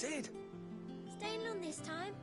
said. Staying long this time?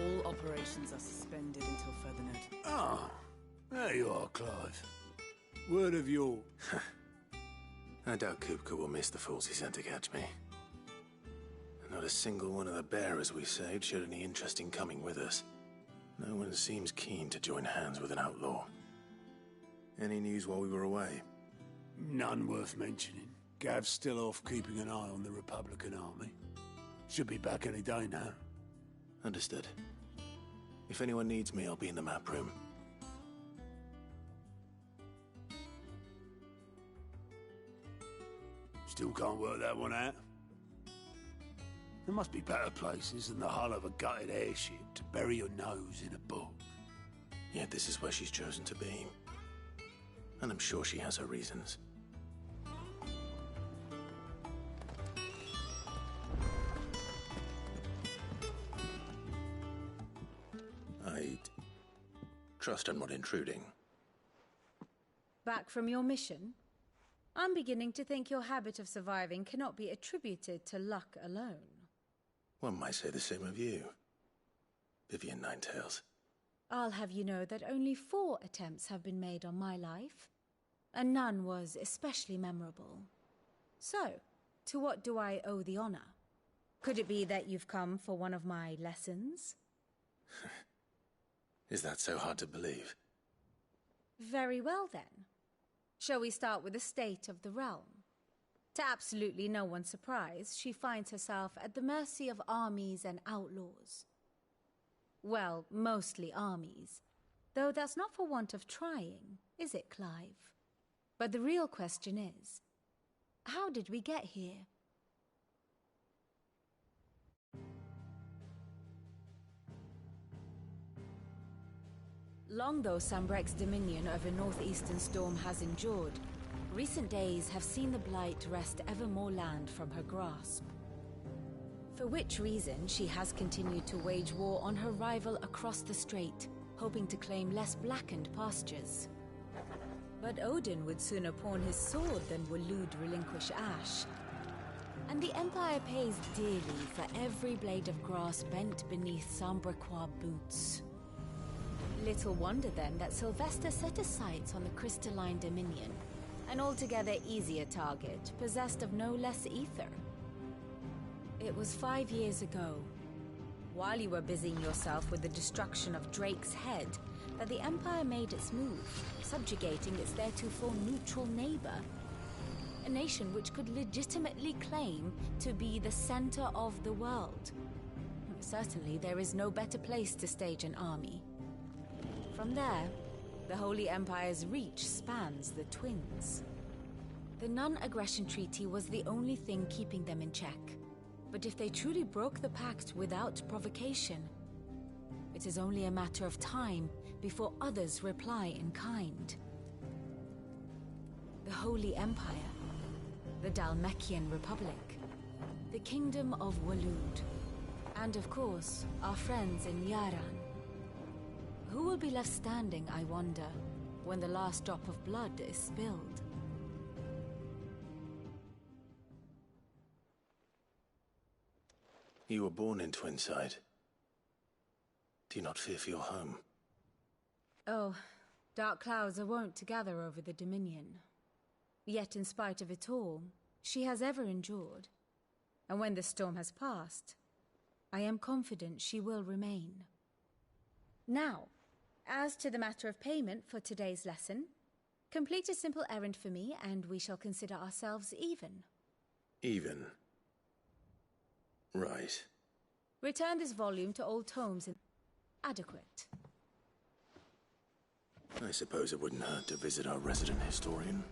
All operations are suspended until further notice. Ah, there you are, Clive. Word of your... I doubt Kupka will miss the fools he sent to catch me. Not a single one of the bearers we saved showed any interest in coming with us. No one seems keen to join hands with an outlaw. Any news while we were away? None worth mentioning. Gav's still off keeping an eye on the Republican army. Should be back any day now. Understood. If anyone needs me, I'll be in the map room. Still can't work that one out. There must be better places than the hull of a gutted airship to bury your nose in a book. Yet this is where she's chosen to be. And I'm sure she has her reasons. I trust I'm not intruding. Back from your mission? I'm beginning to think your habit of surviving cannot be attributed to luck alone. One might say the same of you, Vivian Ninetails. I'll have you know that only 4 attempts have been made on my life, and none was especially memorable. So, to what do I owe the honor? Could it be that you've come for one of my lessons? Is that so hard to believe? Very well then. Shall we start with the state of the realm? To absolutely no one's surprise, she finds herself at the mercy of armies and outlaws. Well, mostly armies. Though that's not for want of trying, is it, Clive? But the real question is, how did we get here? Long though Sambrek's dominion over northeastern Storm has endured, recent days have seen the Blight wrest ever more land from her grasp. For which reason she has continued to wage war on her rival across the strait, hoping to claim less blackened pastures. But Odin would sooner pawn his sword than Waloed relinquish Ash. And the Empire pays dearly for every blade of grass bent beneath Sambrequois boots. Little wonder then that Sylvester set his sights on the crystalline dominion, an altogether easier target, possessed of no less ether. It was 5 years ago, while you were busying yourself with the destruction of Drake's head, that the Empire made its move, subjugating its theretofore neutral neighbor. A nation which could legitimately claim to be the center of the world. Certainly there is no better place to stage an army. From there, the Holy Empire's reach spans the Twins. The non-aggression treaty was the only thing keeping them in check. But if they truly broke the pact without provocation, it is only a matter of time before others reply in kind. The Holy Empire, the Dhalmekian Republic, the Kingdom of Waloed, and of course, our friends in Yaran. Who will be left standing, I wonder, when the last drop of blood is spilled? You were born in Twinside. Do you not fear for your home? Oh, Dark clouds are wont to gather over the Dominion. Yet in spite of it all, she has ever endured. And when the storm has passed, I am confident she will remain. Now, as to the matter of payment for today's lesson, complete a simple errand for me and we shall consider ourselves even. Even? Right. Return this volume to old tomes in... Adequate. I suppose it wouldn't hurt to visit our resident historian.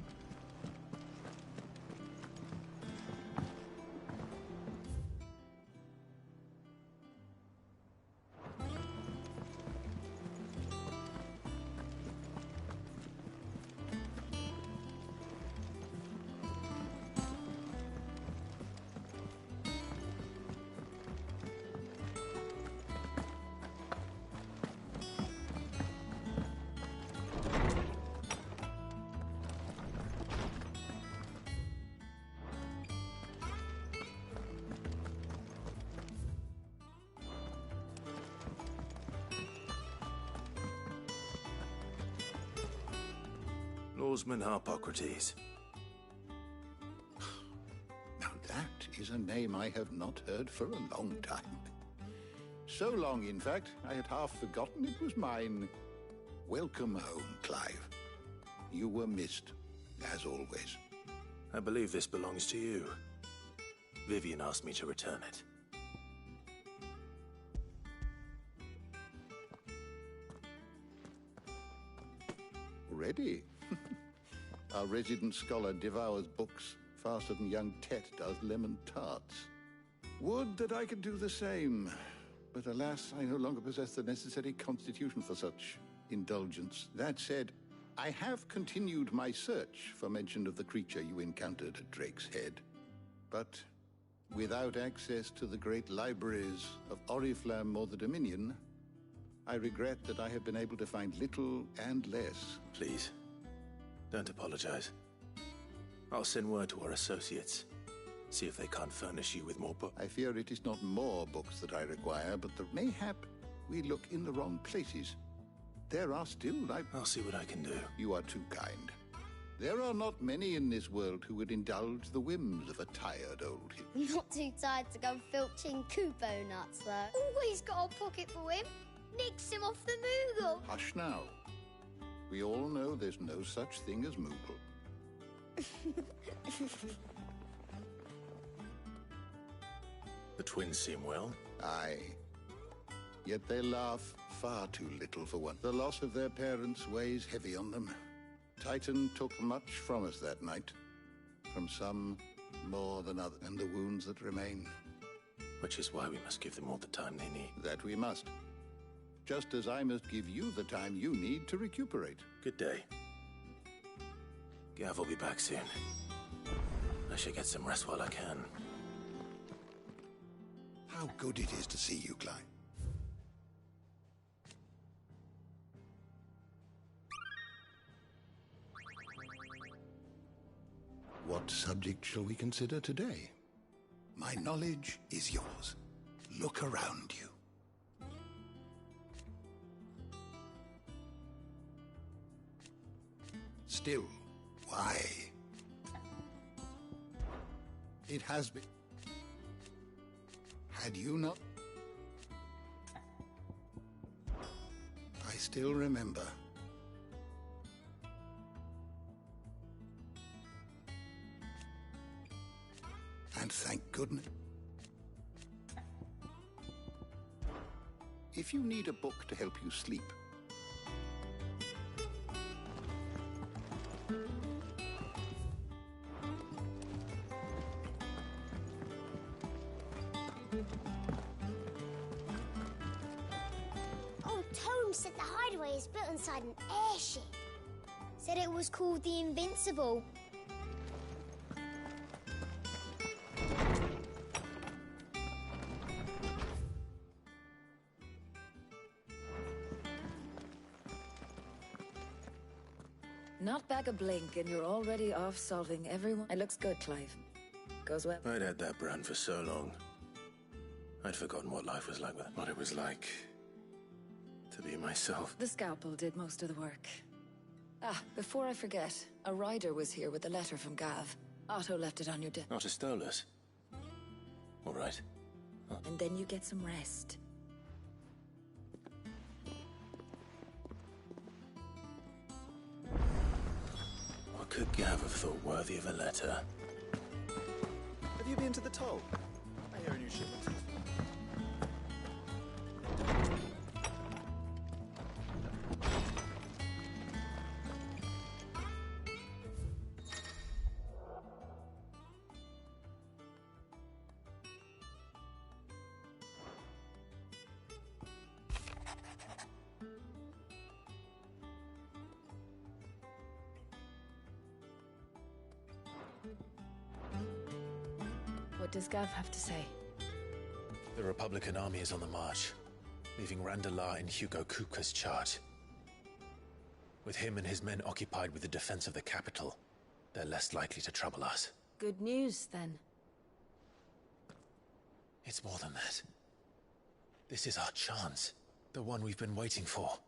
Lawsman Harpocrates. Now that is a name I have not heard for a long time. So long, in fact, I had half forgotten it was mine. Welcome home, Clive. You were missed, as always. I believe this belongs to you. Vivian asked me to return it. Ready? Our resident scholar devours books faster than young Tet does lemon tarts. Would that I could do the same. But alas, I no longer possess the necessary constitution for such indulgence. That said, I have continued my search for mention of the creature you encountered at Drake's Head. But without access to the great libraries of Oriflamme or the Dominion, I regret that I have been able to find little and less. Please, don't apologize. I'll send word to our associates. See if they can't furnish you with more books. I fear it is not more books that I require, but mayhap we look in the wrong places. There are still I'll see what I can do. You are too kind. There are not many in this world who would indulge the whims of a tired old I'm not too tired to go filching Kupo nuts, though. Always got a pocket for him. Nicks him off the Moogle. Hush now. We all know there's no such thing as Moogle. The twins seem well. Aye. Yet they laugh far too little for one. The loss of their parents weighs heavy on them. Titan took much from us that night. From some more than others, and the wounds that remain. Which is why we must give them all the time they need. That we must. Just as I must give you the time you need to recuperate. Good day. Gav will be back soon. I should get some rest while I can. How good it is to see you, Clive. What subject shall we consider today? My knowledge is yours. Look around you. Still, why? It has been. Had you not? I still remember. And thank goodness. If you need a book to help you sleep, Old Tome said the hideaway is built inside an airship. Said it was called the Invincible. Not back a blink, and you're already off solving everyone. It looks good, Clive. Goes well. I'd had that brand for so long. I'd forgotten what life was like, what it was like to be myself. The scalpel did most of the work. Ah, before I forget, a rider was here with a letter from Gav. Otto left it on your desk. Otto stole us. All right. And then you get some rest. What could Gav have thought worthy of a letter? Have you been to the toll? I hear a new shipment. What does Gav have to say? The Republican army is on the march, leaving Randalar in Hugo Kupka's charge. With him and his men occupied with the defense of the capital, they're less likely to trouble us. Good news, then. It's more than that. This is our chance, the one we've been waiting for.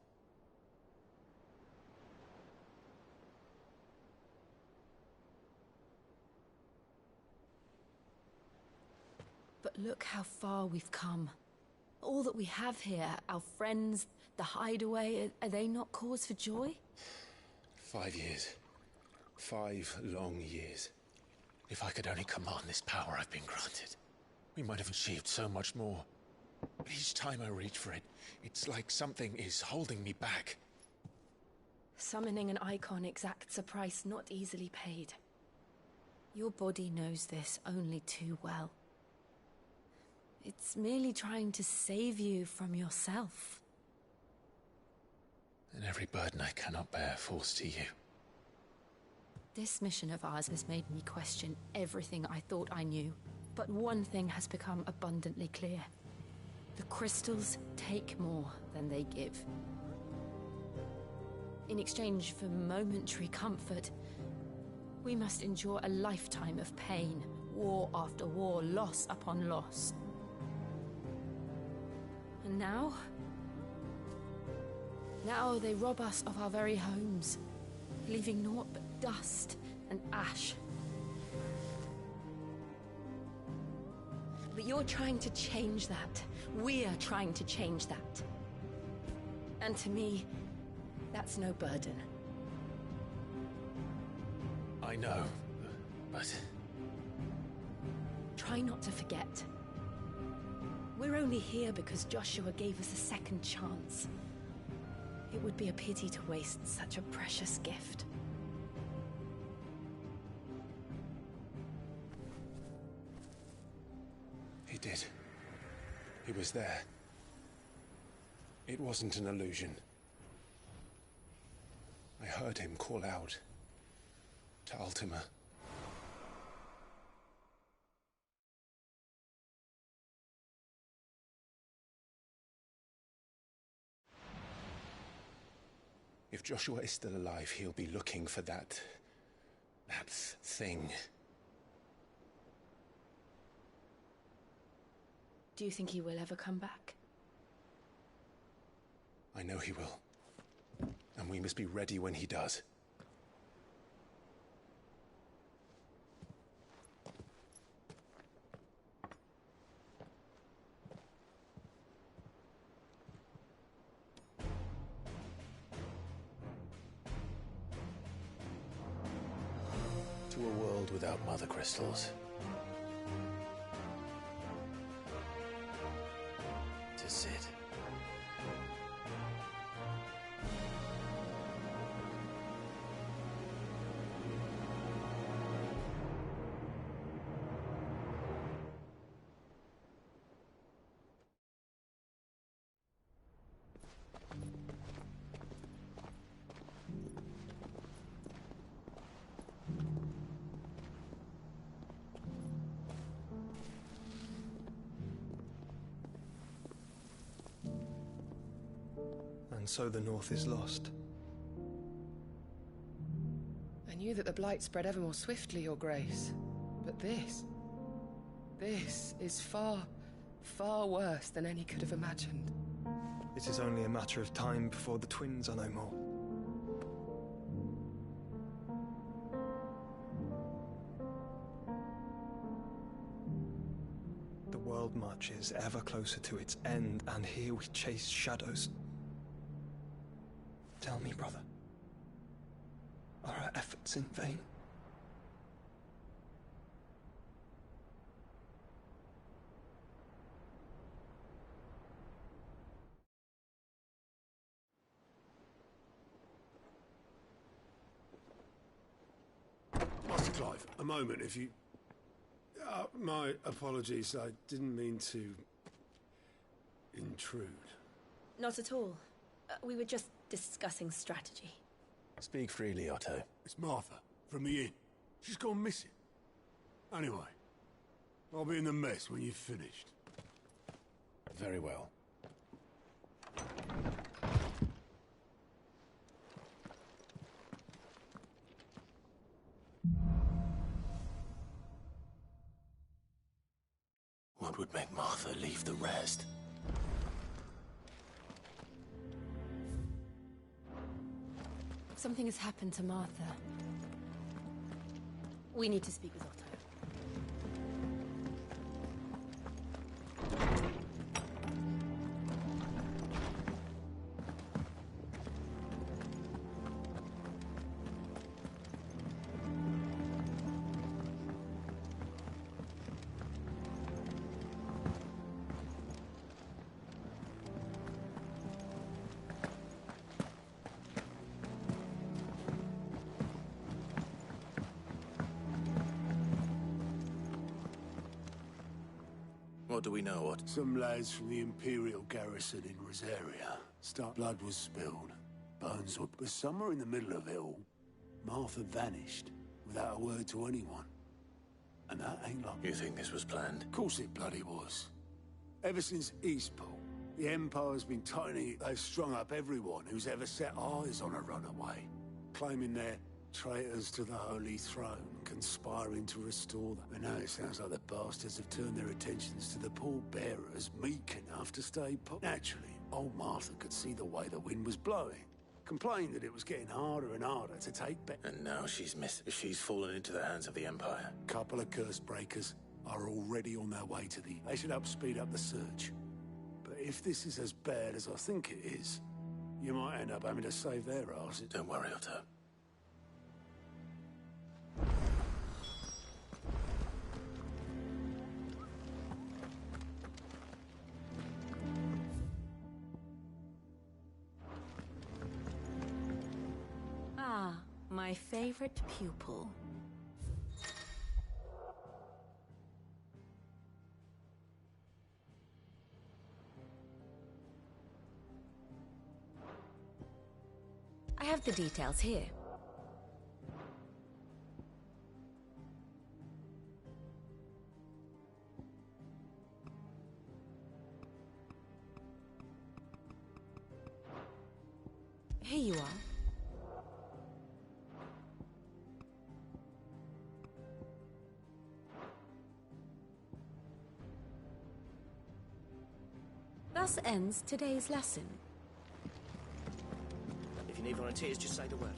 But look how far we've come. All that we have here, our friends, the hideaway, are they not cause for joy? 5 years. 5 long years. If I could only command this power I've been granted, we might have achieved so much more. But each time I reach for it, it's like something is holding me back. Summoning an icon exacts a price not easily paid. Your body knows this only too well. It's merely trying to save you from yourself. And every burden I cannot bear falls to you. This mission of ours has made me question everything I thought I knew. But one thing has become abundantly clear. The crystals take more than they give. In exchange for momentary comfort, we must endure a lifetime of pain, war after war, loss upon loss. And now they rob us of our very homes, leaving naught but dust and ash. But you're trying to change that. We're trying to change that. And to me, that's no burden. I know, but... Try not to forget. We're only here because Joshua gave us a second chance. It would be a pity to waste such a precious gift. He did. He was there. It wasn't an illusion. I heard him call out to Ultima. If Joshua is still alive, he'll be looking for that thing. Do you think he will ever come back? I know he will. And we must be ready when he does. To a world without mother crystals. To Sid. And so the North is lost. I knew that the Blight spread ever more swiftly, Your Grace. But this is far, far worse than any could have imagined. It is only a matter of time before the twins are no more. marches ever closer to its end, and here we chase shadows. Tell me, brother, are our efforts in vain? Master Clive, a moment, if you... my apologies, I didn't mean to... intrude. Not at all. We were just discussing strategy. Speak freely, Otto. It's Martha, from the inn. She's gone missing. Anyway, I'll be in the mess when you've finished. Very well. What would make Martha leave the rest? Something has happened to Martha. We need to speak with Otto. What do we know, Otto? Some lads from the Imperial garrison in Rosaria. Blood was spilled. Bones were... But somewhere in the middle of it all, Martha vanished without a word to anyone. And that ain't like... You think this was planned? Of course it bloody was. Ever since Eastport, the Empire's been tightening it. They've strung up everyone who's ever set eyes on a runaway, claiming they're traitors to the Holy Throne, conspiring to restore them. And now it sounds like the bastards have turned their attentions to the pallbearers meek enough to stay put. Naturally, old Martha could see the way the wind was blowing, complained that it was getting harder and harder to take back. And now she's missed. She's fallen into the hands of the Empire. Couple of curse breakers are already on their way to the... They should help speed up the search. But if this is as bad as I think it is, you might end up having to save their asses. Don't worry, Otto. My favorite pupil. I have the details here. Here you are. Thus ends today's lesson. If you need volunteers, just say the word.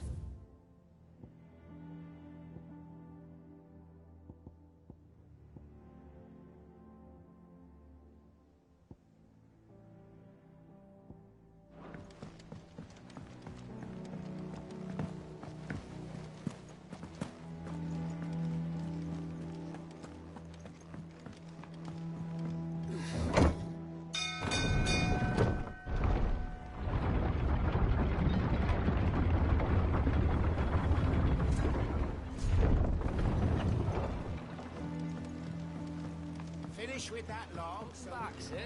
Finish with that long back, Sid.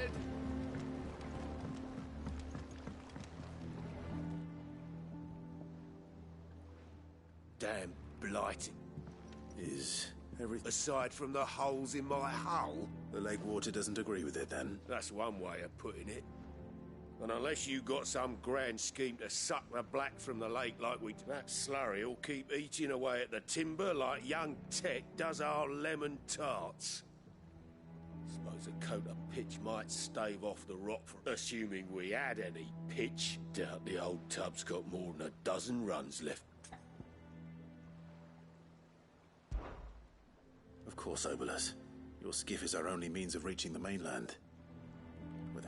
Damn blighting. Is everything... Aside from the holes in my hull? The lake water doesn't agree with it, then? That's one way of putting it. And unless you got some grand scheme to suck the black from the lake like we... That slurry'll keep eating away at the timber like young Tech does our lemon tarts. Suppose a coat of pitch might stave off the rot, for assuming we had any pitch. Doubt the old tub's got more than a dozen runs left. Of course, Obolus. Your skiff is our only means of reaching the mainland.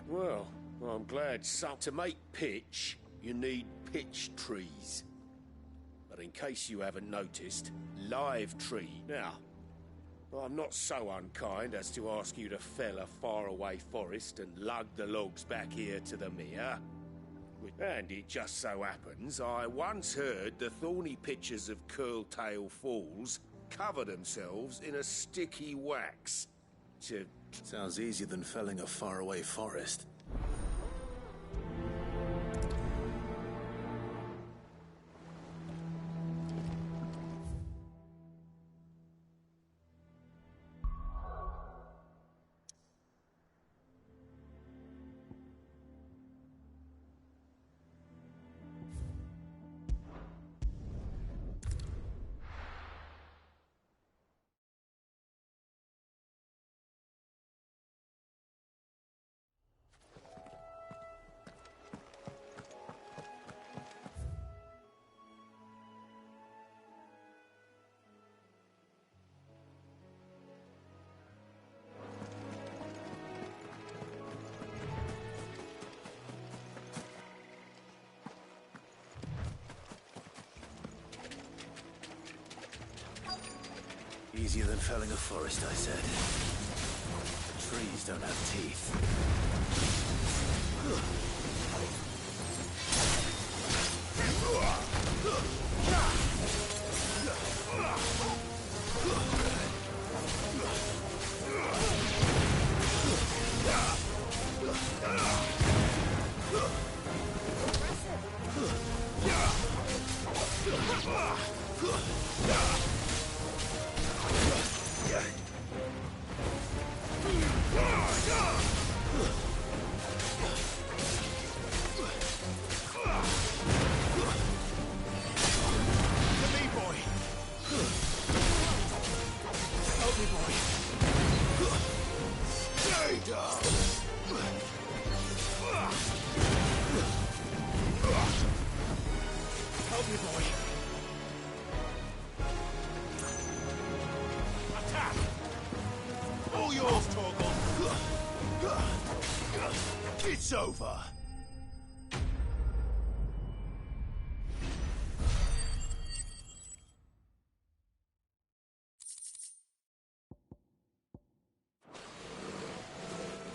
Well, I'm glad to make pitch, you need pitch trees. But in case you haven't noticed, live tree. Now, I'm not so unkind as to ask you to fell a faraway forest and lug the logs back here to the mere. And it just so happens, I once heard the thorny pitchers of Curltail Falls cover themselves in a sticky wax to... Sounds easier than felling a faraway forest. Easier than felling a forest, I said. The trees don't have teeth. It's over.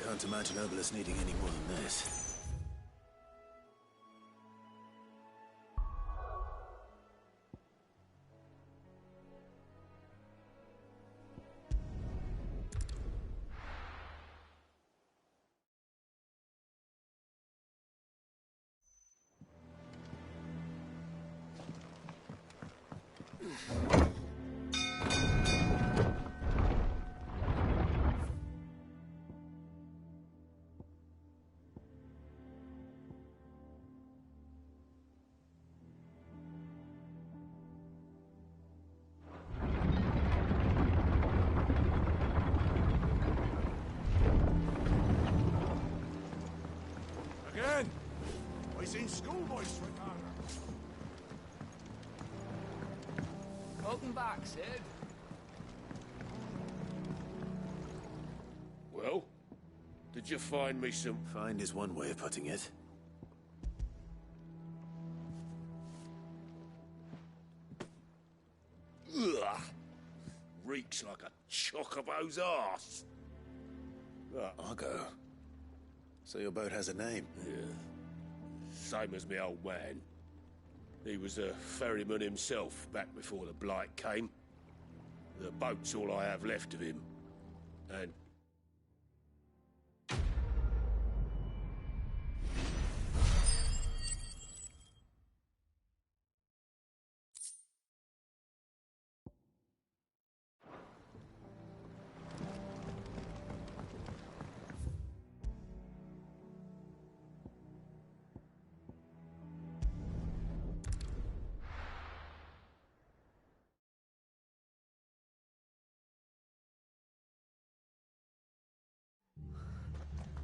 Can't imagine Obelisk needing any more than this. Again? I seen schoolboys Ricardo. Welcome back, Sid. Well, did you find me some... Find is one way of putting it. Ugh! Reeks like a chocobo's arse. Argo. So your boat has a name? Yeah. Same as my old man. He was a ferryman himself back before the Blight came. The boat's all I have left of him. And...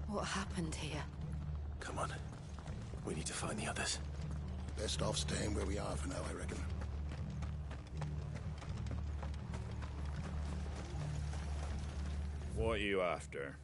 What happened here? Come on. We need to find the others. Best off staying where we are for now, I reckon. What are you after?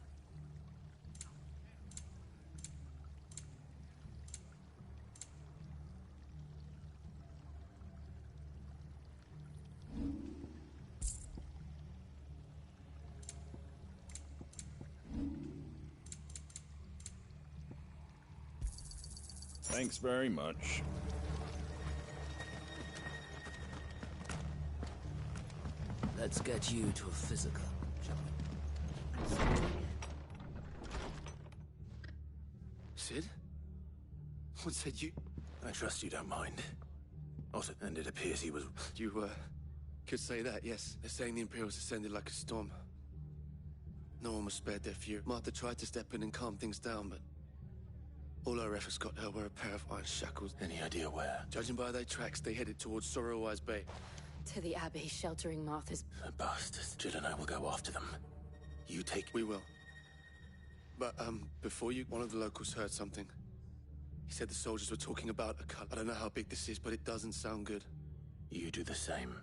Thanks very much. Let's get you to a physical, John. Sid? What said you... I trust you don't mind. Also, and it appears he was... You, could say that, yes. They're saying the Imperials descended like a storm. No one was spared their fury. Martha tried to step in and calm things down, but... all our efforts got her were a pair of iron shackles. Any idea where? Judging by their tracks, they headed towards Sorrowwise Bay. To the Abbey, sheltering Martha's... The bastards. Jill and I will go after them. You take... We will. But, before you, one of the locals heard something. He said the soldiers were talking about a cut. I don't know how big this is, but it doesn't sound good. You do the same.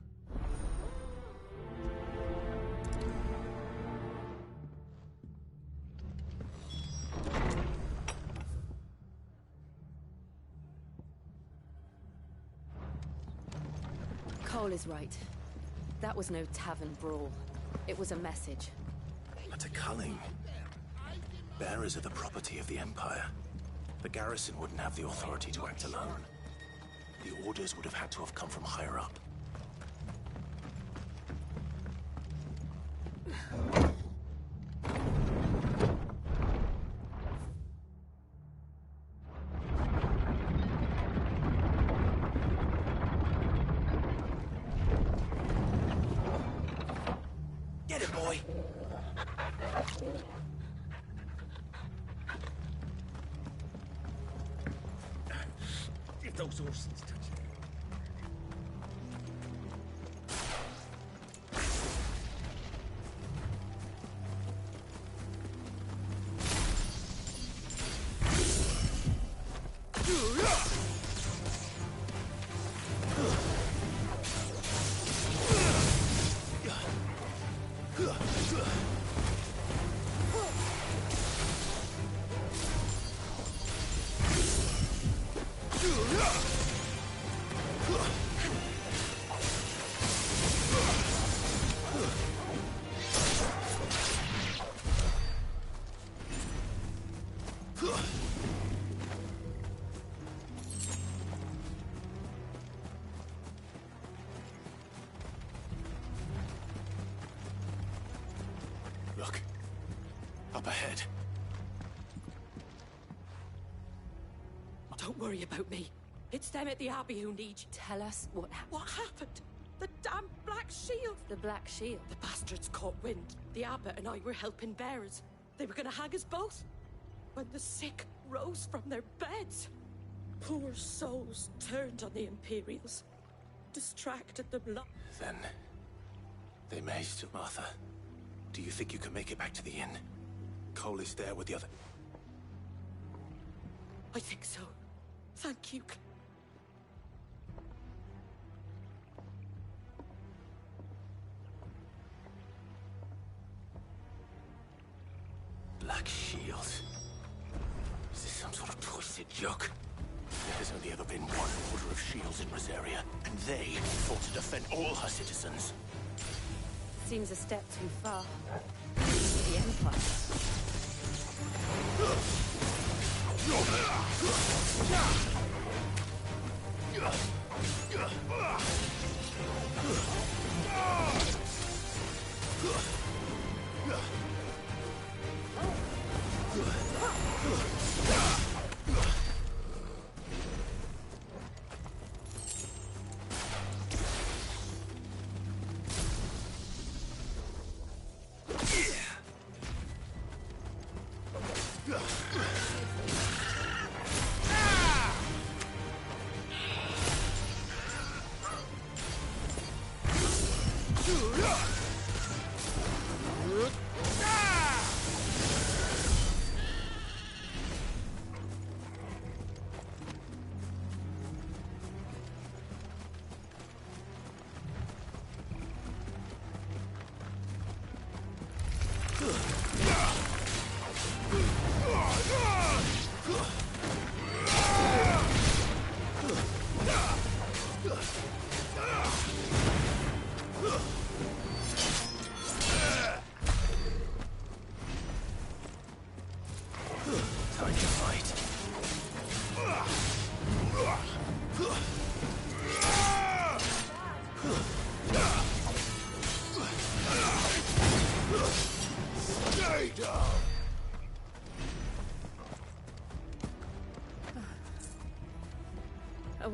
Cole is right. That was no tavern brawl. It was a message. But a culling. Bearers are the property of the Empire. The garrison wouldn't have the authority to act alone. The orders would have had to have come from higher up. Get it, boy! If those horses touch it. Look. Up ahead. Don't worry about me. It's them at the Abbey who need you. Tell us what happened. What happened? The damn Black Shield. The Black Shield? The bastards caught wind. The Abbot and I were helping bearers. They were gonna hang us both. When the sick rose from their beds. Poor souls turned on the Imperials. Distracted them. Then... they may still... Martha, do you think you can make it back to the inn? Cole is there with the other... I think so. Thank you. Black Shield. Is this some sort of twisted joke? There has only ever been one order of shields in Rosaria, and they fought to defend all her citizens. Seems a step too far. The Empire.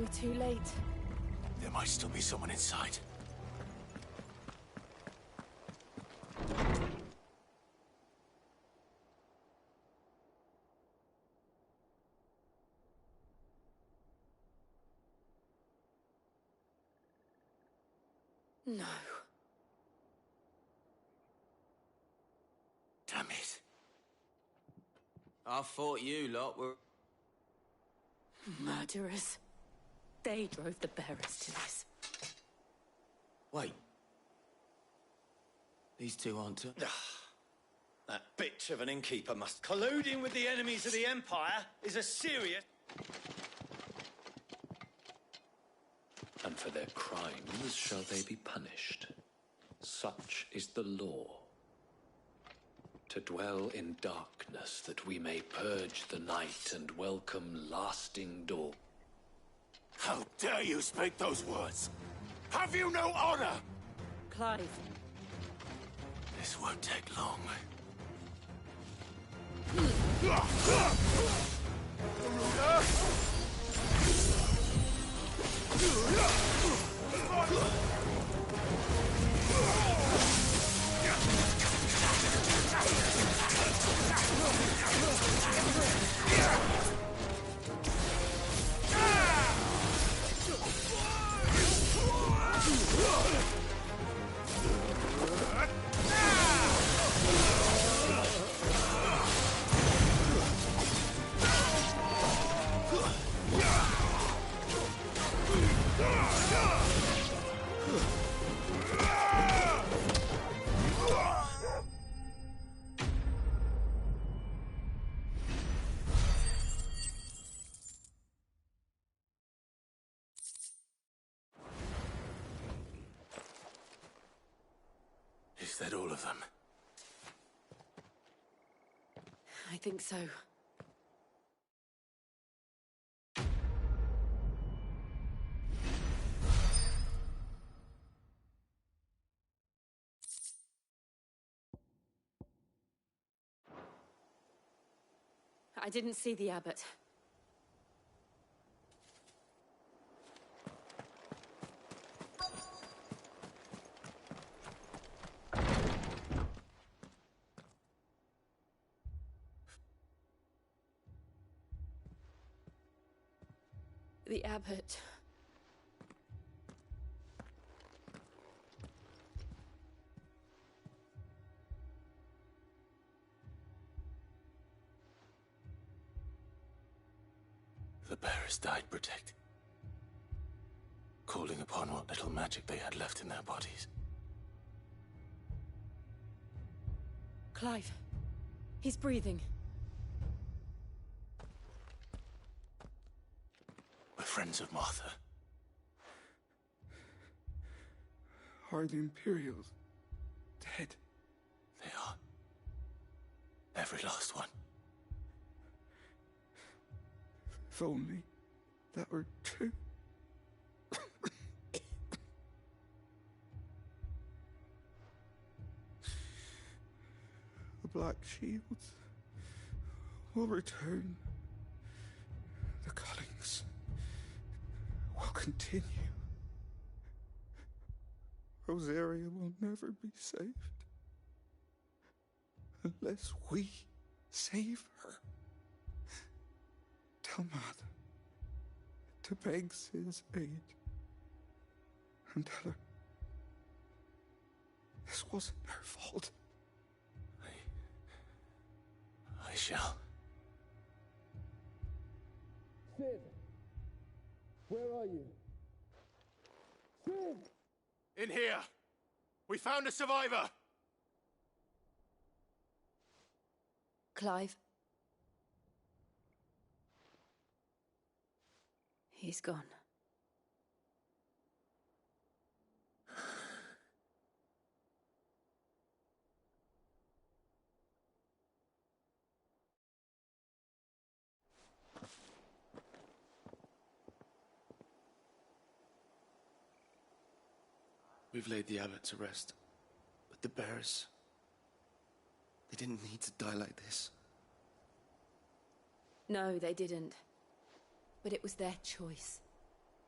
we too late? There might still be someone inside. No. Damn it. I thought you lot were... Murderers. They drove the bearers to this. Wait. These two aren't... That bitch of an innkeeper must... Colluding with the enemies of the Empire is a serious... And for their crimes shall they be punished. Such is the law. To dwell in darkness that we may purge the night and welcome lasting dawn. How dare you speak those words? Have you no honor? Clive. This won't take long. Is that all of them? I think so. I didn't see the abbot. The abbot. The bearers died protecting. Calling upon what little magic they had left in their bodies. Clive. He's breathing. We're friends of Martha. Are the Imperials dead? They are. Every last one. If only that were true. The Black Shields will return. The cuttings will continue. Rosaria will never be saved unless we save her. Tell Martha to beg Sid's aid and tell her this wasn't her fault. I shall. Sid! Where are you? Sid! In here! We found a survivor! Clive. He's gone. We've laid the abbot to rest. But the bearers... they didn't need to die like this. No, they didn't. But it was their choice.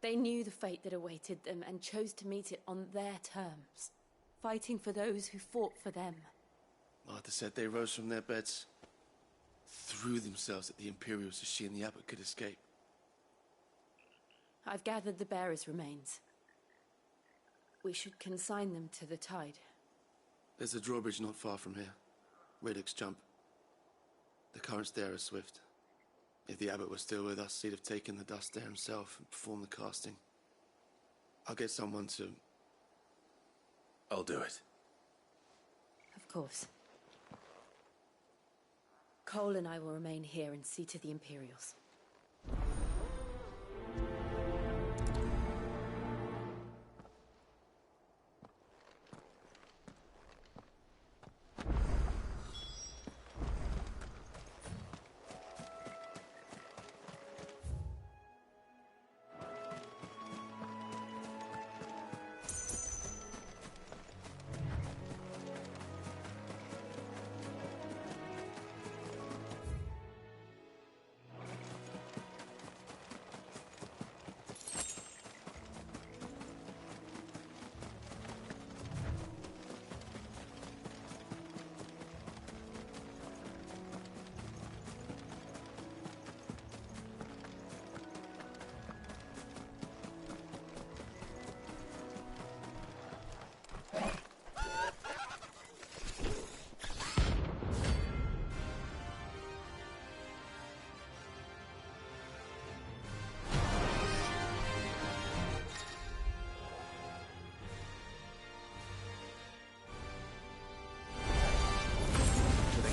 They knew the fate that awaited them and chose to meet it on their terms, fighting for those who fought for them. Martha said they rose from their beds, threw themselves at the Imperials so she and the Abbot could escape. I've gathered the bearers' remains. We should consign them to the tide. There's a drawbridge not far from here. Reddick's jump. The currents there are swift. If the Abbot was still with us, he'd have taken the dust there himself and performed the casting. I'll get someone to... I'll do it. Of course. Cole and I will remain here and see to the Imperials.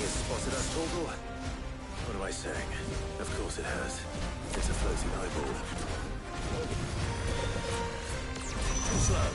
Spotted us, Torgal? What am I saying? Of course it has. It's a floating eyeball. Too slow.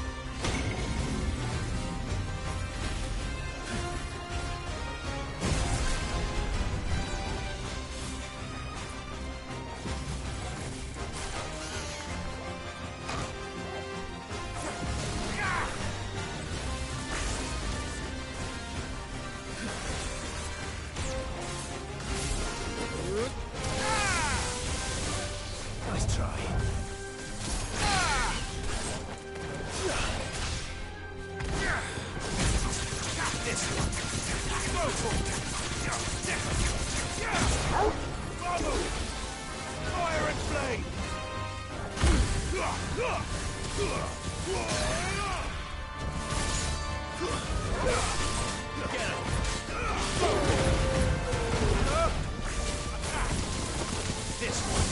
Nice try. Fire and flame! Get him! This one.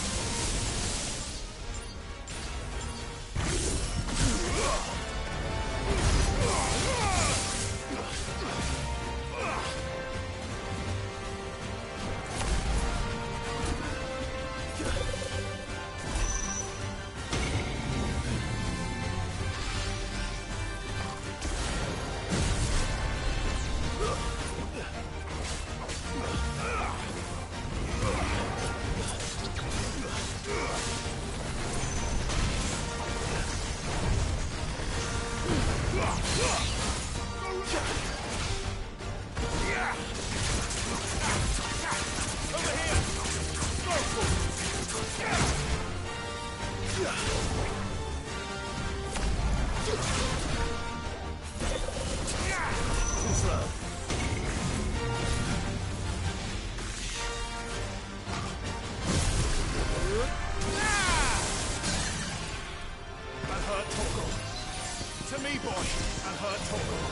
To me, boy, and her Torgal.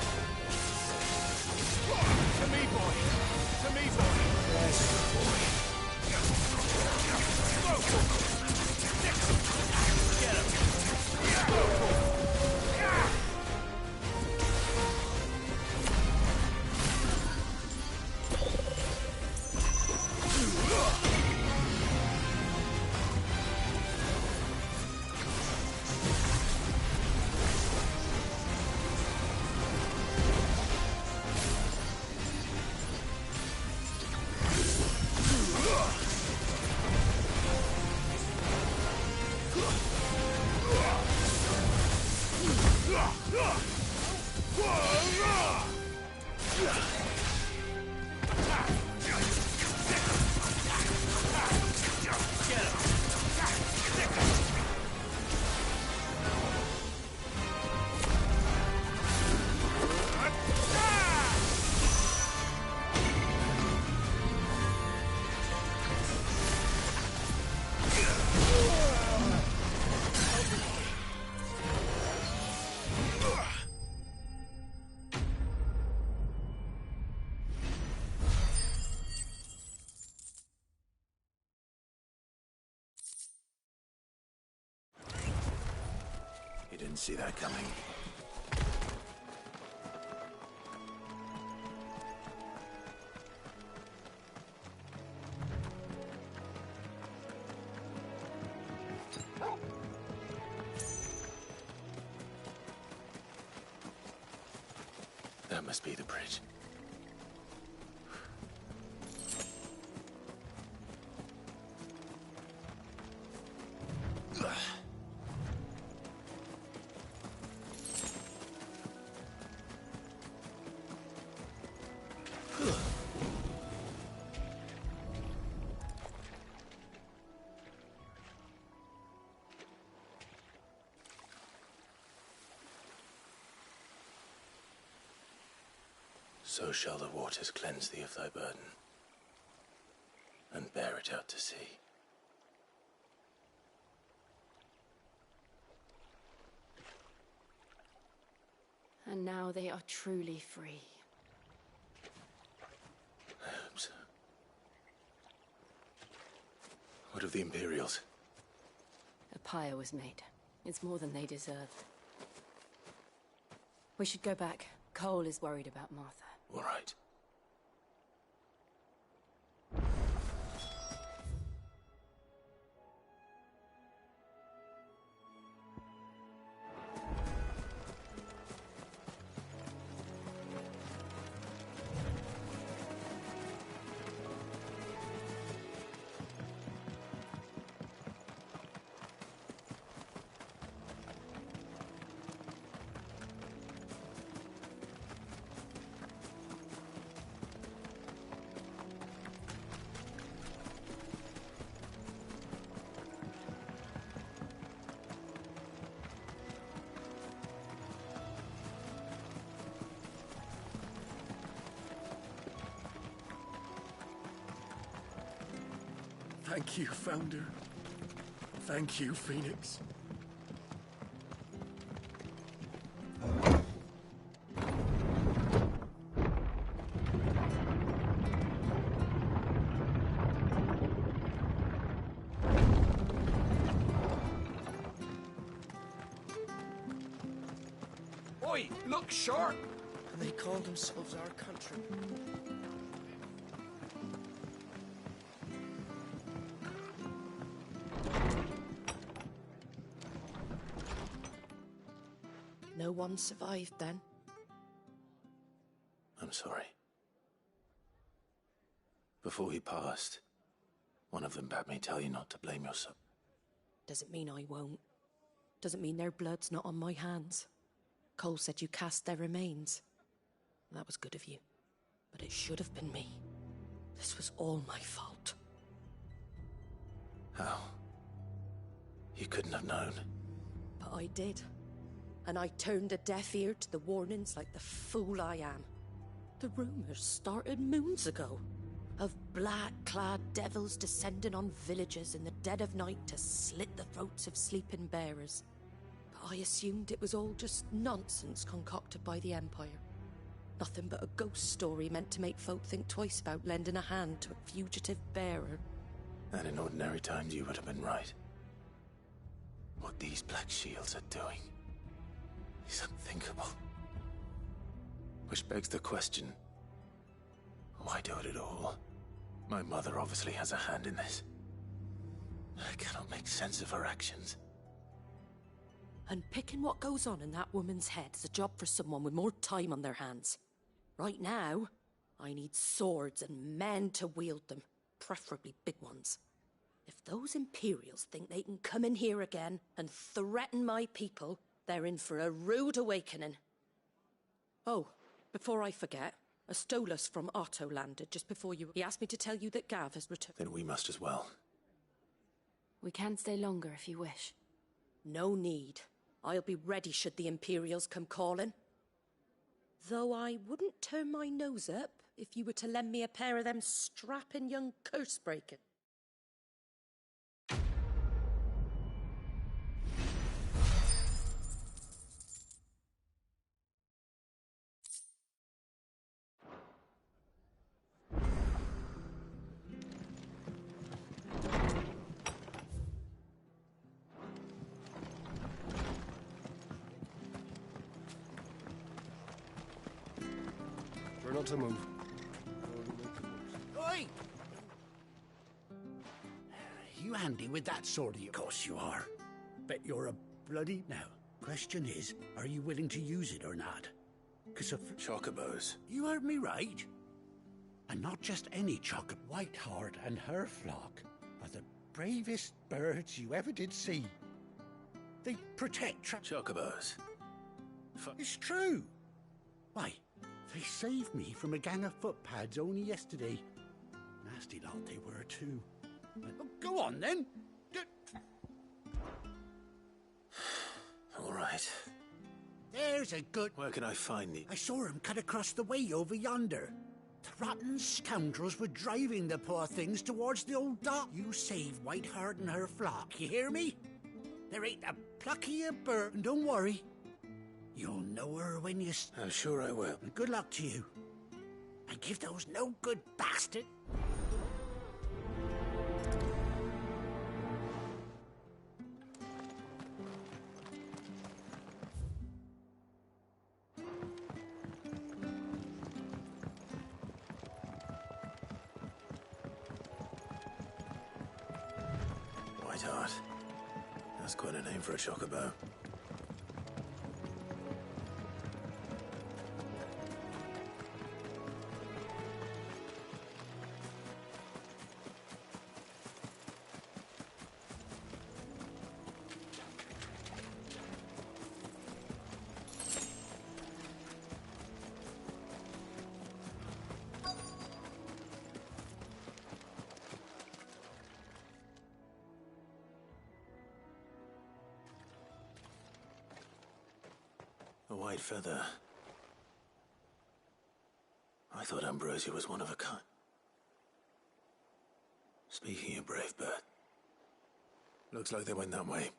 To me, boy. To me, boy. There's a good boy. Go, Torgal. Get him. Go, Torgal. didn't see that coming. That must be the bridge. So shall the waters cleanse thee of thy burden, and bear it out to sea. And now they are truly free. I hope so. What of the Imperials? A pyre was made. It's more than they deserved. We should go back. Cole is worried about Martha. All right. Thank you, Founder. Thank you, Phoenix. Oi, look sharp! And they call themselves our country. No one survived then? I'm sorry. Before he passed, one of them bade me tell you not to blame yourself. Doesn't mean I won't. Doesn't mean their blood's not on my hands. Cole said you cast their remains. That was good of you. But it should have been me. This was all my fault. How? You couldn't have known. But I did. And I turned a deaf ear to the warnings like the fool I am. The rumours started moons ago. Of black-clad devils descending on villages in the dead of night to slit the throats of sleeping bearers. But I assumed it was all just nonsense concocted by the Empire. Nothing but a ghost story meant to make folk think twice about lending a hand to a fugitive bearer. And in ordinary times you would have been right. What these Black Shields are doing is unthinkable. Which begs the question, why do it at all? My mother obviously has a hand in this. I cannot make sense of her actions. And picking what goes on in that woman's head is a job for someone with more time on their hands. Right now, I need swords and men to wield them, preferably big ones. If those Imperials think they can come in here again and threaten my people, they're in for a rude awakening. Oh, before I forget, a Stolas from Otto landed just before you. He asked me to tell you that Gav has returned. Then we must as well. We can stay longer if you wish. No need. I'll be ready should the Imperials come calling. Though I wouldn't turn my nose up if you were to lend me a pair of them strapping young curse-breakers. not to move. Oi! You handy with that sword? Of course you are. Bet you're a bloody... Now, question is, are you willing to use it or not? 'Cause of... Chocobos. You heard me right. And not just any chocobo. Whiteheart and her flock are the bravest birds you ever did see. They protect... Chocobos. It's true. Why, they saved me from a gang of footpads only yesterday. Nasty lot they were, too. Well, go on, then. All right. There's a good... Where can I find these? I saw him cut across the way over yonder. The rotten scoundrels were driving the poor things towards the old dock. You save Whiteheart and her flock, you hear me? There ain't a pluckier bird. And don't worry, you'll know her when you... I'm sure I will. And good luck to you. And give those no-good bastard... Whiteheart. That's quite a name for a chocobo. A white feather. I thought Ambrosia was one of a kind. Speaking of brave bird, looks like they went that way.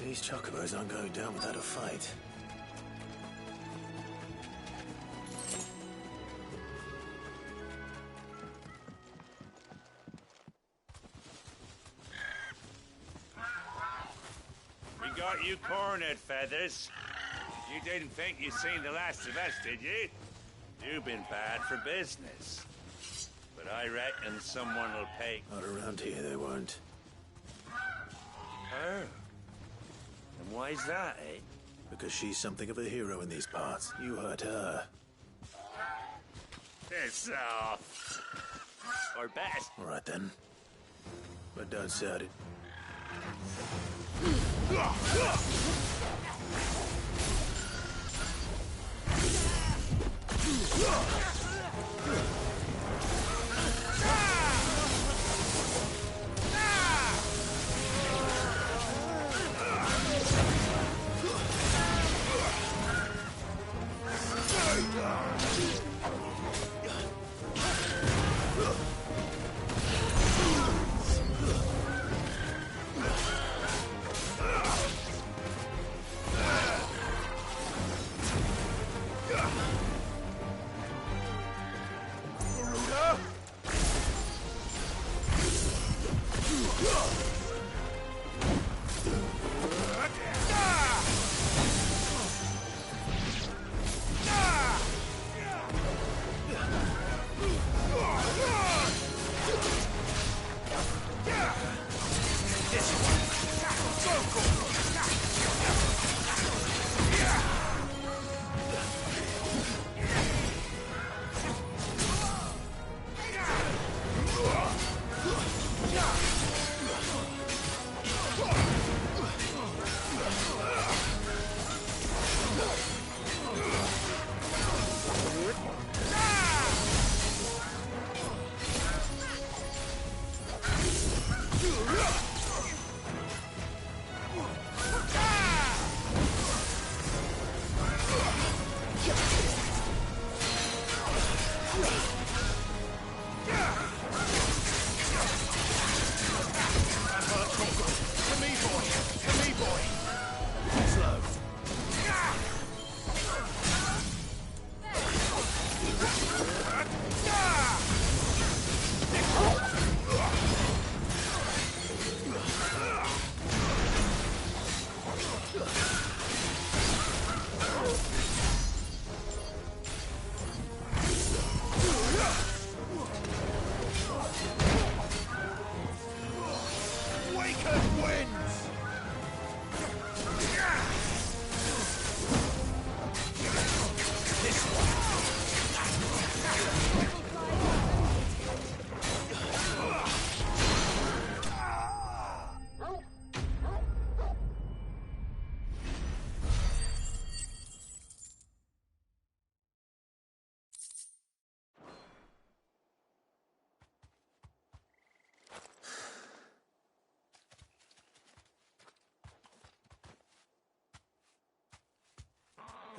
These chocobos aren't going down without a fight. We got you cornered, Feathers. You didn't think you'd seen the last of us, did you? You've been bad for business. But I reckon someone will pay. Not around here, they won't. Oh. And why's that, eh? Because she's something of a hero in these parts. You hurt her. Piss off. Or best. All right, then. But don't start it.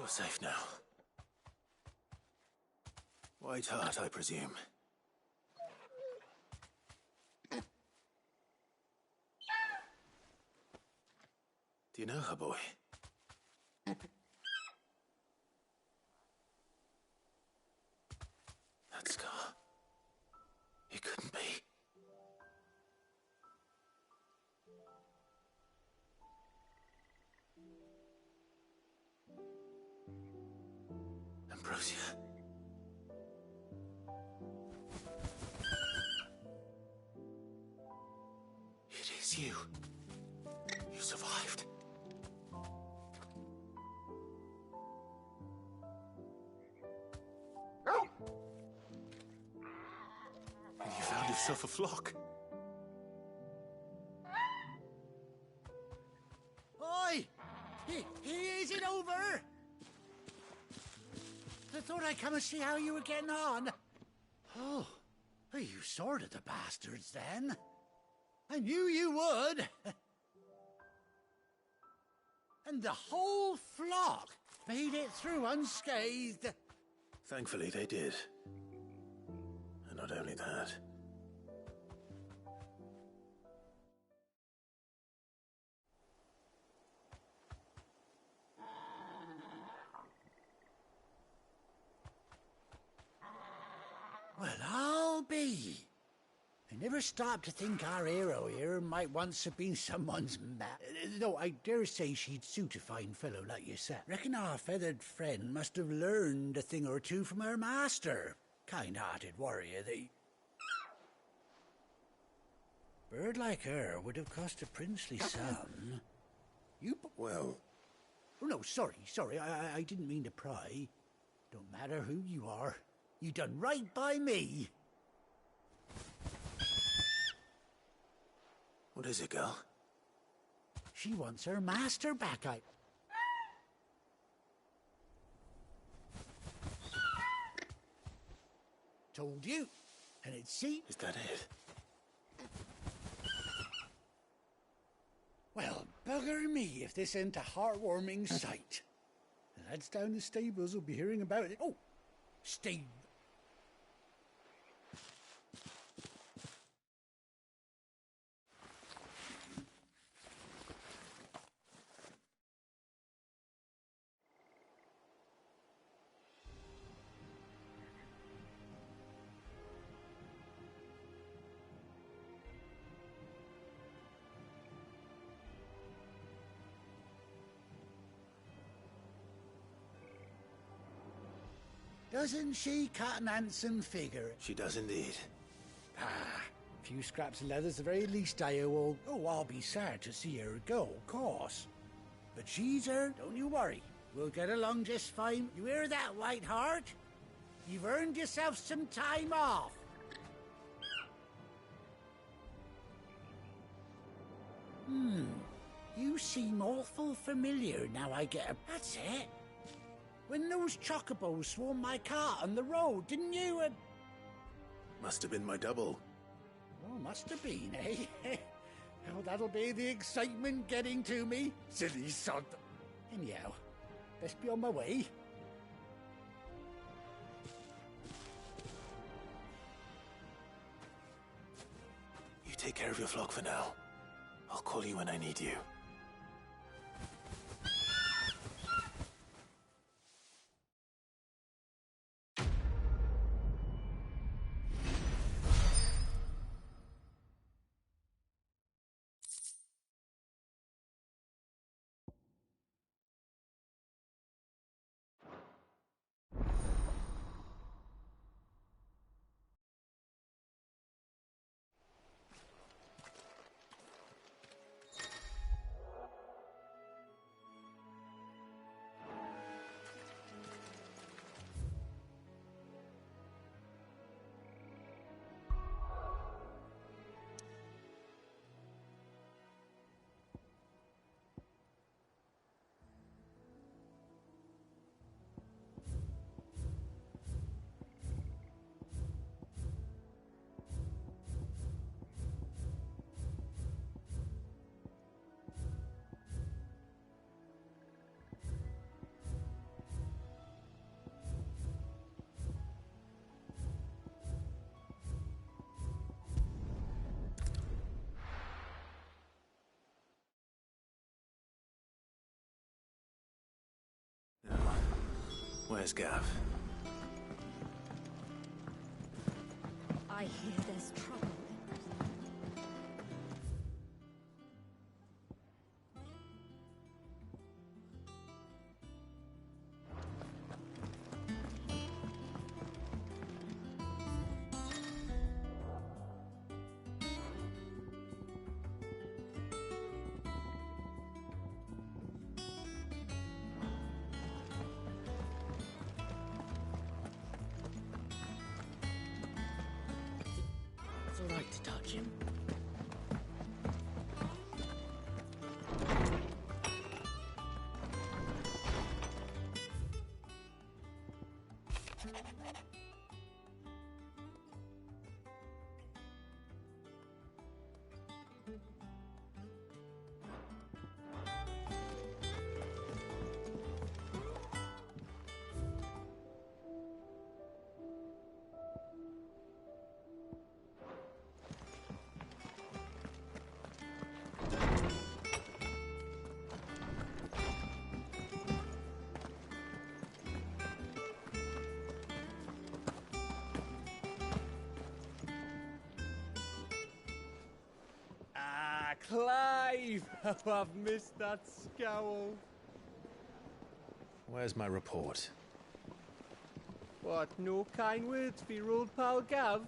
You're safe now. White Hart, I presume. Do you know her, boy? That scar. It couldn't be. Ambrosia. It is you. You survived. And you found yourself a flock. Oi! Is it over? I thought I'd come and see how you were getting on. Oh, you sorted the bastards then. I knew you would. And the whole flock made it through unscathed. Thankfully, they did. And not only that. Well, I'll be. I never stopped to think our hero here might once have been someone's though I dare say she'd suit a fine fellow like yourself. Reckon our feathered friend must have learned a thing or two from her master. Kind-hearted warrior, they... Bird like her would have cost a princely sum. You... Well... Oh, no, sorry, I didn't mean to pry. Don't matter who you are. You done right by me. What is it, girl? She wants her master back, Told you. And it seems... Is that it? Well, bugger me if this ain't a heartwarming sight. The lads down the stables will be hearing about it. Oh, stable. Doesn't she cut an handsome figure? She does indeed. Ah, a few scraps of leather's the very least I owe. Oh, I'll be sad to see her go, of course. But she's her, don't you worry. We'll get along just fine. You hear that, White Hart? You've earned yourself some time off. You seem awful familiar now I get a... That's it. When those chocobos swarmed my cart on the road, didn't you? Must have been my double. Oh, must have been, eh? Oh, that'll be the excitement getting to me. Silly sod. Anyhow, best be on my way. You take care of your flock for now. I'll call you when I need you. Where's Gav? I hear there's trouble. It's all right to touch him. Clive! Oh, I've missed that scowl. Where's my report? What, no kind words for your old pal Gav?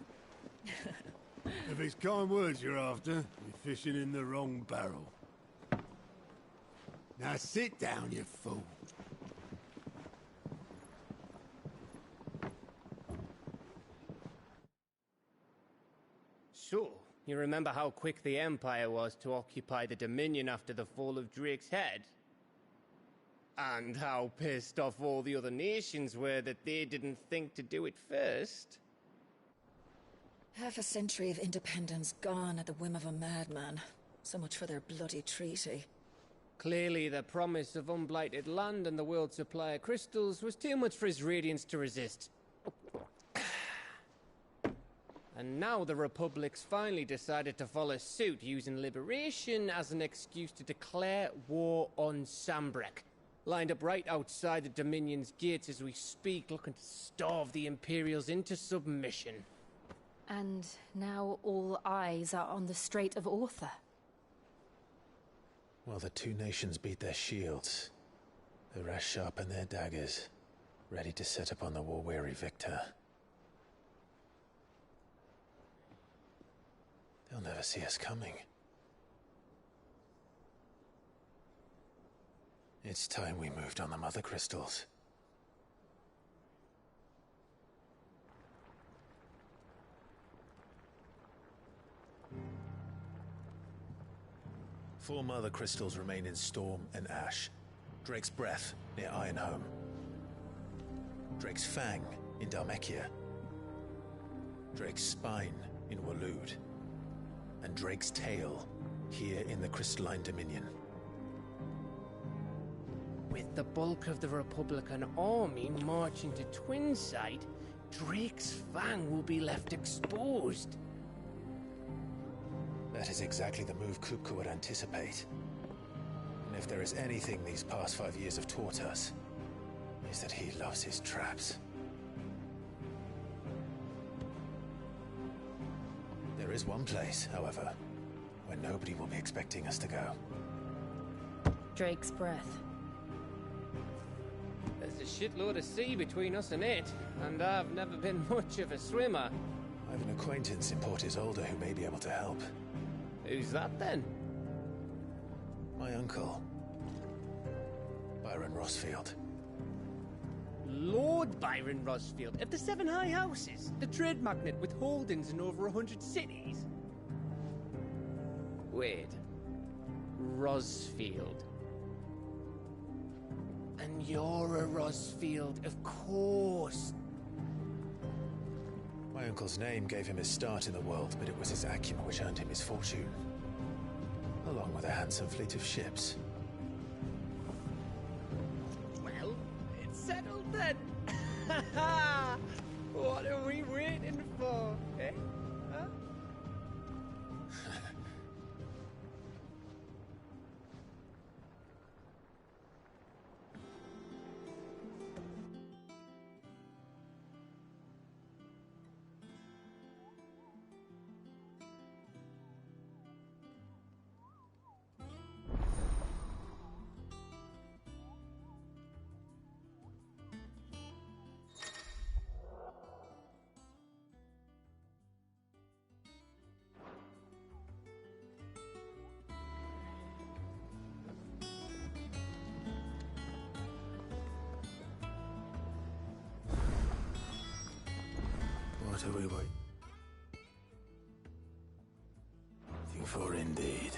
If it's kind words you're after, you're fishing in the wrong barrel. Now sit down, you fool. So, you remember how quick the Empire was to occupy the Dominion after the fall of Drake's head? And how pissed off all the other nations were that they didn't think to do it first? Half a century of independence gone at the whim of a madman. So much for their bloody treaty. Clearly, the promise of unblighted land and the world's supply of crystals was too much for his radiance to resist. And now the Republic's finally decided to follow suit, using liberation as an excuse to declare war on Sambrek. Lined up right outside the Dominion's gates as we speak, looking to starve the Imperials into submission. And now all eyes are on the Strait of Author. Well, the two nations beat their shields. The rest sharpen their daggers, ready to set upon the war-weary victor. They'll never see us coming. It's time we moved on the mother crystals. Four mother crystals remain in Storm and Ash. Drake's Breath near Ironhome. Drake's Fang in Dhalmekia. Drake's Spine in Waloed. And Drake's Tail here in the Crystalline Dominion. With the bulk of the Republican army marching to Twinside, Drake's Fang will be left exposed. That is exactly the move Kupka would anticipate. And if there is anything these past 5 years have taught us, is that he loves his traps. There is one place, however, where nobody will be expecting us to go. Drake's Breath. There's a shitload of sea between us and it, and I've never been much of a swimmer. I have an acquaintance in Port Isolde who may be able to help. Who's that then? My uncle, Byron Rossfield. Lord Byron Rossfield of the Seven High Houses, the trade magnate with holdings in over 100 cities. Wait, Rossfield. And you're a Rossfield, of course. My uncle's name gave him his start in the world, but it was his acumen which earned him his fortune, along with a handsome fleet of ships. Well, it's settled then. What are we waiting for, eh? Huh? What are we waiting for, indeed?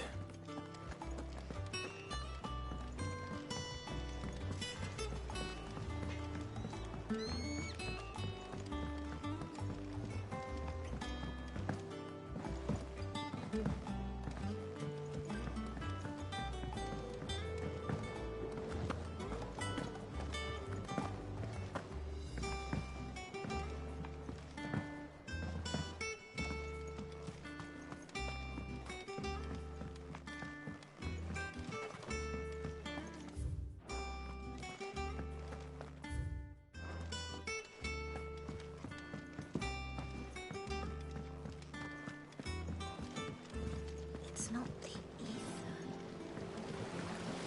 It's not the ether.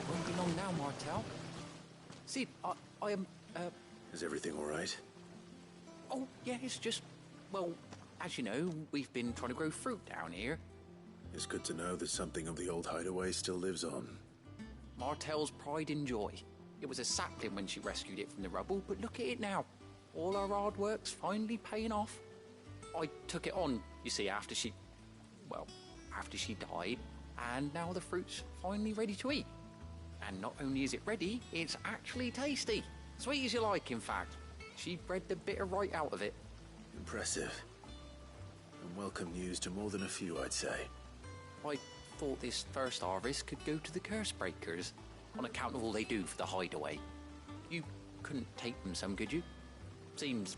Won't be long now, Martel. See, I am, Is everything all right? Oh, yeah, it's just... Well, as you know, we've been trying to grow fruit down here. It's good to know that something of the old hideaway still lives on. Martel's pride and joy. It was a sapling when she rescued it from the rubble, but look at it now. All our hard work's finally paying off. I took it on, you see, after she died, and now the fruit's finally ready to eat. And not only is it ready, it's actually tasty. Sweet as you like, in fact. She bred the bitter right out of it. Impressive. And welcome news to more than a few, I'd say. I thought this first harvest could go to the curse breakers, on account of all they do for the hideaway. You couldn't take them some, could you? Seems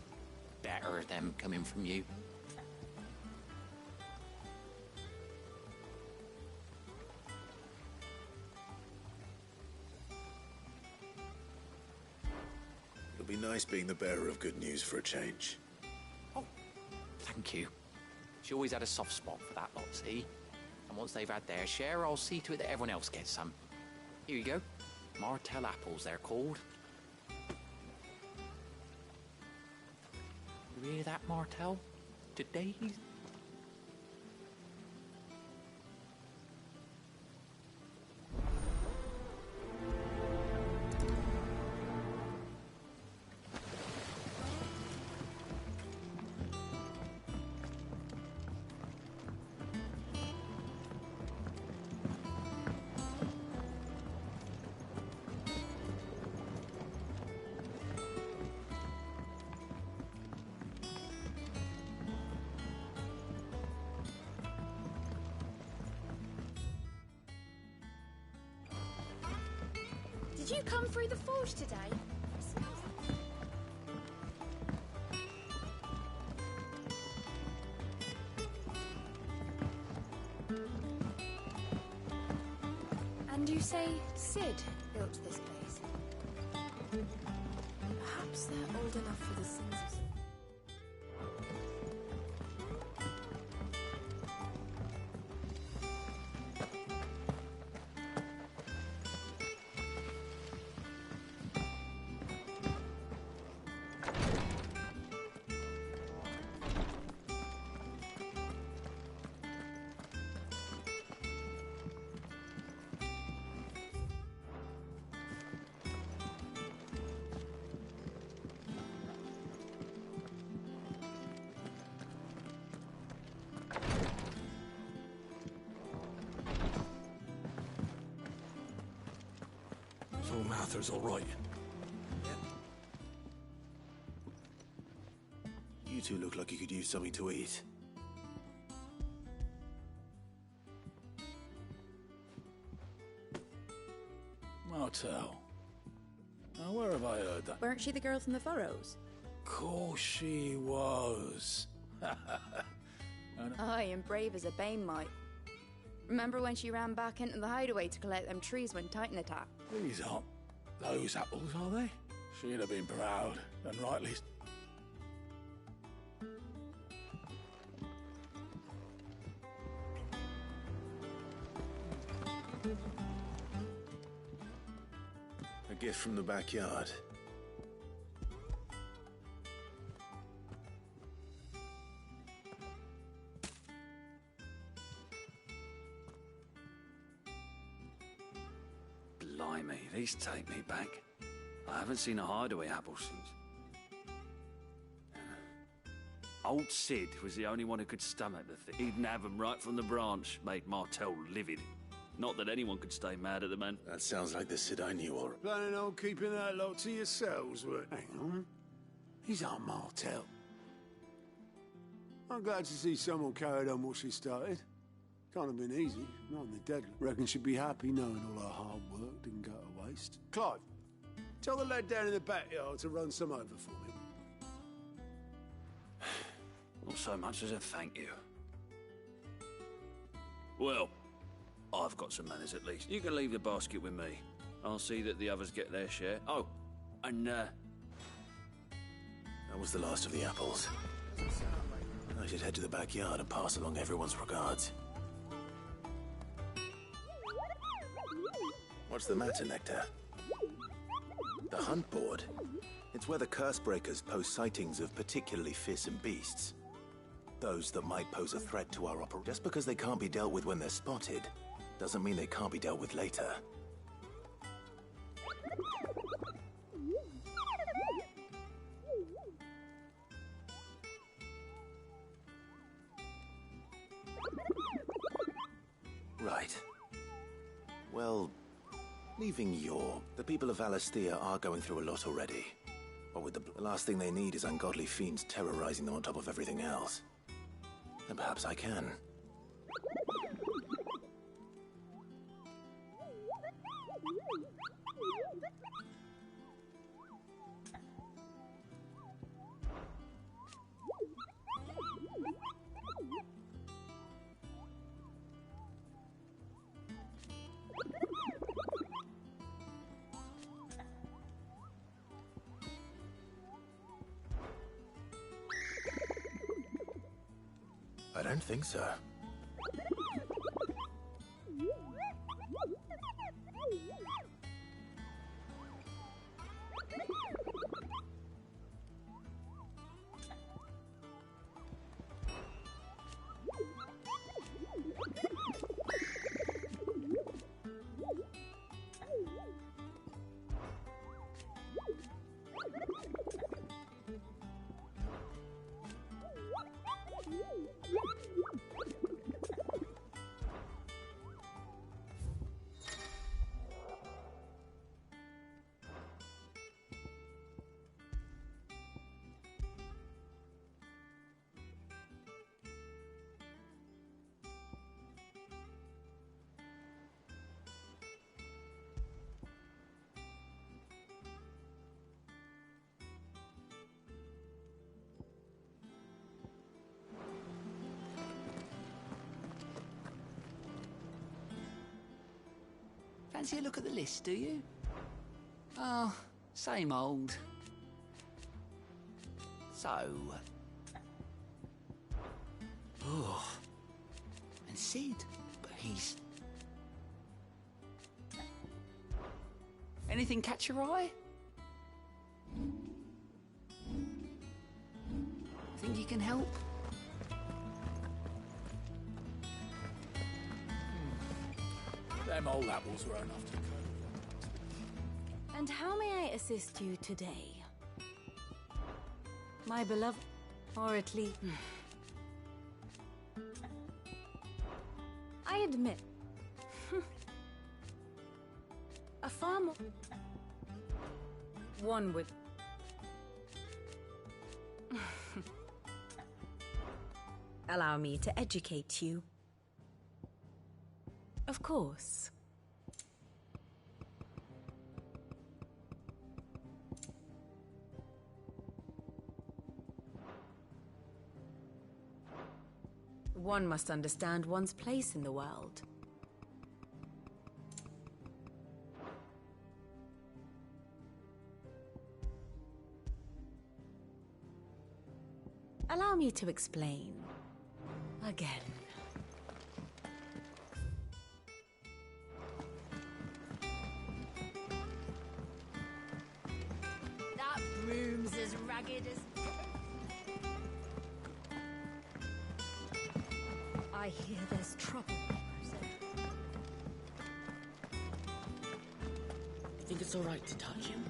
better them coming from you. It'll be nice being the bearer of good news for a change. Oh, thank you. She always had a soft spot for that lot, see? And once they've had their share, I'll see to it that everyone else gets some. Here you go. Martel apples, they're called. You hear that, Martel? Today's... Did you come through the forge today? And you say Sid built this place? Perhaps they're old enough for the sins of... So Mather's all right. You two look like you could use something to eat. Martel. Now, where have I heard that? Weren't she the girl from the Furrows? Course she was. Aye, and brave as a bane might. Remember when she ran back into the hideaway to collect them trees when Titan attacked? These aren't those apples, are they? She'd have been proud, and rightly. A gift from the backyard. Blimey, these take me back. I haven't seen a hideaway apple since. Old Sid was the only one who could stomach the thing. He'd nab 'em right from the branch, made Martell livid. Not that anyone could stay mad at the man. That sounds like the Sid I knew, all right. Planning on keeping that lot to yourselves, hang on. He's our Martell. I'm glad to see someone carried on what she started. Can't have been easy, not in the deadly. Reckon she'd be happy knowing all her hard work didn't go to waste. Clive, tell the lad down in the backyard to run some over for me. Not so much as a thank you. Well, I've got some manners at least. You can leave the basket with me. I'll see that the others get their share. Oh, and that was the last of the apples. I should head to the backyard and pass along everyone's regards. What's the matter, Nectar? The hunt board? It's where the Cursebreakers post sightings of particularly fearsome beasts. Those that might pose a threat to our operation. Just because they can't be dealt with when they're spotted, doesn't mean they can't be dealt with later. Right. Well, leaving Yor, the people of Alastia are going through a lot already. But with the last thing they need is ungodly fiends terrorizing them on top of everything else. Then perhaps I can. I don't think so. Fancy a look at the list, do you? Oh, same old. So... Oh. And Sid, but he's... Anything catch your eye? Think you can help? Them old apples were enough to cope. And how may I assist you today? My beloved, or at least... I admit... a far more... One would... Allow me to educate you. Of course. One must understand one's place in the world. Allow me to explain. Again. That room's as ragged as... I hear there's trouble. You think it's all right to touch him?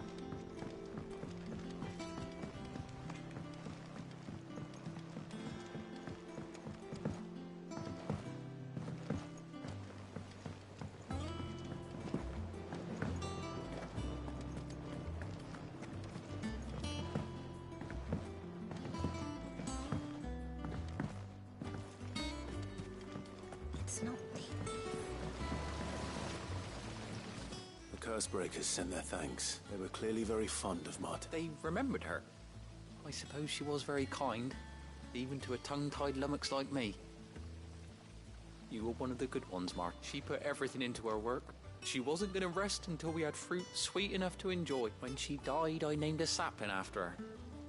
Cursebreakers sent their thanks. They were clearly very fond of Mart. They remembered her. I suppose she was very kind, even to a tongue-tied lummox like me. You were one of the good ones, Mart. She put everything into her work. She wasn't going to rest until we had fruit sweet enough to enjoy. When she died, I named a sapling after her.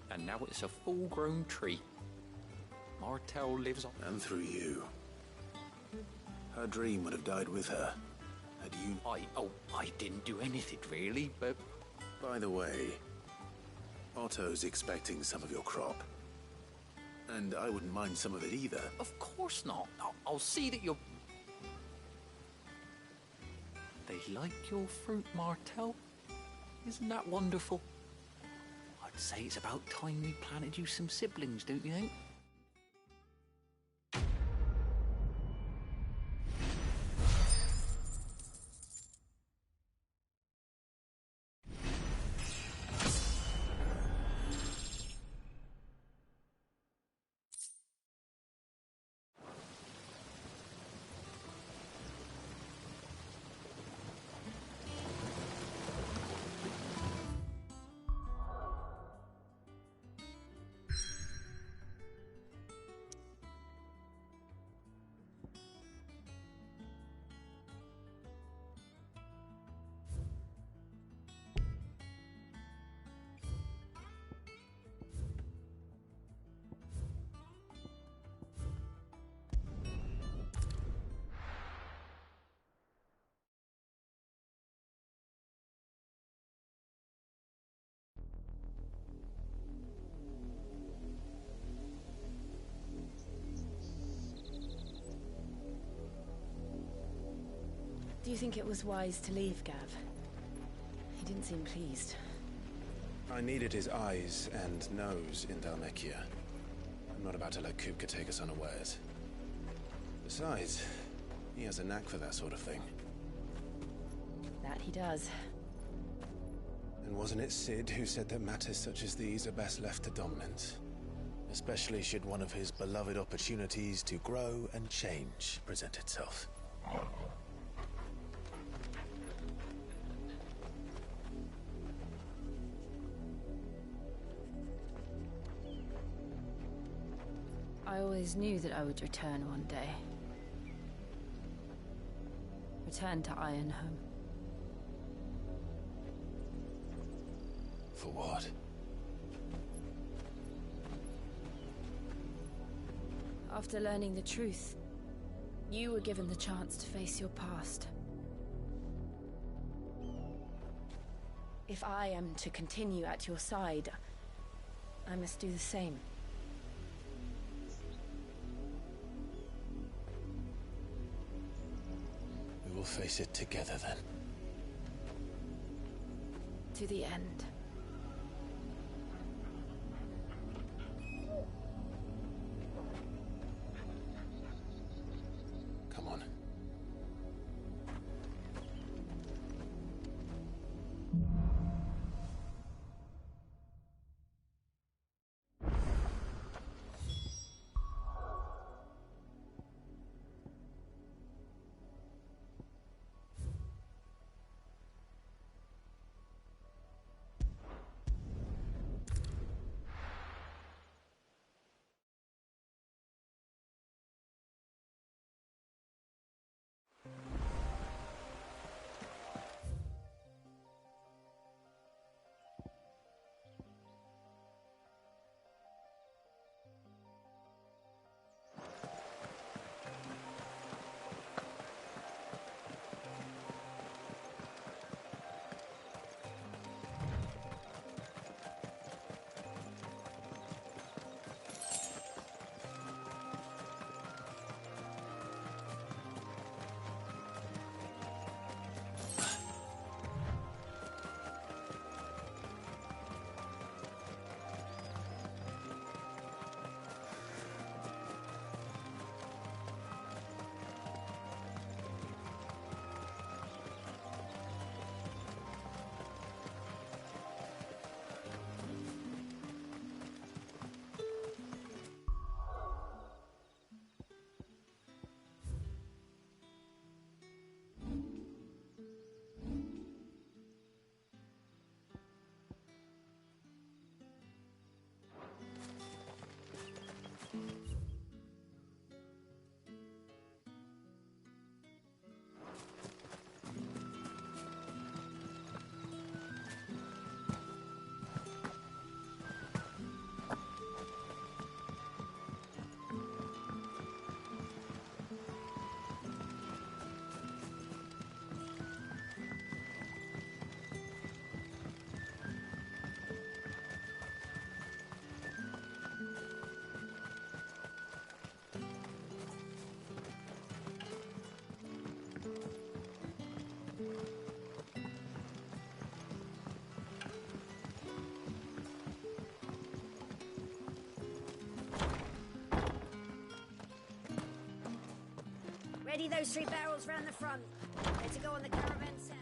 And now it's a full-grown tree. Martell lives on... And through you. Her dream would have died with her. Had you... I didn't do anything, really, but... By the way, Otto's expecting some of your crop. And I wouldn't mind some of it either. Of course not. I'll see that you're... They like your fruit, Martell. Isn't that wonderful? I'd say it's about time we planted you some siblings, don't you think? Do you think it was wise to leave, Gav? He didn't seem pleased. I needed his eyes and nose in Dhalmekia. I'm not about to let Kupka take us unawares. Besides, he has a knack for that sort of thing. That he does. And wasn't it Sid who said that matters such as these are best left to dominance? Especially should one of his beloved opportunities to grow and change present itself. I always knew that I would return one day. Return to Ironhome. For what? After learning the truth, you were given the chance to face your past. If I am to continue at your side, I must do the same. We will face it together then. To the end. Come on. Steady those 3 barrels round the front. They're to go on the caravan south.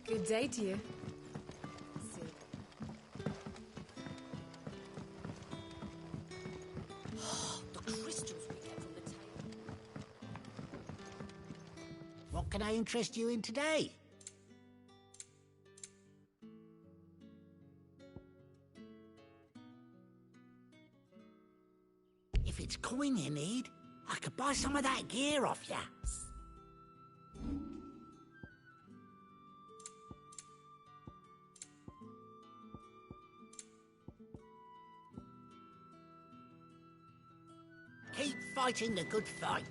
Good day to you. The crystals we get from the table. What can I interest you in today? If it's coin you need, I could buy some of that gear off ya. Keep fighting the good fight.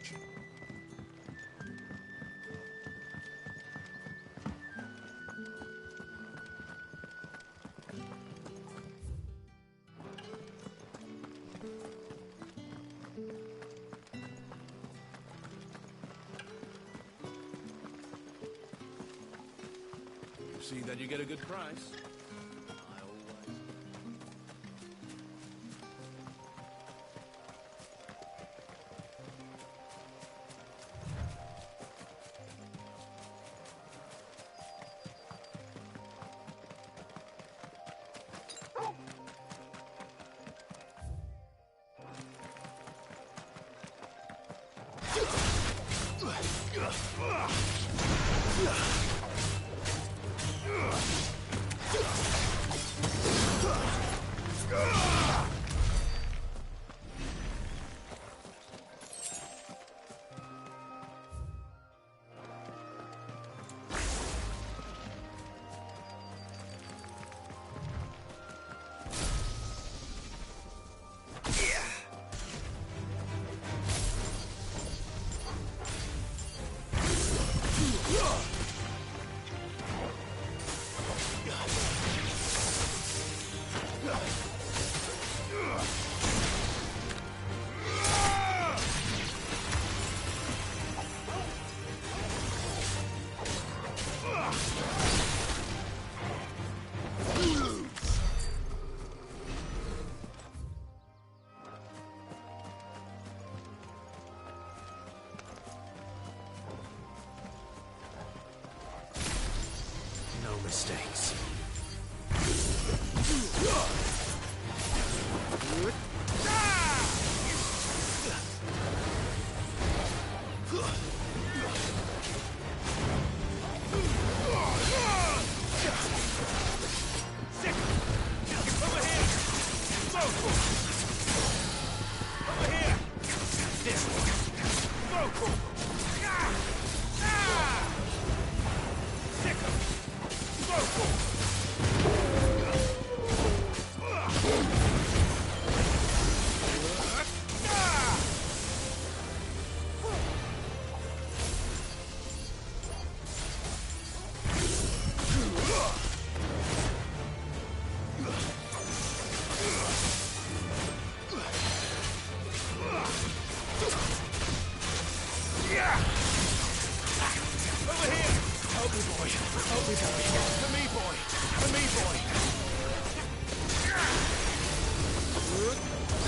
See that you get a good price. Mistakes.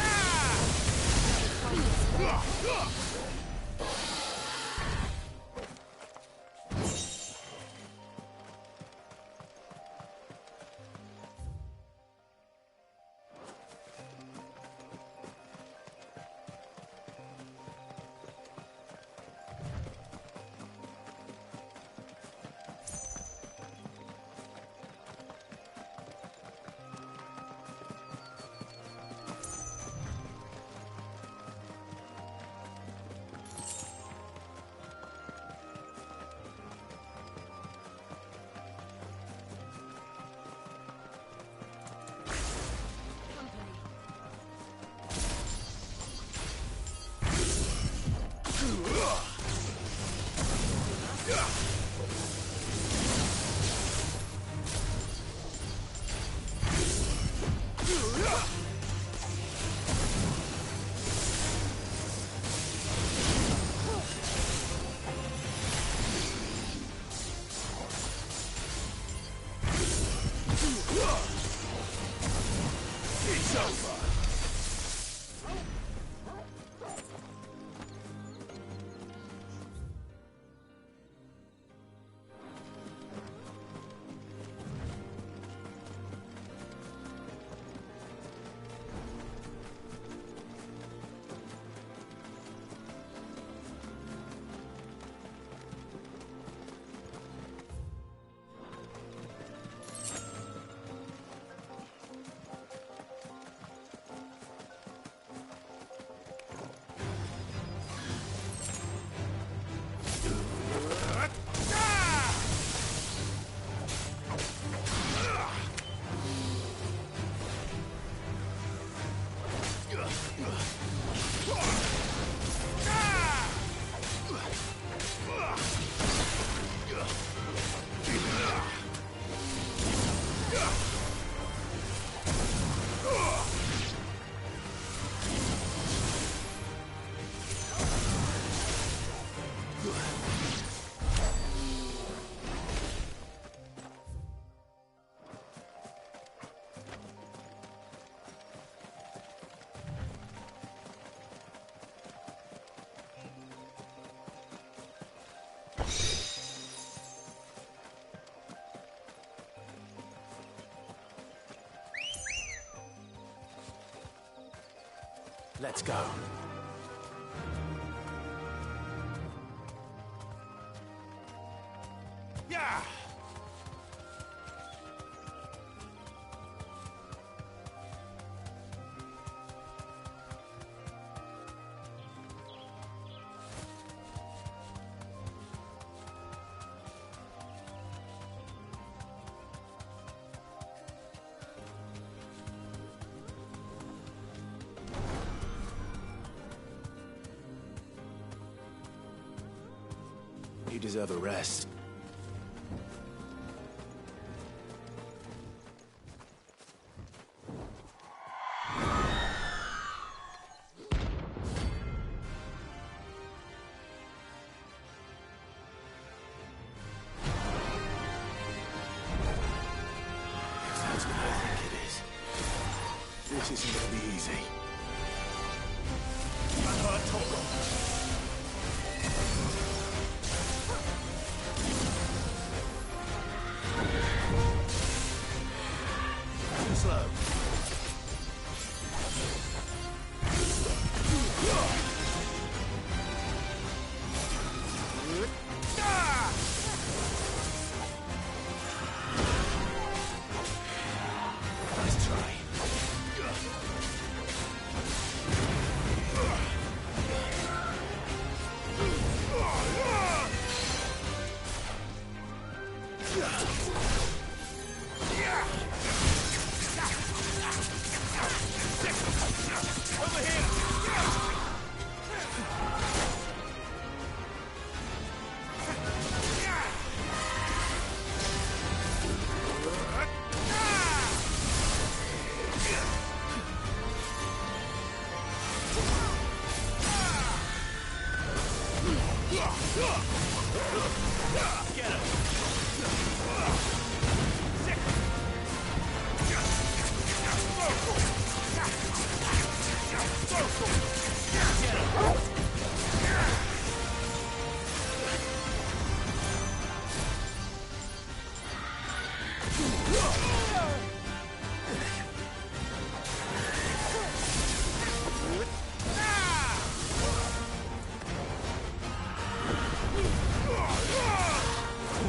Ah! over! Let's go. Yeah! You deserve a rest. If that's what I think it is, this isn't gonna be easy. Slow. Nice try. Over here! Get him!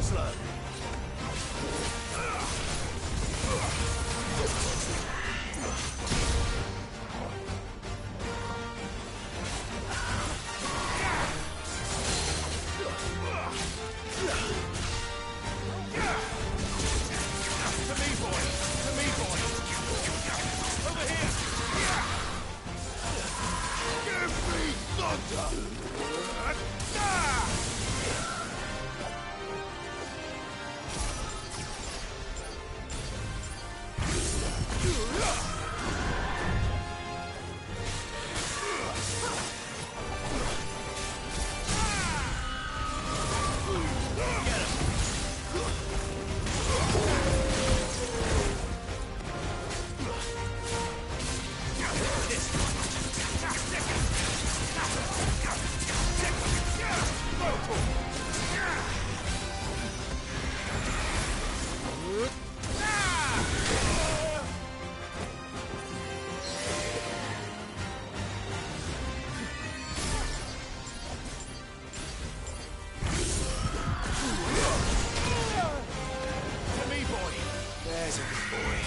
Slow. guy's a good boy.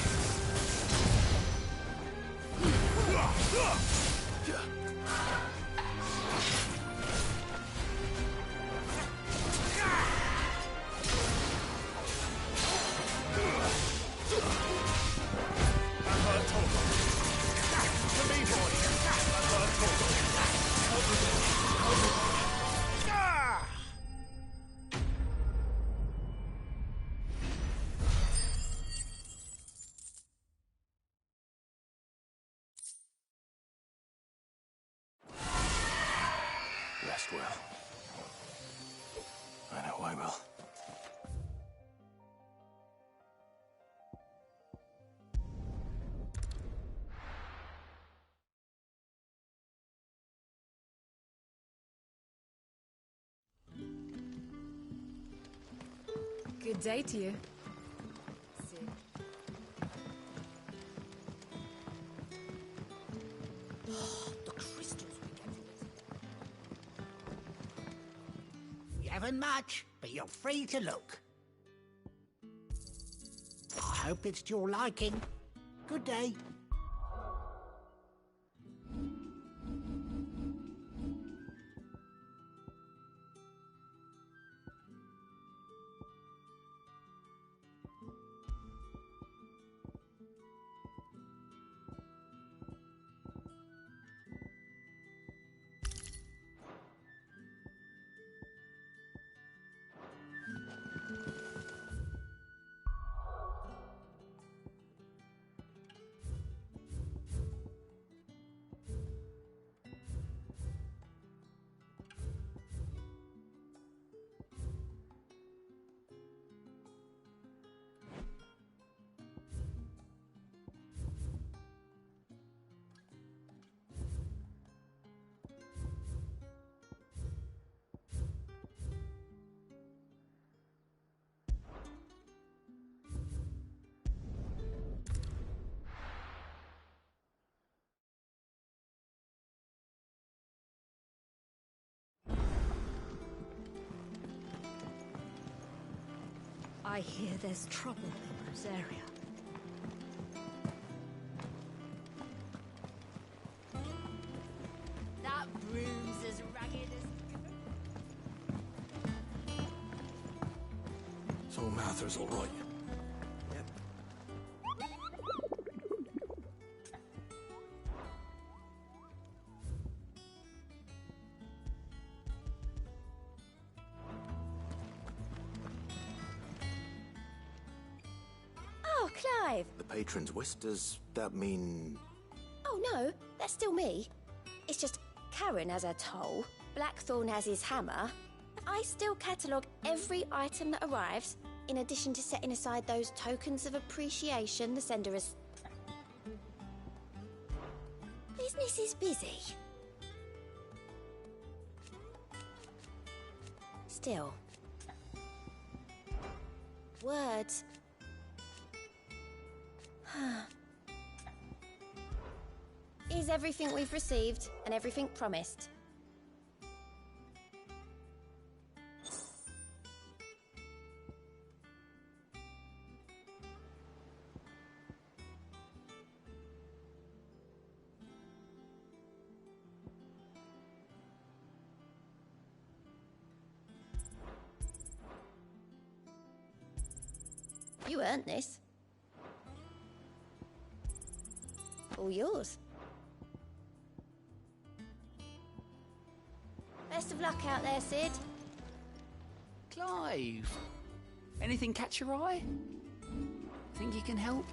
Rest well. I know I will. Good day to you. The crystals we get from it. We haven't much, but you're free to look. I hope it's to your liking. Good day. I hear there's trouble in this area. That broom's as ragged as... So Mather's all right. Oh, Clive! The patron's whist, does that mean... Oh no, that's still me. It's just Karen has her toll, Blackthorn has his hammer. I still catalogue every item that arrives, in addition to setting aside those tokens of appreciation the sender has... Business is busy. Still. Words. Is everything we've received and everything promised? You earned this. All yours. Best of luck out there, Sid. Clive, anything catch your eye? Think you can help?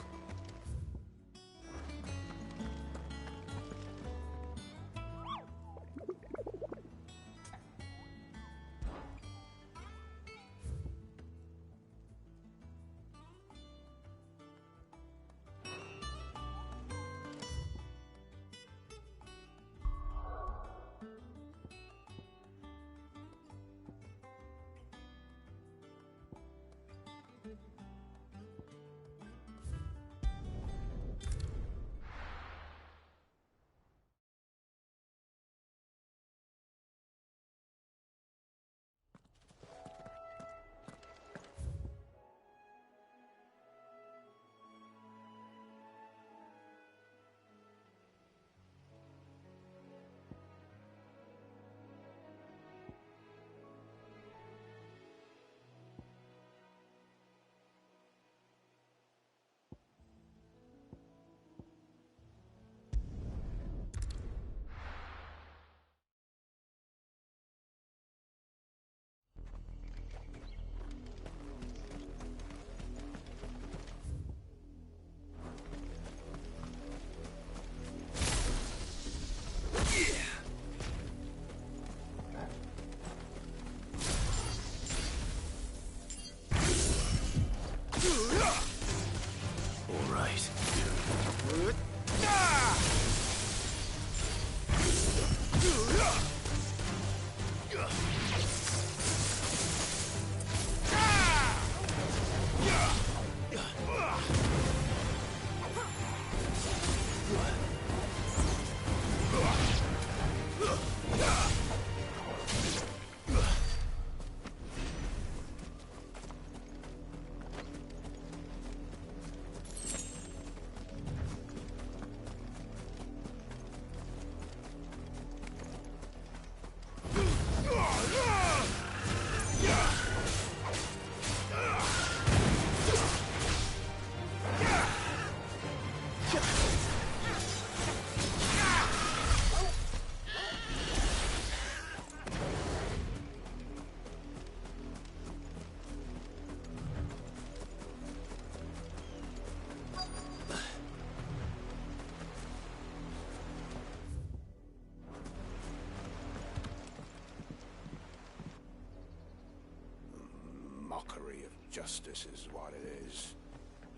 mockery of justice is what it is.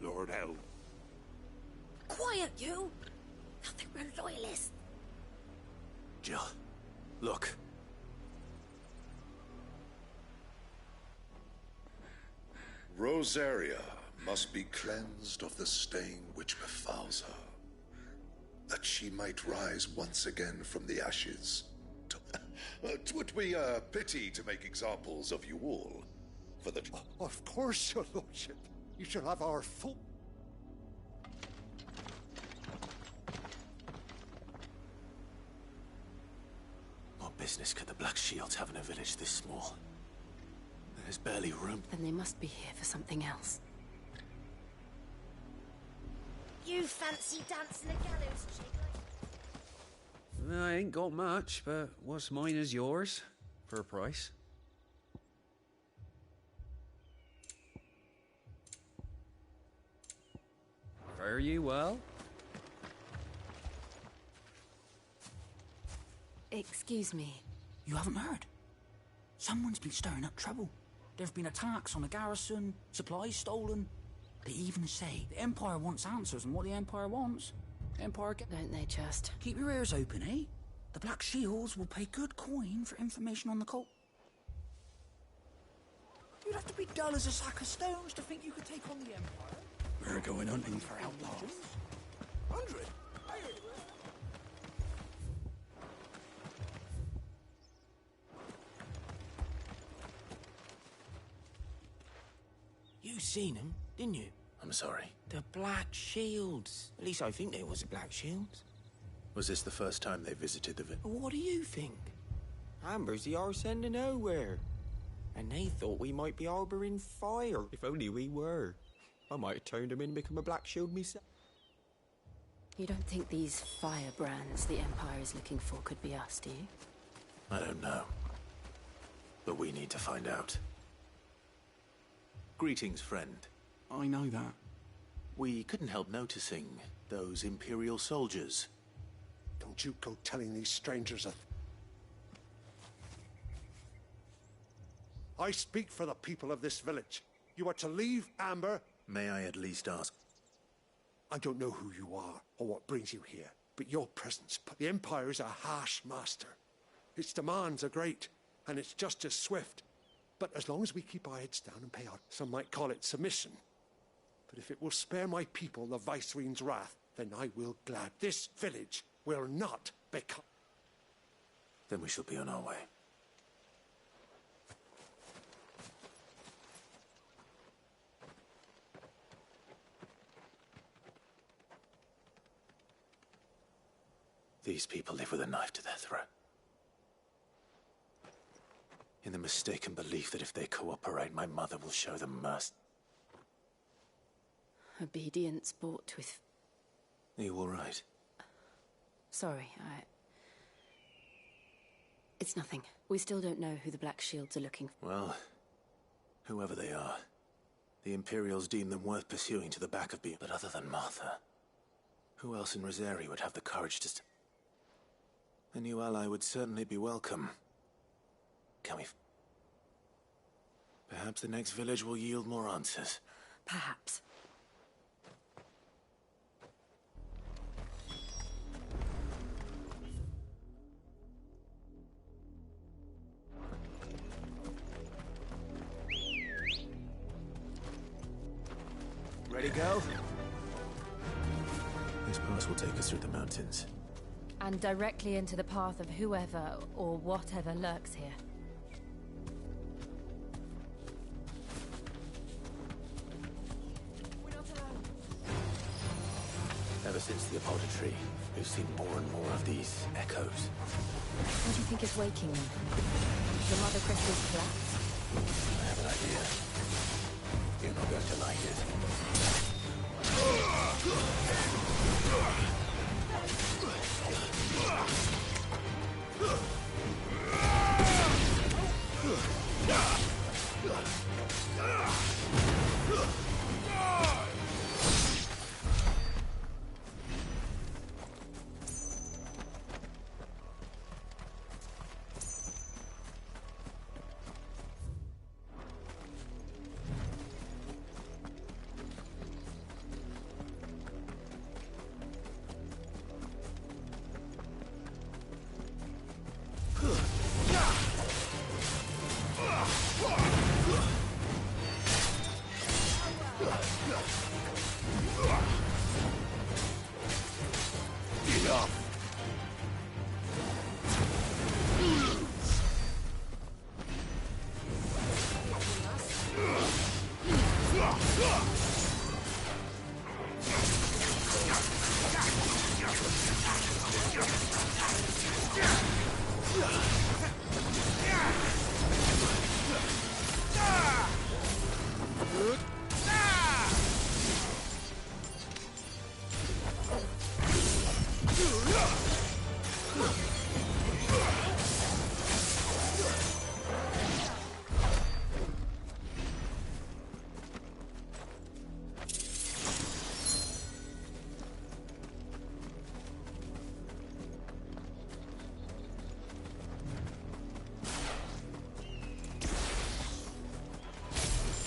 Lord help. Quiet, you! I think we're loyalists. Jill, look. Rosaria must be cleansed of the stain which befouls her, that she might rise once again from the ashes. 'Twould be a pity to make examples of you all, for the... Of course, your lordship. You shall have our full... What business could the Black Shields have in a village this small? There's barely room. Then they must be here for something else. You fancy dancing a gallows chick? I ain't got much, but what's mine is yours, for a price. Fare you well? Excuse me. You haven't heard? Someone's been stirring up trouble. There've been attacks on the garrison, supplies stolen. They even say the Empire wants answers, and what the Empire wants, the Empire get... Don't they just? Keep your ears open, eh? The Black Shields will pay good coin for information on the cult. You'd have to be dull as a sack of stones to think you could take on the Empire. We're going hunting for outlaws. 100? You seen them, didn't you? I'm sorry. The Black Shields. At least I think they was the Black Shields. Was this the first time they visited the village? What do you think? Amber's the arse end of nowhere. And they thought we might be harbouring fire. If only we were. I might have turned them in and become a Black Shield myself. You don't think these firebrands the Empire is looking for could be us, do you? I don't know. But we need to find out. Greetings, friend. I know that. We couldn't help noticing those Imperial soldiers. Don't you go telling these strangers a... I speak for the people of this village. You are to leave Amber... May I at least ask? I don't know who you are or what brings you here, but your presence... The Empire is a harsh master. Its demands are great, and its justice swift. But as long as we keep our heads down and pay out, some might call it submission. But if it will spare my people the Viceroy's wrath, then I will glad. This village will not become... Then we shall be on our way. These people live with a knife to their throat. In the mistaken belief that if they cooperate, my mother will show them mercy. Obedience bought with... Are you all right? Sorry, It's nothing. We still don't know who the Black Shields are looking for. Well, whoever they are, the Imperials deem them worth pursuing to the back of beyond. But other than Martha, who else in Rosaria would have the courage to... A new ally would certainly be welcome. Can we... Perhaps the next village will yield more answers. Perhaps. Ready, go? This pass will take us through the mountains. And directly into the path of whoever or whatever lurks here. Ever since the apothecary, we've seen more and more of these echoes. What do you think is waking them? The Mother Crystal's collapse? I have an idea. You're not going to like it.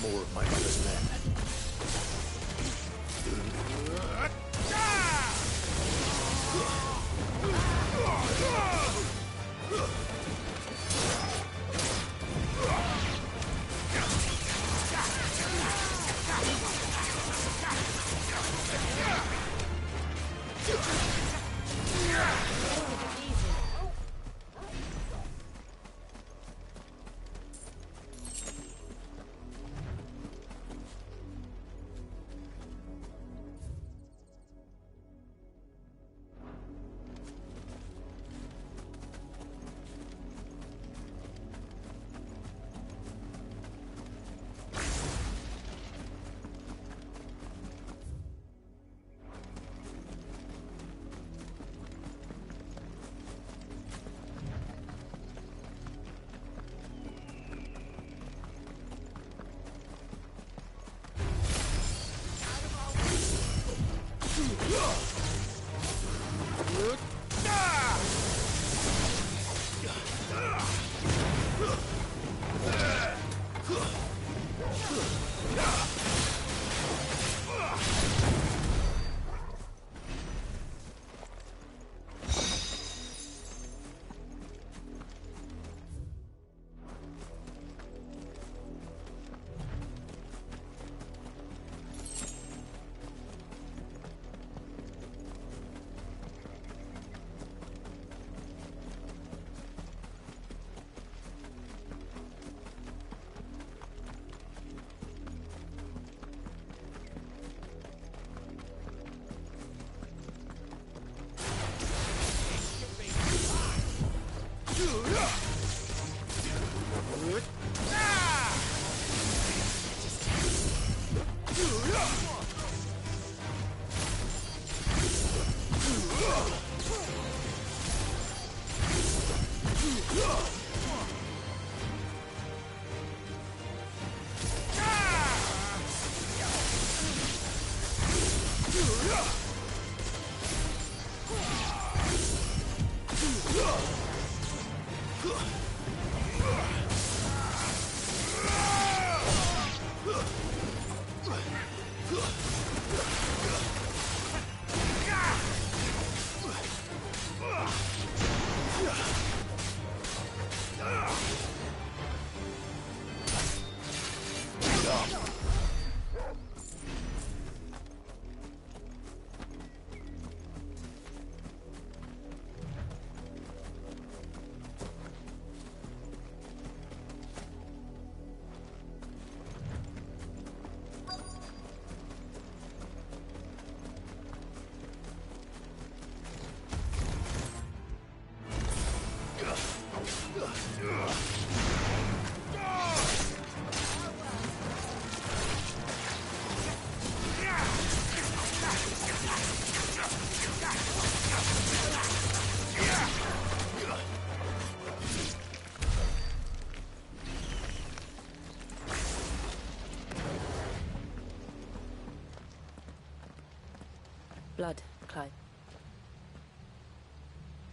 More of my mother's men. Blood, Clyde.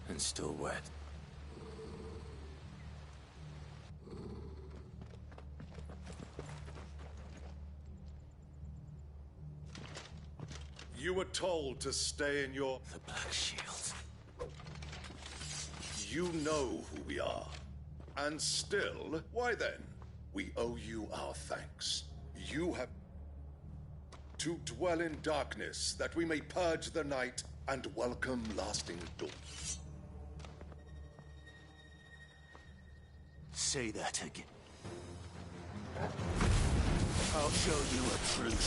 And still wet. You were told to stay in your... The Black Shield. You know who we are. And still, why then? We owe you our thanks. You have... to dwell in darkness, that we may purge the night and welcome lasting dawn. Say that again. I'll show you a true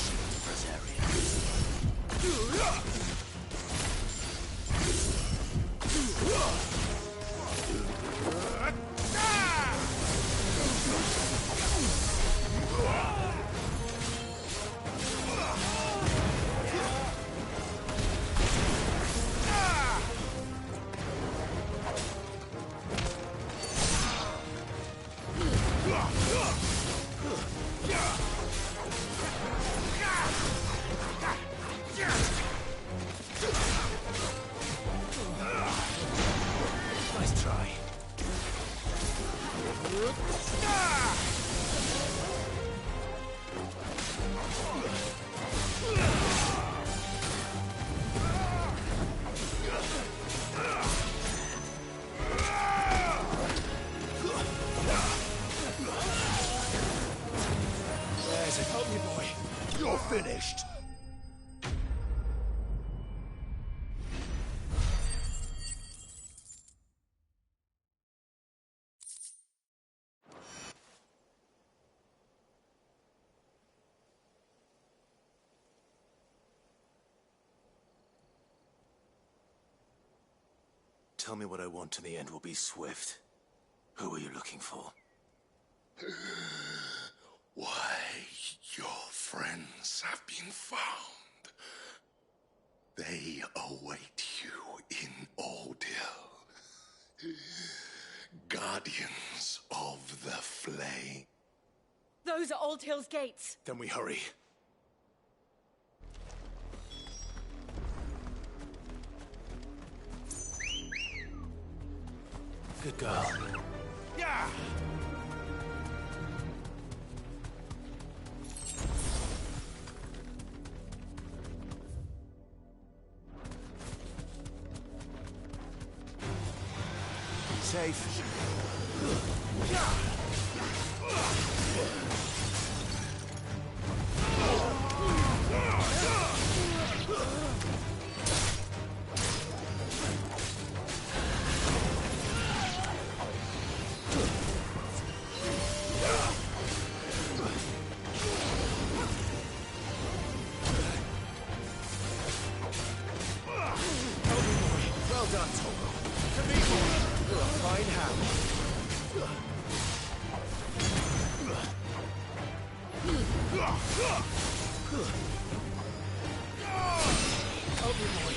Nice try. There's it. Help me, boy. You're finished. Tell me what I want and the end will be swift. Who are you looking for? Why, your friends have been found. They await you in Oldhill. Guardians of the Flame. Those are Old Hill's gates. Then we hurry. Good girl. Yeah! Safe. Well done, Togo. To me, boy, you're a fine hound. Help me, boy.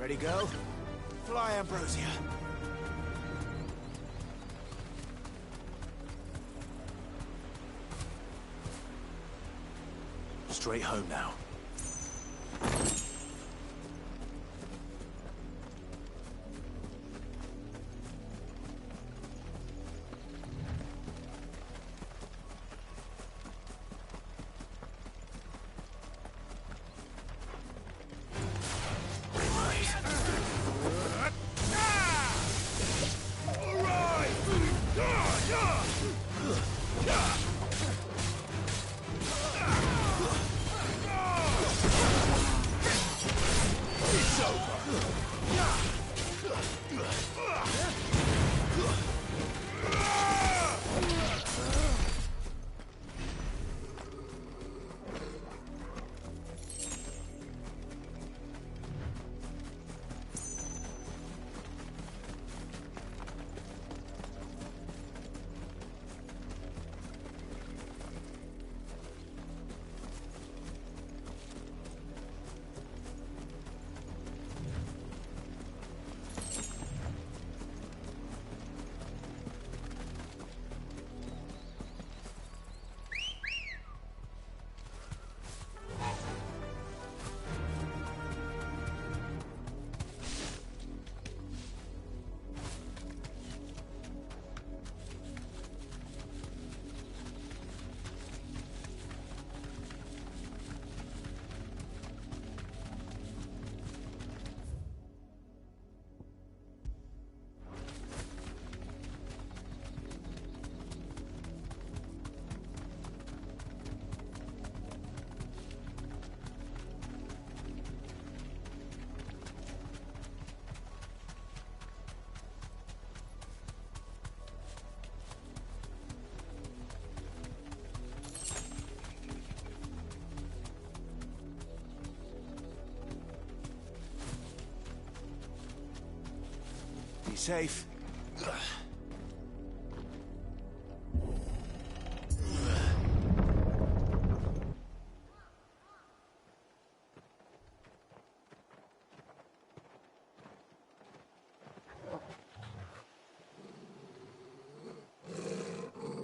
Ready, go? Fly, Ambrosia. Straight home now. Be safe.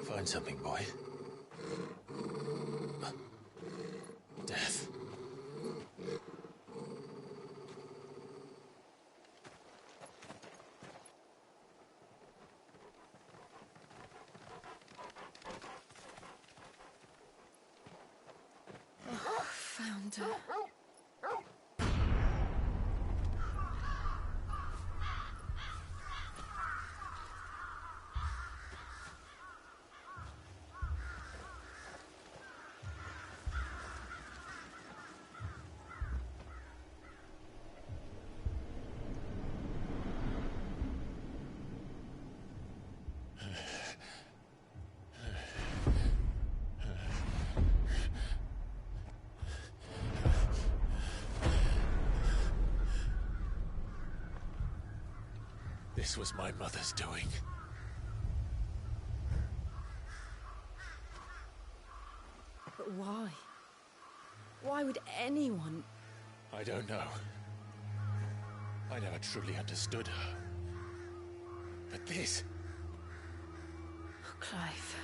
Find something, boy. Death. Found her. This was my mother's doing. But why? Why would anyone... I don't know. I never truly understood her. But this... Clive...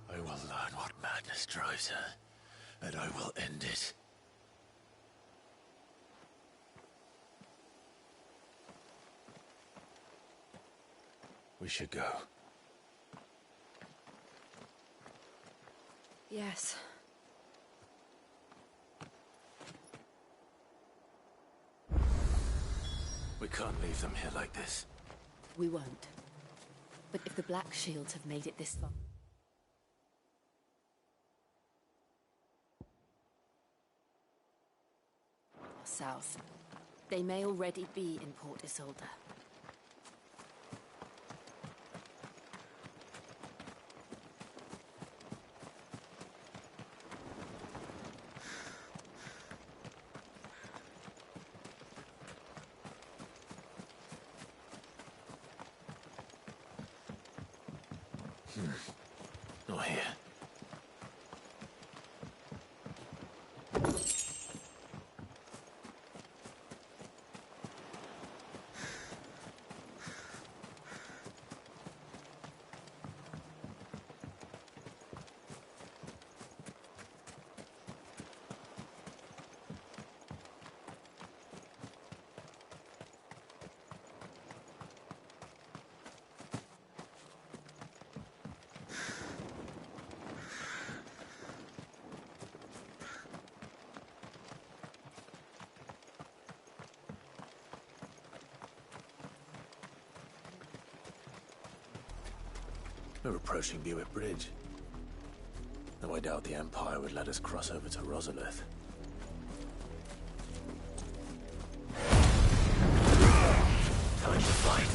I will learn what madness drives her, and I will end it. We should go. Yes. We can't leave them here like this. We won't. But if the Black Shields have made it this far... south, they may already be in Port Isolde. Not here. We're approaching Buick Bridge. Though I doubt the Empire would let us cross over to Rosalith. Time to fight.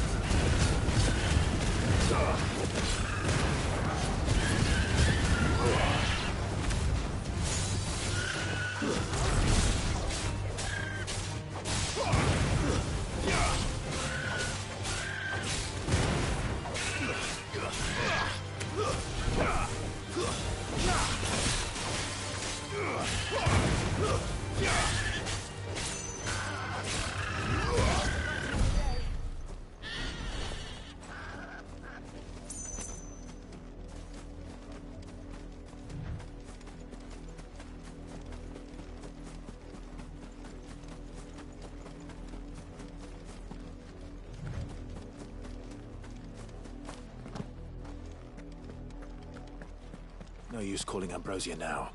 No use calling Ambrosia now.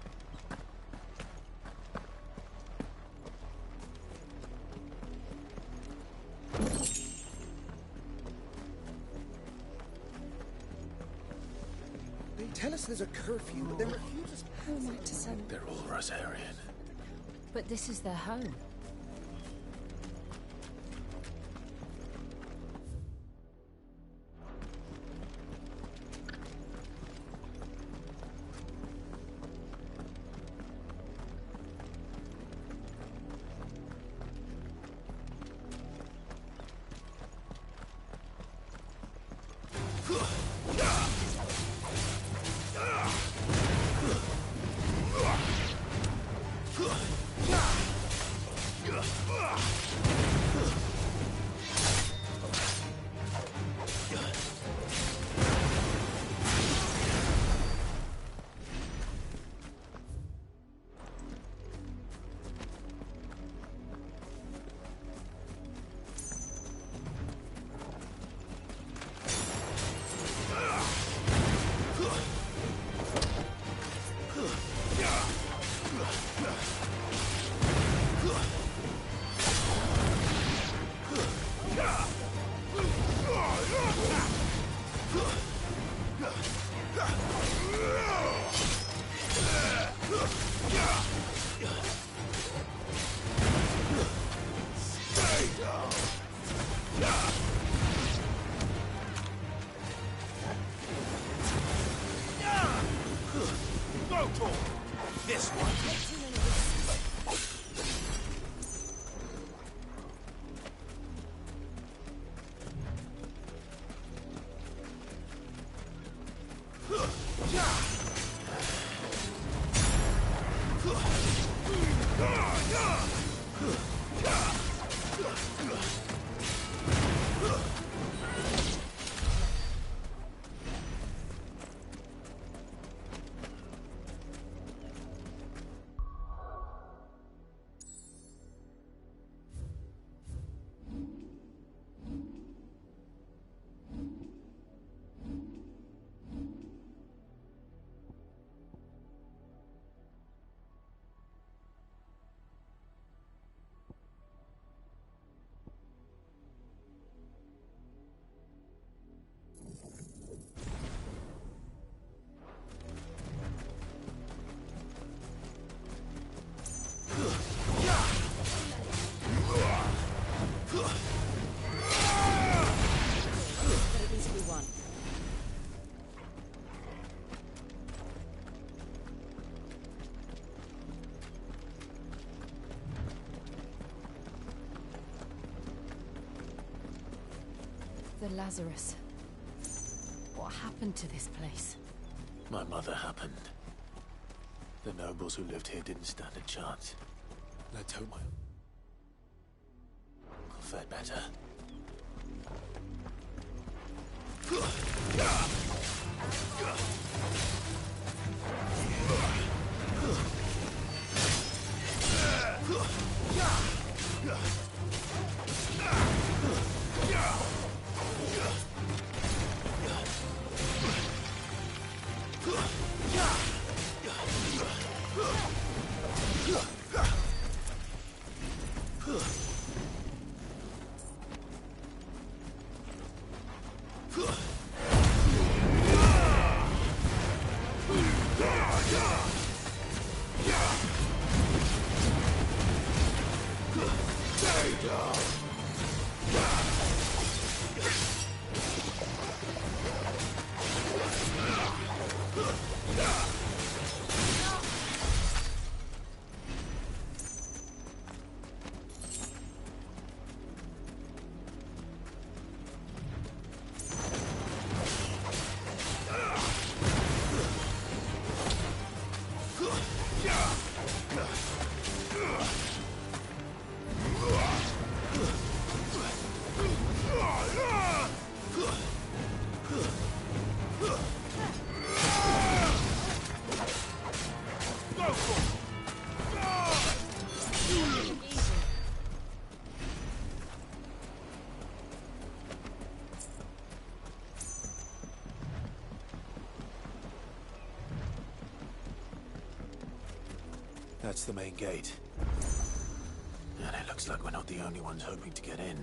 They tell us there's a curfew, but then refuse us. Who am I to send? They're all Rosarian. But this is their home. This one. The Lazarus. What happened? happened to this place? My mother happened. The nobles who lived here didn't stand a chance. Let's hope my... Uncle fared better. That's the main gate. And it looks like we're not the only ones hoping to get in.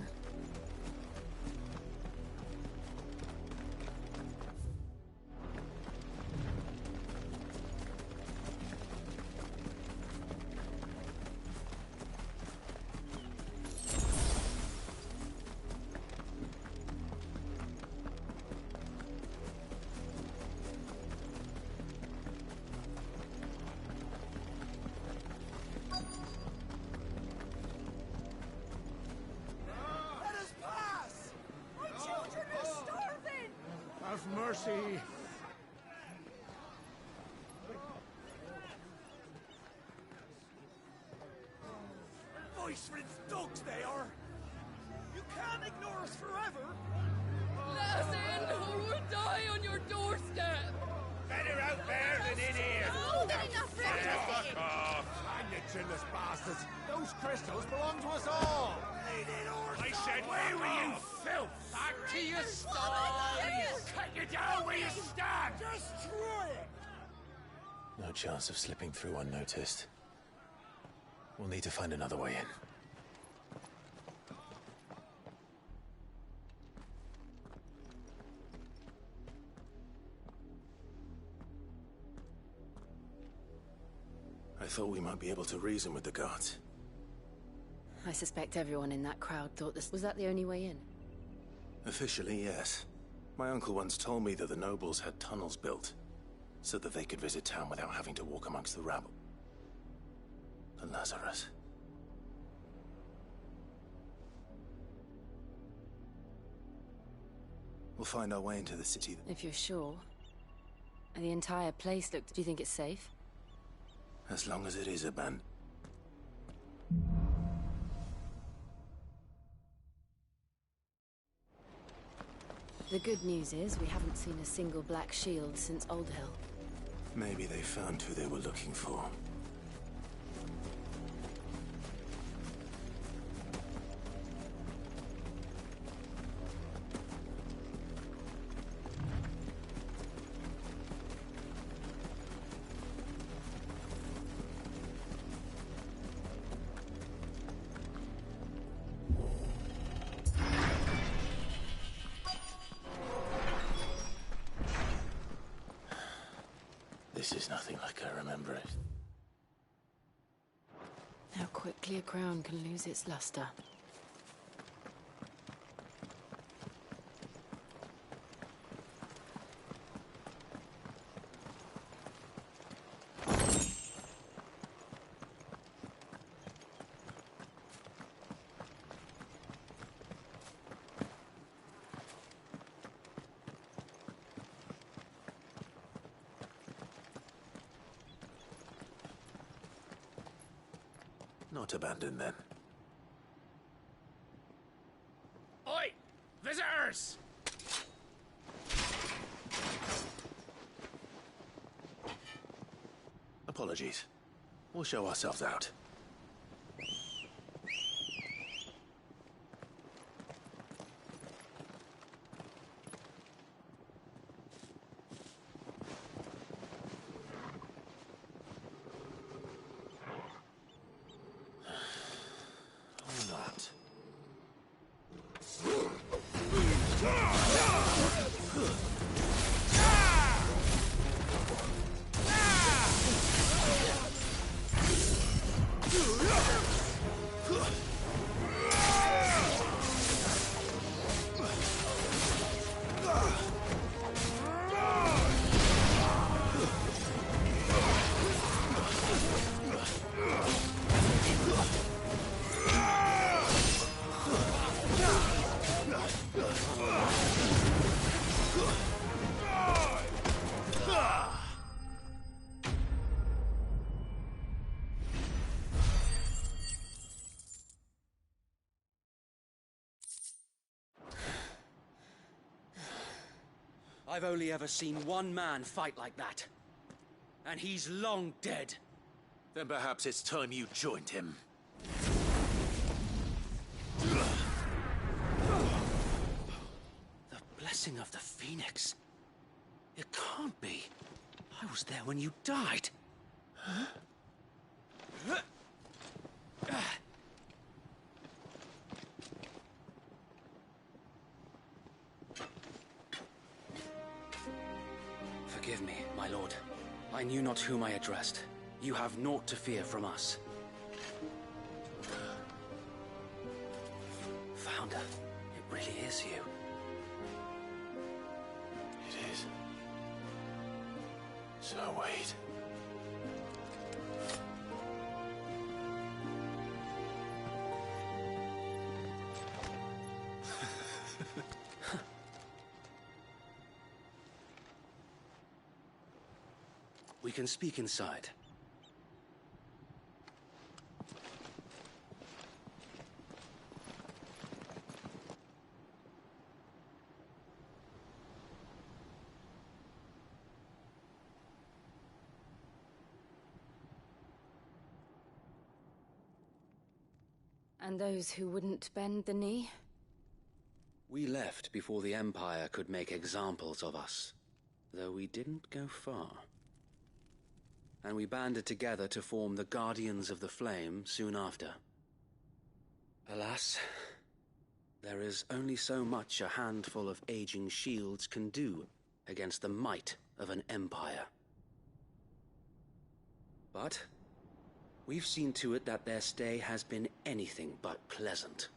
Mercy. Voice-ridden dogs they are! You can't ignore us forever! Let us in, or we'll die on your doorstep! Better out there than in here! More than enough room to sit in! Hang the chinless bastards! Those crystals belong to us all! I said, where were you, filth? Back to your sties! Cut you down where you stand! Destroy it! No chance of slipping through unnoticed. We'll need to find another way in. I thought we might be able to reason with the guards. I suspect everyone in that crowd thought this... Was that the only way in? Officially, yes. My uncle once told me that the nobles had tunnels built, so that they could visit town without having to walk amongst the rabble. The Lazarus. We'll find our way into the city. If you're sure. The entire place looked... Do you think it's safe? As long as it is abandoned. The good news is we haven't seen a single black shield since Old Hill. Maybe they found who they were looking for. This is nothing like I remember it. How quickly a crown can lose its luster. Not abandoned, then. Oi! Visitors! Apologies. We'll show ourselves out. Or not. I've only ever seen one man fight like that. And he's long dead. Then perhaps it's time you joined him. The blessing of the Phoenix. It can't be. I was there when you died. Huh? Forgive me, my lord. I knew not whom I addressed. You have naught to fear from us. Founder, it really is you. It is. So wait. We can speak inside. And those who wouldn't bend the knee? We left before the Empire could make examples of us, though we didn't go far. And we banded together to form the Guardians of the Flame soon after. Alas, there is only so much a handful of aging shields can do against the might of an empire. But we've seen to it that their stay has been anything but pleasant.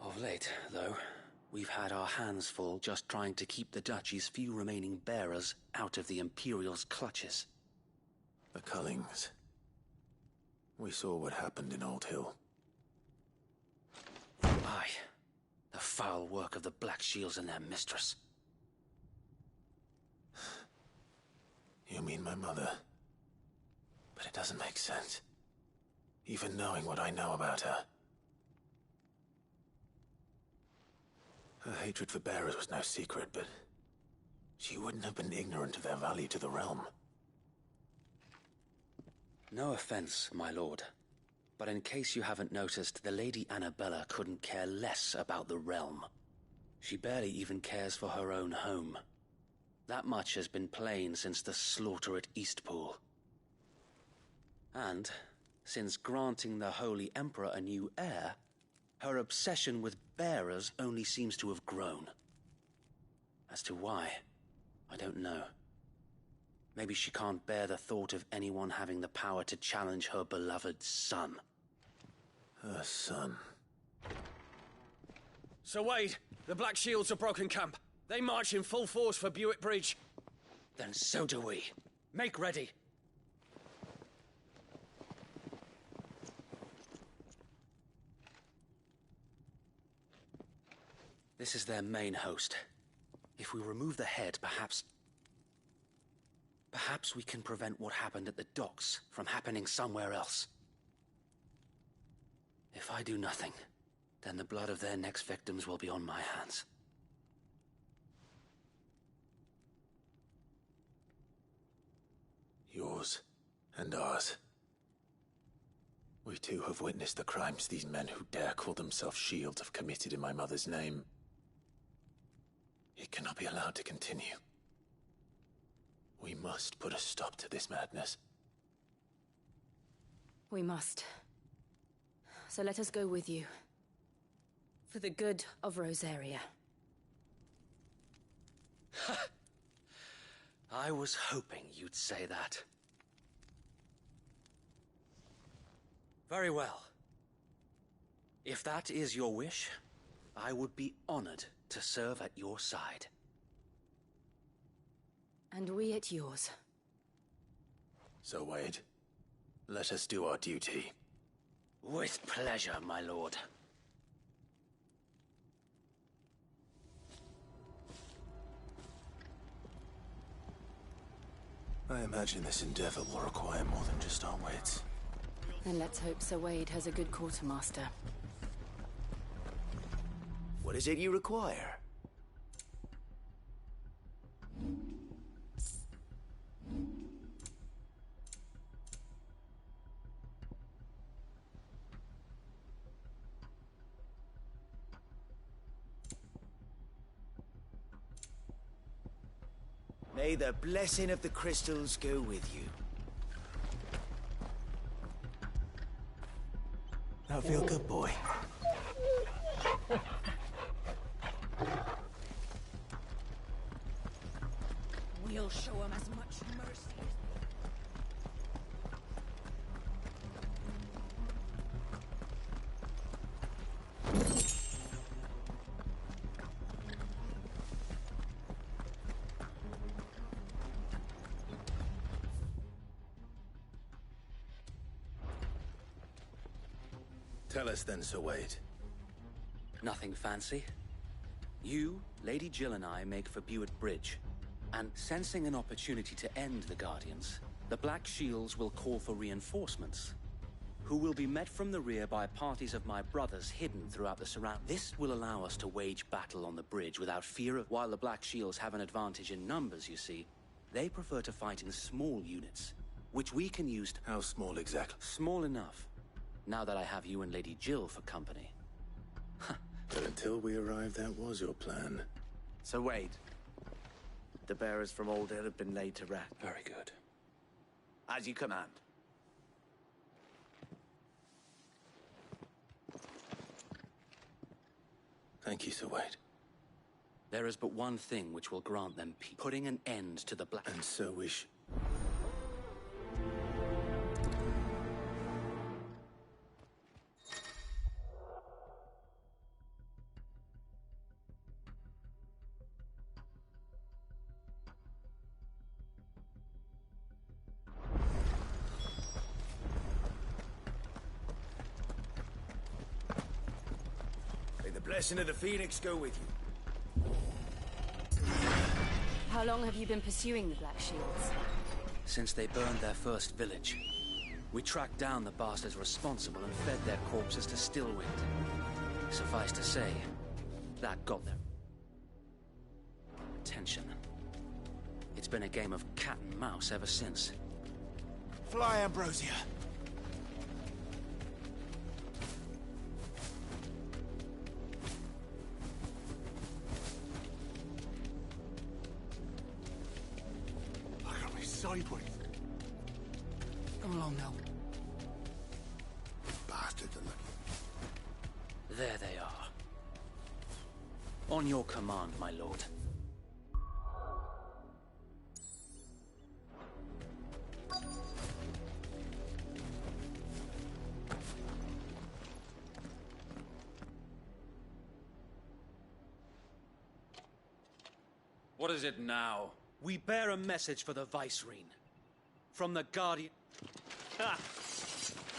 Of late, though, we've had our hands full just trying to keep the Duchy's few remaining bearers out of the Imperial's clutches. The Cullings. We saw what happened in Old Hill. Aye. The foul work of the Black Shields and their mistress. You mean my mother? But it doesn't make sense. Even knowing what I know about her. Her hatred for bearers was no secret, but she wouldn't have been ignorant of their value to the realm. No offense, my lord, but in case you haven't noticed, the Lady Annabella couldn't care less about the realm. She barely even cares for her own home. That much has been plain since the slaughter at Eastpool. And, since granting the Holy Emperor a new heir, her obsession with bearers only seems to have grown. As to why, I don't know. Maybe she can't bear the thought of anyone having the power to challenge her beloved son. Her son. Sir Wade, the Black Shields have broken camp. They march in full force for Buick Bridge. Then so do we. Make ready. This is their main host. If we remove the head, perhaps we can prevent what happened at the docks from happening somewhere else. If I do nothing, then the blood of their next victims will be on my hands. Yours and ours. We too have witnessed the crimes these men who dare call themselves shields have committed in my mother's name. It cannot be allowed to continue. We must put a stop to this madness. We must. So let us go with you. For the good of Rosaria. I was hoping you'd say that. Very well. If that is your wish, I would be honored to serve at your side. And we at yours. So, Wade, let us do our duty. With pleasure, my lord. I imagine this endeavor will require more than just our wits. Then let's hope Sir Wade has a good quartermaster. What is it you require? May the blessing of the crystals go with you. Now feel good, boy. We'll show him as much mercy as... Tell us then, Sir Wade. Nothing fancy. You, Lady Jill and I make for Buett Bridge. And sensing an opportunity to end the Guardians, the Black Shields will call for reinforcements, who will be met from the rear by parties of my brothers hidden throughout the surround. This will allow us to wage battle on the bridge without fear of... While the Black Shields have an advantage in numbers, you see, they prefer to fight in small units, which we can use to... How small exactly? Small enough, now that I have you and Lady Jill for company. But until we arrived, that was your plan. So Wade, the bearers from Old Hill have been laid to rest. Very good. As you command. Thank you, Sir Wade. There is but one thing which will grant them peace. Putting an end to the Black... And so we sh... May the blessing of the Phoenix go with you. How long have you been pursuing the Black Shields? Since they burned their first village. We tracked down the bastards responsible and fed their corpses to Stillwind. Suffice to say, that got their attention. It's been a game of cat and mouse ever since. Fly, Ambrosia. Look at me sideways. Come along now. Bastards are lucky. There they are. On your command, my lord. What is it now? We bear a message for the Vicereine. From the Guardian... Ha!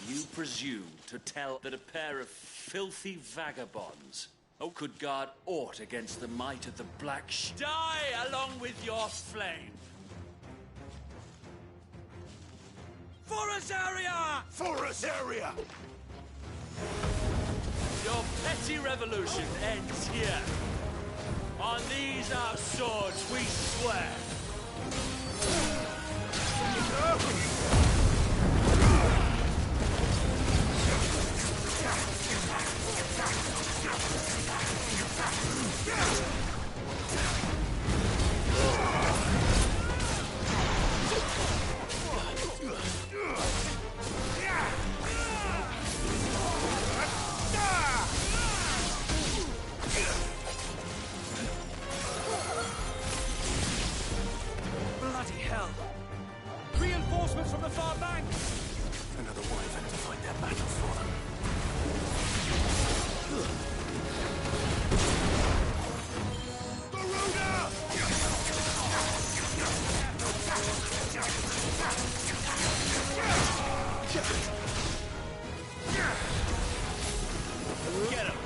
You presume to tell that a pair of filthy vagabonds could guard aught against the might of the Black Die along with your flame! For Rosaria! For Rosaria! Your petty revolution ends here. On these our swords we swear. Bloody hell! Reinforcements from the far bank! Another wyvern to fight their battle for them. Get him!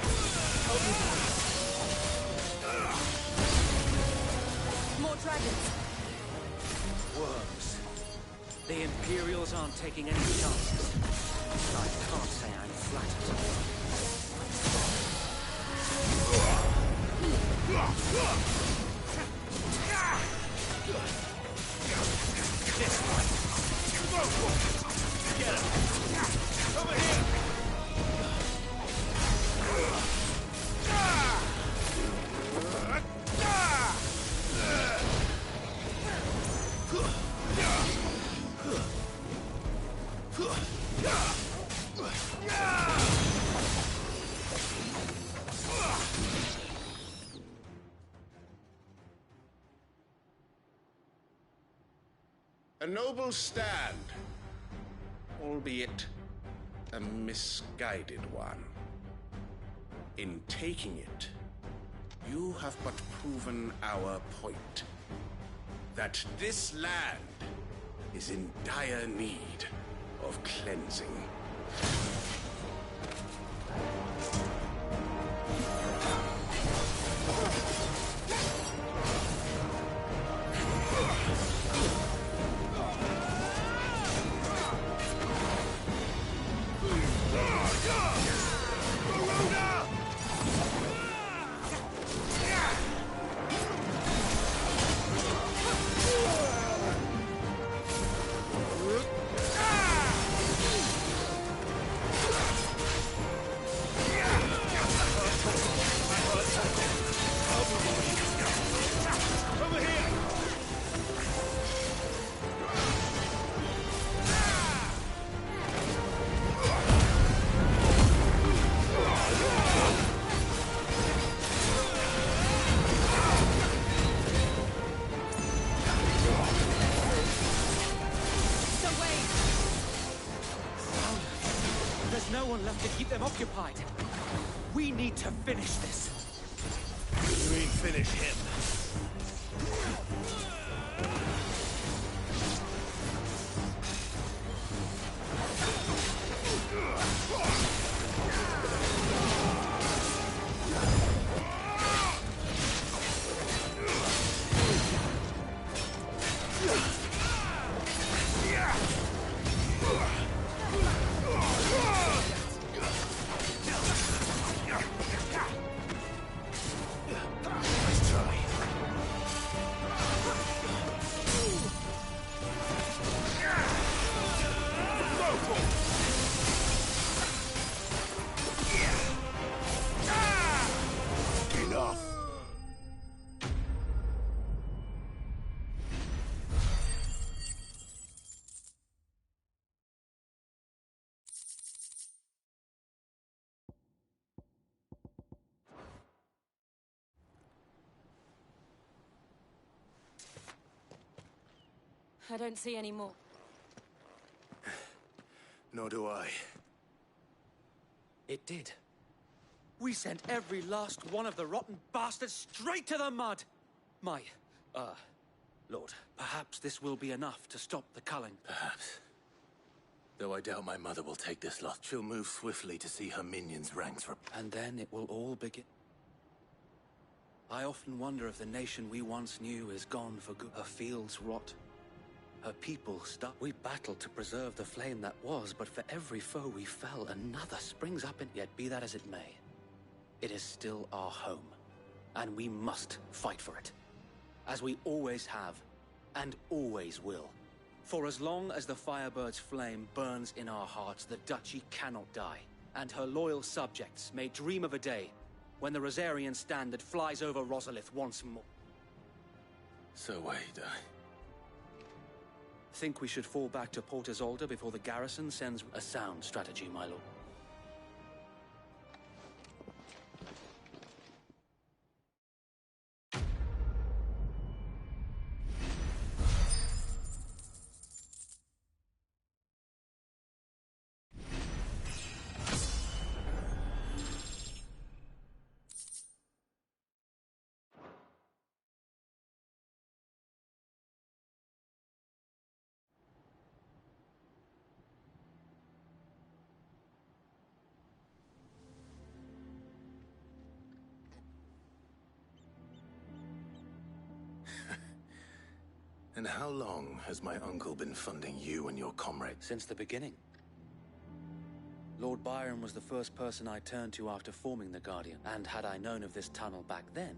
More dragons. Worms. The Imperials aren't taking any chances. I can't say I'm flattered. This one. Get him! Over here! A noble stand, albeit a misguided one. In taking it, you have but proven our point. That this land is in dire need of cleansing. No one left to keep them occupied. We need to finish this. You mean finish him? I don't see any more. Nor do I. It did. We sent every last one of the rotten bastards straight to the mud! Lord, perhaps this will be enough to stop the culling. Perhaps. Though I doubt my mother will take this lot. She'll move swiftly to see her minions' ranks And then it will all begin. I often wonder if the nation we once knew is gone for good. Her fields rot. Her people stuck. We battled to preserve the flame that was, but for every foe we fell, another springs up, and yet be that as it may. It is still our home, and we must fight for it, as we always have, and always will. For as long as the Firebird's flame burns in our hearts, the Duchy cannot die, and her loyal subjects may dream of a day when the Rosarian standard flies over Rosalith once more. So Wade, Think we should fall back to Port Isolde before the garrison sends a sound strategy, my lord. And how long has my uncle been funding you and your comrades? Since the beginning. Lord Byron was the first person I turned to after forming the Guardian, and had I known of this tunnel back then,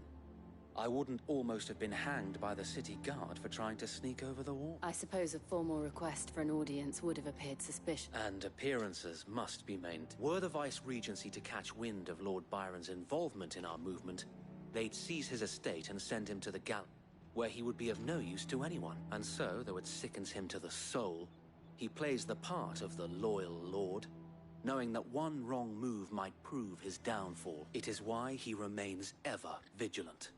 I wouldn't almost have been hanged by the city guard for trying to sneak over the wall. I suppose a formal request for an audience would have appeared suspicious. And appearances must be made. Were the Vice-Regency to catch wind of Lord Byron's involvement in our movement, they'd seize his estate and send him to the galleys, where he would be of no use to anyone. And so, though it sickens him to the soul, he plays the part of the loyal lord, knowing that one wrong move might prove his downfall. It is why he remains ever vigilant.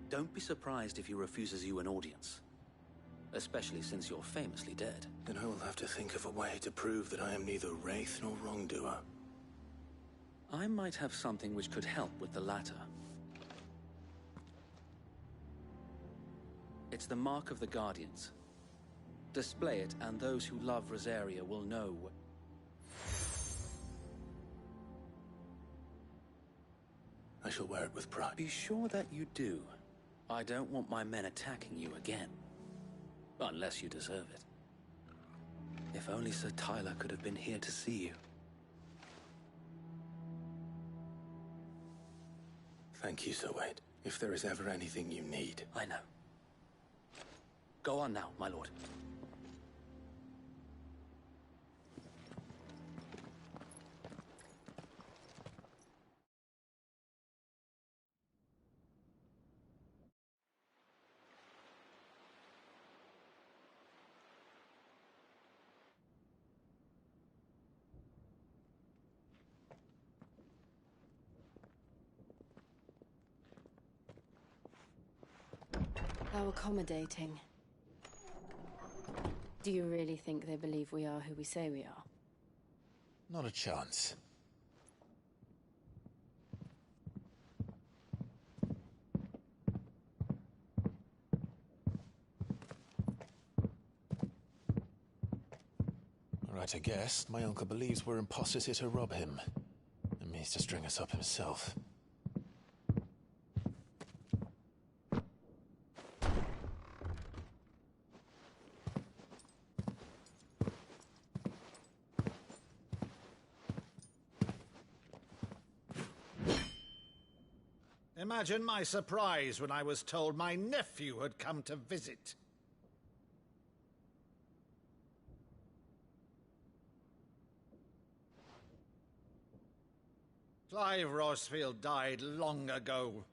Don't be surprised if he refuses you an audience, especially since you're famously dead. Then I will have to think of a way to prove that I am neither wraith nor wrongdoer. I might have something which could help with the latter. It's the mark of the Guardians. Display it, and those who love Rosaria will know. I shall wear it with pride. Be sure that you do. I don't want my men attacking you again. Unless you deserve it. If only Sir Tyler could have been here to see you. Thank you, Sir Wade. If there is ever anything you need. I know. Go on now, my lord. How accommodating. Do you really think they believe we are who we say we are? Not a chance. Right, I guess. My uncle believes we're imposters here to rob him. And means to string us up himself. Imagine my surprise when I was told my nephew had come to visit. Clive Rosfield died long ago.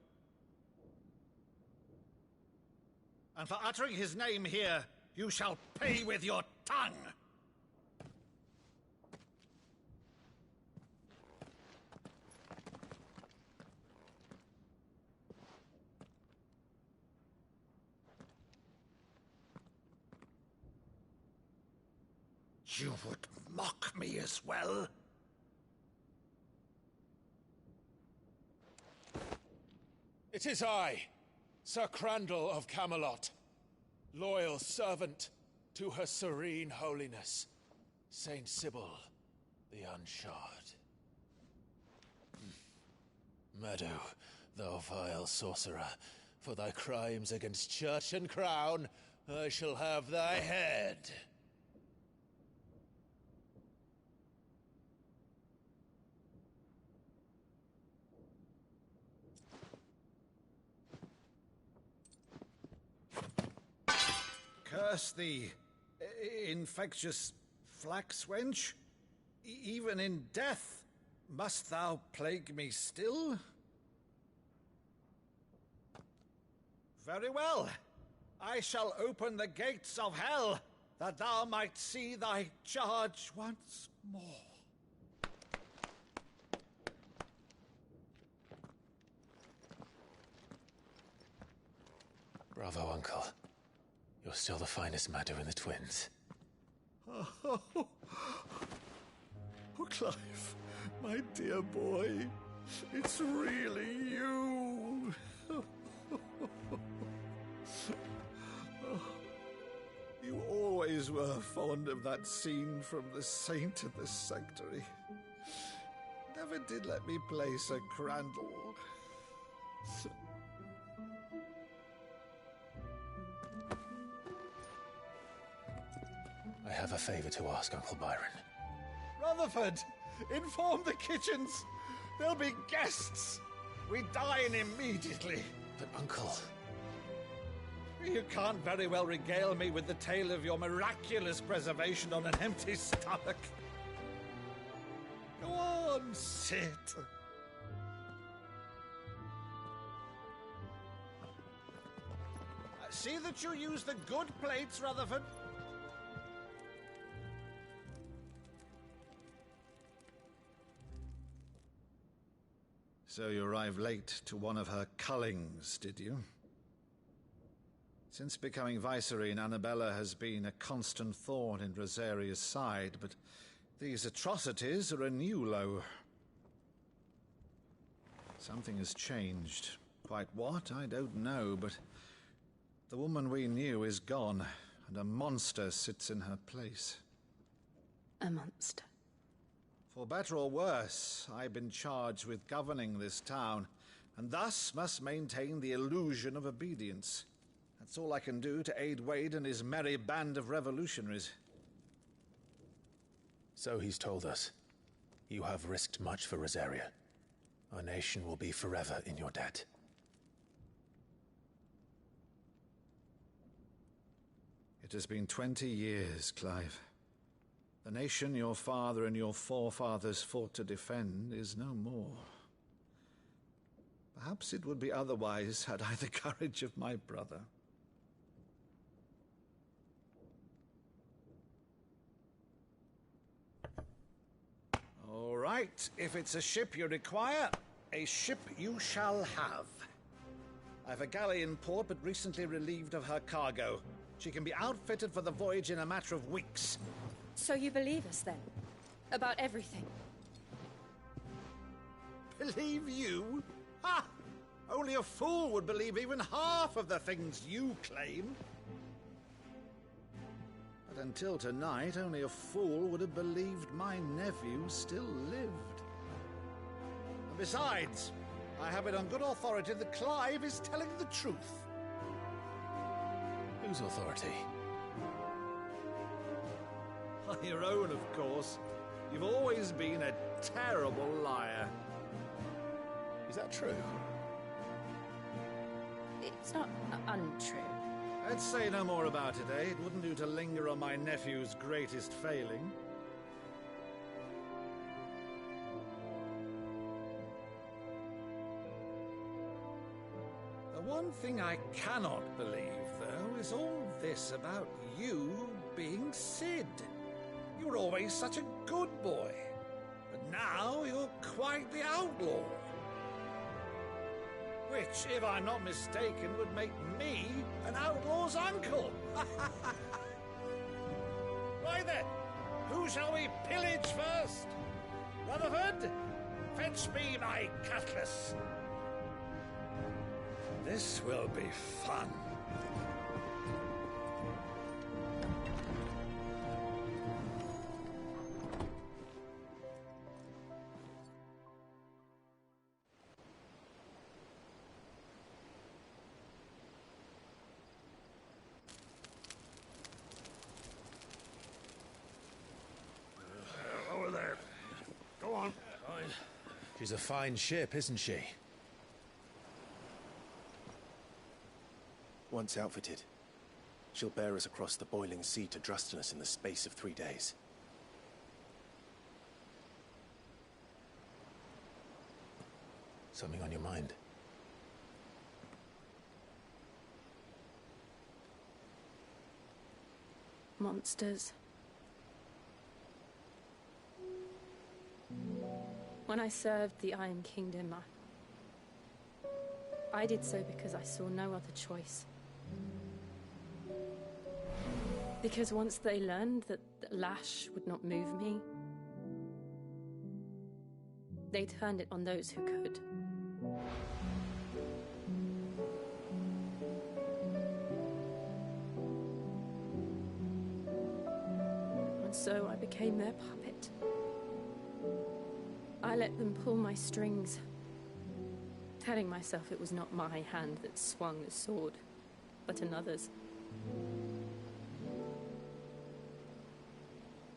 And for uttering his name here, you shall pay with your tongue! You would mock me as well? It is I, Sir Crandall of Camelot, loyal servant to Her Serene Holiness, Saint Sybil the Unshod. Meadow, thou vile sorcerer, for thy crimes against church and crown, I shall have thy head. curse thee, infectious flax wench? Even in death, must thou plague me still? Very well. I shall open the gates of hell, that thou might see thy charge once more. Bravo, Uncle. You're still the finest matter in the twins. Oh, Clive, my dear boy, it's really you. You always were fond of that scene from The Saint in the Sanctuary. Never did let me play Sir Crandall. I have a favor to ask, Uncle Byron. Rutherford, inform the kitchens. There'll be guests. We dine immediately. But, Uncle... You can't very well regale me with the tale of your miraculous preservation on an empty stomach. Go on, sit. See that you use the good plates, Rutherford. So you arrived late to one of her cullings, did you? Since becoming Vicereine, Annabella has been a constant thorn in Rosaria's side, but these atrocities are a new low. Something has changed. Quite what, I don't know, but the woman we knew is gone, and a monster sits in her place. A monster? For better or worse, I've been charged with governing this town, and thus must maintain the illusion of obedience. That's all I can do to aid Wade and his merry band of revolutionaries. So he's told us. You have risked much for Rosaria. Our nation will be forever in your debt. It has been 20 years, Clive. The nation your father and your forefathers fought to defend is no more. Perhaps it would be otherwise had I the courage of my brother. All right, if it's a ship you require, a ship you shall have. I've a galley in port, but recently relieved of her cargo. She can be outfitted for the voyage in a matter of weeks. So you believe us, then? About everything? Believe you? Ha! Only a fool would believe even half of the things you claim. But until tonight, only a fool would have believed my nephew still lived. And besides, I have it on good authority that Clive is telling the truth. Whose authority? Your own, of course. You've always been a terrible liar. Is that true? It's not untrue. Let's say no more about it, eh? It wouldn't do to linger on my nephew's greatest failing. The one thing I cannot believe, though, is all this about you being Sid. You were always such a good boy, but now you're quite the outlaw. Which, if I'm not mistaken, would make me an outlaw's uncle. Right then, who shall we pillage first? Rutherford, fetch me my cutlass. This will be fun. Over there. Go on. She's a fine ship, isn't she? Once outfitted, She'll bear us across the boiling sea to Drustinus in the space of 3 days. Something on your mind? Monsters. When I served the Iron Kingdom, I did so because I saw no other choice. Because once they learned that the lash would not move me, they turned it on those who could. And so I became their puppet. I let them pull my strings, telling myself it was not my hand that swung the sword, but another's.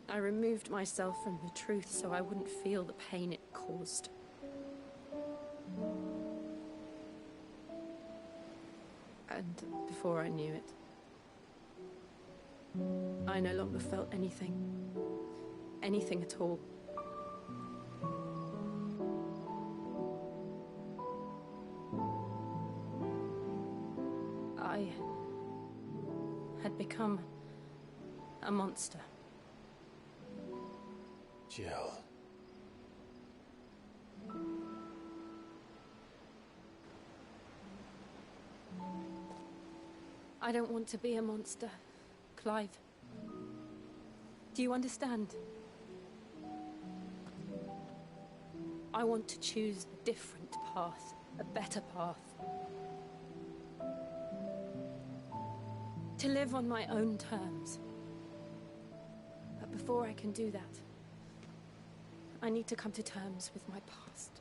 I removed myself from the truth so I wouldn't feel the pain it caused. And before I knew it, I no longer felt anything. Anything at all. I had become a monster. Jill. I don't want to be a monster, Clive. Do you understand? I want to choose a different path, a better path. To live on my own terms. But before I can do that, I need to come to terms with my past.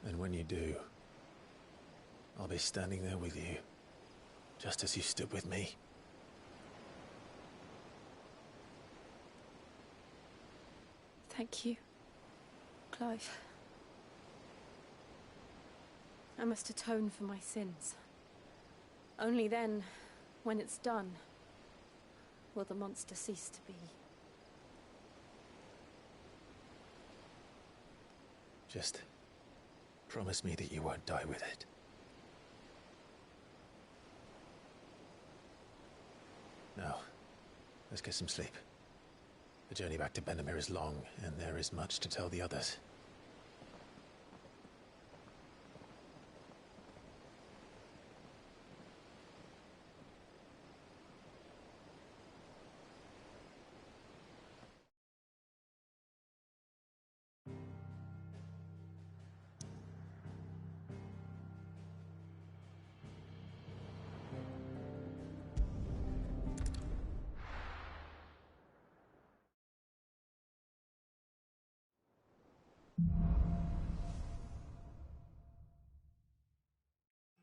And when you do, I'll be standing there with you, just as you stood with me. Thank you, Clive. I must atone for my sins. Only then, when it's done, will the monster cease to be. Just promise me that you won't die with it. Now, let's get some sleep. The journey back to Benamir is long, and there is much to tell the others.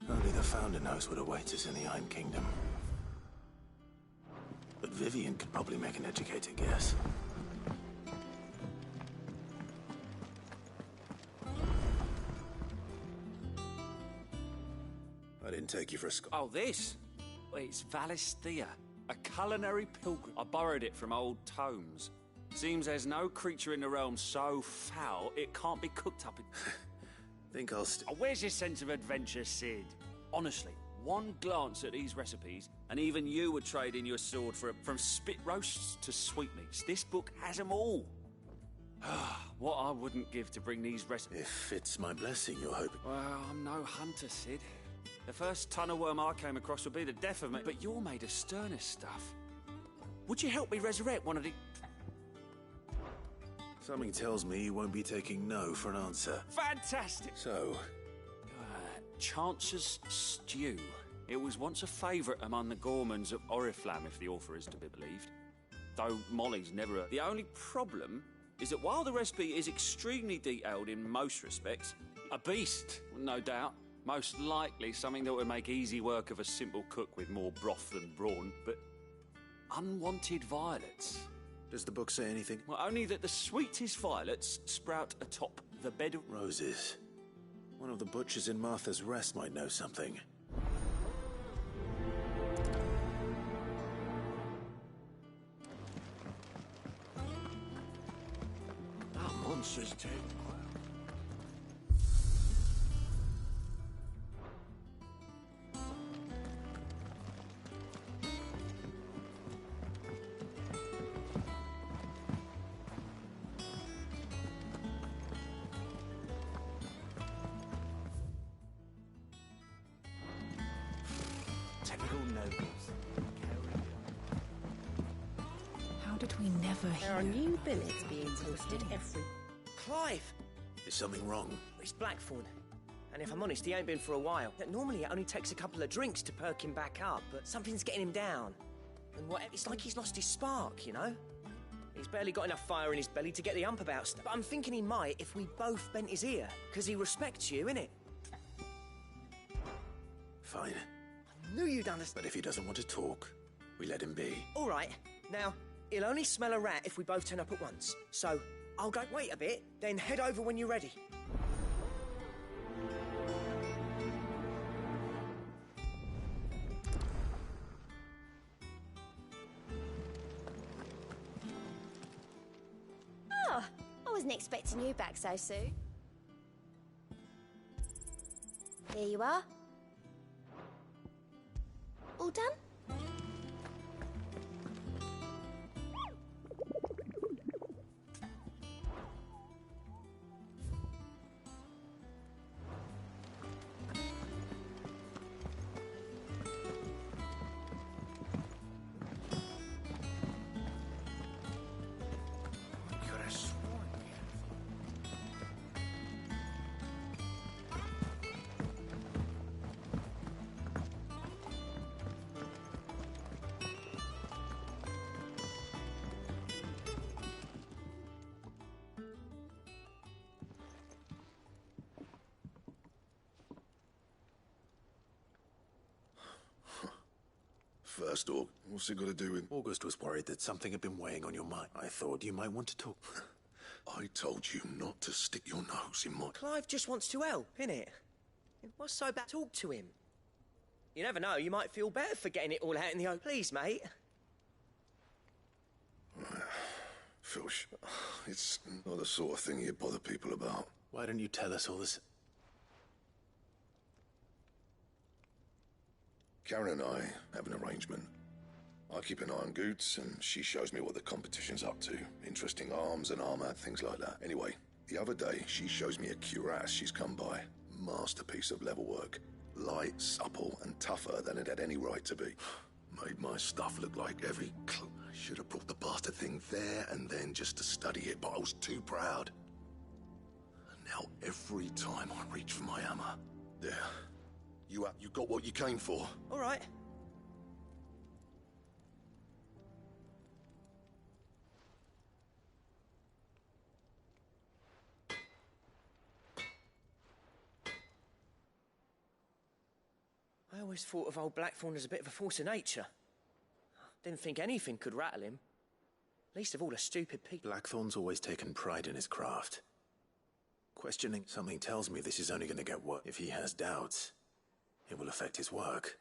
Only the Founder knows what awaits us in the Iron Kingdom. But Vivian could probably make an educated guess. I didn't take you for a Oh, this? Well, it's Valisthea, a culinary pilgrim. I borrowed it from old tomes. Seems there's no creature in the realm so foul it can't be cooked up in... Think I'll where's your sense of adventure, Sid? Honestly, one glance at these recipes, and even you would trade in your sword for from spit roasts to sweetmeats. This book has them all. What I wouldn't give to bring these recipes... If it's my blessing you're hoping... Well, I'm no hunter, Sid. The first tunnel worm I came across would be the death of me, but you're made of sterner stuff. Would you help me resurrect one of the... Something tells me you won't be taking no for an answer. Fantastic! So... Chance's Stew. It was once a favourite among the gourmands of Oriflamme, if the author is to be believed. Though Molly's never... The only problem is that while the recipe is extremely detailed in most respects, a beast, no doubt. Most likely something that would make easy work of a simple cook with more broth than brawn, but unwanted violets. Does the book say anything? Well, only that the sweetest violets sprout atop the bed of... Roses. One of the butchers in Martha's Rest might know something. That monster's dead. Typical nobles. How did we never hear? There are new billets being posted every... Clive! Is something wrong? It's Blackthorn. And if I'm honest, he ain't been for a while. Normally it only takes a couple of drinks to perk him back up, but something's getting him down. And it's like he's lost his spark, you know? He's barely got enough fire in his belly to get the ump about stuff. But I'm thinking he might if we both bent his ear, because he respects you, innit? Fine. I knew you'd understand. But if he doesn't want to talk, we let him be. All right. Now, he'll only smell a rat if we both turn up at once. So, I'll go wait a bit, then head over when you're ready. Oh, I wasn't expecting you back so soon. Here you are. All done? First, what's it got to do with... August was worried that something had been weighing on your mind. I thought you might want to talk. I told you not to stick your nose in my... Clive just wants to help, innit? What's so bad? Talk to him. You never know, you might feel better for getting it all out in the open. Please, mate. Phil, it's not the sort of thing you bother people about. Why don't you tell us all this? Karen and I have an arrangement. I keep an eye on Goots, and she shows me what the competition's up to. Interesting arms and armor, things like that. Anyway, the other day, she shows me a cuirass she's come by. Masterpiece of level work. Light, supple, and tougher than it had any right to be. Made my stuff look like every... I should have brought the bastard thing there and then just to study it, but I was too proud. And now every time I reach for my hammer, there... You got what you came for. All right. I always thought of old Blackthorn as a bit of a force of nature. Didn't think anything could rattle him. Least of all the stupid people. Blackthorn's always taken pride in his craft. Questioning something tells me this is only going to get worse. If he has doubts, it will affect his work.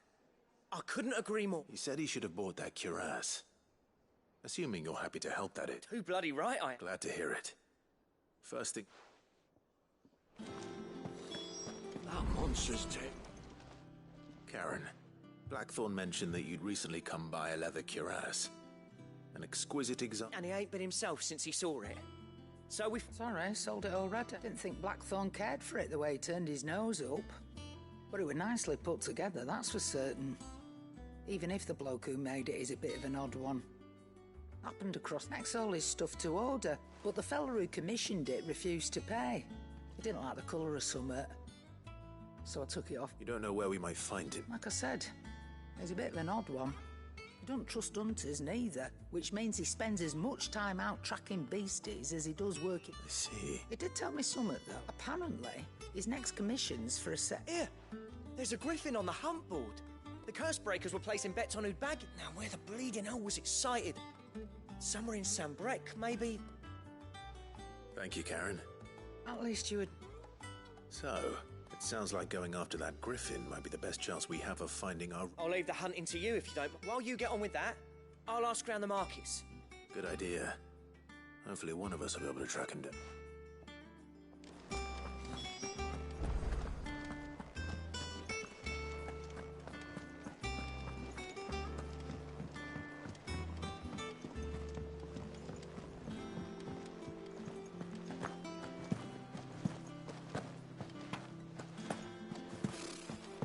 I couldn't agree more. He said he should have bought that cuirass. Assuming you're happy to help at it. Too bloody right I am. Glad to hear it. First thing... That monster's dead. Karen, Blackthorn mentioned that you'd recently come by a leather cuirass. An exquisite example. And he ain't been himself since he saw it. So we've... Sorry, sold it already. Didn't think Blackthorn cared for it the way he turned his nose up. But it was nicely put together, that's for certain. Even if the bloke who made it is a bit of an odd one. Happened across next all his stuff to order, but the fella who commissioned it refused to pay. He didn't like the colour of summit. So I took it off. You don't know where we might find him? Like I said, he's a bit of an odd one. He don't trust hunters neither, which means he spends as much time out tracking beasties as he does working. I see. He did tell me something, though. Apparently, his next commission's for a set... Here, there's a griffin on the hunt board. The curse breakers were placing bets on who'd bag it. Now, where the bleeding hell was it sighted? Somewhere in Sambrec, maybe? Thank you, Karen. At least you would... So, It sounds like going after that griffin might be the best chance we have of finding our... I'll leave the hunting to you if you don't. While you get on with that, I'll ask around the markets. Good idea. Hopefully one of us will be able to track him down.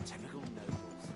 Typical nobles.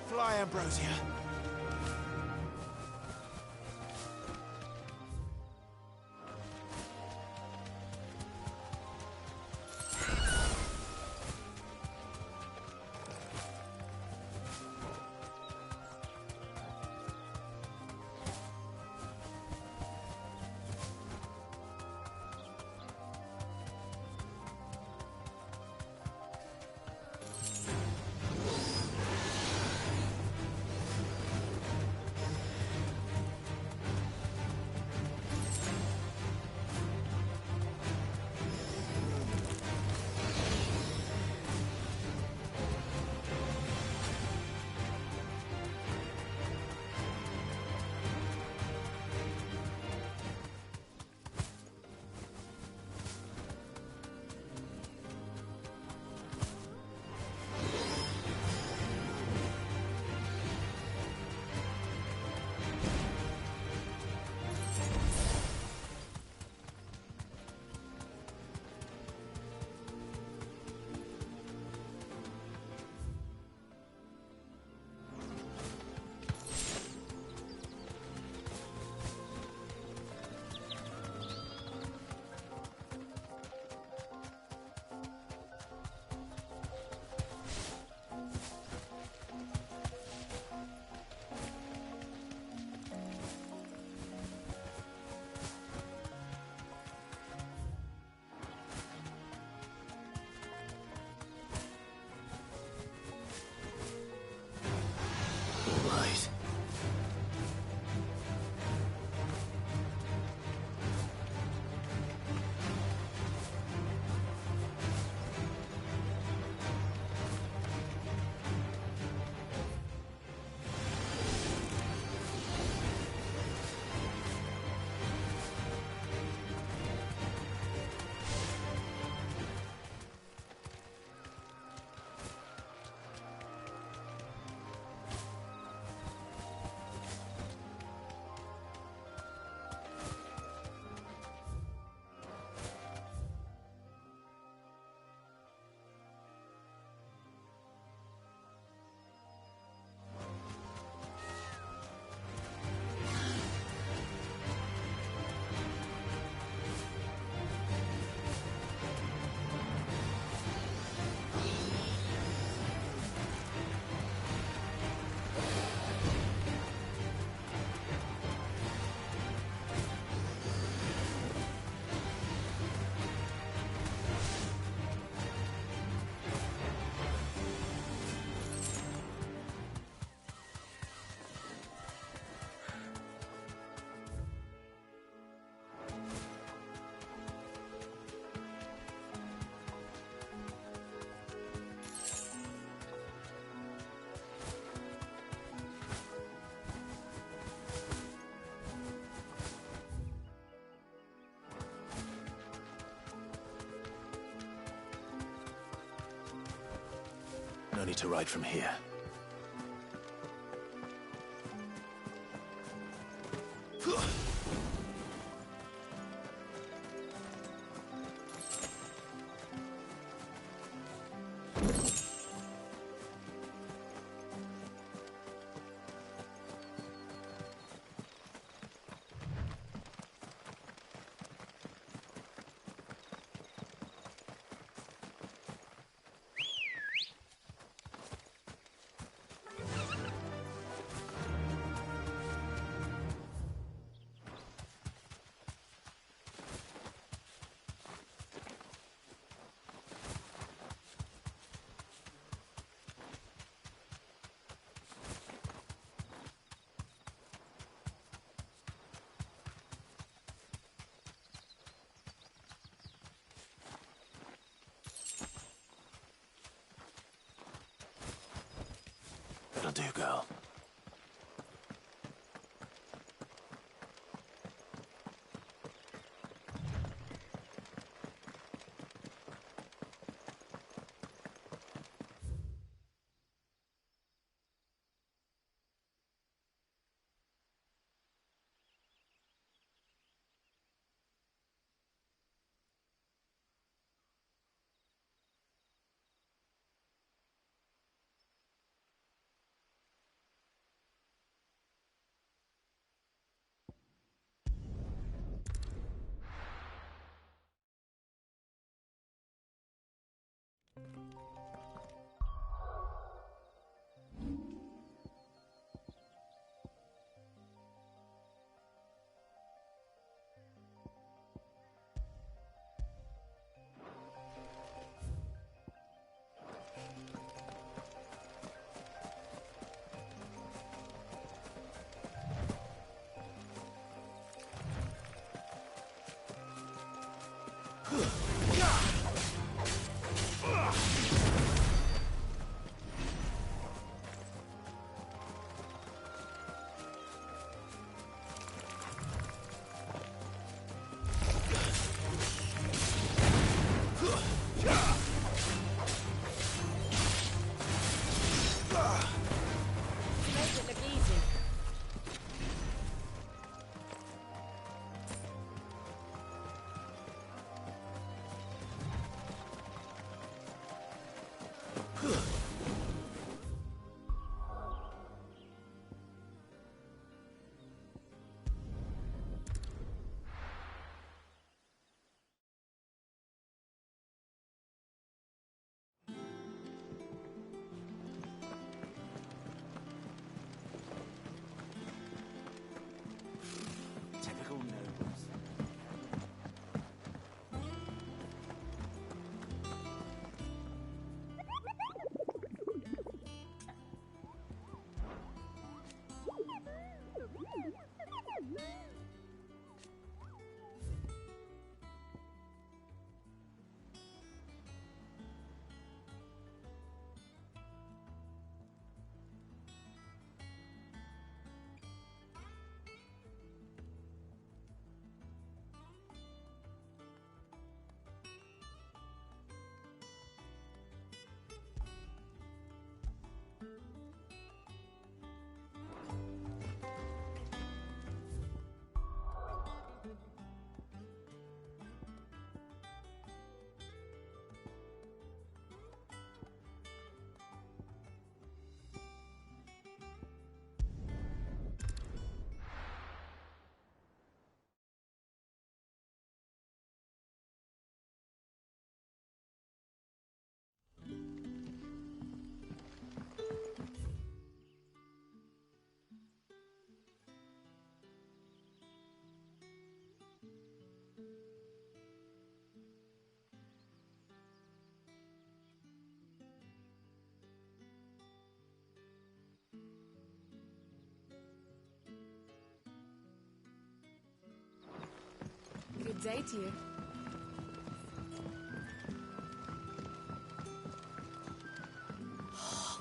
Fly, Ambrosia. need to ride from here. That'll do, girl. Good day to you.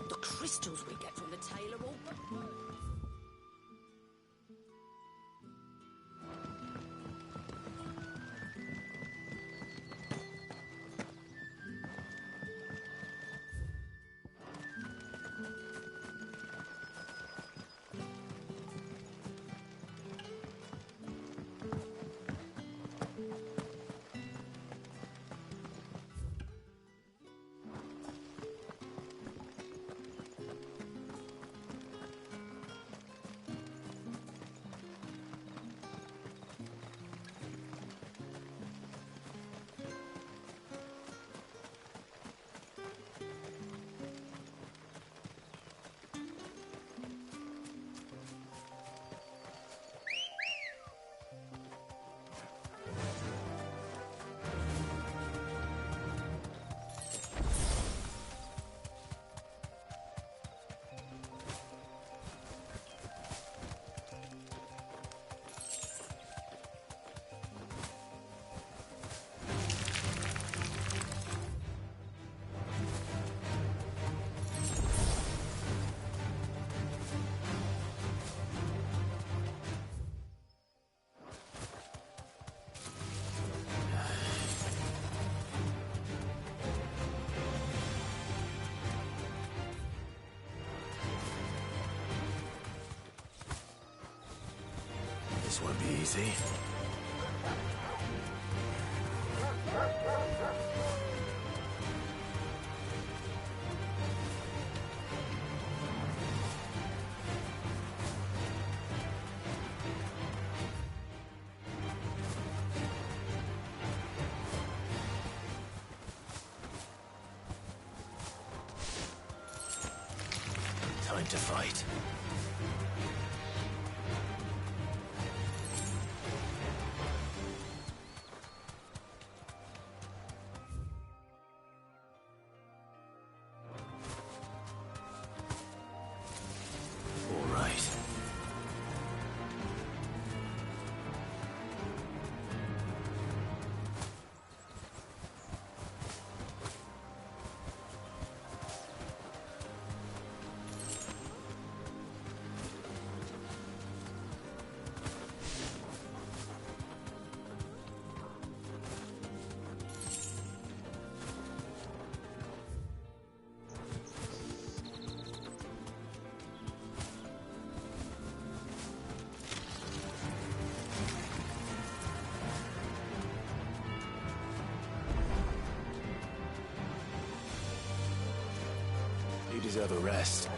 The crystals we get from the tailor all but work. This won't be easy. Time to fight. All right. You deserve a rest.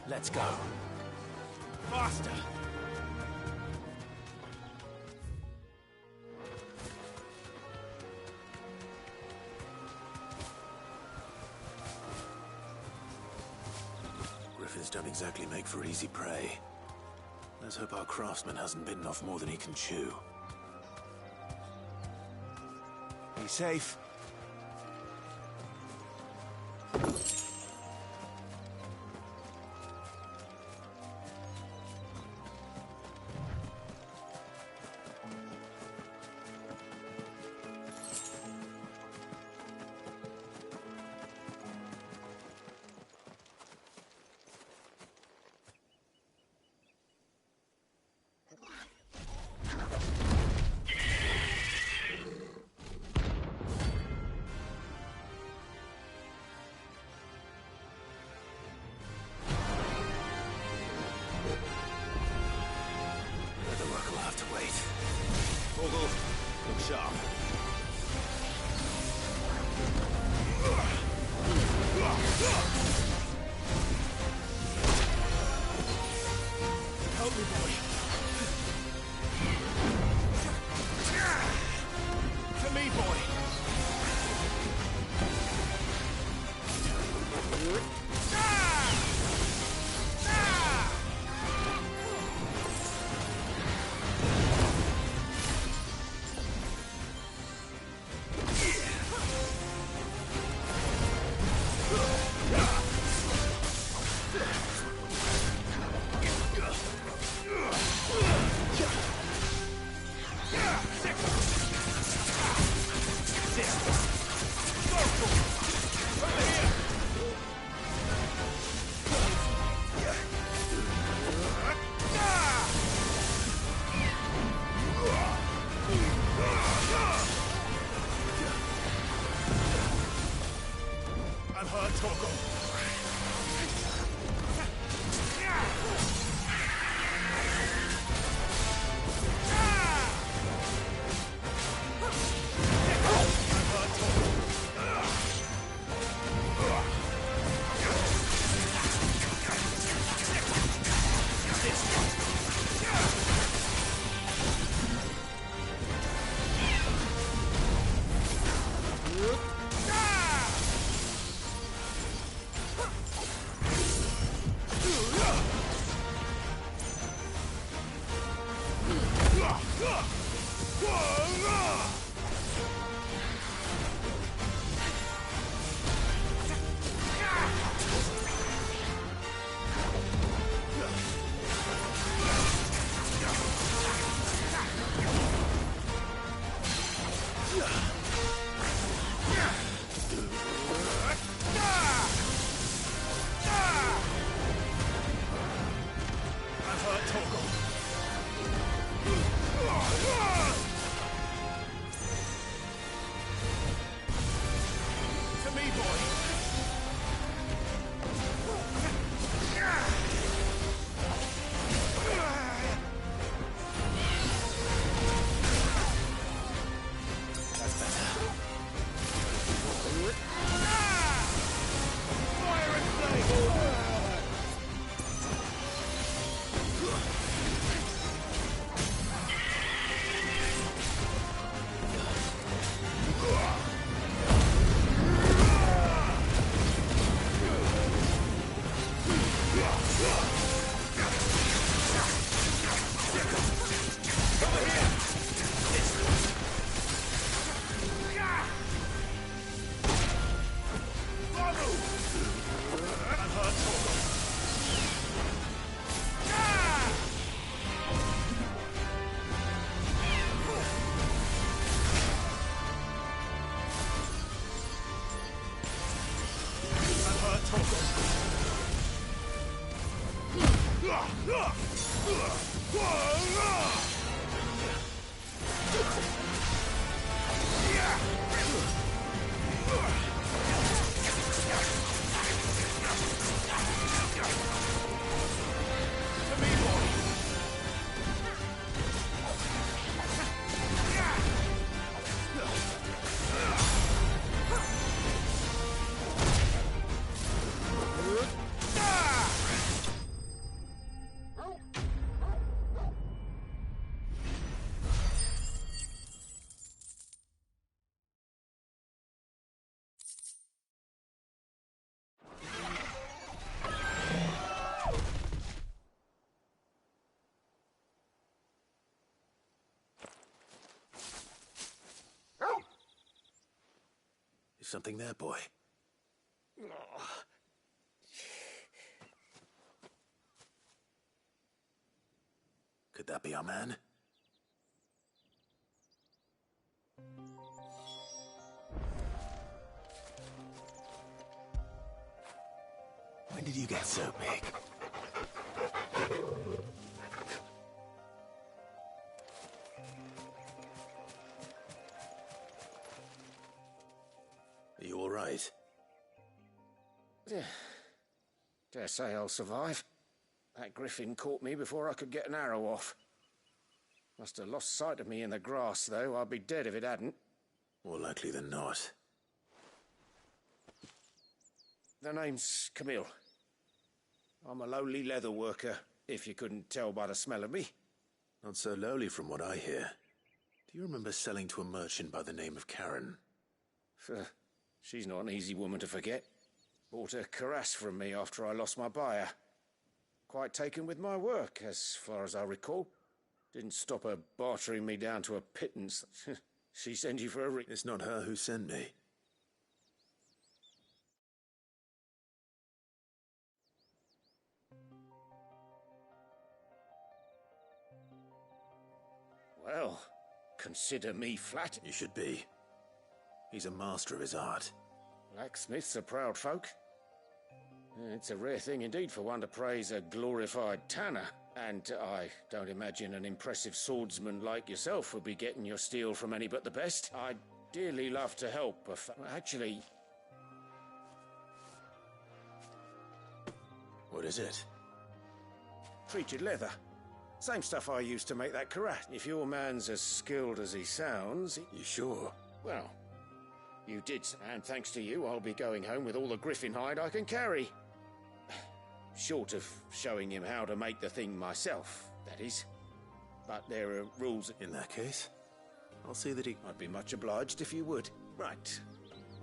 Let's go. Faster! Griffins don't exactly make for easy prey. Let's hope our craftsman hasn't bitten off more than he can chew. Be safe. Look sharp. Help me, boy. To me, boy. Is something there, boy? Could that be our man? When did you get so big? Are you all right? Dare say I'll survive. That griffin caught me before I could get an arrow off. Must have lost sight of me in the grass, though. I'd be dead if it hadn't. More likely than not. The name's Camille. I'm a lowly leather worker, if you couldn't tell by the smell of me. Not so lowly from what I hear. Do you remember selling to a merchant by the name of Karen? She's not an easy woman to forget. Bought a cuirass from me after I lost my buyer. Quite taken with my work, as far as I recall. Didn't stop her bartering me down to a pittance. She sent you for a It's not her who sent me. Well, consider me flattered. You should be. He's a master of his art. Blacksmiths are proud folk. It's a rare thing indeed for one to praise a glorified tanner. And I don't imagine an impressive swordsman like yourself would be getting your steel from any but the best. I'd dearly love to help, actually... What is it? Treated leather. Same stuff I used to make that cuirass. If your man's as skilled as he sounds... You sure? Well, you did, and thanks to you, I'll be going home with all the griffin hide I can carry. Short of showing him how to make the thing myself, that is. But there are rules. In that case, I'll see that he... I'd be much obliged if you would. Right.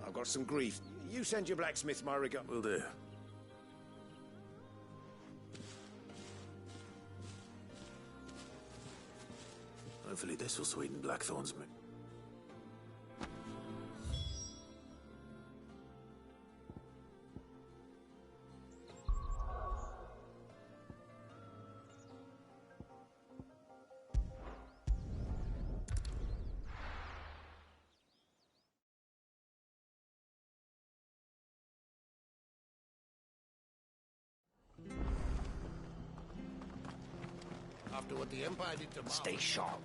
I've got some grief. You send your blacksmith my regard. Will do. Hopefully this will sweeten Blackthorn's mood. After what the Empire did to... Stay sharp.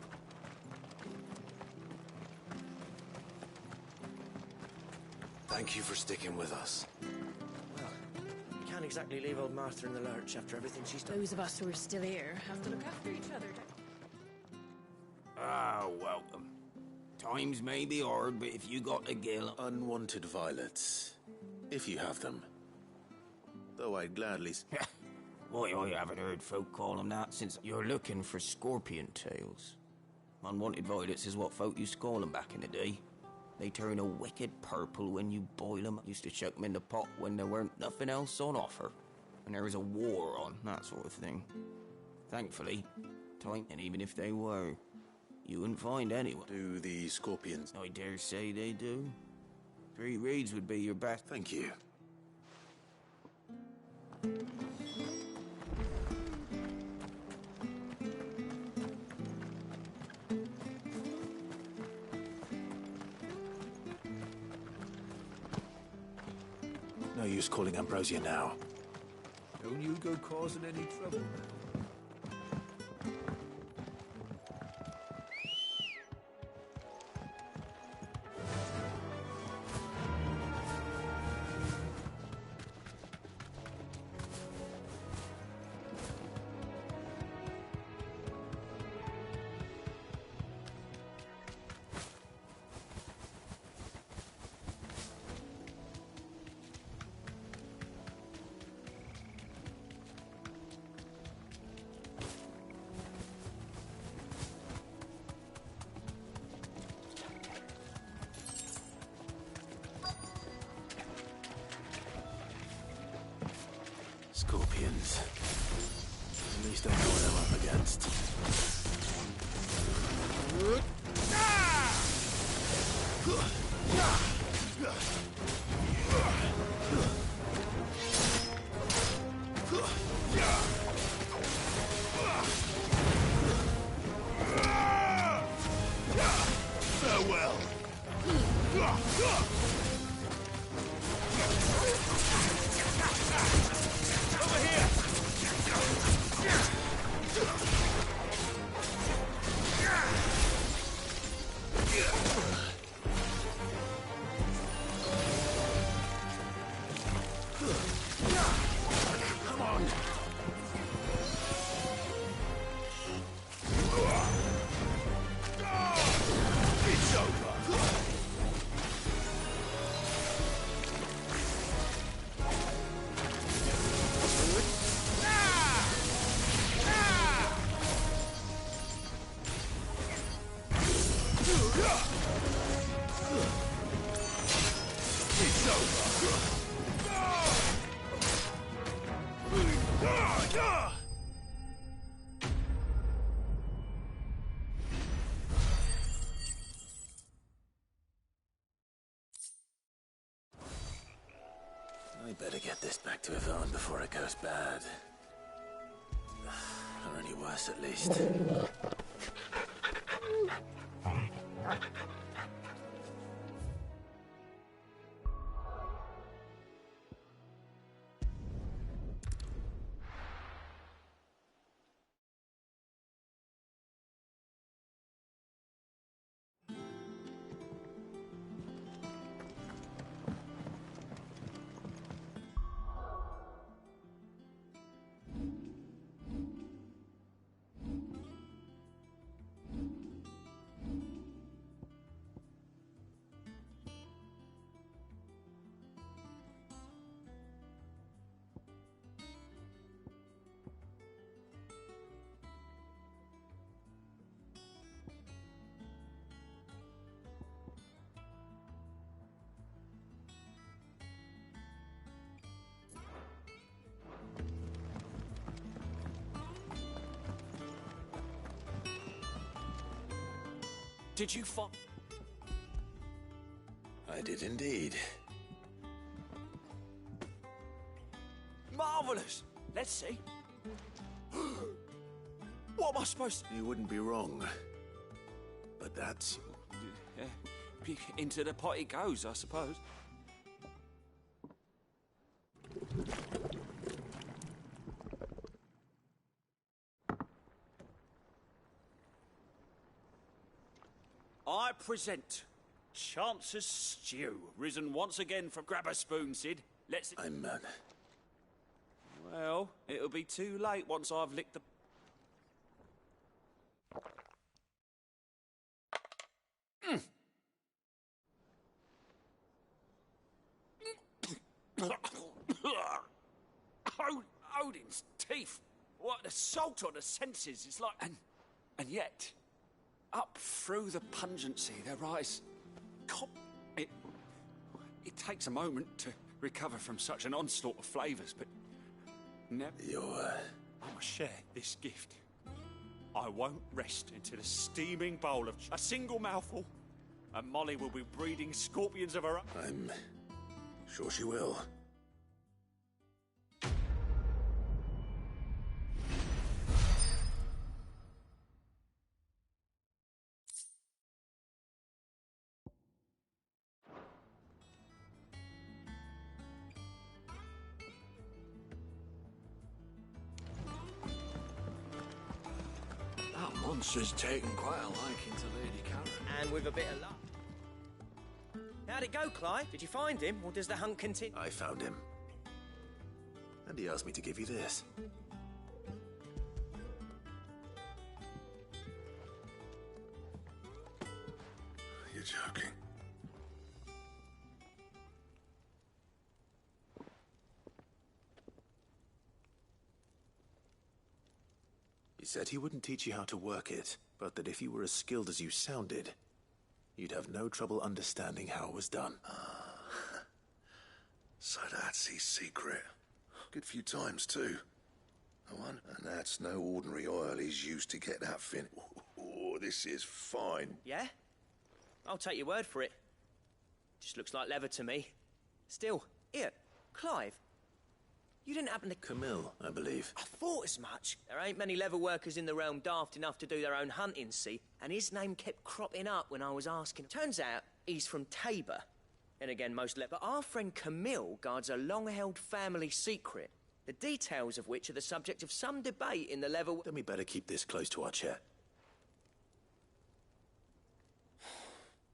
Thank you for sticking with us. Well, you can't exactly leave old Martha in the lurch after everything she's done. Those of us who are still here have to look after each other. Ah, welcome. Times may be hard, but if you got the gill... Unwanted violets. If you have them. Though I'd gladly... Why, I haven't heard folk call them that since you're looking for scorpion tails. Unwanted violets is what folk used to call them back in the day. They turn a wicked purple when you boil them. Used to chuck them in the pot when there weren't nothing else on offer. And there was a war on, that sort of thing. Thankfully, time, and even if they were, you wouldn't find anyone. Do the scorpions? I dare say they do. 3 reeds would be your best. Thank you. No use calling Ambrosia now. Don't you go causing any trouble now. least I know what I'm up against. Farewell. Over here! Come on. It's over. It's over. I better get this back to Yvonne before it goes bad. Or any worse, at least. Did you find... I did indeed. Marvellous! Let's see. What am I supposed to... You wouldn't be wrong. But that's... Into the pot it goes, I suppose. I present Chance's Stew, risen once again from... Grab a spoon, Sid. Let's... I'm... Well, it'll be too late once I've licked the... Odin's teeth. What an assault on the senses. It's like... And yet, up through the pungency, there rise... It takes a moment to recover from such an onslaught of flavours, but... Never... I must share this gift. I won't rest until a steaming bowl of... A single mouthful, and Molly will be breeding scorpions of her own. I'm... sure she will. That monster's taken quite a liking to Lady Karen. And with a bit of luck. How'd it go, Clive? Did you find him, or does the hunt continue? I found him. And he asked me to give you this. You're joking. He said he wouldn't teach you how to work it, but that if you were as skilled as you sounded, you'd have no trouble understanding how it was done. So that's his secret. Good few times, too. One, and that's no ordinary oil he's used to get that fin. Oh, this is fine. Yeah? I'll take your word for it. Just looks like leather to me. Still, here, Clive. You didn't happen to... Camille, I believe. I thought as much. There ain't many leather workers in the realm daft enough to do their own hunting, see? And his name kept cropping up when I was asking. Turns out, he's from Tabor. And again, most leather. But our friend Camille guards a long-held family secret, the details of which are the subject of some debate in the leather... Then we better keep this close to our chair.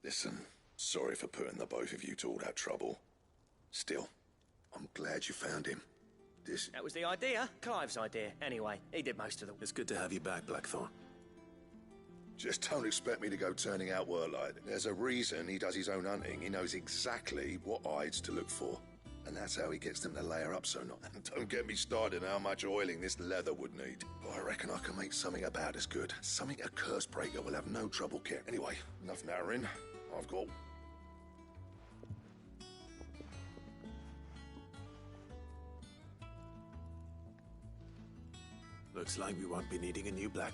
Listen, sorry for putting the both of you to all that trouble. Still, I'm glad you found him. That was the idea. Clive's idea. Anyway, he did most of the... It's good to have you back, Blackthorn. Just don't expect me to go turning out work like that. There's a reason he does his own hunting. He knows exactly what hides to look for. And that's how he gets them to layer up so not. And don't get me started on how much oiling this leather would need. But I reckon I can make something about as good. Something a curse breaker will have no trouble getting. Anyway, enough narrowing. I've got... Looks like we won't be needing a new black.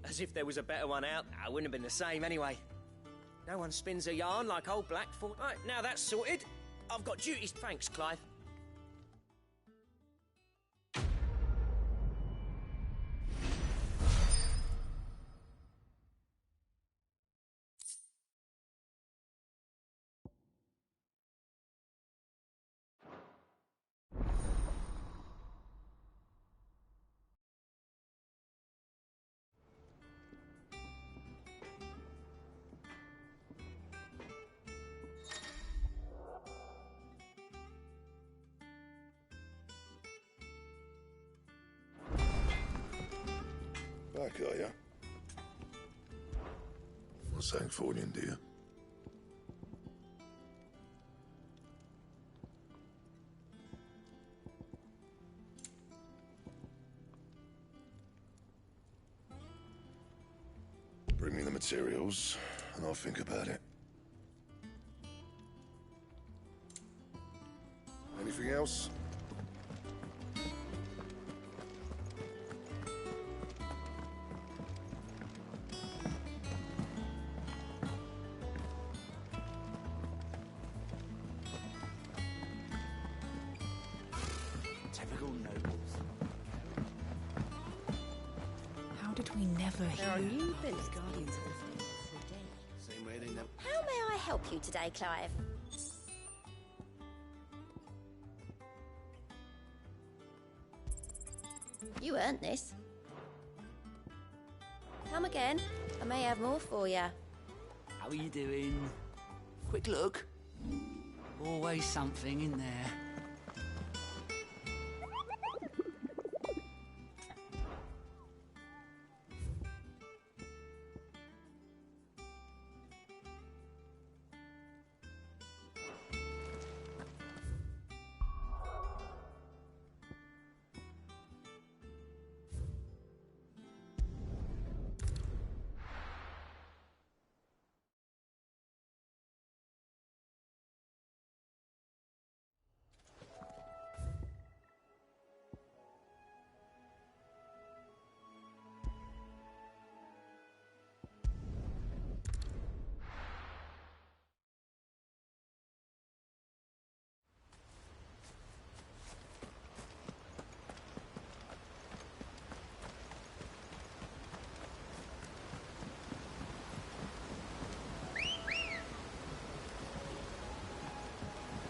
As if there was a better one out. I wouldn't have been the same anyway. No one spins a yarn like old Blackthorn. Right, now that's sorted. I've got duties. Thanks, Clive. Back, are ya? Not saying fortune, do you? Bring me the materials, and I'll think about it. Anything else? We never hear. Our new village guardians of the faith. Same way they never... How may I help you today, Clive? You earned this. Come again. I may have more for you. How are you doing? Quick look. Always something in there.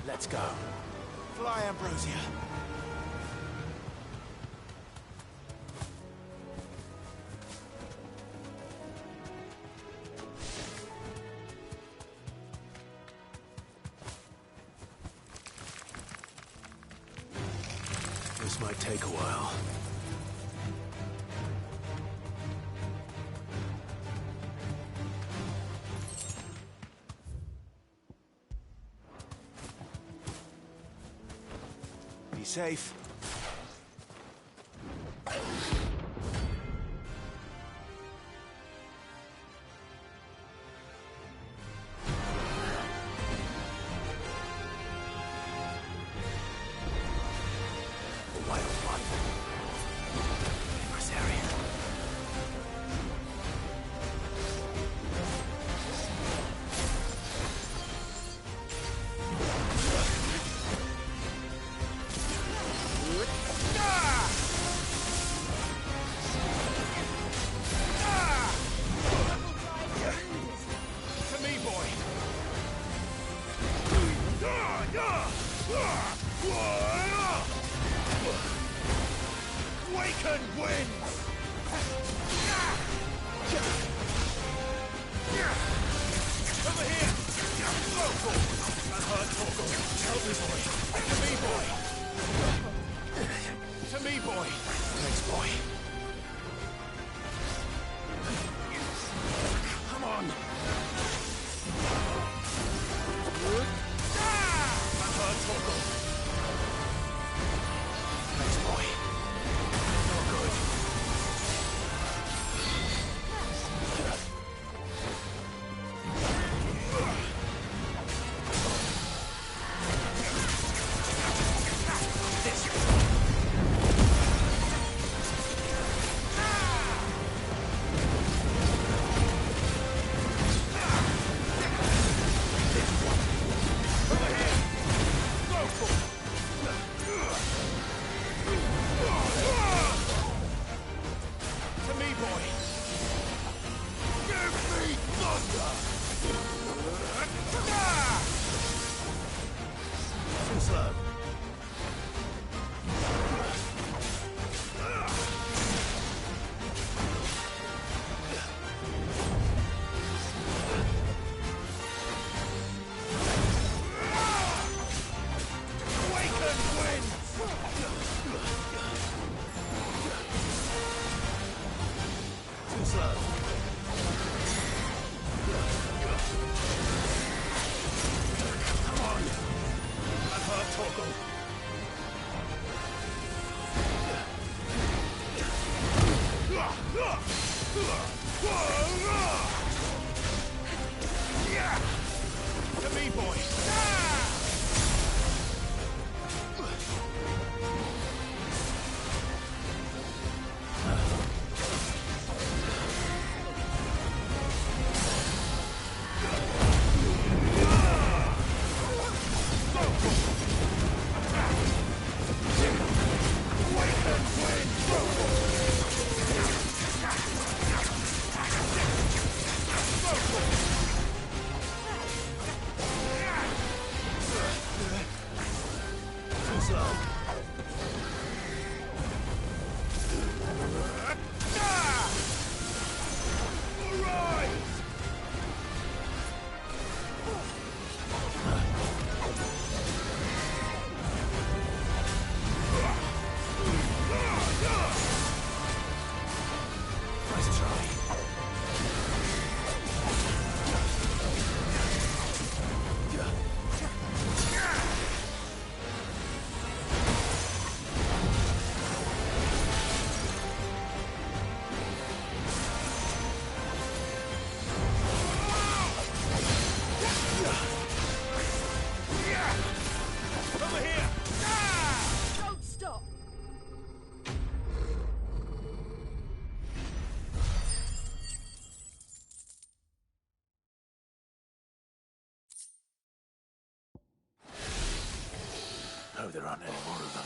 Let's go. Fly, Ambrosia. This might take a while. Be safe. A wildlife. Awaken winds! Over here! Local! I've heard Torgal. Help me, boy. To me, boy. To me, boy. Thanks, boy. Come on. I've heard Torgal. Thanks, boy. You're good. To me, boy. Give me thunder! Too slow. Awaken winds! Too slow. Come on. I've heard Torgal. To me, boy. Too slow. Arise! Nice try. Over here! Don't stop! Hope there aren't any more of them.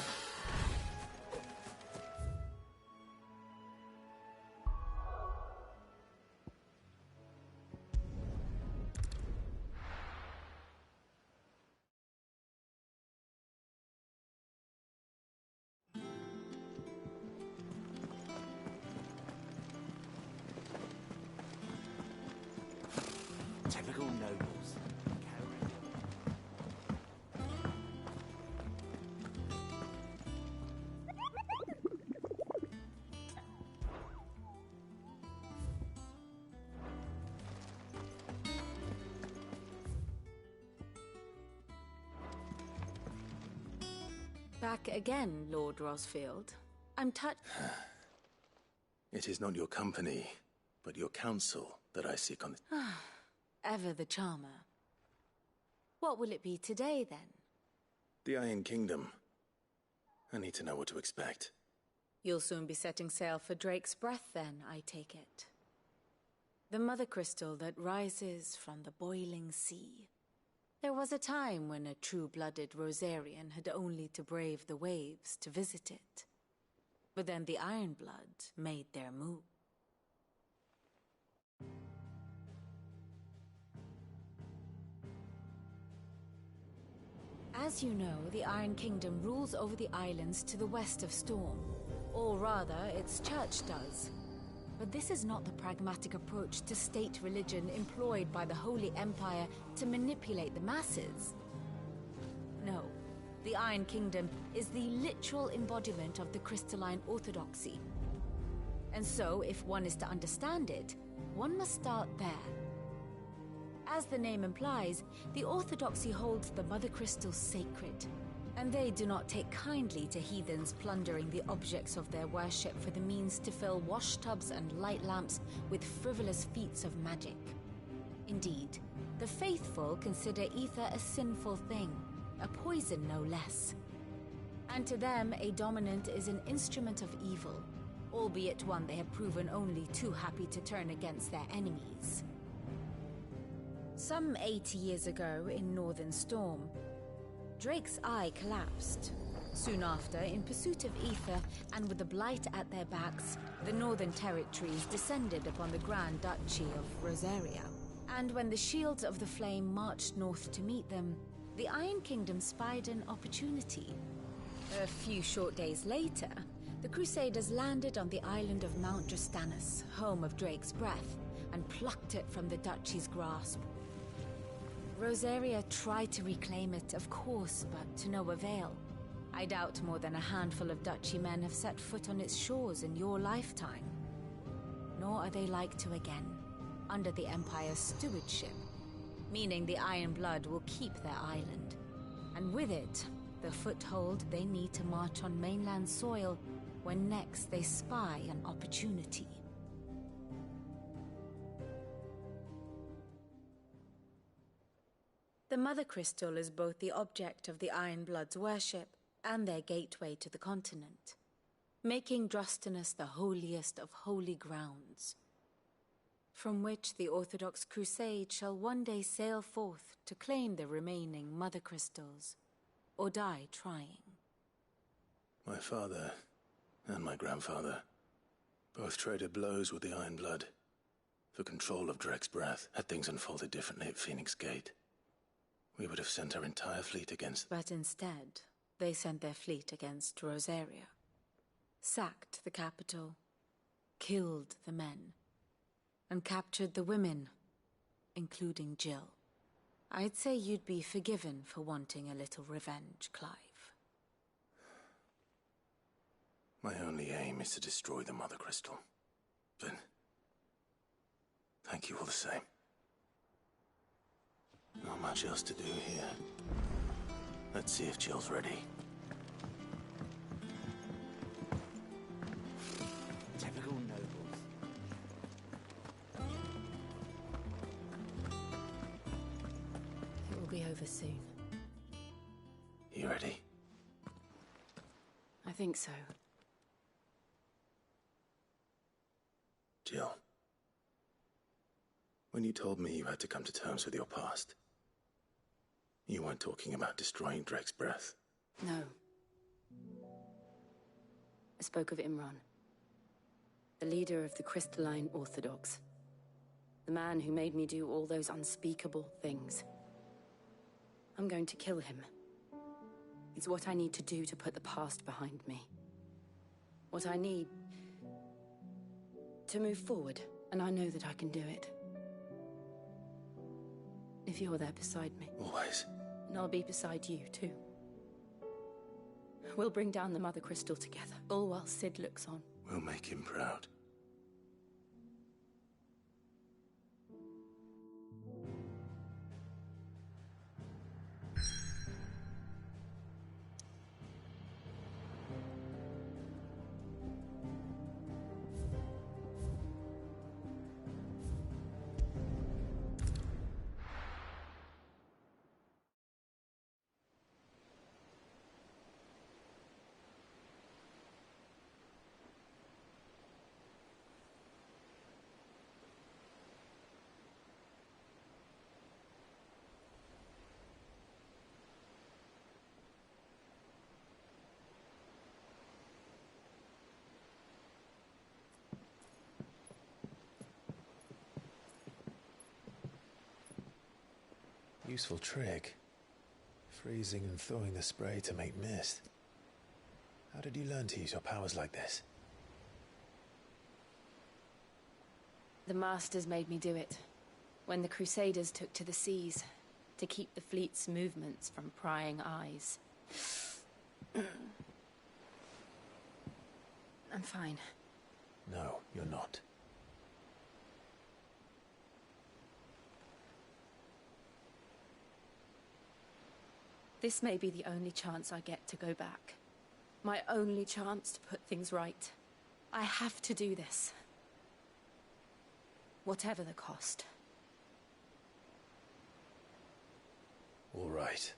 Typical nobles. Back again, Lord Rosfield. I'm touched. It is not your company, but your counsel that I seek on the... Ever the charmer. What will it be today, then? The Iron Kingdom. I need to know what to expect. You'll soon be setting sail for Drake's Breath, then, I take it. The mother crystal that rises from the boiling sea. There was a time when a true-blooded Rosarian had only to brave the waves to visit it. But then the Ironblood made their move. As you know, the Iron Kingdom rules over the islands to the west of Storm. Or rather, its church does. But this is not the pragmatic approach to state religion employed by the Holy Empire to manipulate the masses. No, the Iron Kingdom is the literal embodiment of the crystalline orthodoxy. And so, if one is to understand it, one must start there. As the name implies, the orthodoxy holds the Mother Crystal sacred, and they do not take kindly to heathens plundering the objects of their worship for the means to fill washtubs and light lamps with frivolous feats of magic. Indeed, the faithful consider ether a sinful thing, a poison no less. And to them, a dominant is an instrument of evil, albeit one they have proven only too happy to turn against their enemies. Some 80 years ago in Northern Storm, Drake's eye collapsed. Soon after, in pursuit of ether and with the Blight at their backs, the Northern Territories descended upon the Grand Duchy of Rosaria. And when the Shields of the Flame marched north to meet them, the Iron Kingdom spied an opportunity. A few short days later, the Crusaders landed on the island of Mount Justanus, home of Drake's breath, and plucked it from the Duchy's grasp. Rosaria tried to reclaim it, of course, but to no avail. I doubt more than a handful of Duchy men have set foot on its shores in your lifetime. Nor are they like to again, under the Empire's stewardship, meaning the Iron Blood will keep their island, and with it, the foothold they need to march on mainland soil when next they spy an opportunity. The Mother Crystal is both the object of the Iron Blood's worship and their gateway to the continent, making Drostanus the holiest of holy grounds, from which the Orthodox Crusade shall one day sail forth to claim the remaining Mother Crystals, or die trying. My father and my grandfather both traded blows with the Iron Blood for control of Drake's breath. Had things unfolded differently at Phoenix Gate, we would have sent our entire fleet against... But instead, they sent their fleet against Rosaria, sacked the capital, killed the men, and captured the women, including Jill. I'd say you'd be forgiven for wanting a little revenge, Clive. My only aim is to destroy the Mother Crystal. But thank you all the same. Not much else to do here. Let's see if Jill's ready. Typical nobles. It will be over soon. You ready? I think so. Jill, when you told me you had to come to terms with your past, you weren't talking about destroying Drake's breath. No. I spoke of Imran, the leader of the Crystalline Orthodox. The man who made me do all those unspeakable things. I'm going to kill him. It's what I need to do to put the past behind me. What I need to move forward, and I know that I can do it. If you're there beside me. Always. And I'll be beside you, too. We'll bring down the Mother Crystal together, all while Sid looks on. We'll make him proud. Useful trick. Freezing and thawing the spray to make mist. How did you learn to use your powers like this? The Masters made me do it. When the Crusaders took to the seas, to keep the fleet's movements from prying eyes. I'm fine. No, you're not. This may be the only chance I get to go back. My only chance to put things right. I have to do this. Whatever the cost. All right.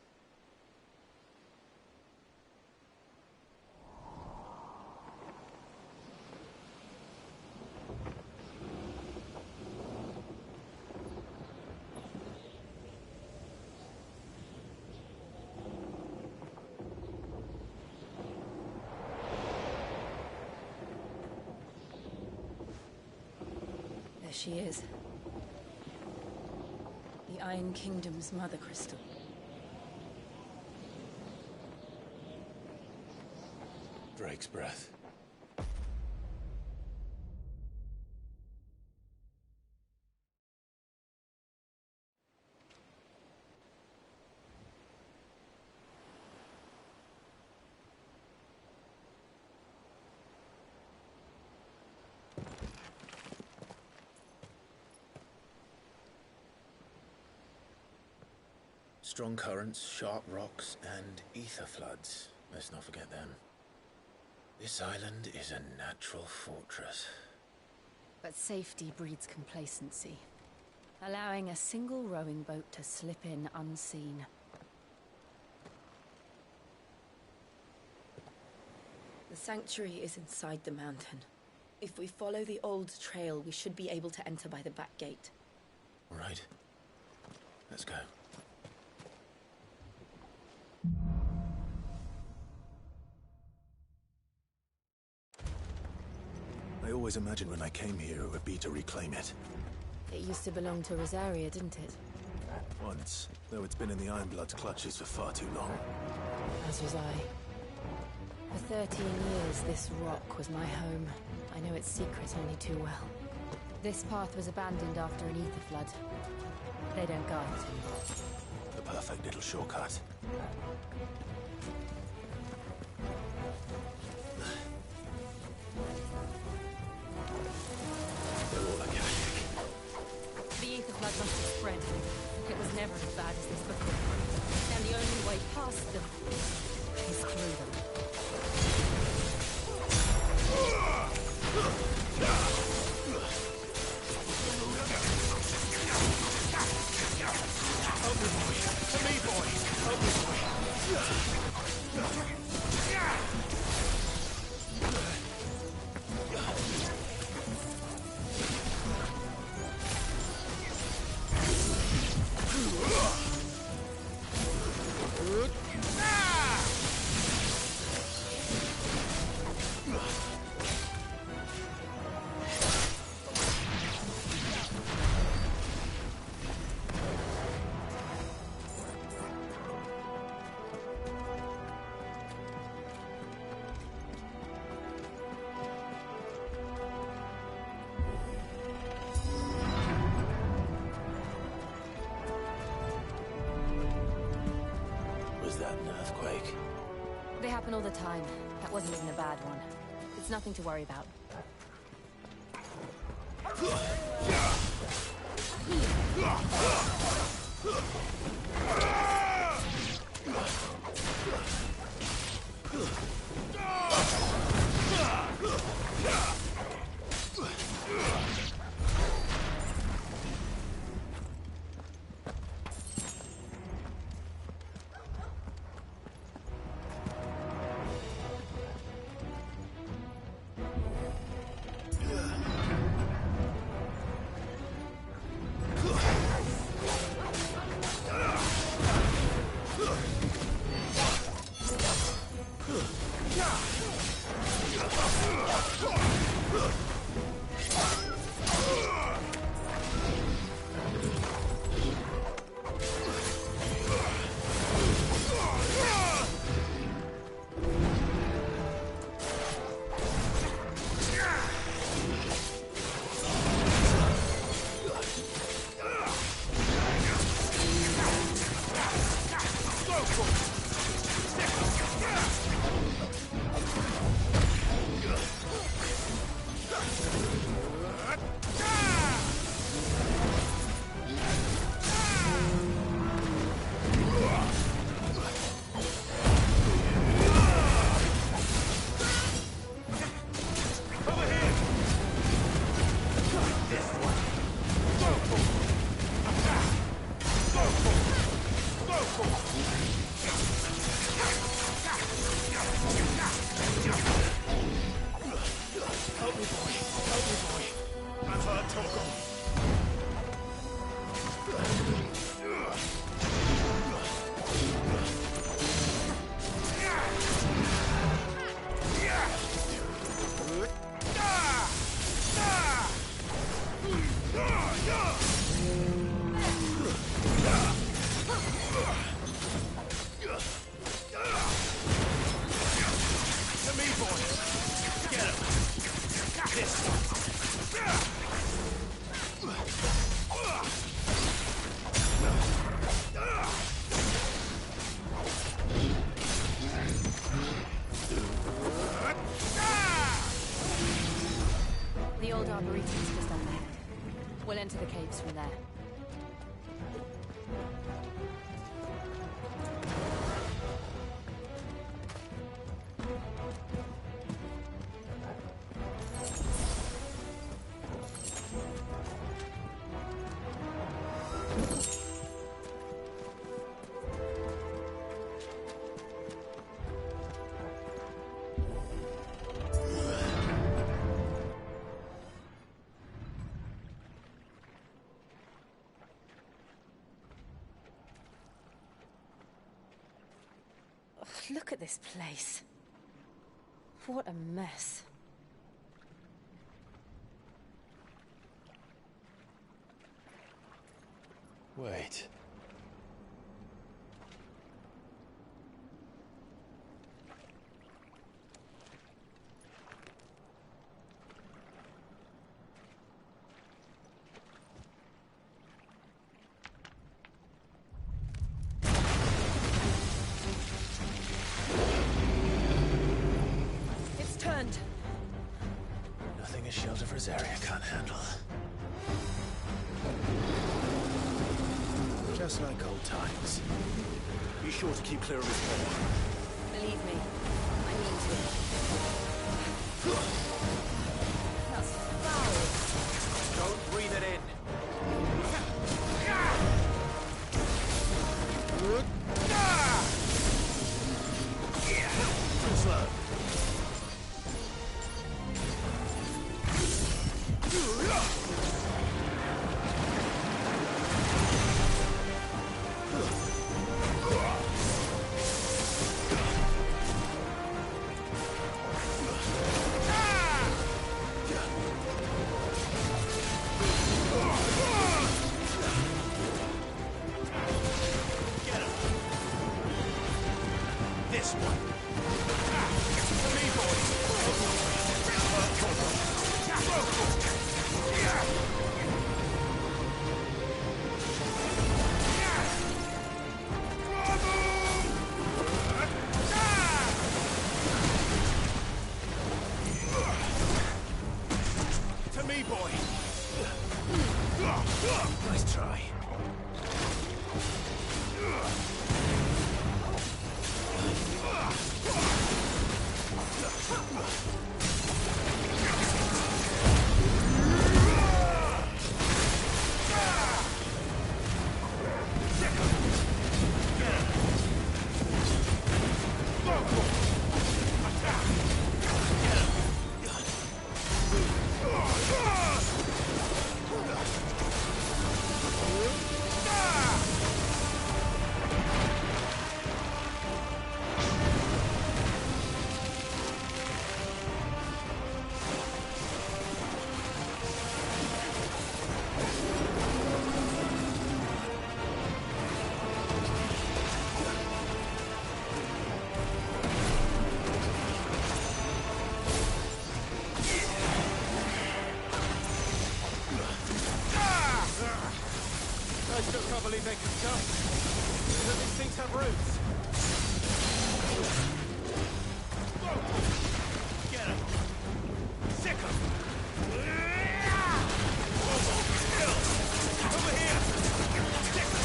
There she is. The Iron Kingdom's Mother Crystal. Drake's breath. Strong currents, sharp rocks, and ether floods. Let's not forget them. This island is a natural fortress. But safety breeds complacency. Allowing a single rowing boat to slip in unseen. The sanctuary is inside the mountain. If we follow the old trail, we should be able to enter by the back gate. All right. Let's go. I always imagined when I came here it would be to reclaim it. It used to belong to Rosaria, didn't it? Once, though it's been in the Ironblood's clutches for far too long. As was I. For 13 years, this rock was my home. I know its secret only too well. This path was abandoned after an ether flood. They don't guard it anymore. The perfect little shortcut. They're all organic. The ether flood must have spread. It was never as bad as this before. And the only way past them is through them. Help me, boy! To me, boy! Help me, boy! Was that an earthquake? They happen all the time. That wasn't even a bad one. It's nothing to worry about. The old arboretum's just up ahead. We'll enter the caves from there. Look at this place. What a mess. Wait. It's turned. Nothing a shelter for Zarya can't handle. Just like old times. Be sure to keep clear of his paw. Believe me, I mean to. That's foul. Don't breathe it in. Too slow. This one. For me, To me, boy. Nice try. I still can't believe they can jump. But these things have roots. Get him. Sick him. Over here. Sick him.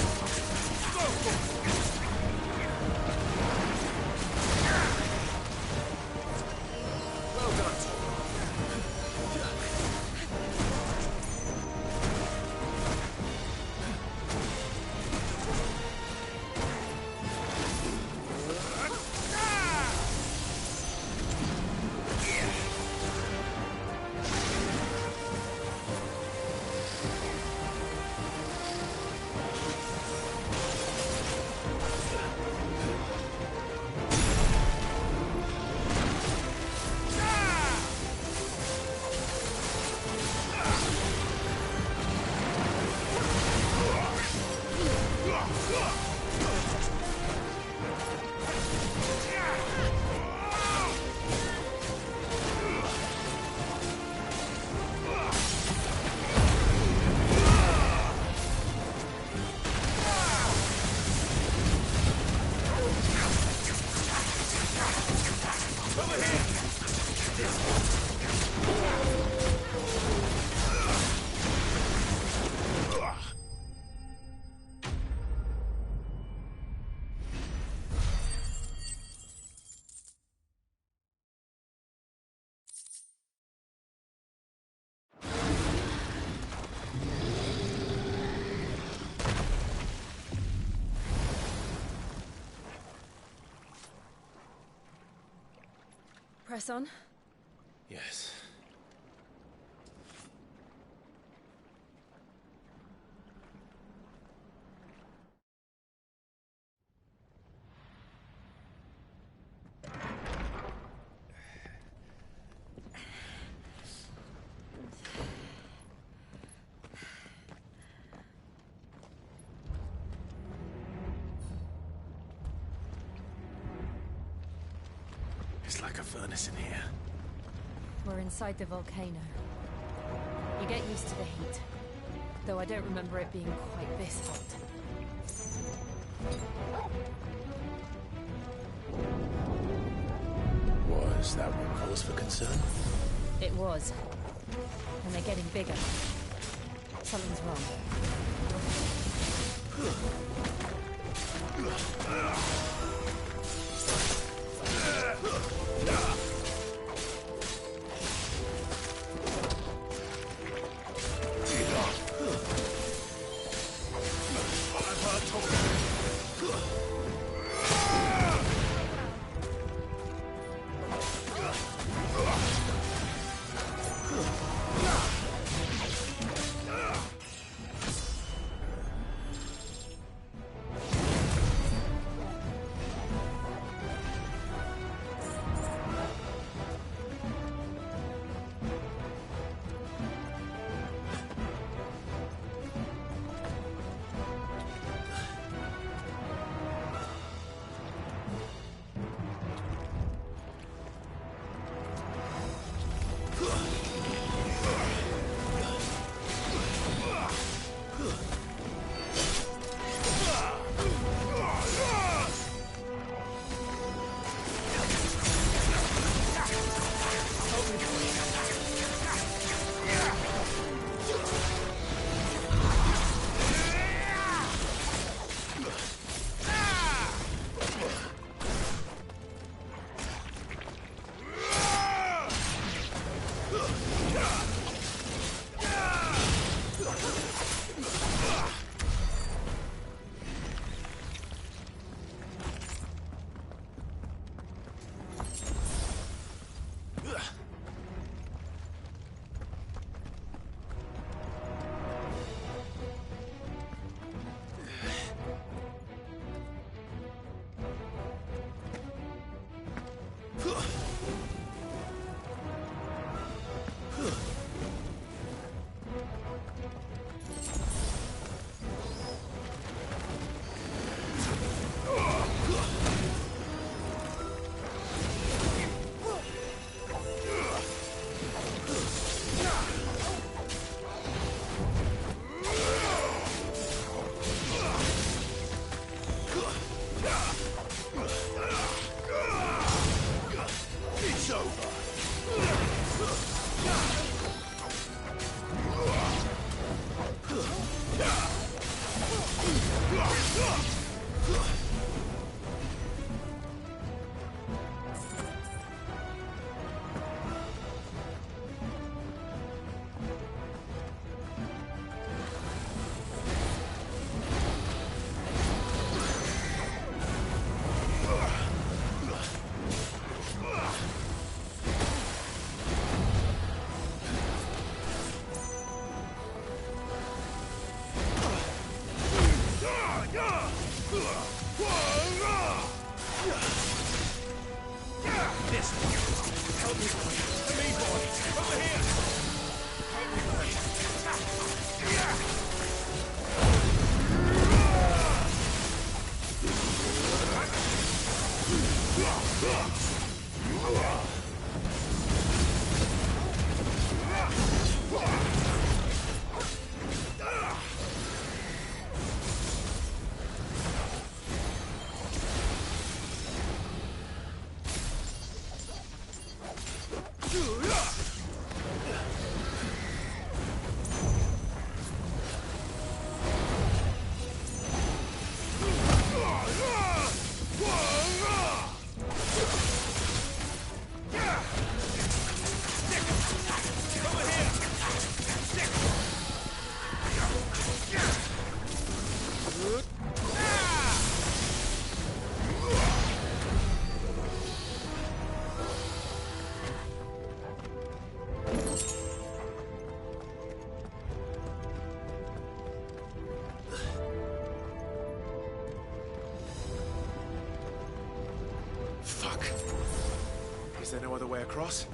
Well done. Press on. Yes. It's like a furnace in here. We're inside the volcano. You get used to the heat. Though I don't remember it being quite this hot. Was that one cause for concern? It was. And they're getting bigger. Something's wrong. Is there no other way across?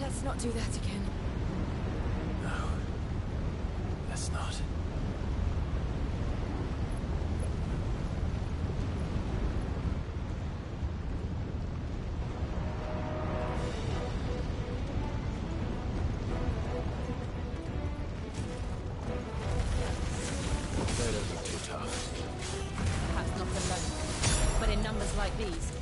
Let's not do that again. No. Let's not. They don't look too tough. Perhaps not alone, but in numbers like these.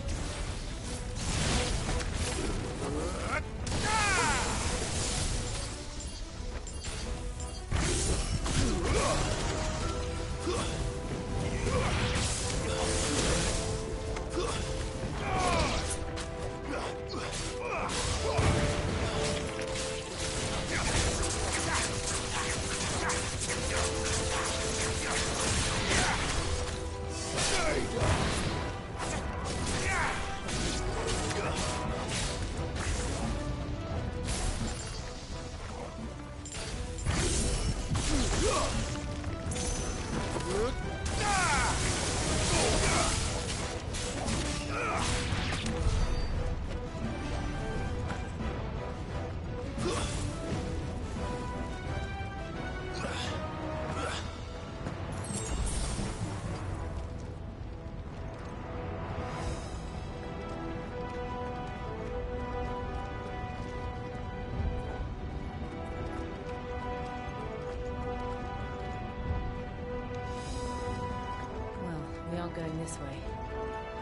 We aren't going this way.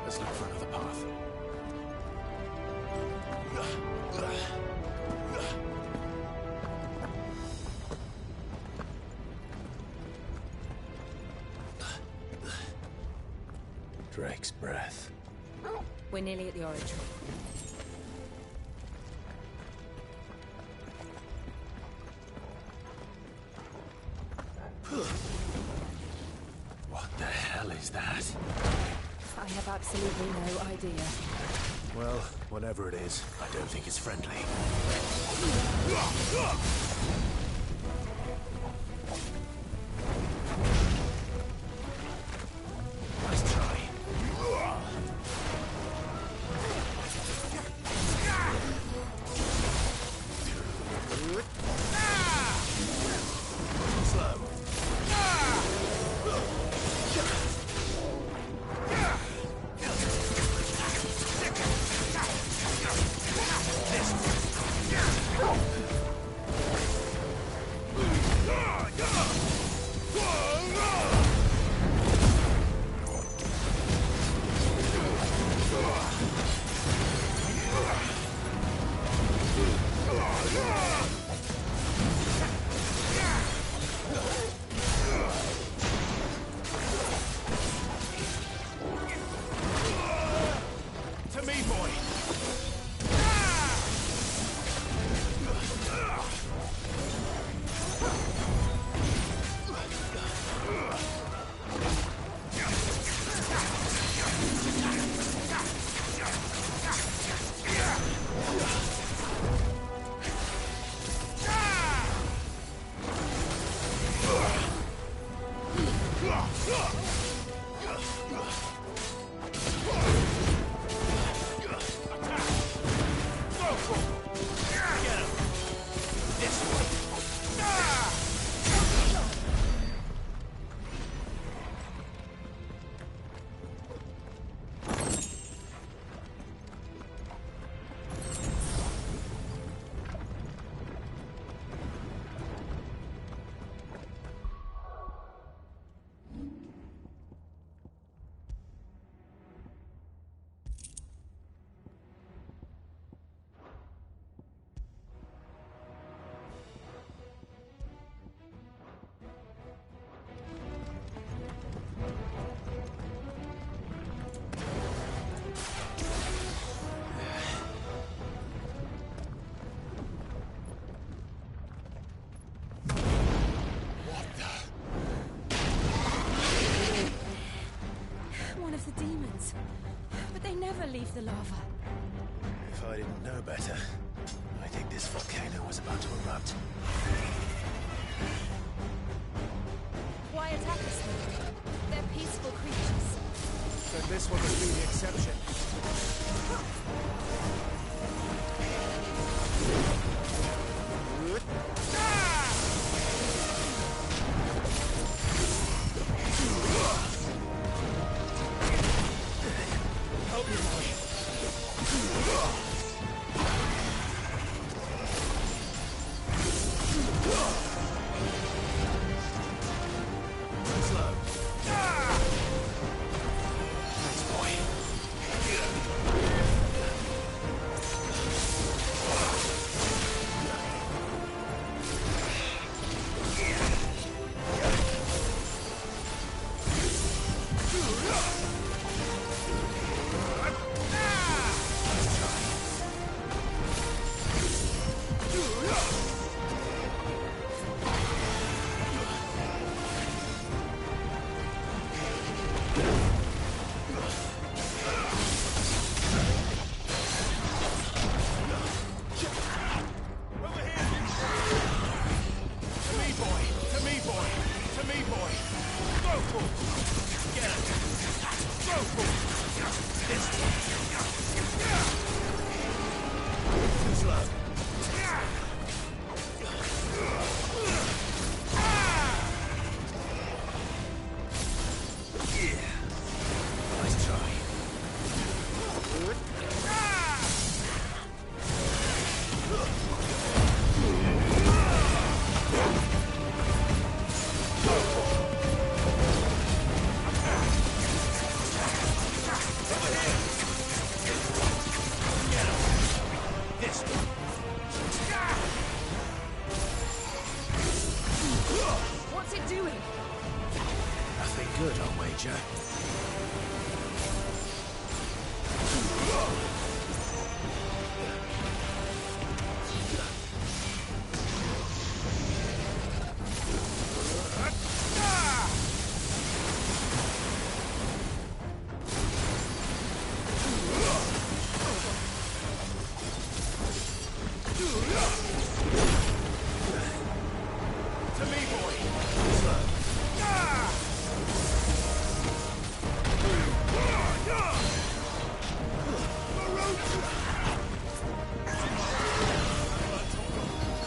Let's look for another path. Drake's breath. We're nearly at the oratory. What the hell is that? I have absolutely no idea. Well, whatever it is, I don't think it's friendly. Nice try. Slow. of the demons. But they never leave the lava. If I didn't know better, I think this volcano was about to erupt. Why attack us then? They're peaceful creatures. Then this one must be the exception. Help me, boy. Slow. Thanks, boy. What's it doing? Nothing good, I'll wager. To me, boy!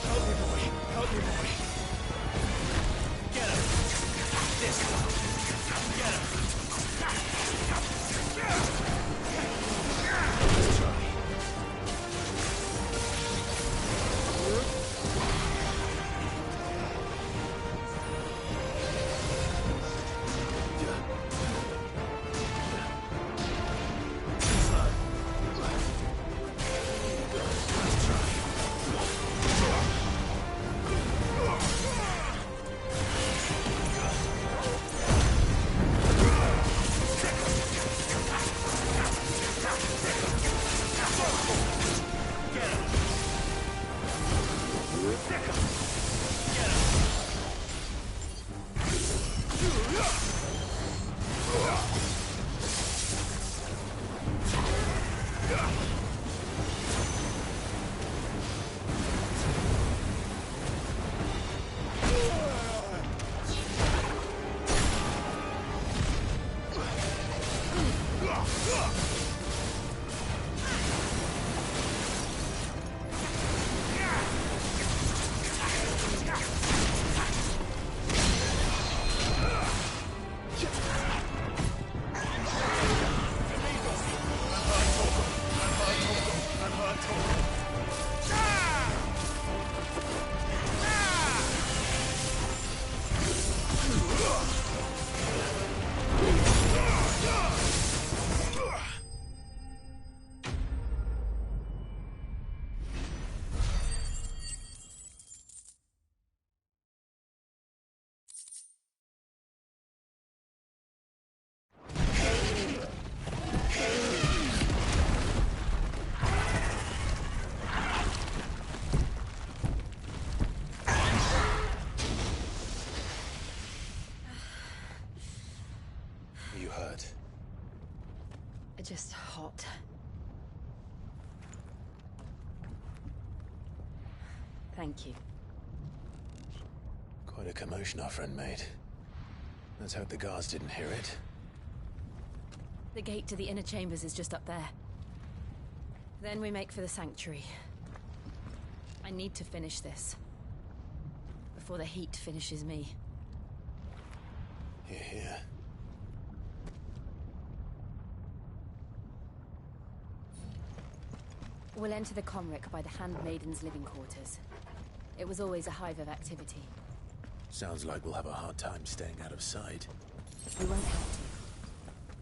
Help me, boy! Help me, boy! Get him! This one! Get him! Let's try. You hurt. Just hot. Thank you. Quite a commotion our friend made. Let's hope the guards didn't hear it. The gate to the inner chambers is just up there. Then we make for the sanctuary. I need to finish this. Before the heat finishes me. Hear, hear. We'll enter the Comric by the Handmaiden's living quarters. It was always a hive of activity. Sounds like we'll have a hard time staying out of sight. We won't have to.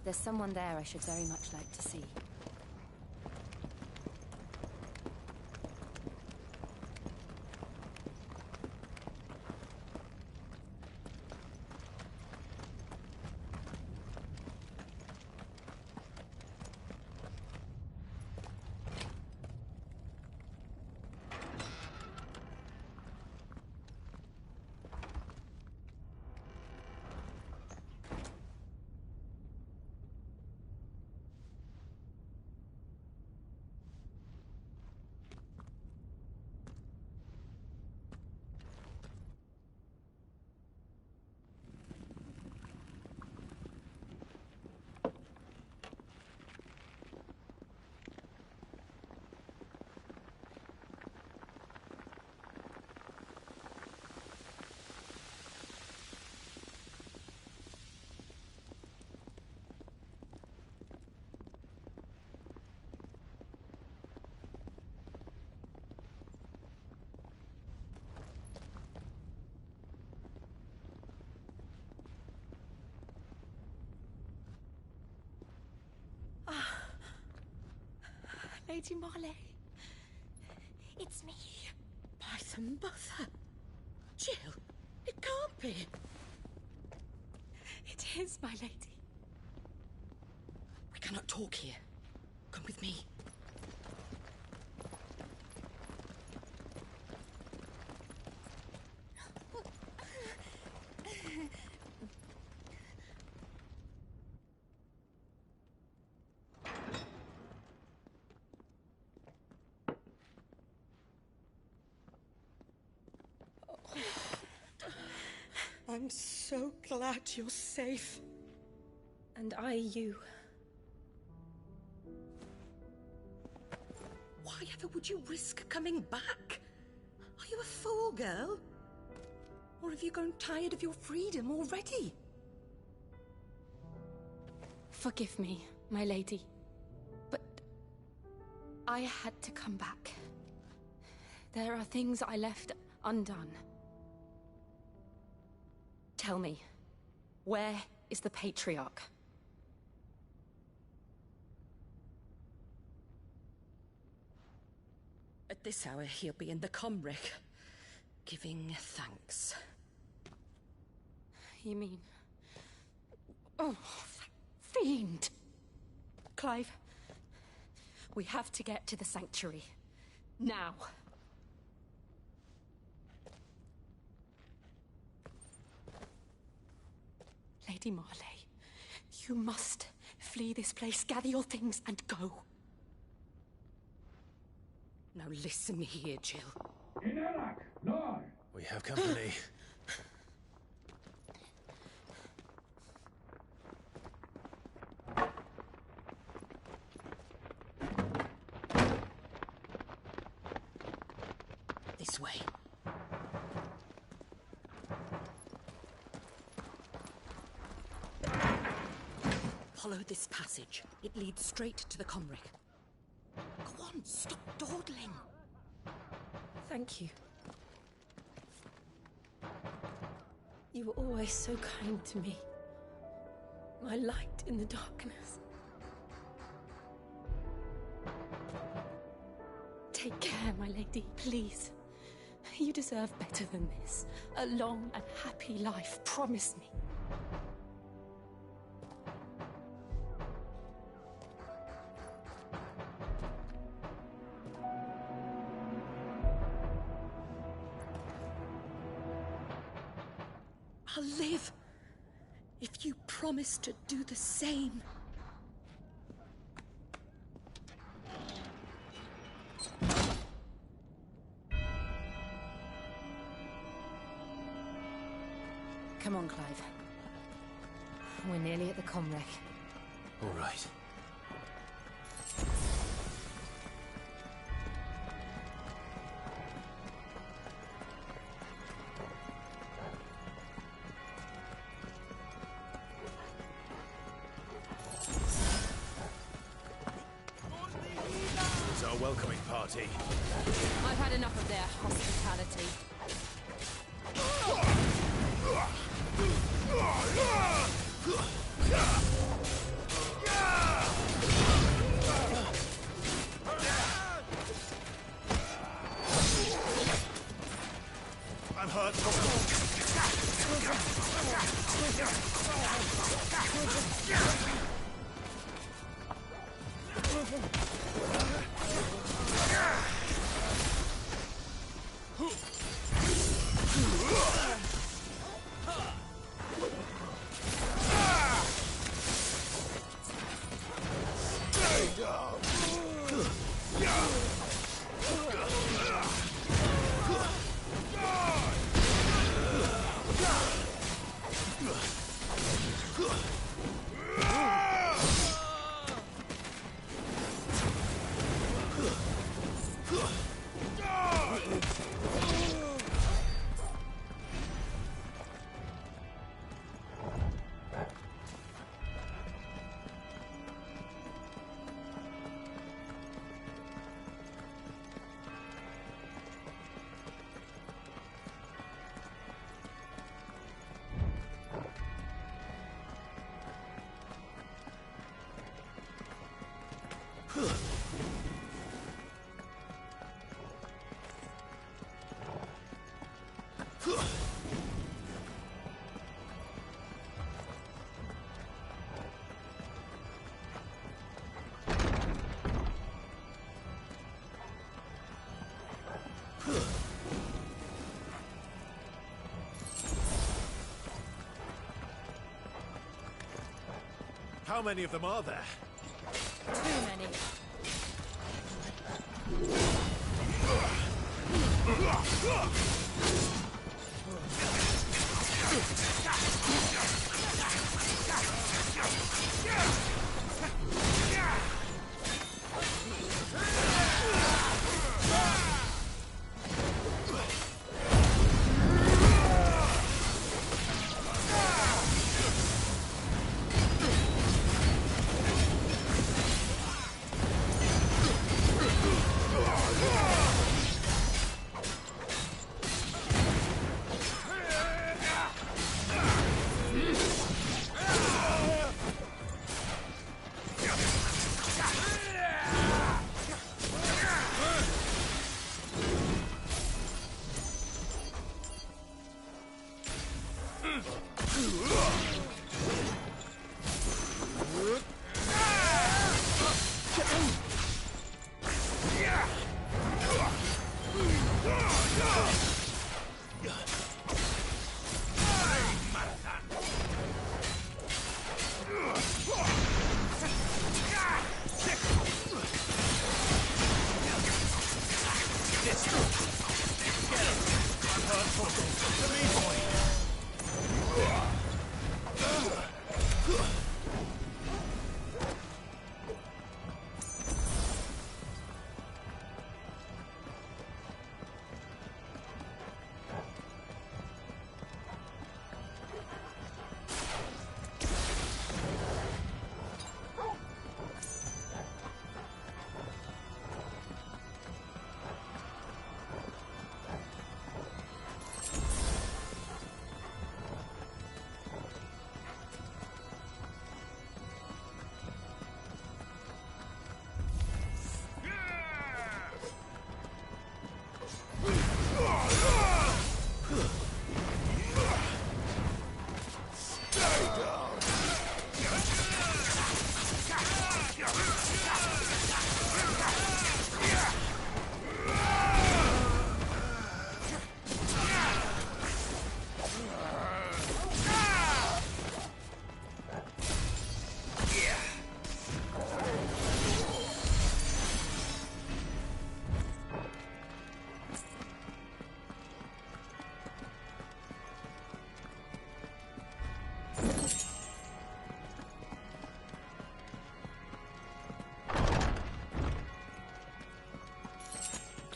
There's someone there I should very much like to see. Lady Marley. It's me. By the mother. Jill, it can't be. It is, my lady. We cannot talk here. Come with me. I'm so glad you're safe. And I you. Why ever would you risk coming back? Are you a fool, girl? Or have you grown tired of your freedom already? Forgive me, my lady. But I had to come back. There are things I left undone. Tell me, where is the Patriarch? At this hour, he'll be in the Comric, giving thanks. You mean... Oh, that fiend! Clive, we have to get to the sanctuary. Now. Lady Marley, you must flee this place, gather your things, and go. Now listen here, Jill. We have company. This way. Follow this passage. It leads straight to the Comric. Go on, stop dawdling. Thank you. You were always so kind to me. My light in the darkness. Take care, my lady, please. You deserve better than this. A long and happy life, promise me. I'll live if you promise to do the same. Come on, Clive. We're nearly at the comwreck. All right. It's our welcoming party. I've had enough of their hospitality. I'm hurt. How many of them are there? Too many.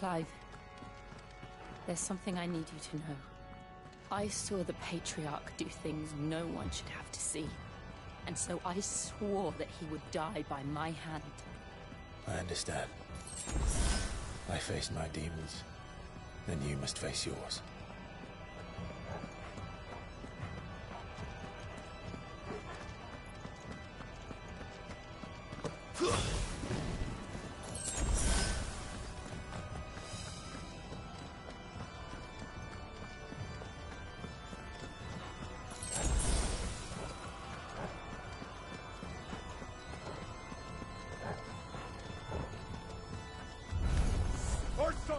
Clive, there's something I need you to know. I saw the Patriarch do things no one should have to see. And so I swore that he would die by my hand. I understand. I faced my demons. Then you must face yours.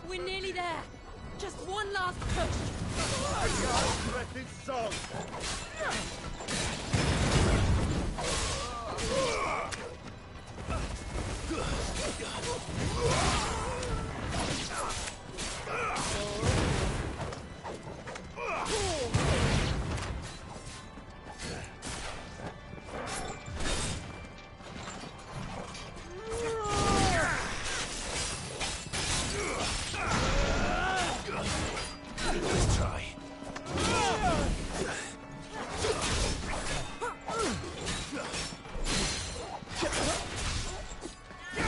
We're nearly there. Just one last push. Let's try.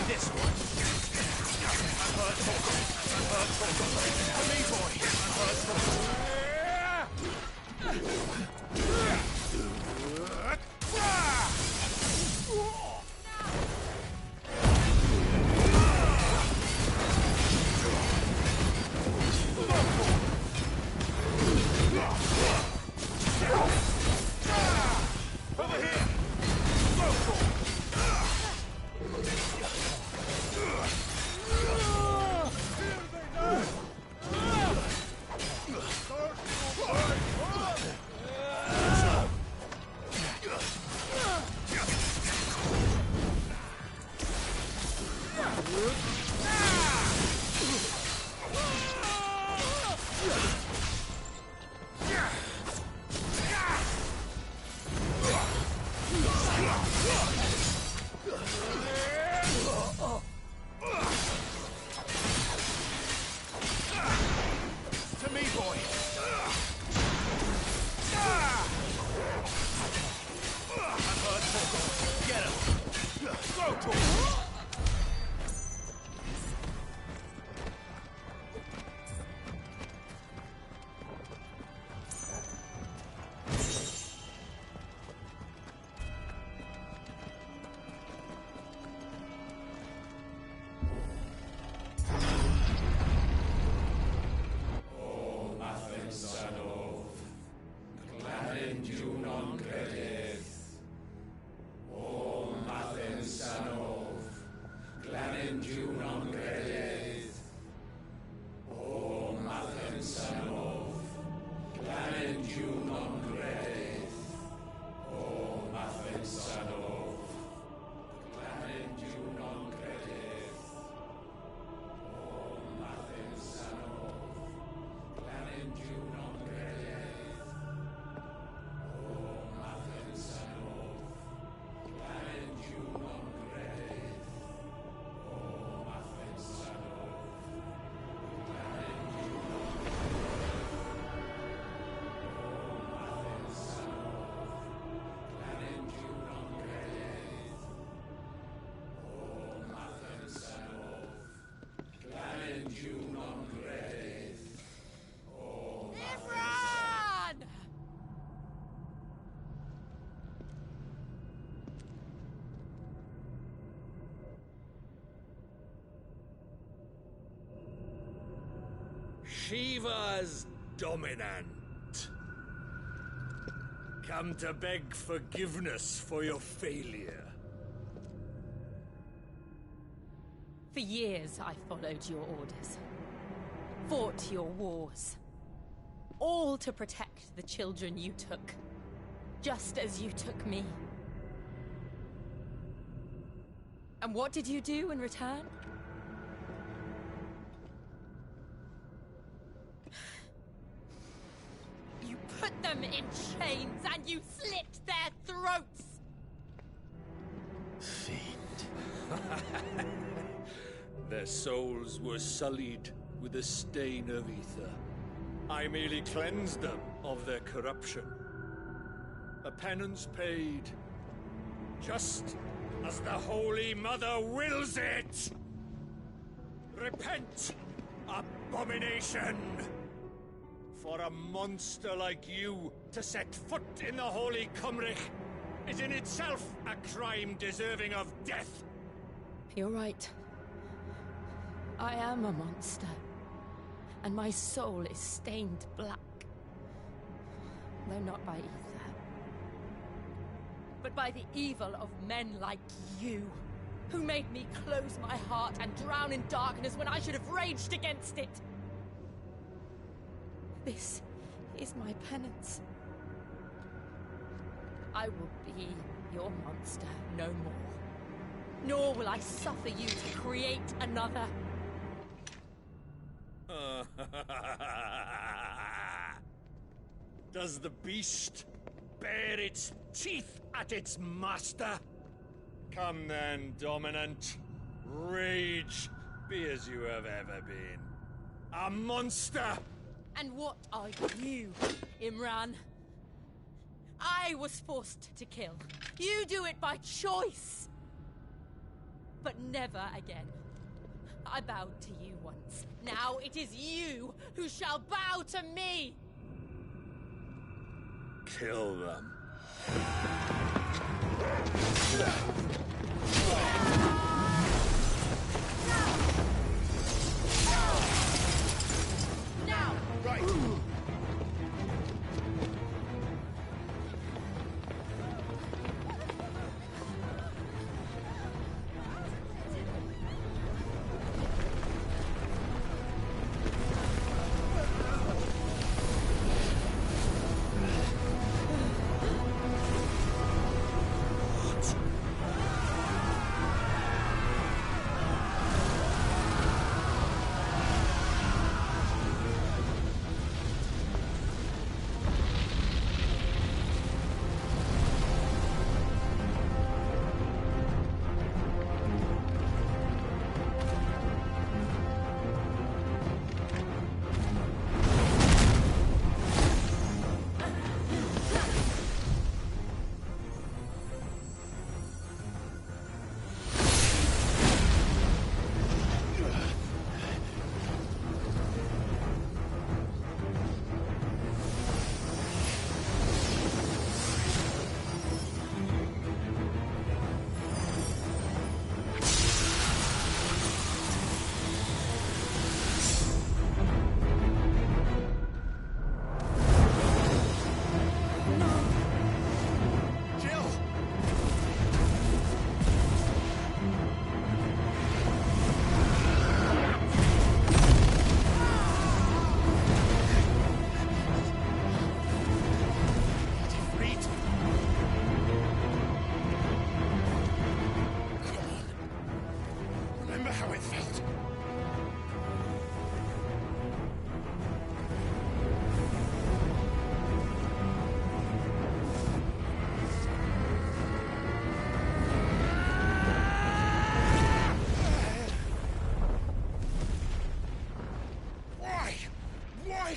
This one. To me, boy. Get him. Go to him. Shiva's dominant. Come to beg forgiveness for your failure. For years, I followed your orders. Fought your wars. All to protect the children you took. Just as you took me. And what did you do in return? You put them in chains and you slit their throats! Their souls were sullied with a stain of ether. I merely cleansed them of their corruption. A penance paid, just as the Holy Mother wills it! Repent, abomination! For a monster like you to set foot in the Holy Cymric is in itself a crime deserving of death. You're right. I am a monster. And my soul is stained black. Though not by ether. But by the evil of men like you, who made me close my heart and drown in darkness when I should have raged against it. This is my penance. I will be your monster no more. Nor will I suffer you to create another. Does the beast bare its teeth at its master? Come then, Dominant. Rage, be as you have ever been. A monster! And what are you, Imran? I was forced to kill. You do it by choice. But never again. I bowed to you once. Now it is you who shall bow to me! Kill them. Now! Right!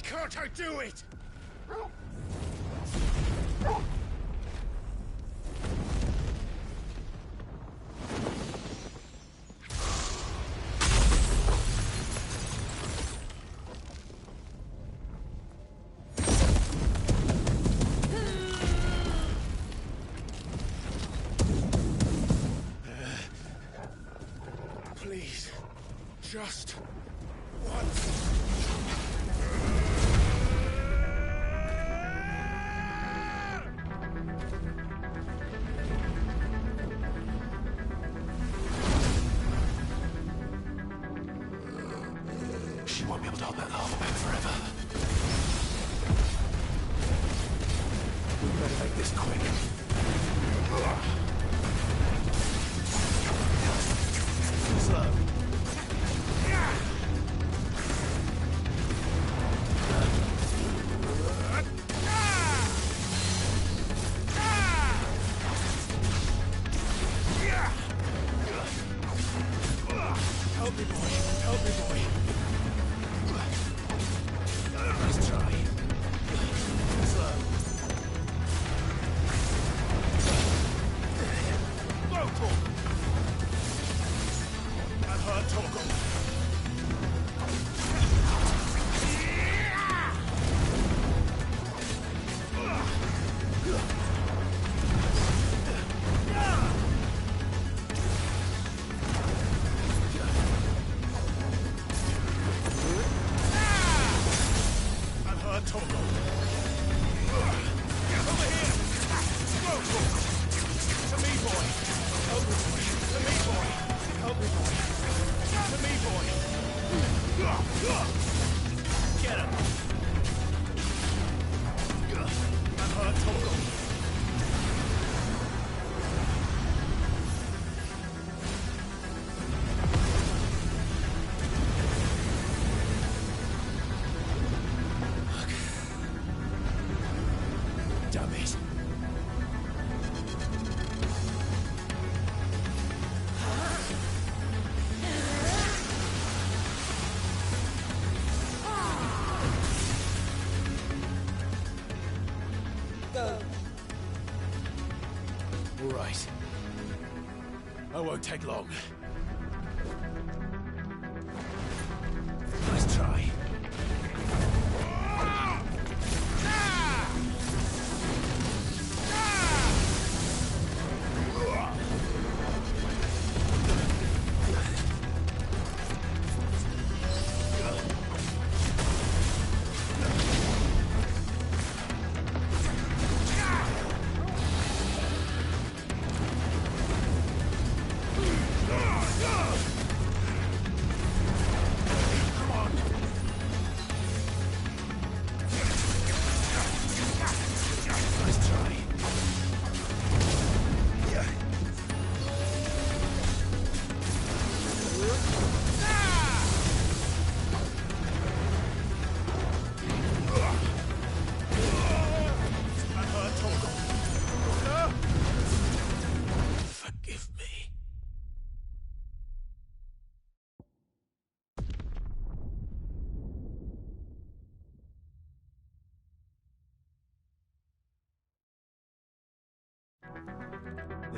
Can't I do it? Please, just once. She won't be able to hold that lava back forever. We better make this quick. Slow. Help me, boy. Help me, boy. I've heard talk. All right. I won't take long. Nice try.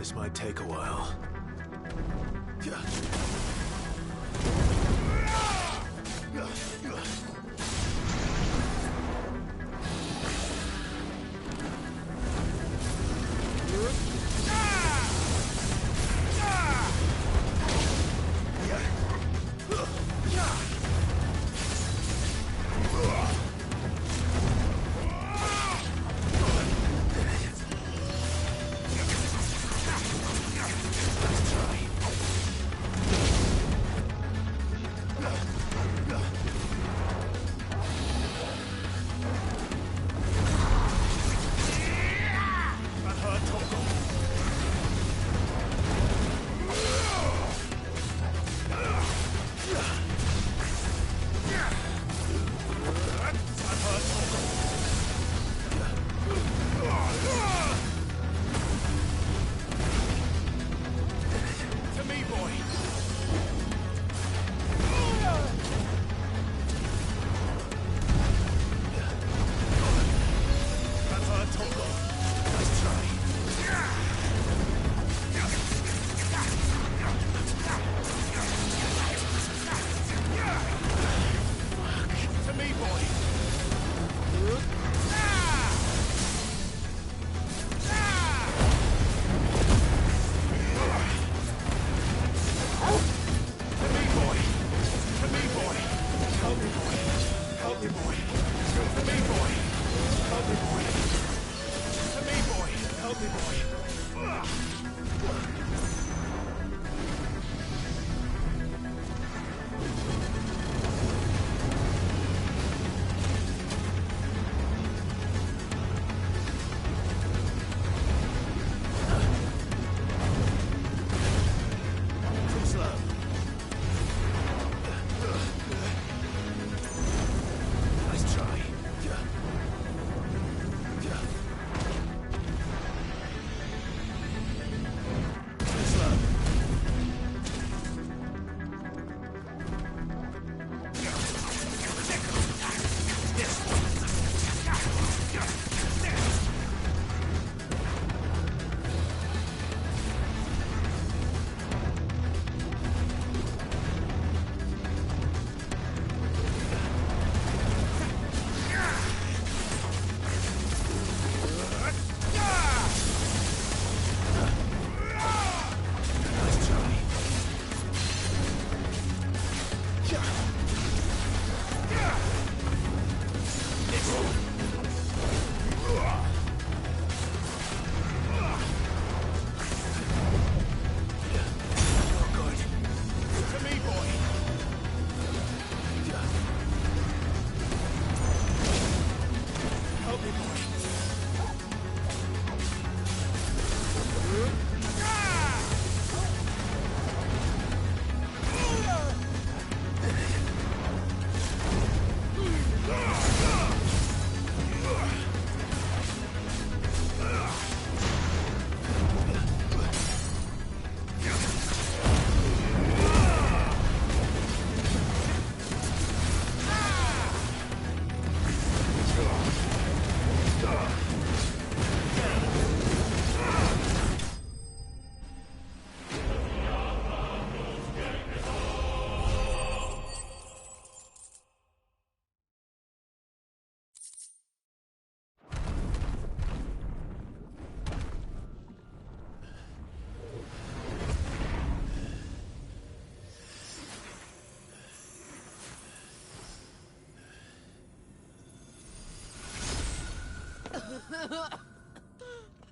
This might take a while.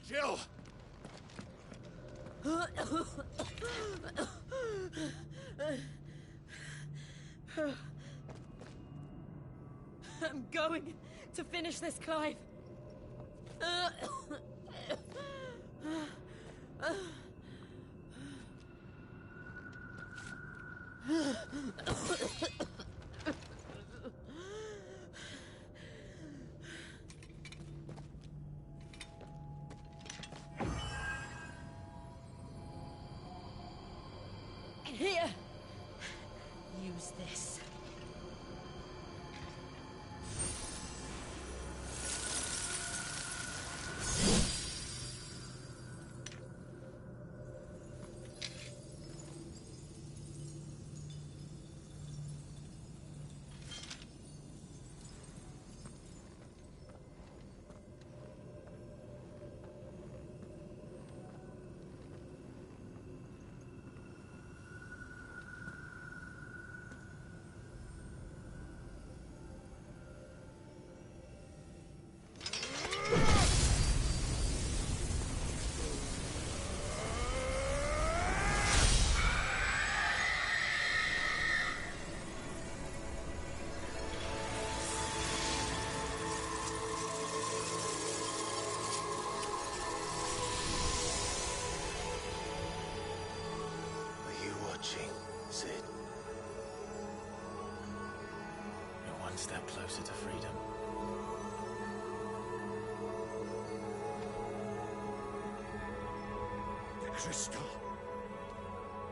Jill! I'm going to finish this, Clive. Here. Use this. Sid. You're one step closer to freedom. The crystal.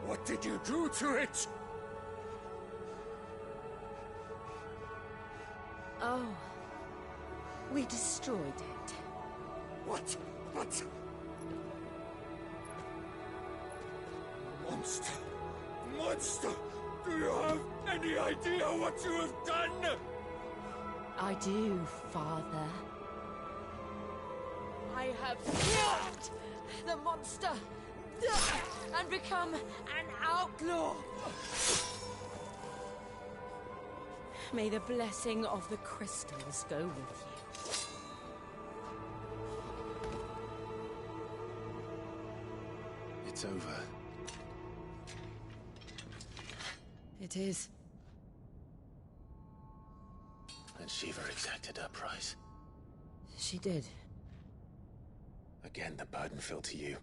What did you do to it? Oh. We destroyed it. What? What? Monster! Monster! Do you have any idea what you have done? I do, Father. I have killed the monster and become an outlaw. May the blessing of the crystals go with you. It's over. It is. And Shiva exacted her price. She did. Again, the burden fell to you.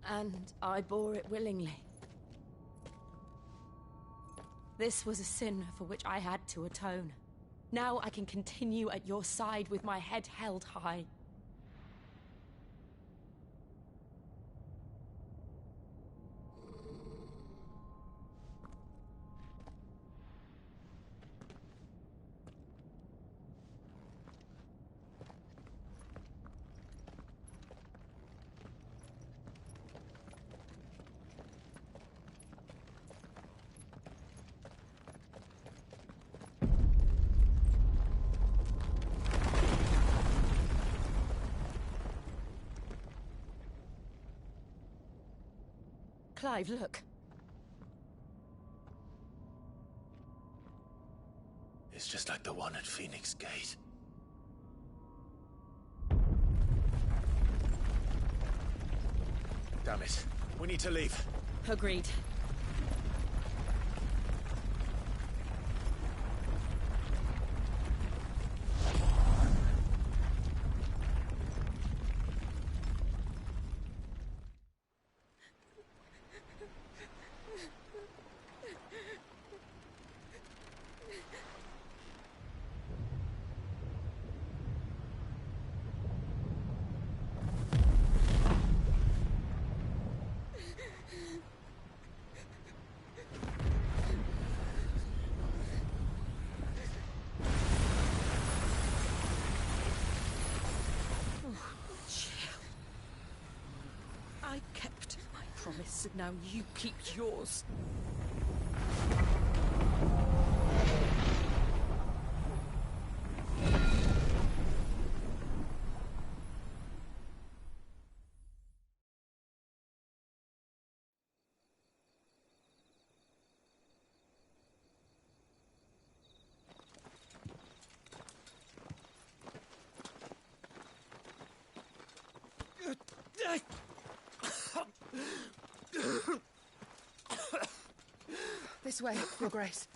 And I bore it willingly. This was a sin for which I had to atone. Now I can continue at your side with my head held high. Clive, look. It's just like the one at Phoenix Gate. Damn it. We need to leave. Agreed. I kept my promise, and now you keep yours. This way, Your Grace.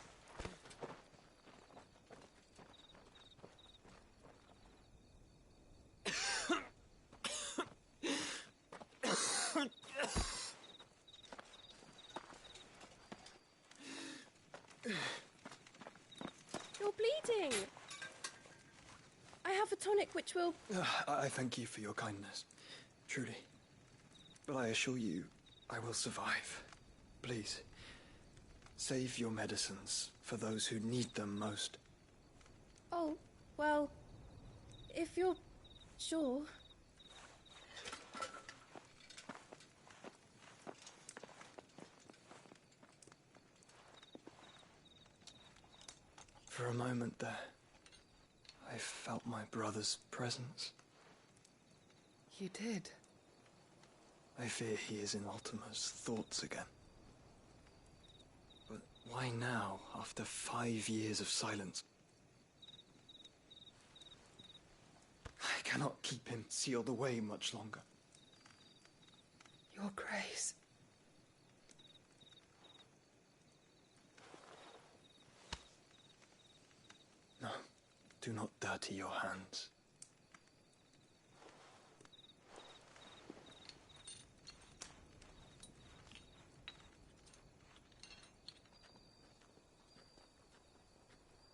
You're bleeding. I have a tonic which will... I thank you for your kindness, truly. But I assure you, I will survive. Please, save your medicines for those who need them most. Oh, well, if you're sure... For a moment there, I felt my brother's presence. You did? I fear he is in Ultima's thoughts again. But why now, after 5 years of silence? I cannot keep him sealed away much longer. Your Grace. No, do not dirty your hands.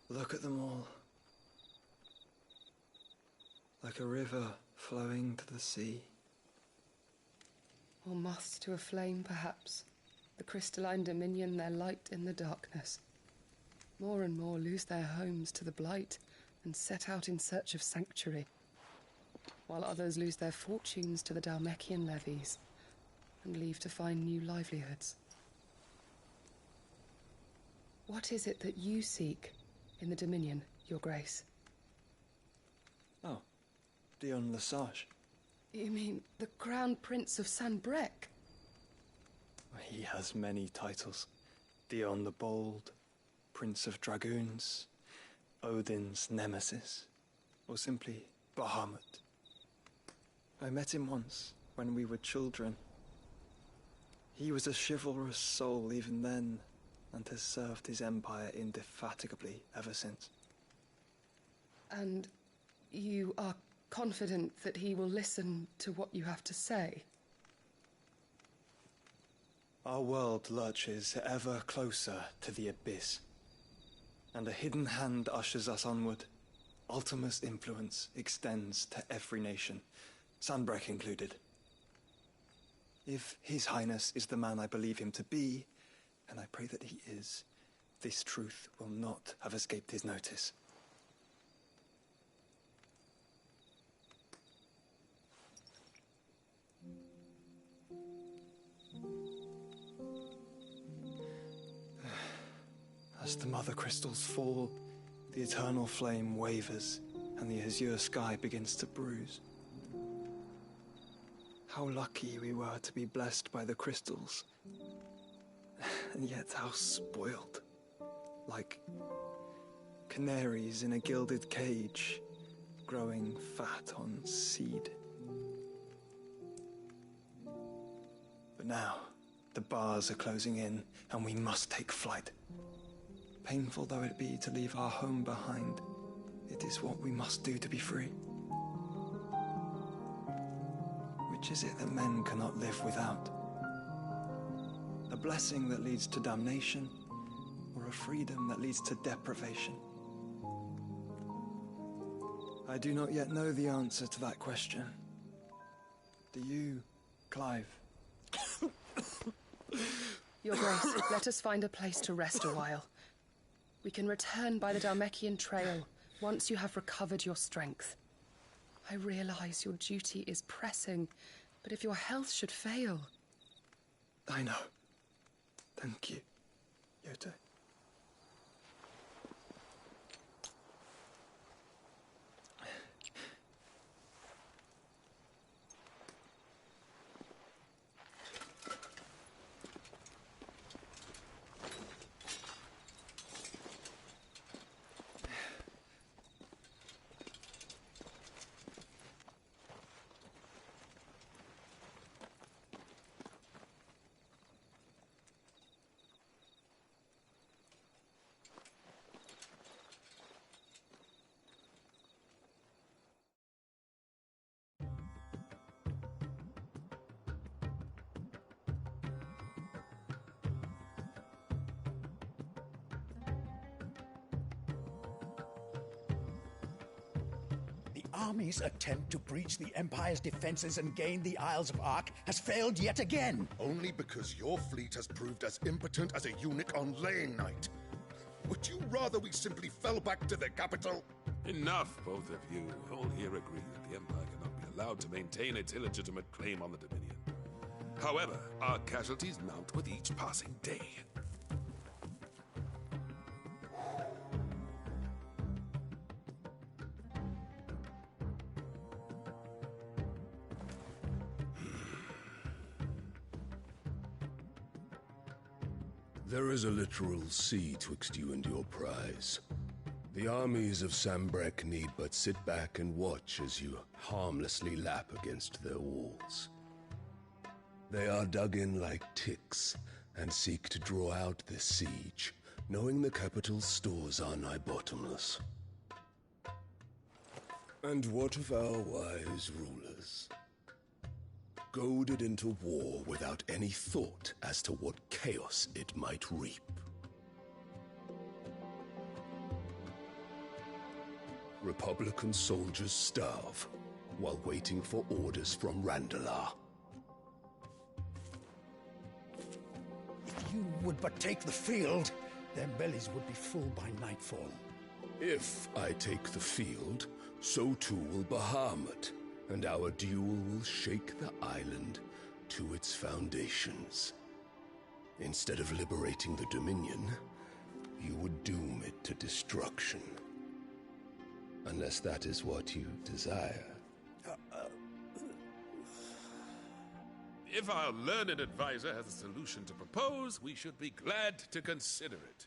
Look at them all. Like a river flowing to the sea. Or moths to a flame, perhaps. The crystalline dominion, their light in the darkness. More and more lose their homes to the blight and set out in search of sanctuary, while others lose their fortunes to the Dhalmekian levies and leave to find new livelihoods. What is it that you seek in the Dominion, Your Grace? Oh, Dion Lesage. You mean the Crown Prince of Sanbrec? He has many titles. Dion the Bold, Prince of Dragoons, Odin's Nemesis, or simply Bahamut. I met him once, when we were children. He was a chivalrous soul even then, and has served his empire indefatigably ever since. And you are confident that he will listen to what you have to say? Our world lurches ever closer to the abyss, and a hidden hand ushers us onward. Ultima's influence extends to every nation, Sanbrec included. If His Highness is the man I believe him to be, and I pray that he is, this truth will not have escaped his notice. As the mother crystals fall, the eternal flame wavers, and the azure sky begins to bruise. How lucky we were to be blessed by the crystals. And yet how spoiled. Like canaries in a gilded cage, growing fat on seed. But now, the bars are closing in, and we must take flight. Painful though it be to leave our home behind, it is what we must do to be free. Which is it that men cannot live without? A blessing that leads to damnation, or a freedom that leads to deprivation? I do not yet know the answer to that question. Do you, Clive? Your Grace, let us find a place to rest a while. We can return by the Dhalmekian trail once you have recovered your strength. I realize your duty is pressing, but if your health should fail... I know. Thank you, Yote. army's attempt to breach the Empire's defenses and gain the Isles of Ark has failed yet again. Only because your fleet has proved as impotent as a eunuch on laying night. Would you rather we simply fell back to the capital? Enough, both of you. All here agree that the Empire cannot be allowed to maintain its illegitimate claim on the Dominion. However, our casualties mount with each passing day. There is a literal sea twixt you and your prize. The armies of Sambrek need but sit back and watch as you harmlessly lap against their walls. They are dug in like ticks and seek to draw out this siege, knowing the capital's stores are nigh bottomless. And what of our wise rulers? Goaded into war without any thought as to what chaos it might reap. Republican soldiers starve while waiting for orders from Randalar. If you would but take the field, their bellies would be full by nightfall. If I take the field, so too will Bahamut, and our duel will shake the island to its foundations. Instead of liberating the Dominion, you would doom it to destruction. Unless that is what you desire. If our learned advisor has a solution to propose, we should be glad to consider it.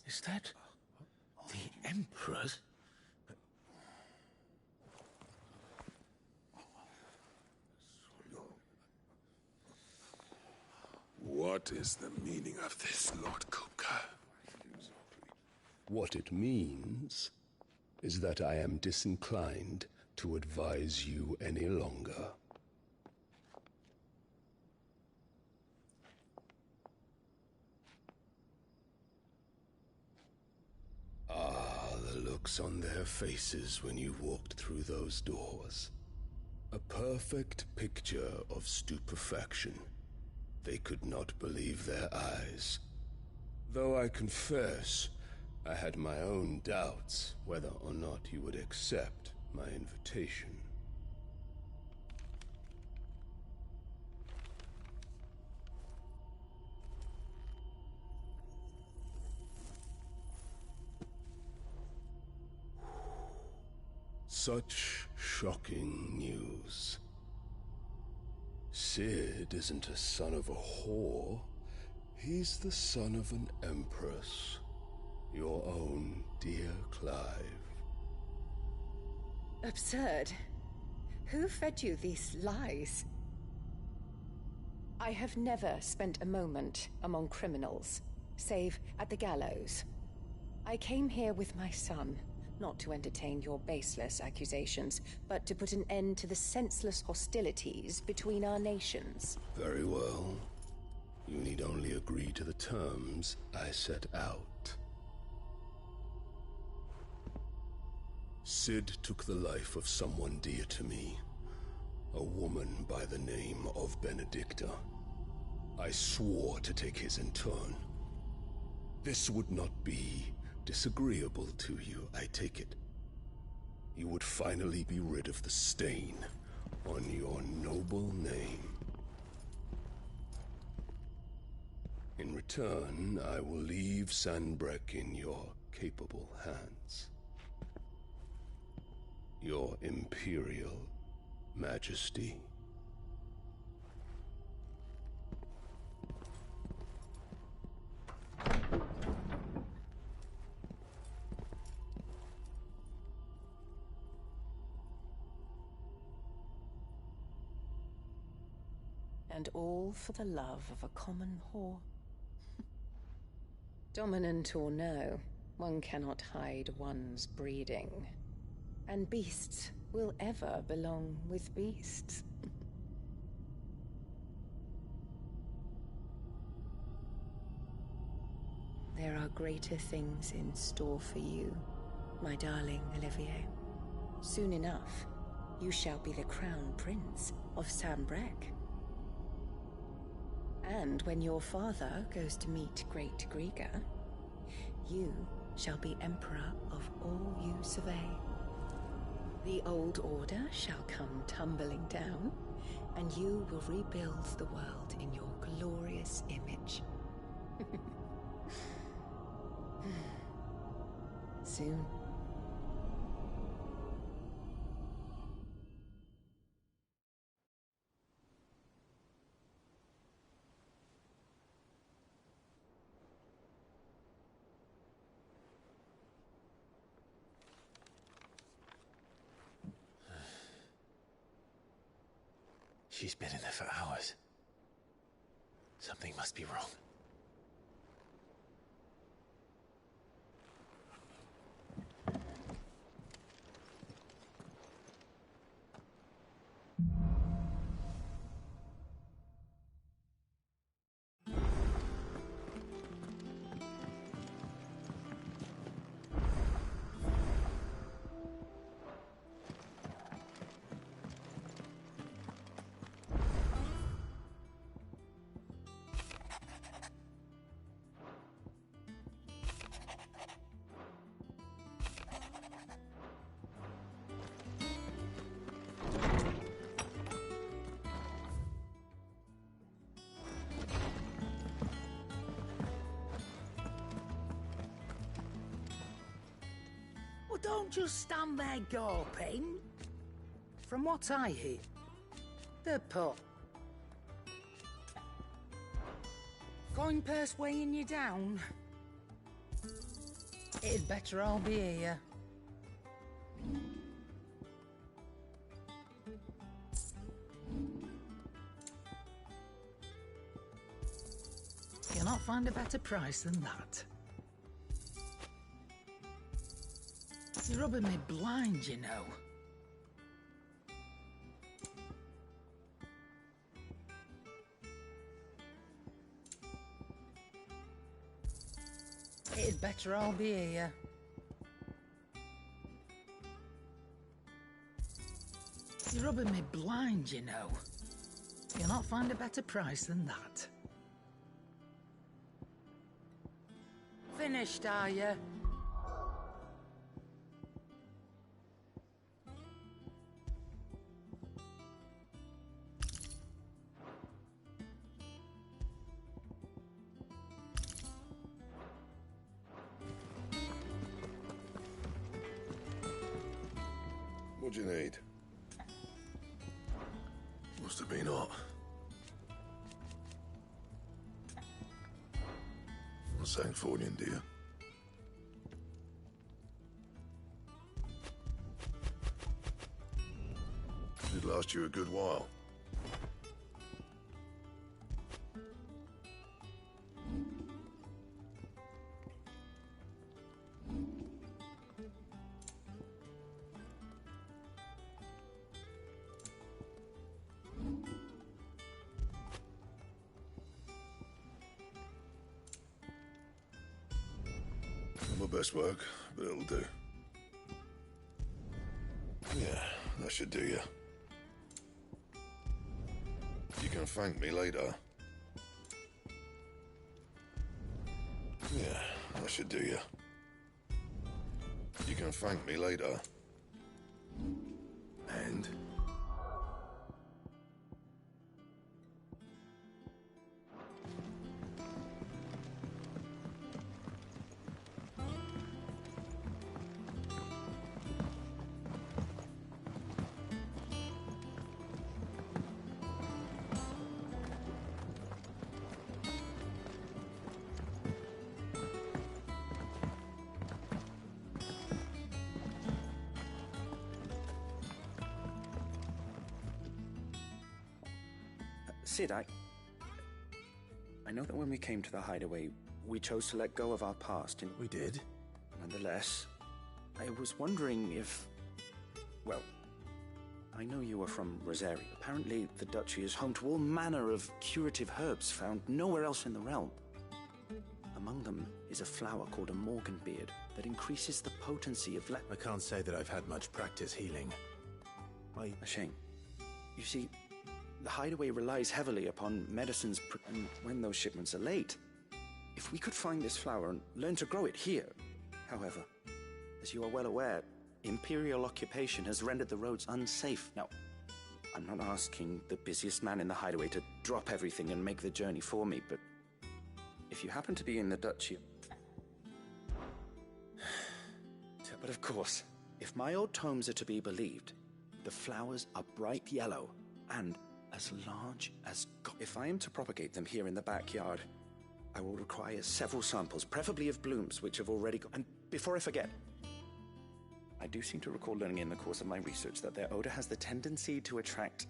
Is that the Emperor's? What is the meaning of this, Lord Kupka? What it means is that I am disinclined to advise you any longer. The looks on their faces when you walked through those doors. A perfect picture of stupefaction. They could not believe their eyes. Though I confess, I had my own doubts whether or not you would accept my invitation. Such shocking news. Sid isn't a son of a whore. He's the son of an empress. Your own dear Clive. Absurd. Who fed you these lies? I have never spent a moment among criminals, save at the gallows. I came here with my son, not to entertain your baseless accusations, but to put an end to the senseless hostilities between our nations. Very well. You need only agree to the terms I set out. Sid took the life of someone dear to me, a woman by the name of Benedicta. I swore to take his in turn. This would not be disagreeable to you, I take it. You would finally be rid of the stain on your noble name. In return, I will leave Sanbrek in your capable hands. Your Imperial Majesty. And all for the love of a common whore. Dominant or no, one cannot hide one's breeding. And beasts will ever belong with beasts. There are greater things in store for you, my darling Olivier. Soon enough, you shall be the crown prince of Sambrec. And when your father goes to meet Great Griga, you shall be emperor of all you survey. The old order shall come tumbling down, and you will rebuild the world in your glorious image. Soon. She's been in there for hours. Something must be wrong. Well, don't just stand there gawping. From what I hear, the pot. Coin purse weighing you down. It'd better all be here. You'll not find a better price than that. You're rubbing me blind, you know. It'd better all be here. You're rubbing me blind, you know. You'll not find a better price than that. Finished, are you? What do you need? Must have been hot. Not Sancfordian, do you? It'd last you a good while. Not my best work, but it'll do. Yeah, that should do you. You can thank me later. Yeah, that should do you. You can thank me later. And? Sid, I know that when we came to the hideaway, we chose to let go of our past, and we did. Nonetheless, I was wondering if, well, I know you are from Rosaria. Apparently, the duchy is home to all manner of curative herbs found nowhere else in the realm. Among them is a flower called a Morganbeard that increases the potency of I can't say that I've had much practice healing. A shame. You see, the hideaway relies heavily upon medicines, and when those shipments are late, if we could find this flower and learn to grow it here. However, as you are well aware, Imperial occupation has rendered the roads unsafe. Now, I'm not asking the busiest man in the hideaway to drop everything and make the journey for me, but if you happen to be in the duchy... But of course, if my old tomes are to be believed, the flowers are bright yellow and as large as... If I am to propagate them here in the backyard, I will require several samples, preferably of blooms which have already got... And before I forget, I do seem to recall learning in the course of my research that their odor has the tendency to attract...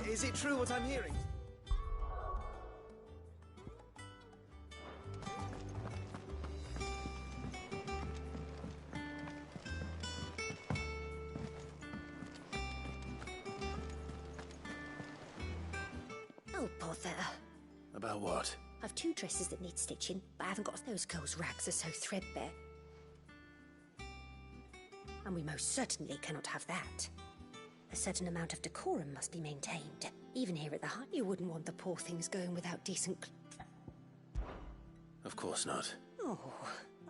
Is it true what I'm hearing? Oh, bother. About what? I've 2 dresses that need stitching, but I haven't got... Those girls' rags are so threadbare. And we most certainly cannot have that. A certain amount of decorum must be maintained. Even here at the hut, you wouldn't want the poor things going without decent... Of course not. Oh.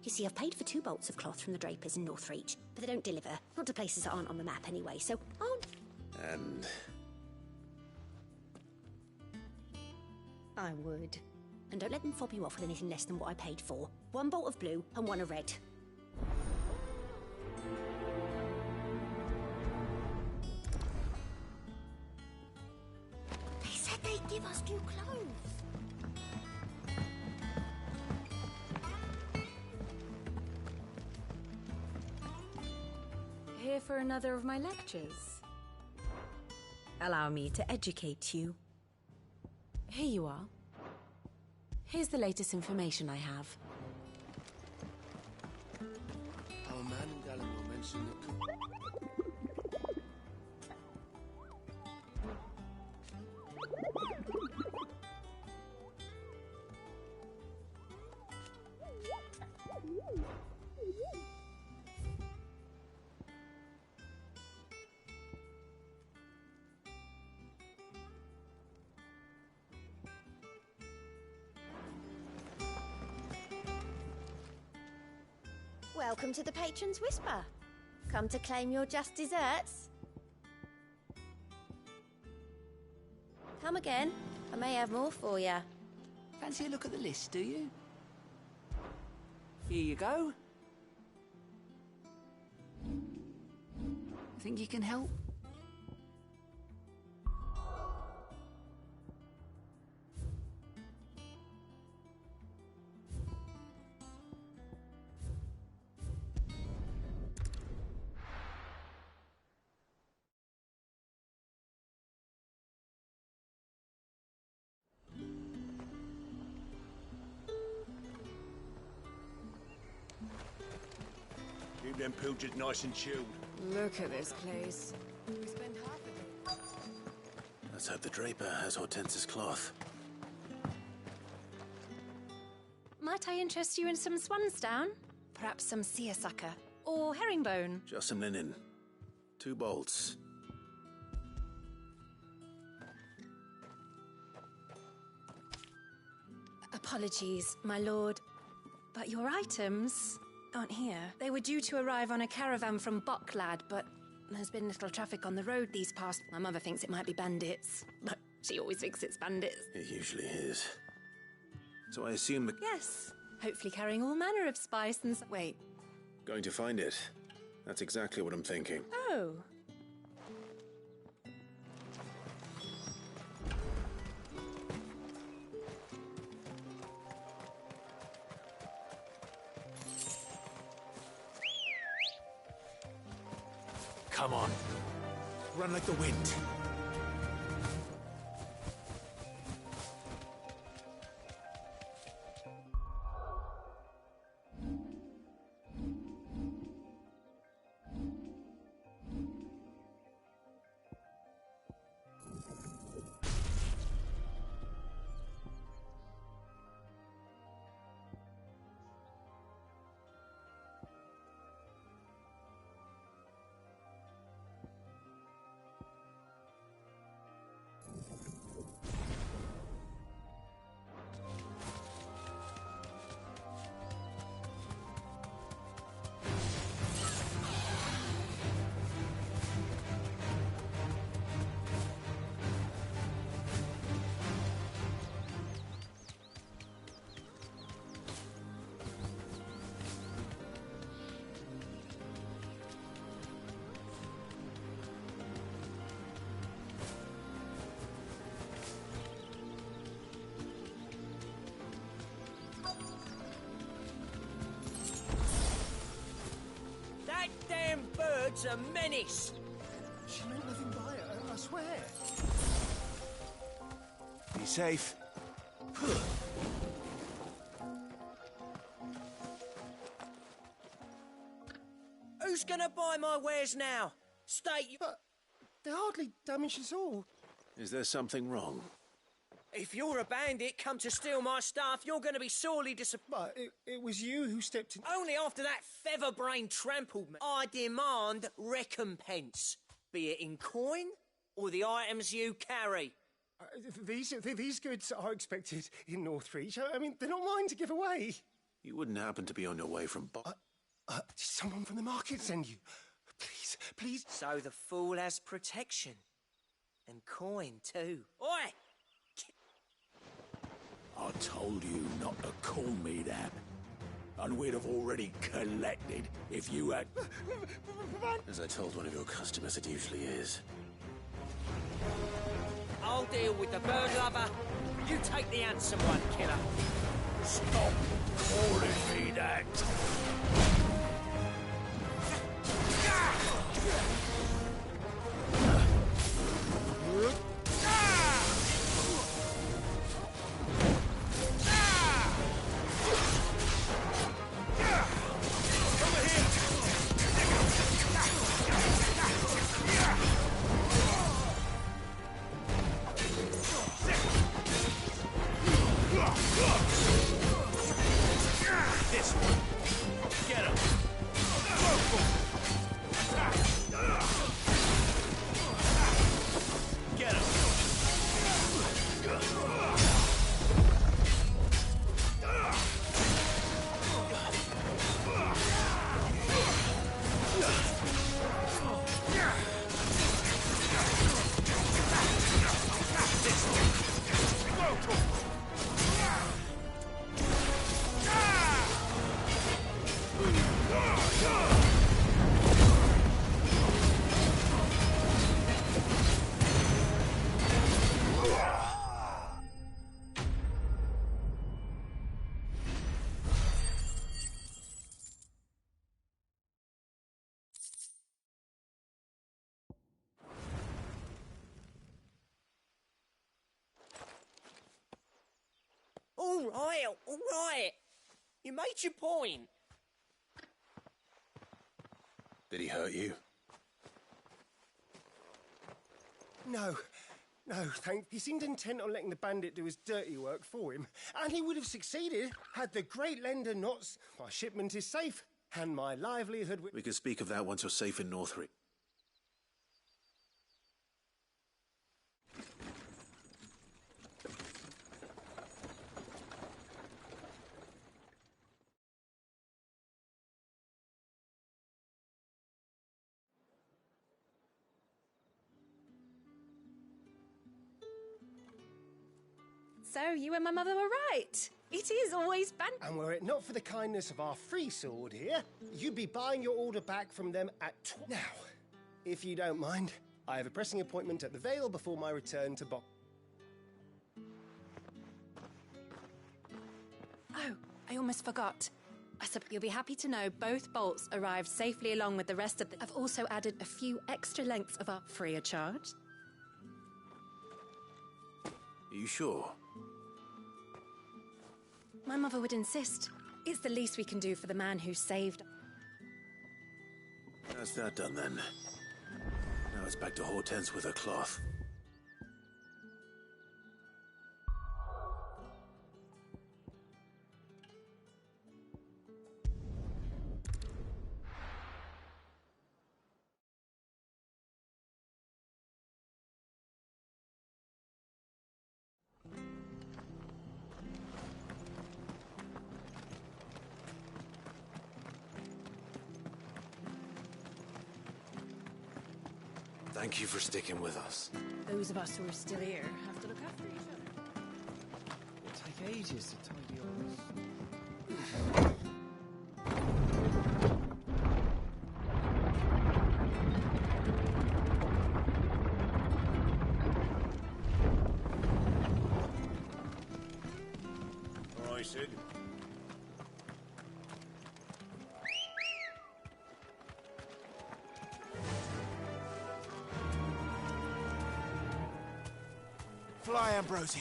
You see, I've paid for 2 bolts of cloth from the drapers in Northreach, but they don't deliver. Not to places that aren't on the map anyway, so... And... I would. And don't let them fob you off with anything less than what I paid for. 1 bolt of blue and 1 of red. They said they'd give us new clothes. Here for another of my lectures. Allow me to educate you. Here you are. Here's the latest information I have. Our man in Gallimore mentioned that... Welcome to the Patron's Whisper. Come to claim your just desserts? Come again. I may have more for you. Fancy a look at the list, do you? Here you go. Think you can help? Keep them pilgers nice and chilled. Look at this place. We spend half the day. Let's hope the draper has Hortense's cloth. Might I interest you in some swansdown? Perhaps some seersucker? Or herringbone? Just some linen. 2 bolts. Apologies, my lord, but your items aren't here. They were due to arrive on a caravan from Bocklad, but there's been little traffic on the road these past... My mother thinks it might be bandits, but she always thinks it's bandits. It usually is. So I assume... Yes, hopefully carrying all manner of spice and... Wait. Going to find it. That's exactly what I'm thinking. Oh. Come on. Run like the wind. That damn bird's a menace! She meant nothing by it, I swear. Be safe. Who's gonna buy my wares now? State you... But they hardly damaged us all. Is there something wrong? If you're a bandit come to steal my stuff, you're gonna be sorely disappointed. But it was you who stepped in. Only after that feather-brain trampled me. I demand recompense, be it in coin or the items you carry. These goods are expected in Northreach. I mean, they're not mine to give away. You wouldn't happen to be on your way from Did someone from the market send you? Please, please. So the fool has protection. And coin, too. Oi! I told you not to call me that. And we'd have already collected if you had... As I told one of your customers, it usually is. I'll deal with the bird lover. You take the handsome one, killer. Stop calling me that. This one. Get him. Get him. All right. You made your point. Did he hurt you? No, thank. He seemed intent on letting the bandit do his dirty work for him. And he would have succeeded had the great lender not... My shipment is safe, and my livelihood... We can speak of that once you're safe in Northreach. So, you and my mother were right. It is always fun. And were it not for the kindness of our free sword here, you'd be buying your order back from them at Now, if you don't mind, I have a pressing appointment at the Vale before my return to Oh, I almost forgot. You'll be happy to know both bolts arrived safely along with the rest of the... I've also added a few extra lengths of our free of charge. Are you sure? My mother would insist. It's the least we can do for the man who saved... That's that done then. Now it's back to Hortense with her cloth. Thank you for sticking with us. Those of us who are still here have to look after each other. It'll take ages to tidy all this. All right, Sid. Fly, Ambrosia.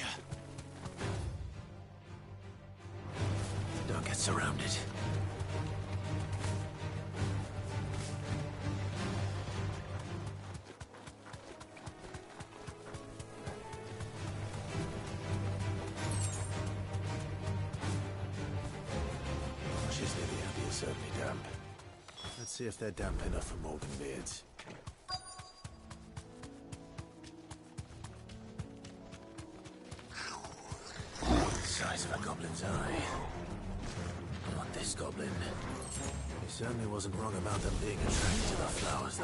Don't get surrounded. She's nearly happy is certainly damp. Let's see if they're damp enough for Morgan beards. Size of a goblin's eye. Not this goblin. He certainly wasn't wrong about them being attracted to the flowers,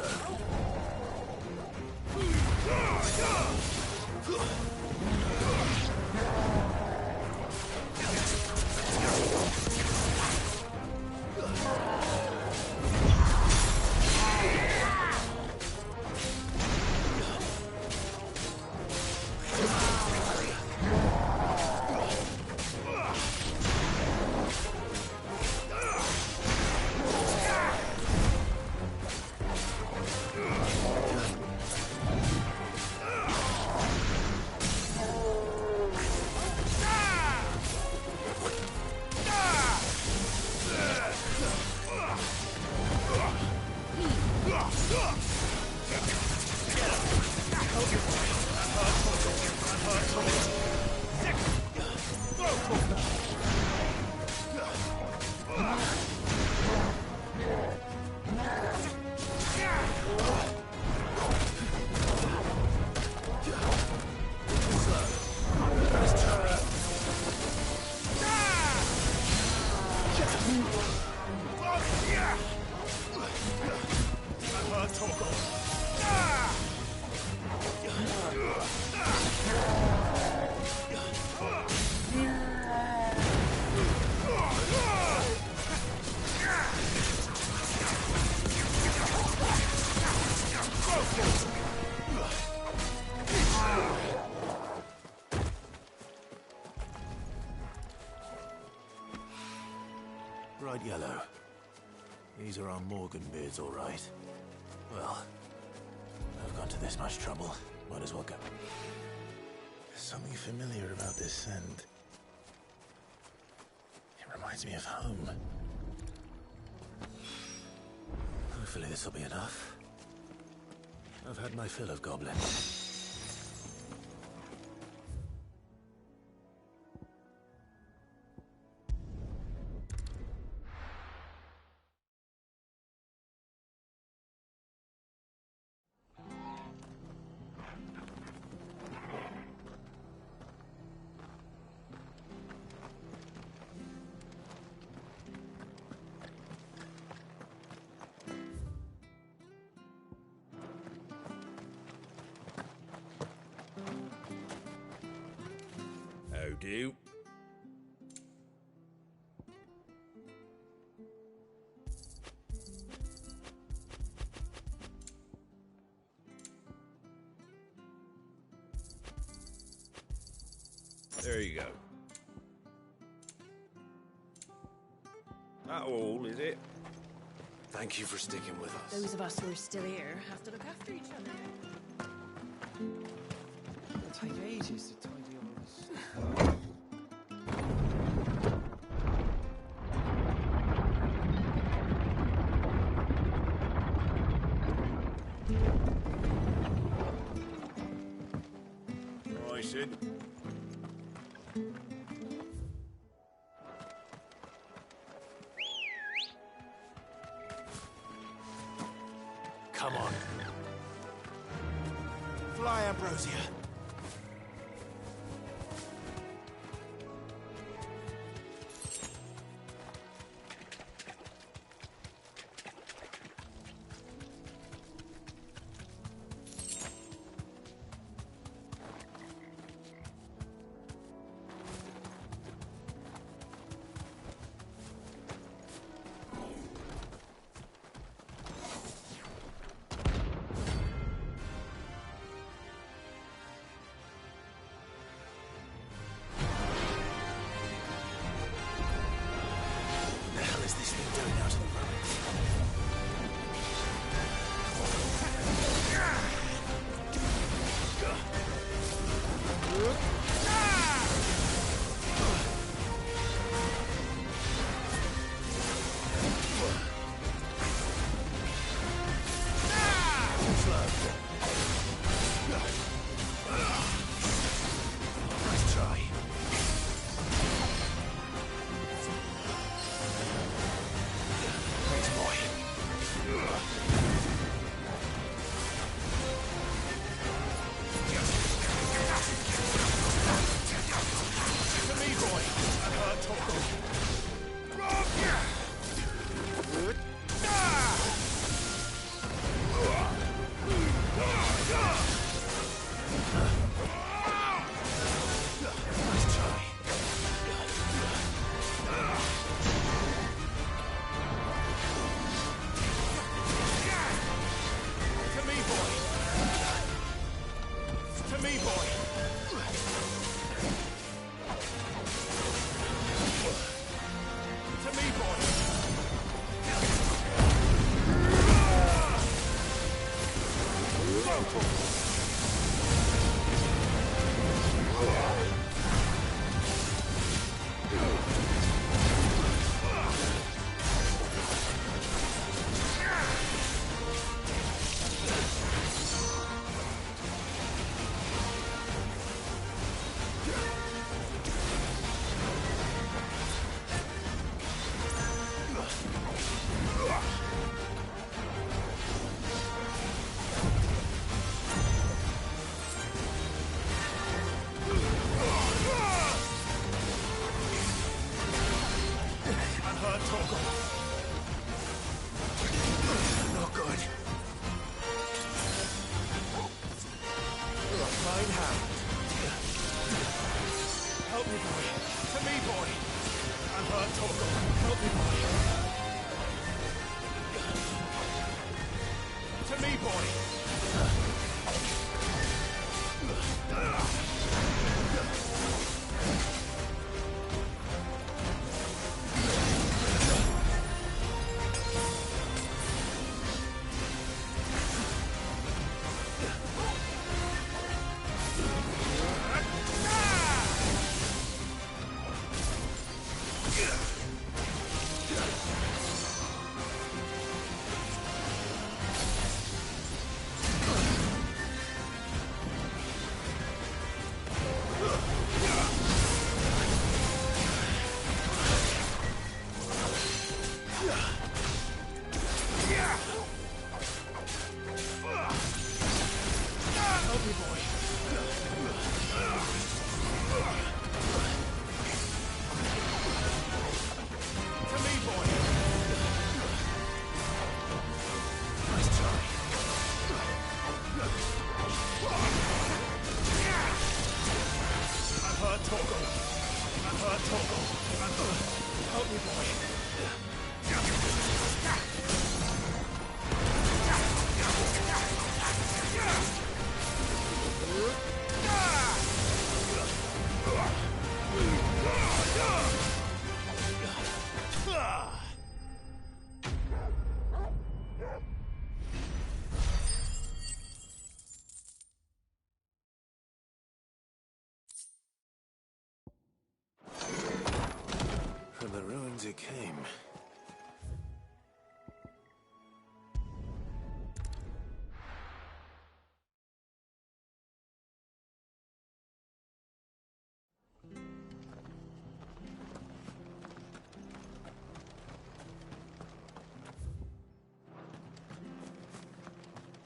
Bright yellow. These are our Morgan beards, all right. Well, I've gone to this much trouble. Might as well go. There's something familiar about this scent. It reminds me of home. Hopefully this will be enough. I've had my fill of goblins. Do. There you go. That all, is it? Thank you for sticking with us. Those of us who are still here have to look after each other. It'll take ages to tidy all this. Right, Sid. Come on. Fly, Ambrosia. From the ruins it came.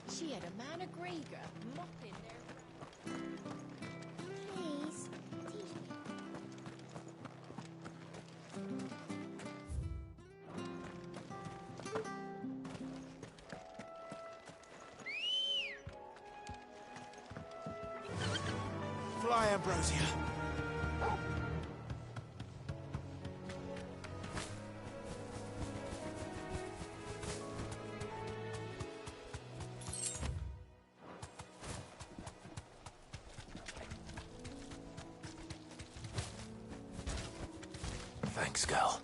She had a man of Grieger mopping their... Please, teach me. Fly, Ambrosia. Thanks, Gal.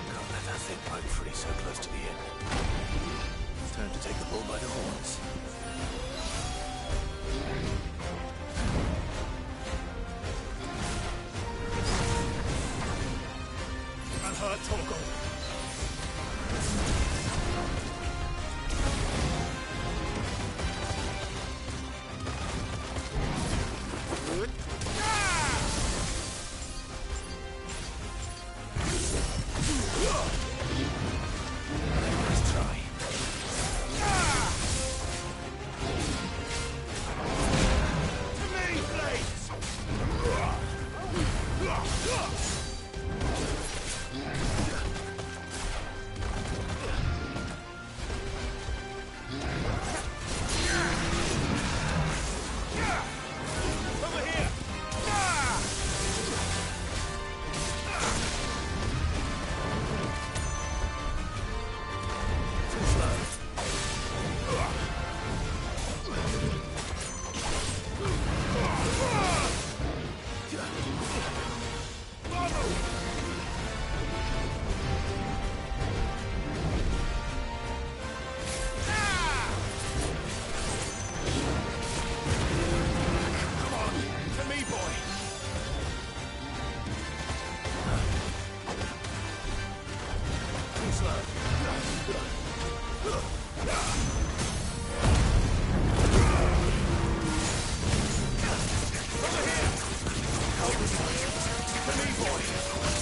Can't let that thing roam free so close to the inn. It's time to take the bull by the horns. Unhurt, Torgal. Let's try. To me, blades! Over here! Too slow. Come on, to me, boy! Too slow. Over here! To me, boy!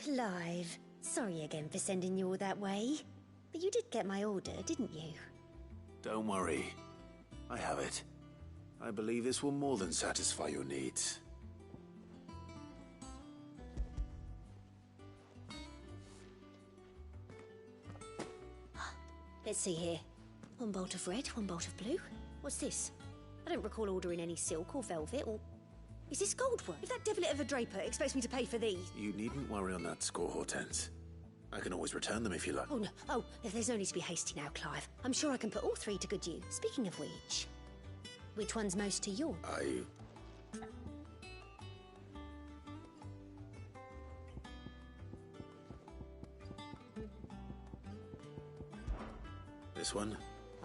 Clive, sorry again for sending you all that way. But you did get my order, didn't you? Don't worry. I have it. I believe this will more than satisfy your needs. Let's see here. One bolt of red, one bolt of blue. What's this? I don't recall ordering any silk or velvet or... Is this gold work? If that devilet of a draper expects me to pay for these... You needn't worry on that score, Hortense. I can always return them if you like. Oh, no. Oh, there's no need to be hasty now, Clive. I'm sure I can put all three to good use. Speaking of which one's most to your... This one?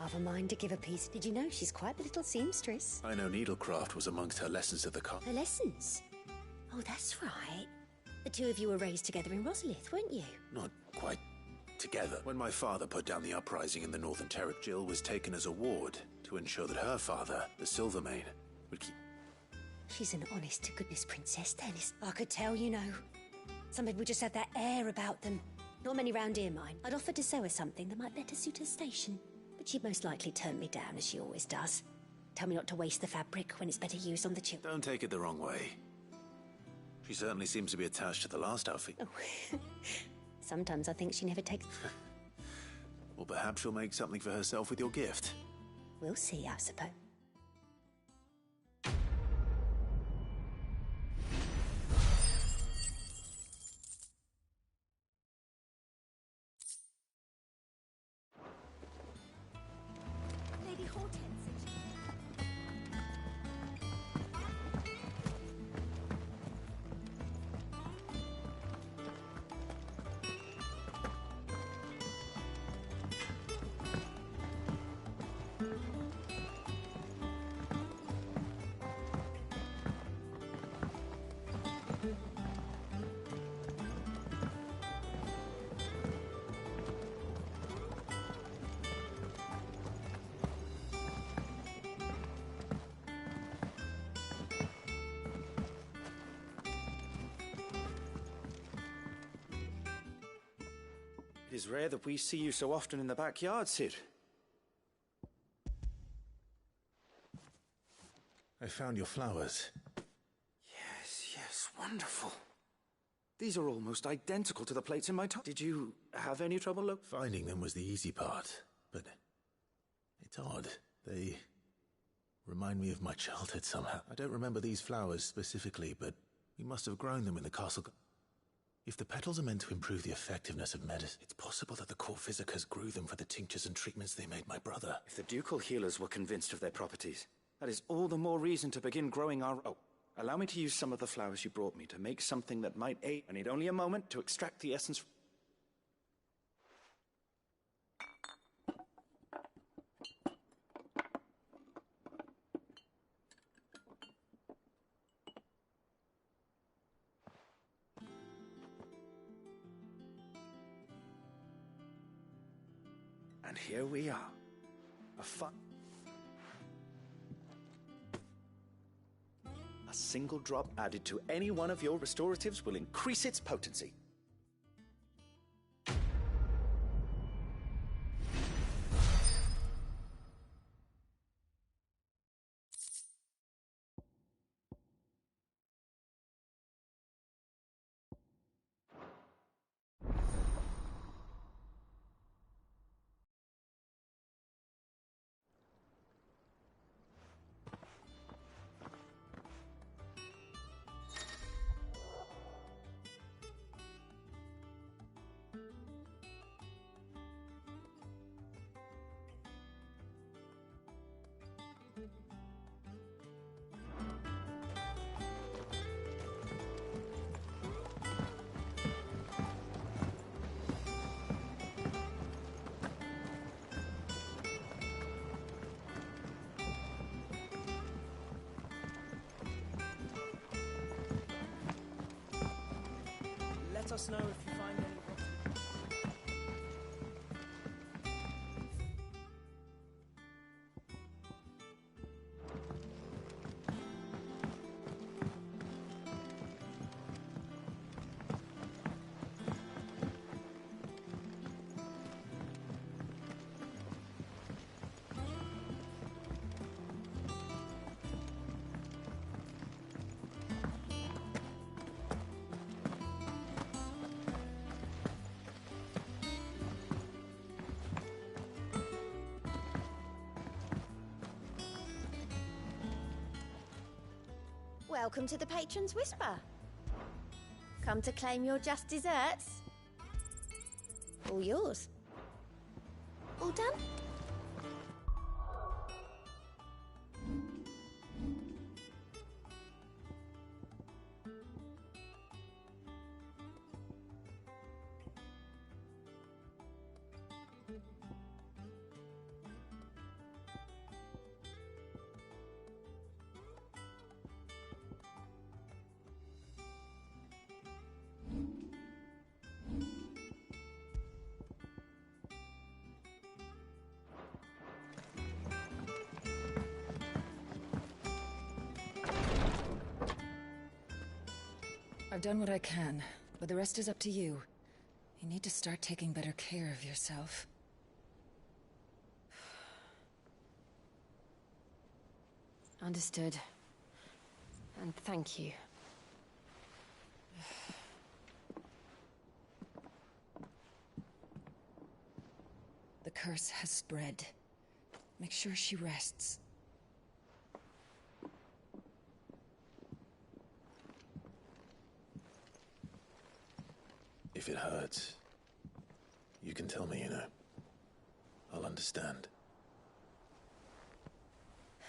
I've a mind to give a piece. Did you know she's quite the little seamstress? I know needlecraft was amongst her lessons at the car. Her lessons? Oh, that's right. The two of you were raised together in Rosalith, weren't you? Not quite together. When my father put down the uprising in the Northern Terrace, Jill was taken as a ward to ensure that her father, the Silvermane, would keep... She's an honest-to-goodness princess, Dennis. I could tell, you know. Some people just have that air about them. Not many round here, mine. I'd offered to sew her something that might better suit her station. But she'd most likely turn me down, as she always does. Tell me not to waste the fabric when it's better used on the children. Don't take it the wrong way. She certainly seems to be attached to the last outfit. Oh. Sometimes I think she never takes... Or perhaps she'll make something for herself with your gift. We'll see, I suppose. Lady Hortense. It is rare that we see you so often in the backyard, Sid. I found your flowers. Yes, wonderful. These are almost identical to the plates in my top. Did you have any trouble Finding them was the easy part, but it's odd. They remind me of my childhood somehow. I don't remember these flowers specifically, but we must have grown them in the castle. If the petals are meant to improve the effectiveness of medicine, it's possible that the court physicers grew them for the tinctures and treatments they made my brother. If the ducal healers were convinced of their properties, that is all the more reason to begin growing our... Oh, allow me to use some of the flowers you brought me to make something that might aid... I need only a moment to extract the essence... And here we are. A single drop added to any one of your restoratives will increase its potency. Let us know if you find any rotten... Welcome to the Patron's Whisper. Come to claim your just desserts? All yours. All done? I've done what I can, but the rest is up to you. You need to start taking better care of yourself. Understood. And thank you. The curse has spread. Make sure she rests. If it hurts, you can tell me, you know. I'll understand.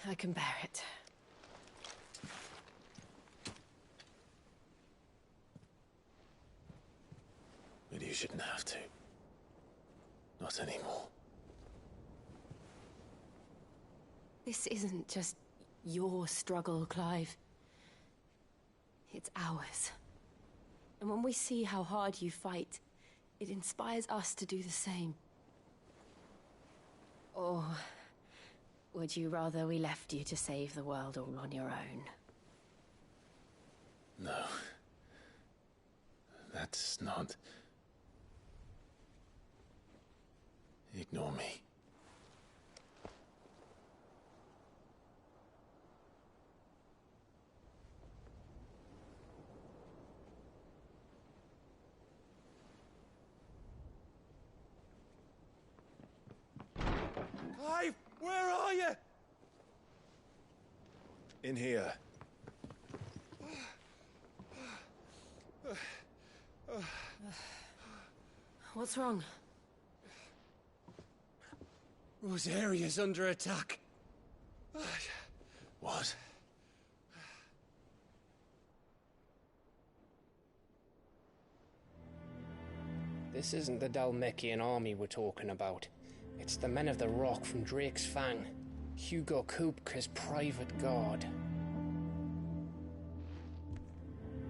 I can bear it. But you shouldn't have to. Not anymore. This isn't just your struggle, Clive. It's ours. And when we see how hard you fight, it inspires us to do the same. Or would you rather we left you to save the world all on your own? No. That's not... Ignore me. Clive, where are you? In here. What's wrong? Rosaria's under attack. What? This isn't the Dalmekian army we're talking about. It's the men of the Rock from Drake's Fang. Hugo Kupka's private guard.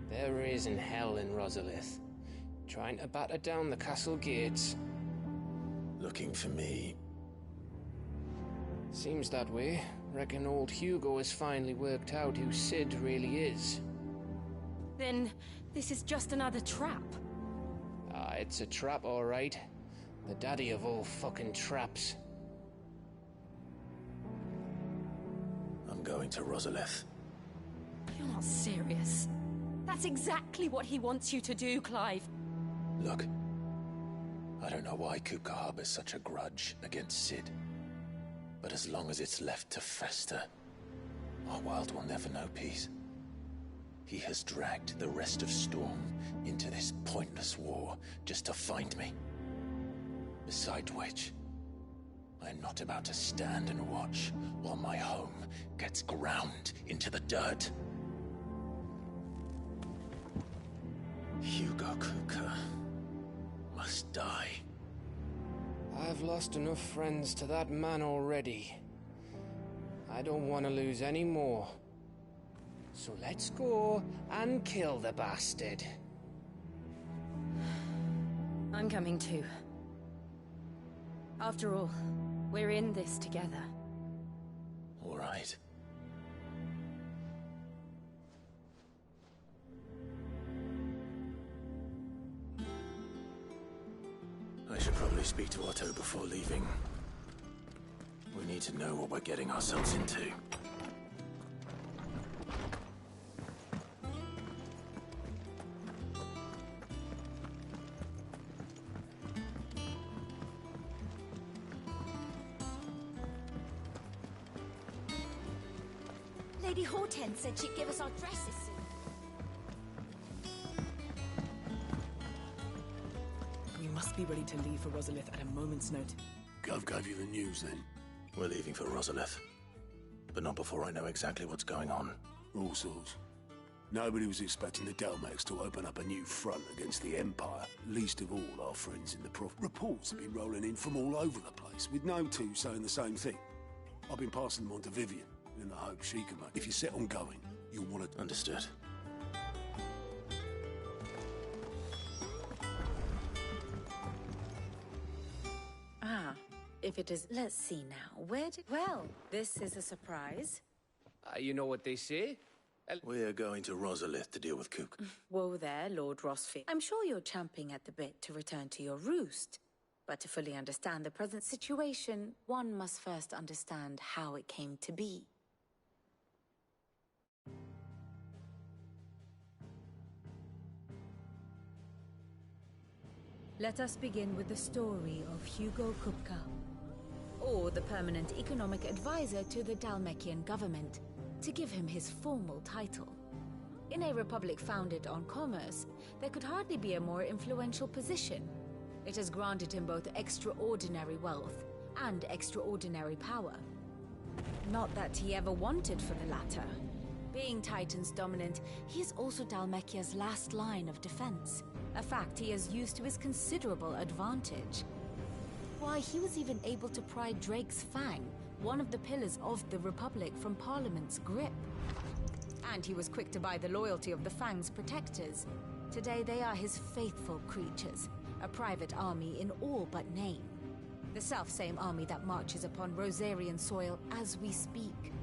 There is in hell in Rosalith, trying to batter down the castle gates. Looking for me? Seems that way. Reckon old Hugo has finally worked out who Sid really is. Then this is just another trap. Ah, it's a trap, all right. The daddy of all fucking traps. I'm going to Rosalith. You're not serious. That's exactly what he wants you to do, Clive. Look, I don't know why Kupka harbors such a grudge against Sid. But as long as it's left to fester, our world will never know peace. He has dragged the rest of Storm into this pointless war just to find me. Besides which, I'm not about to stand and watch while my home gets ground into the dirt. Hugo Kupka must die. I've lost enough friends to that man already. I don't want to lose any more. So let's go and kill the bastard. I'm coming too. After all, we're in this together. All right. I should probably speak to Otto before leaving. We need to know what we're getting ourselves into. Lady Hortense said she'd give us our dresses soon. We must be ready to leave for Rosalith at a moment's notice. Gov gave you the news then? We're leaving for Rosalith. But not before I know exactly what's going on. All sorts. Nobody was expecting the Delmex to open up a new front against the Empire, least of all our friends in the Prof. Reports have been rolling in from all over the place, with no two saying the same thing. I've been passing them on to Vivian, in the hope she can make... If you're set on going, you'll want to... Understood. Ah, if it is... Let's see now. Where did... Well, this is a surprise. You know what they say? We're going to Rosalith to deal with Cook. Whoa there, Lord Rosfield. I'm sure you're champing at the bit to return to your roost. But to fully understand the present situation, one must first understand how it came to be. Let us begin with the story of Hugo Kupka, or the permanent economic advisor to the Dalmekian government, to give him his formal title. In a republic founded on commerce, there could hardly be a more influential position. It has granted him both extraordinary wealth and extraordinary power. Not that he ever wanted for the latter. Being Titan's dominant, he is also Dalmekia's last line of defense, a fact he has used to his considerable advantage. Why, he was even able to pry Drake's Fang, one of the pillars of the Republic, from Parliament's grip. And he was quick to buy the loyalty of the Fang's protectors. Today they are his faithful creatures, a private army in all but name. The self-same army that marches upon Rosarian soil as we speak.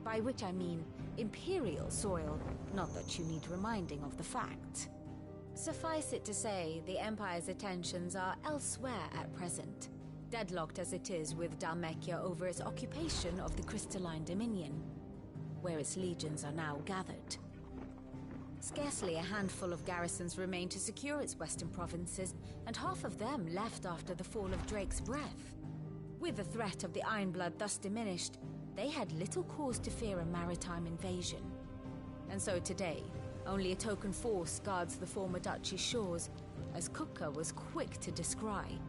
By which I mean Imperial soil, not that you need reminding of the fact. Suffice it to say, the Empire's attentions are elsewhere at present, deadlocked as it is with Dalmekia over its occupation of the Crystalline Dominion, where its legions are now gathered. Scarcely a handful of garrisons remain to secure its western provinces, and half of them left after the fall of Drake's Breath. With the threat of the Ironblood thus diminished, they had little cause to fear a maritime invasion. And so today, only a token force guards the former duchy's shores, as Kupka was quick to descry.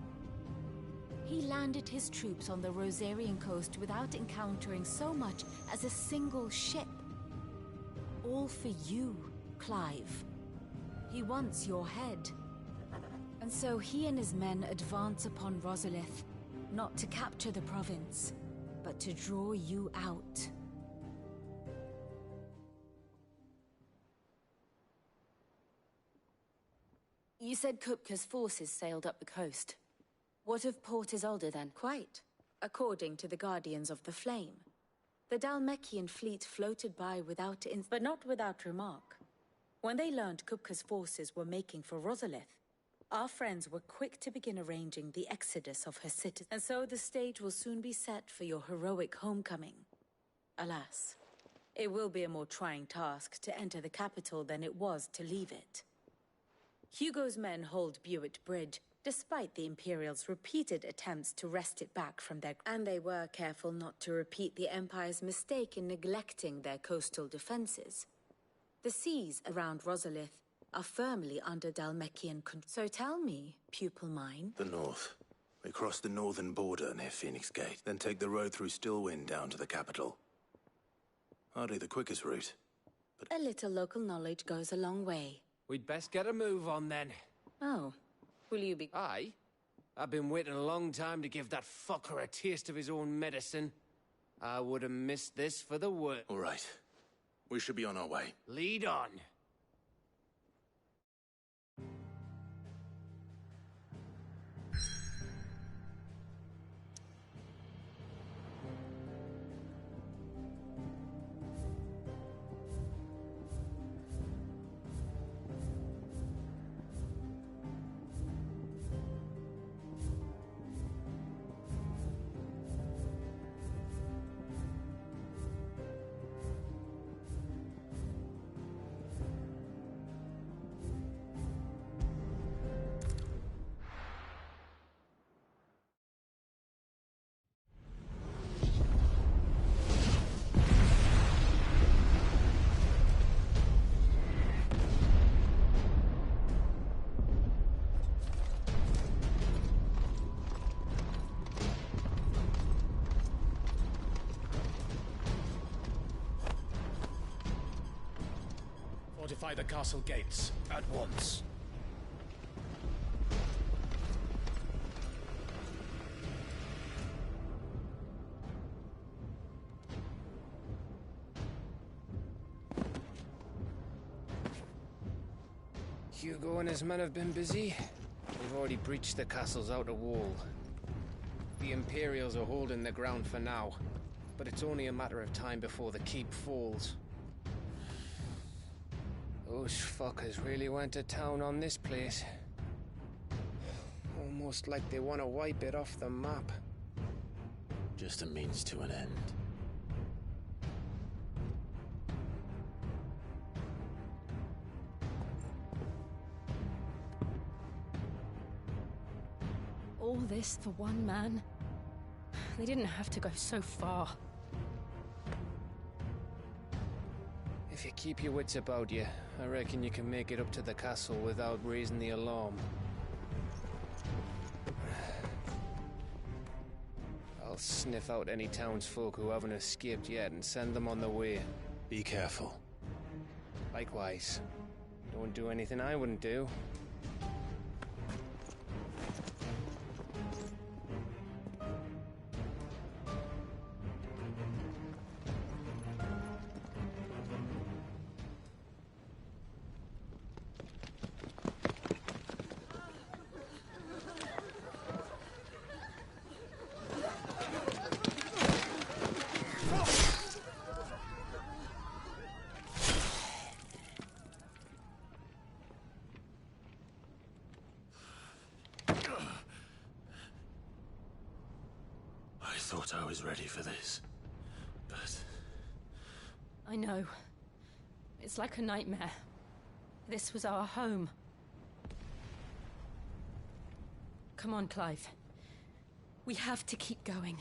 He landed his troops on the Rosarian coast without encountering so much as a single ship. All for you, Clive. He wants your head. And so he and his men advance upon Rosalith, not to capture the province, but to draw you out. You said Kupka's forces sailed up the coast. What of Port Isolde then? Quite. According to the Guardians of the Flame. The Dalmekian fleet floated by without but not without remark. When they learned Kupka's forces were making for Rosalith, our friends were quick to begin arranging the exodus of her citizens, and so the stage will soon be set for your heroic homecoming. Alas, it will be a more trying task to enter the capital than it was to leave it. Hugo's men hold Buett Bridge, despite the Imperials' repeated attempts to wrest it back from their... And they were careful not to repeat the Empire's mistake in neglecting their coastal defenses. The seas around Rosalith are firmly under Dalmekian control. So tell me, pupil mine. The north. We cross the northern border near Phoenix Gate, then take the road through Stillwind down to the capital. Hardly the quickest route, but... A little local knowledge goes a long way. We'd best get a move on then. Oh. Will you be... Aye. I've been waiting a long time to give that fucker a taste of his own medicine. I would have missed this for the world. All right. We should be on our way. Lead on. Fortify the castle gates at once. Hugo and his men have been busy. They've already breached the castle's outer wall. The Imperials are holding the ground for now, but it's only a matter of time before the keep falls. Those fuckers really went to town on this place. Almost like they want to wipe it off the map. Just a means to an end. All this for one man? They didn't have to go so far. If you keep your wits about you, I reckon you can make it up to the castle without raising the alarm. I'll sniff out any townsfolk who haven't escaped yet and send them on their way. Be careful. Likewise. Don't do anything I wouldn't do. I thought I was ready for this, but... I know. It's like a nightmare. This was our home. Come on, Clive. We have to keep going.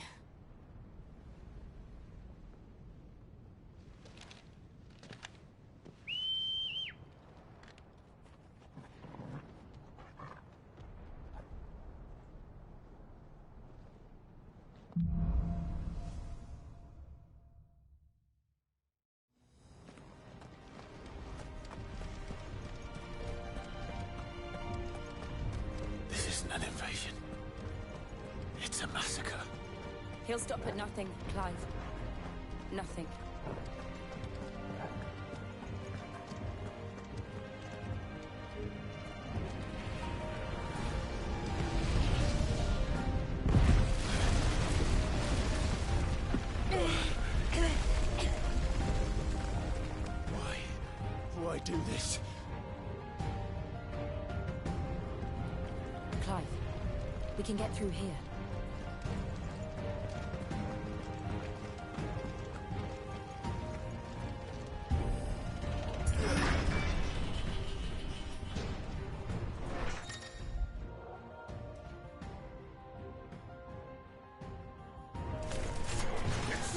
This isn't an invasion. It's a massacre. He'll stop at nothing, Clive. Nothing. Why do this? Clive, we can get through here.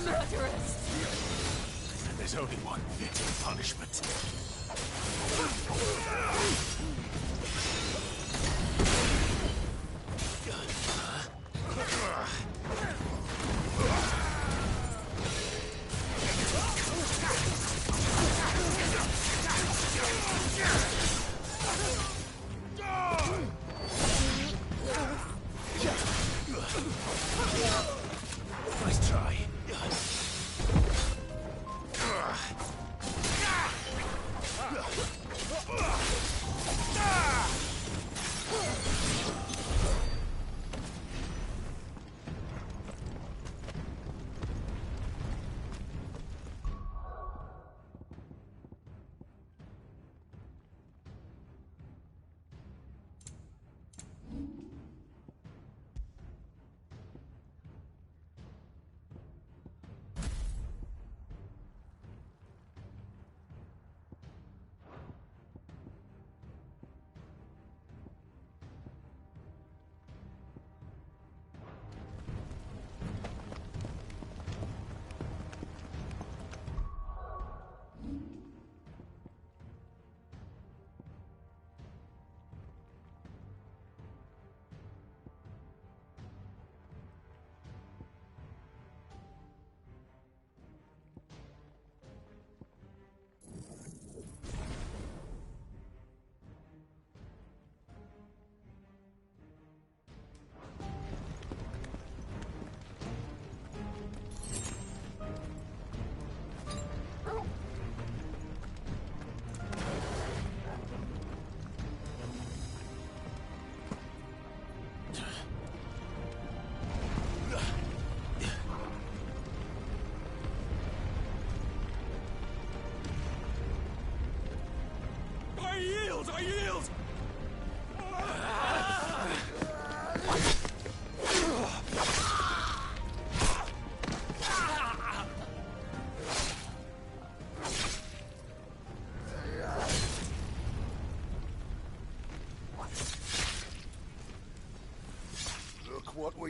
Murderers! And there's only one fit for punishment. Nice try.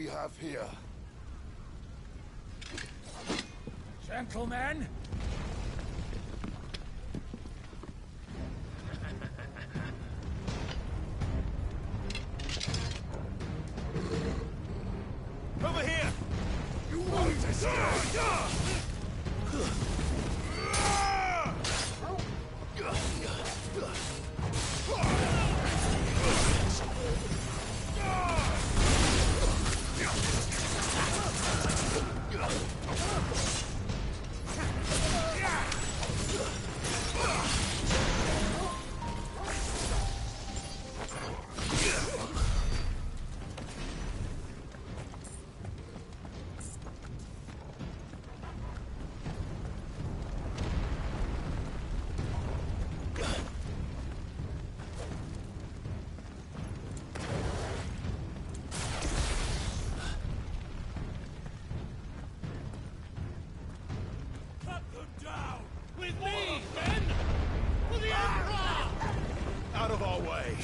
we have here? Gentlemen! Over here! You want to start? With me, men! For the Emperor! Out of our way!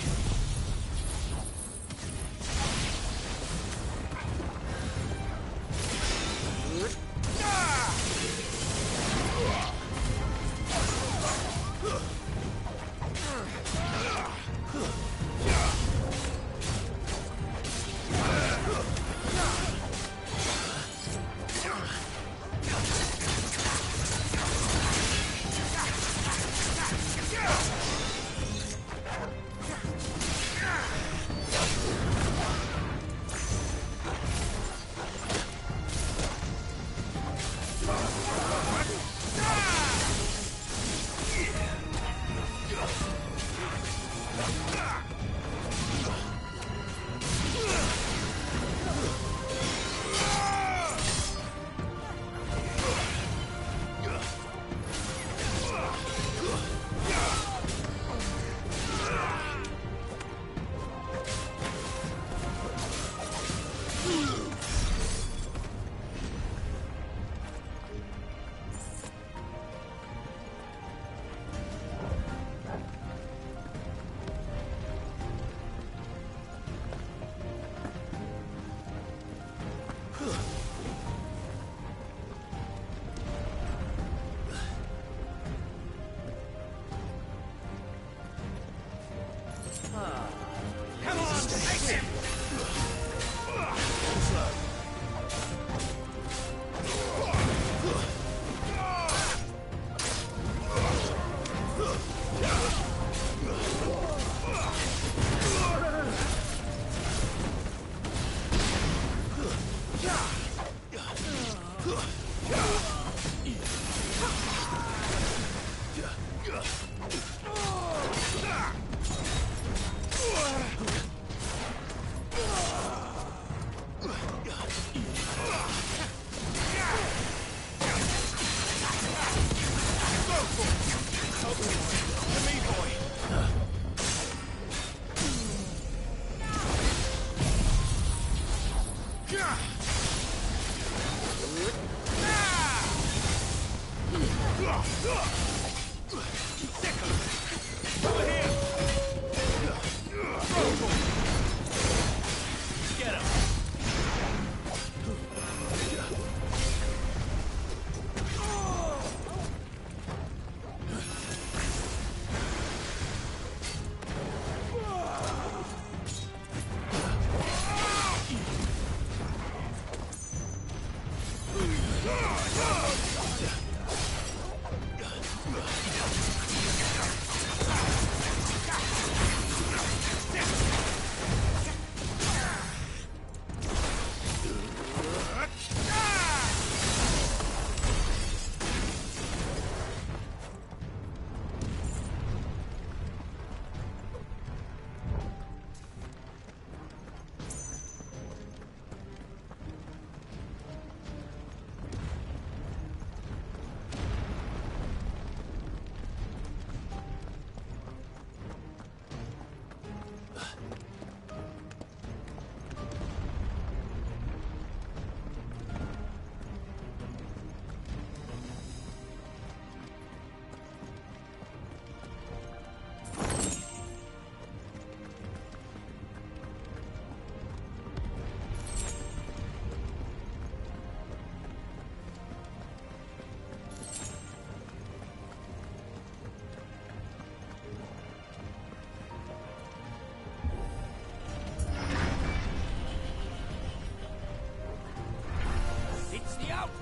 Come on, take him!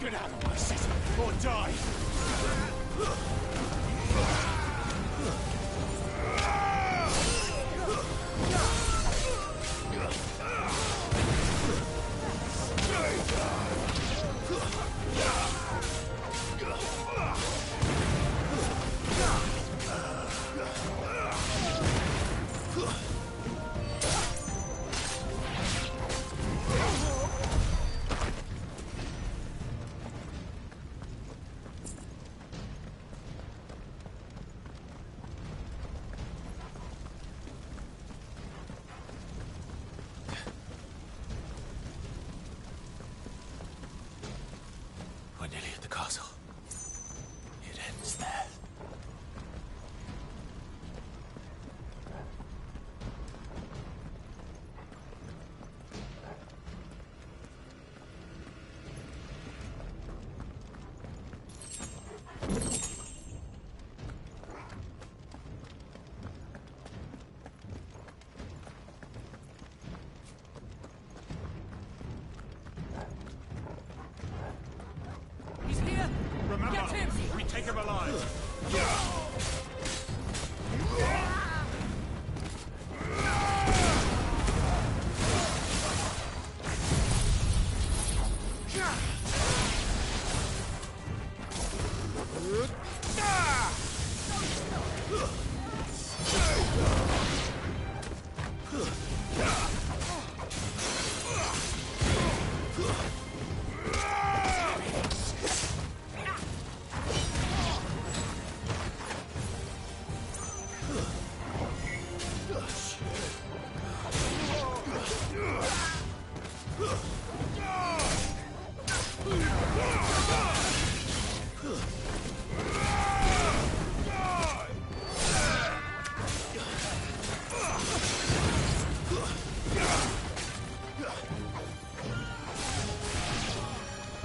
Get out of my city, or die! We're nearly at the castle. It ends there. He's here! Remember, get him! We take him alive!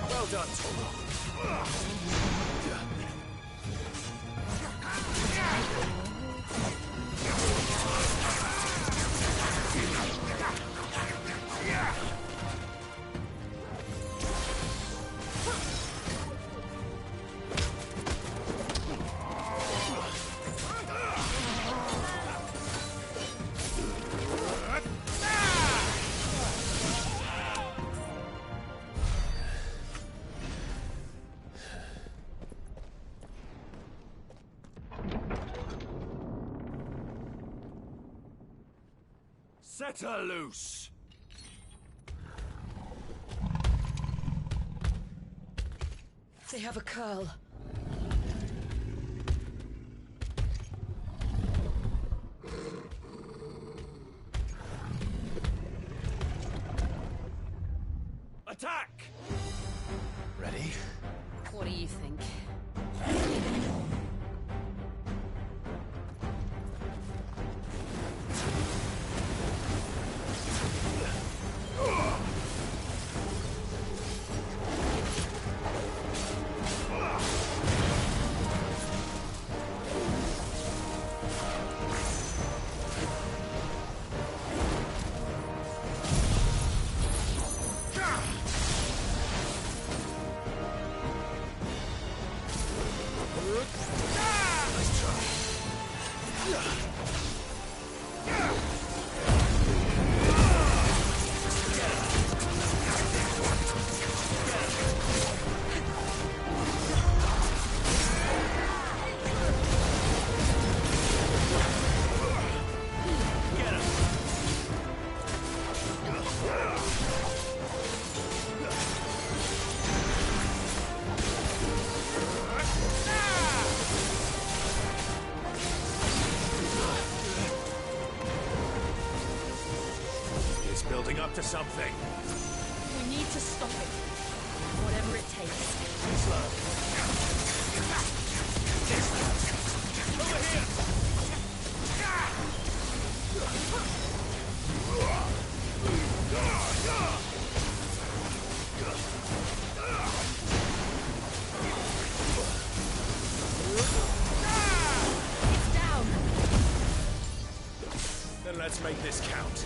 Well done, Set her loose! They have a curl. Attack! Ready? What do you think? Building up to something. We need to stop it. Whatever it takes. Slow. Over here! It's down! Then let's make this count.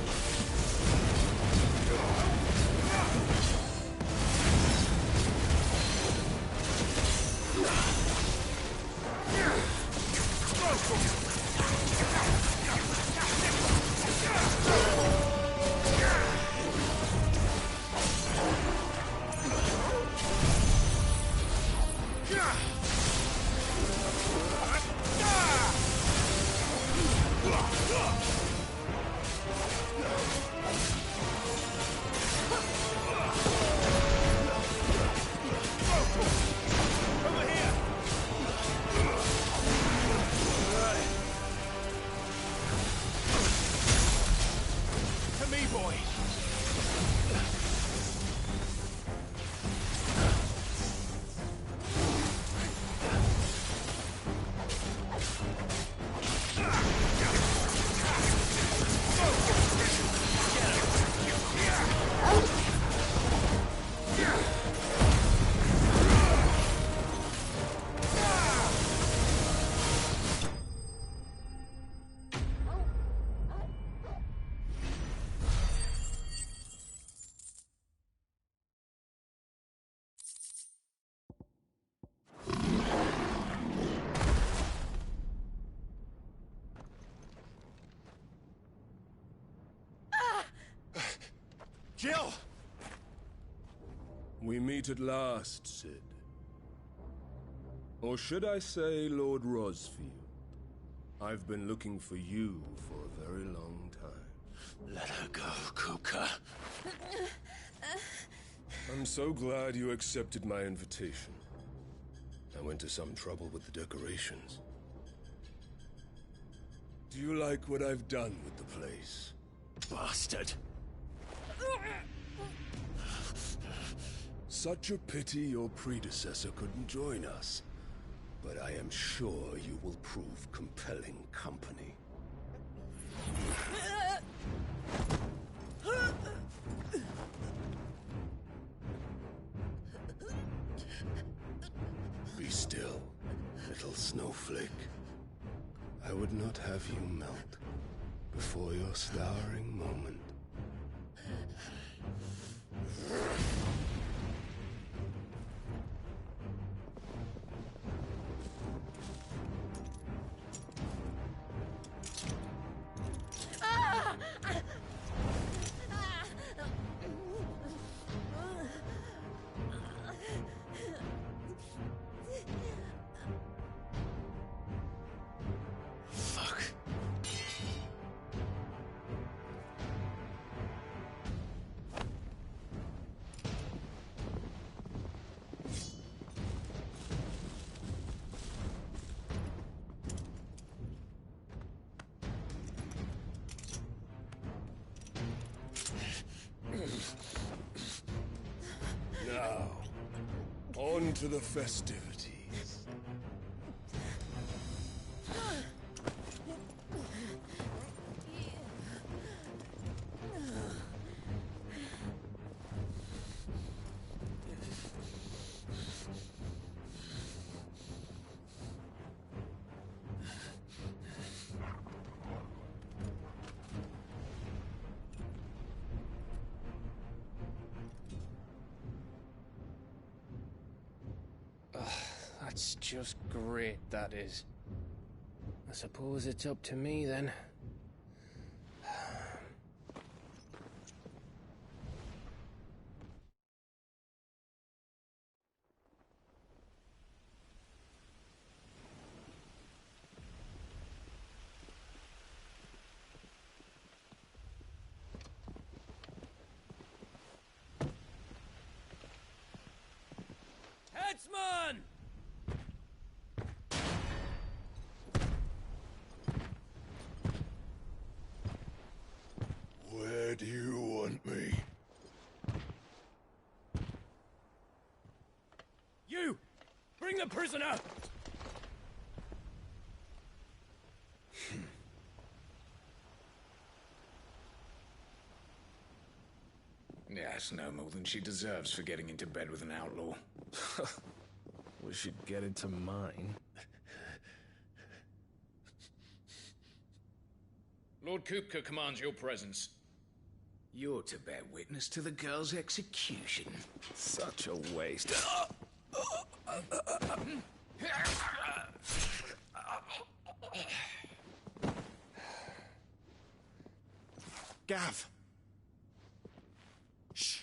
Jill! We meet at last, Sid. Or should I say, Lord Rosfield? I've been looking for you for a very long time. Let her go, Kupka. I'm so glad you accepted my invitation. I went to some trouble with the decorations. Do you like what I've done with the place? Bastard! Such a pity your predecessor couldn't join us. But I am sure you will prove compelling company. Be still, little snowflake. I would not have you melt before your starring moment. Now, on to the festivities. That's just great, that is. I suppose it's up to me, then. Headsman! Where do you want me? You! Bring the prisoner! Yes, no more than she deserves for getting into bed with an outlaw. We should get into mine. Lord Kupka commands your presence. You're to bear witness to the girl's execution. Such a waste. Gav! Shh!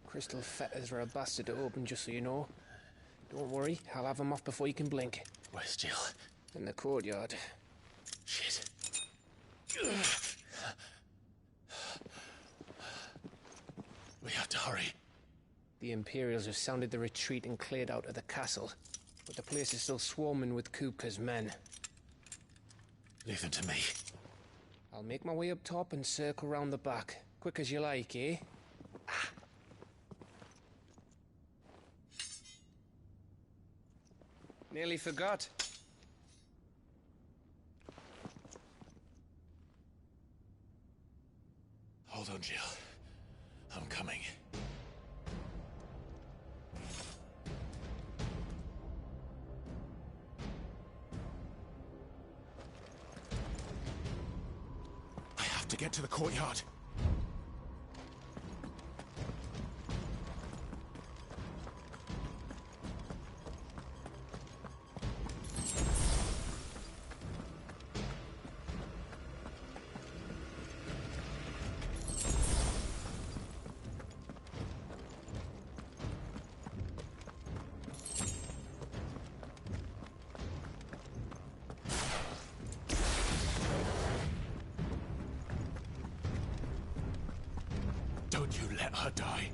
Crystal fetters are a bastard to open, just so you know. Don't worry, I'll have them off before you can blink. Where's Jill? In the courtyard. Shit. We have to hurry. The Imperials have sounded the retreat and cleared out of the castle, but the place is still swarming with Kupka's men. Leave them to me. I'll make my way up top and circle round the back. Quick as you like, eh? Nearly forgot. Hold on, Jill. I'm coming. I have to get to the courtyard. Don't you let her die.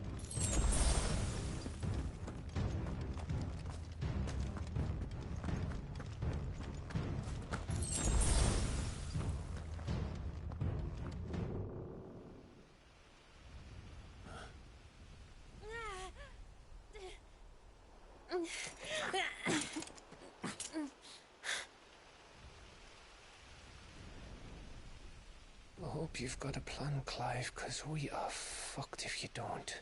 I hope you've got a plan, Clive, because we are fucked if you don't.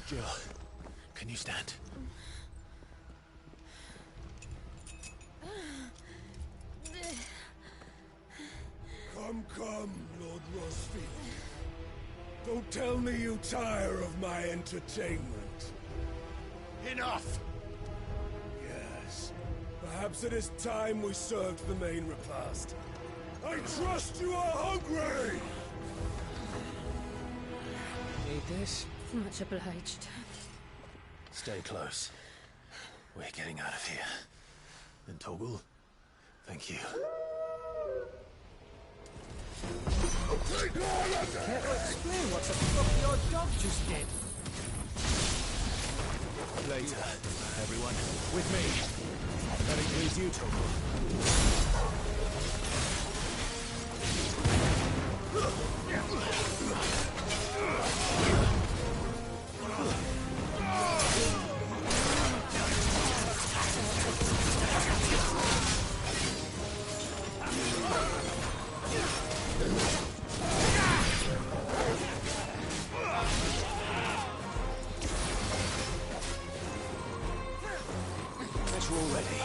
Jill, can you stand? Come, Lord Rosfield. Don't tell me you tire of my entertainment. Enough! Yes, perhaps it is time we served the main repast. I trust you are hungry! Need this? Much obliged. Stay close. We're getting out of here. And Toggle, thank you. Care to explain what the fuck your dog just did? Later, everyone. With me. That includes you, Toggle. Guess we're all ready.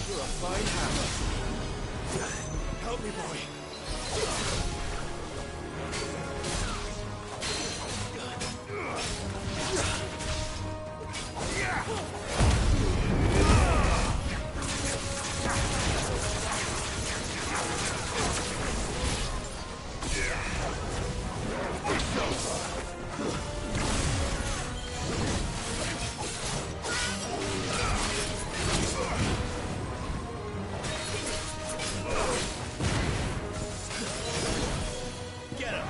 You're a fine hammer. Help me, boy. Get him!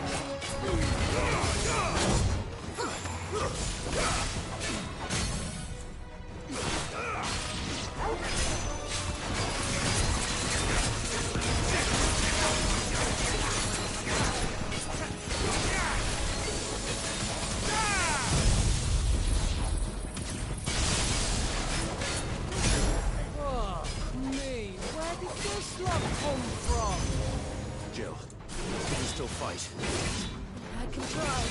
Oh, me, where did this lot come from? Jill, can you still fight? I can try.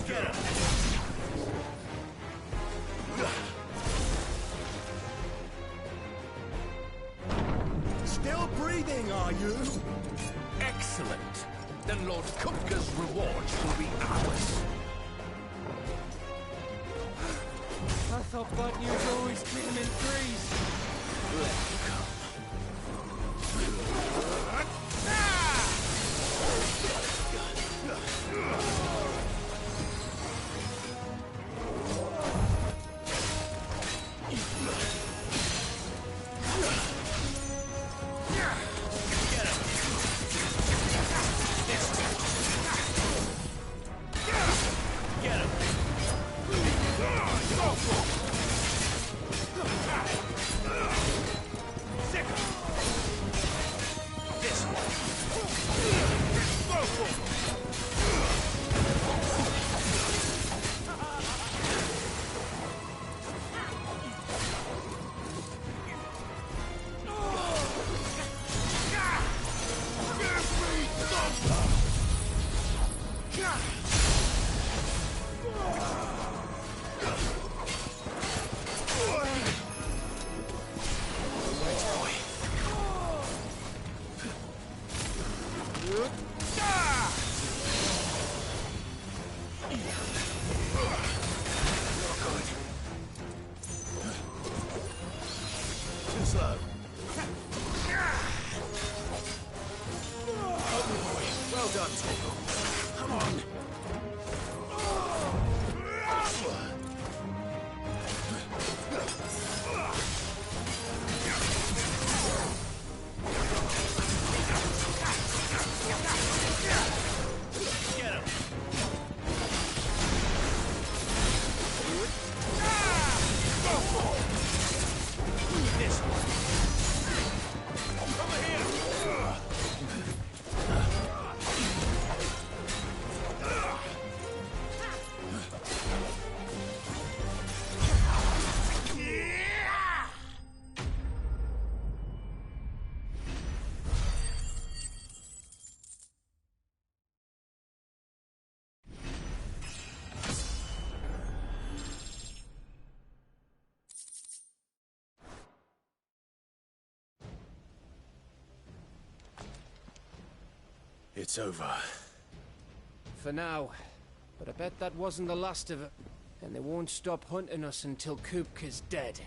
Get him! Still breathing, are you? Excellent. Then Lord Kupka's rewards will be ours. I thought bad news always came in threes. Let it come. Too slow. Help me, boy. Well done, Tingle. Come on. Get him. This one. Over here. It's over. For now. But I bet that wasn't the last of it. And they won't stop hunting us until Kupka's dead.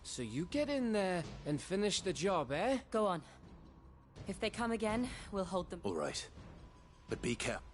So you get in there and finish the job, eh? Go on. If they come again, we'll hold them. All right. But be careful.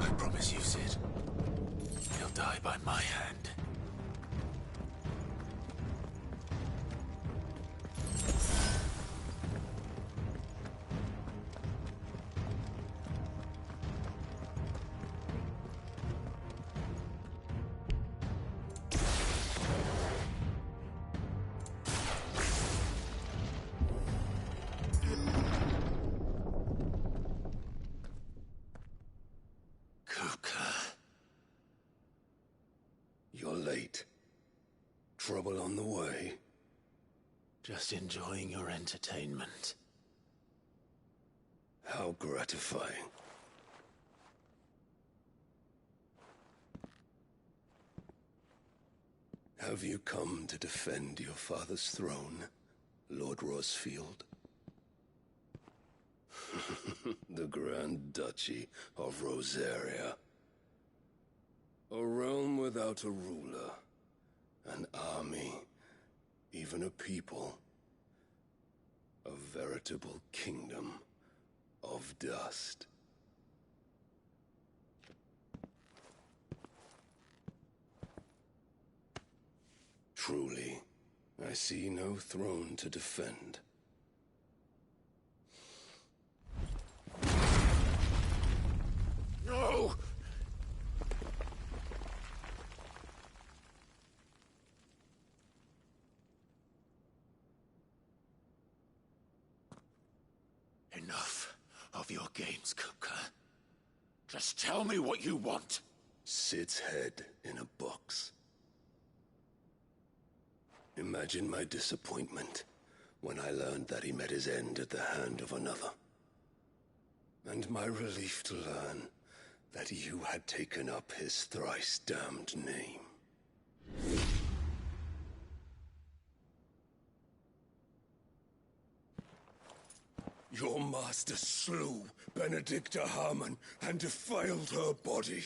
I promise you, Sid. He'll die by my hand. You're late. Trouble on the way. Just enjoying your entertainment. How gratifying. Have you come to defend your father's throne, Lord Rosfield? The Grand Duchy of Rosaria. A realm without a ruler, an army, even a people. A veritable kingdom of dust. Truly, I see no throne to defend. No! Enough of your games, Kupka. Just tell me what you want. Sid's head in a box. Imagine my disappointment when I learned that he met his end at the hand of another. And my relief to learn that you had taken up his thrice-damned name. Your master slew Benedicta Harmon and defiled her body.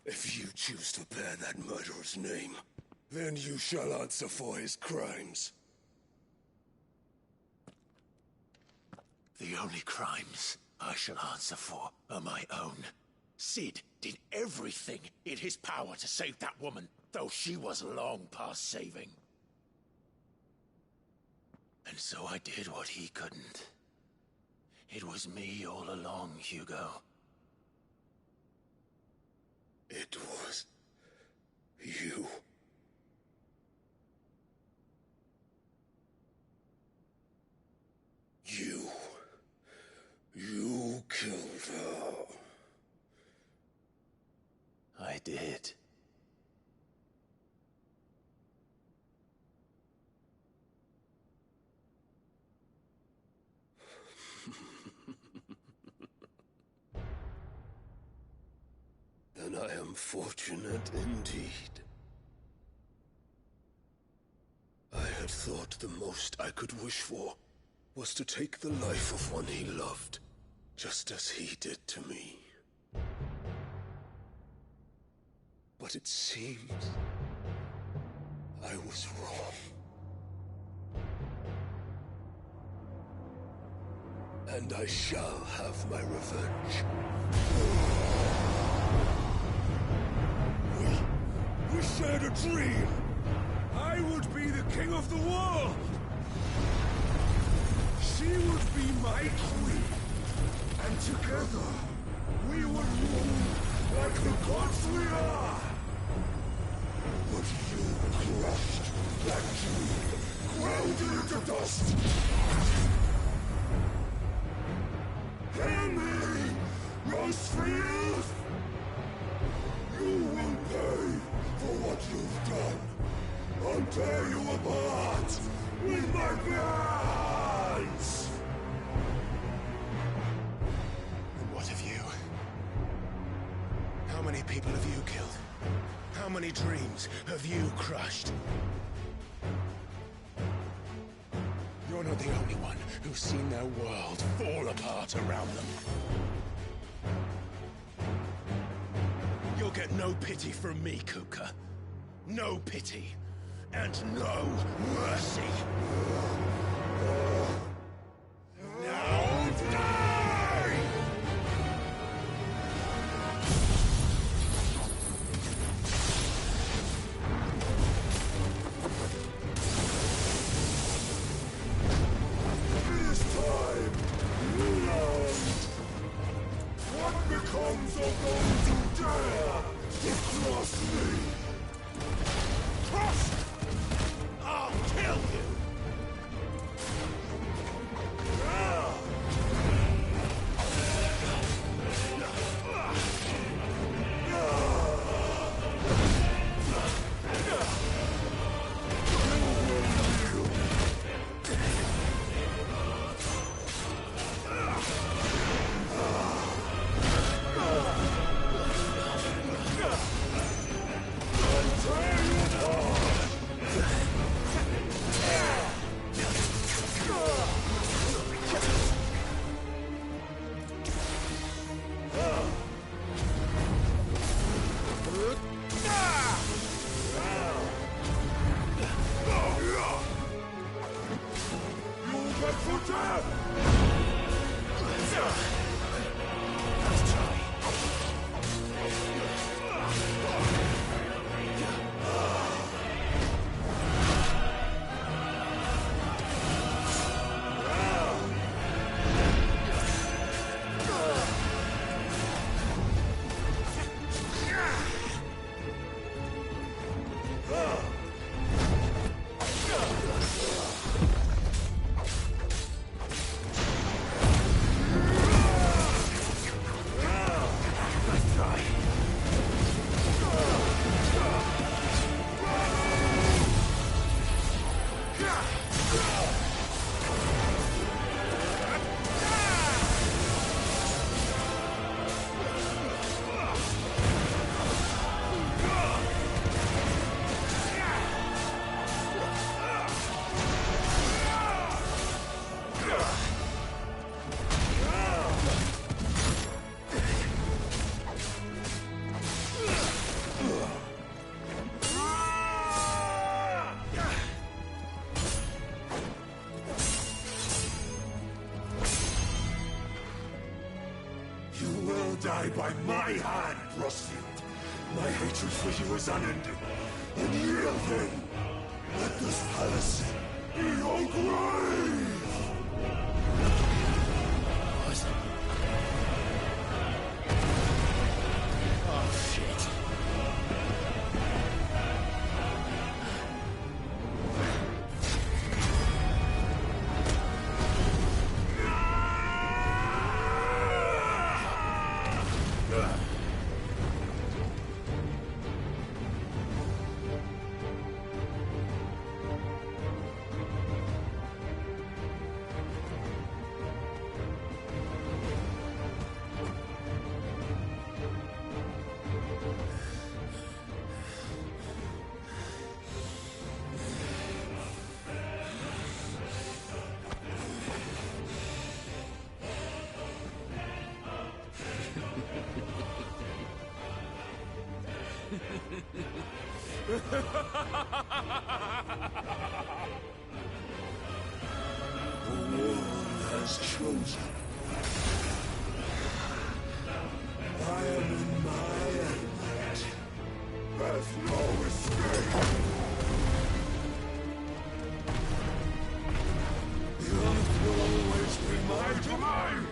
If you choose to bear that murderer's name, then you shall answer for his crimes. The only crimes I shall answer for are my own. Sid did everything in his power to save that woman, though she was long past saving. And so I did what he couldn't. It was me all along, Hugo. did. Then I am fortunate indeed. I had thought the most I could wish for was to take the life of one he loved, just as he did to me. But it seems I was wrong. And I shall have my revenge. We shared a dream. I would be the king of the world. She would be my queen. And together, we would rule like the gods we are. But you crushed that dream, ground it into dust. Hear me, Rosefield! You will pay for what you've done. I'll tear you apart with my hands! And what of you? How many people have you killed? How many dreams have you crushed? You're not the only one who's seen their world fall apart around them. You'll get no pity from me, Kupka. No pity. And no mercy. Now die! This time, you learned what becomes of those who dare to cross me. Cross! I'll kill you! Die by my hand, Rosefield. My hatred for you is unending. And yield then. Let this palace be your grave! Oh, shit. One has chosen. I am in my element. There's no escape. The earth will always be my domain.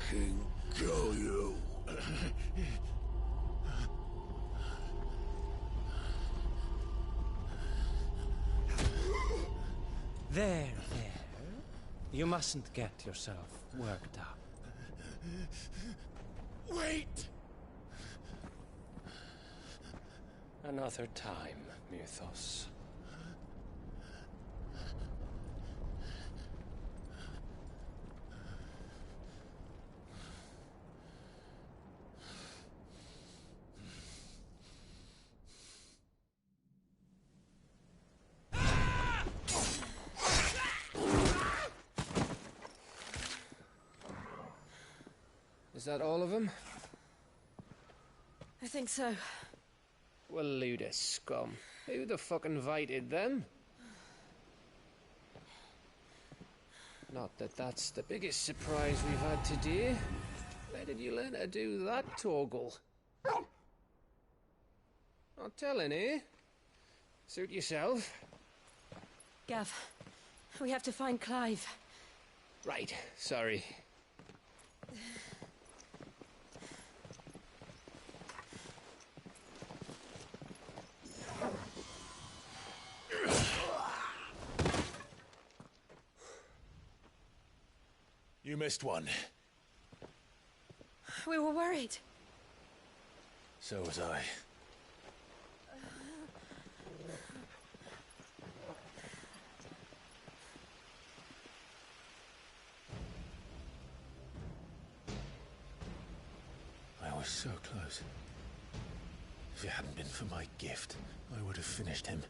fucking kill you. There. You mustn't get yourself worked up. Wait! Another time, Mythos. Is that all of them? I think so. Well, load of scum. Who the fuck invited them? Not that that's the biggest surprise we've had today. Where did you learn to do that, Torgal? Not telling, eh? Suit yourself. Gav, we have to find Clive. Right, sorry. You missed one. We were worried. So was I. I was so close. If it hadn't been for my gift, I would have finished him.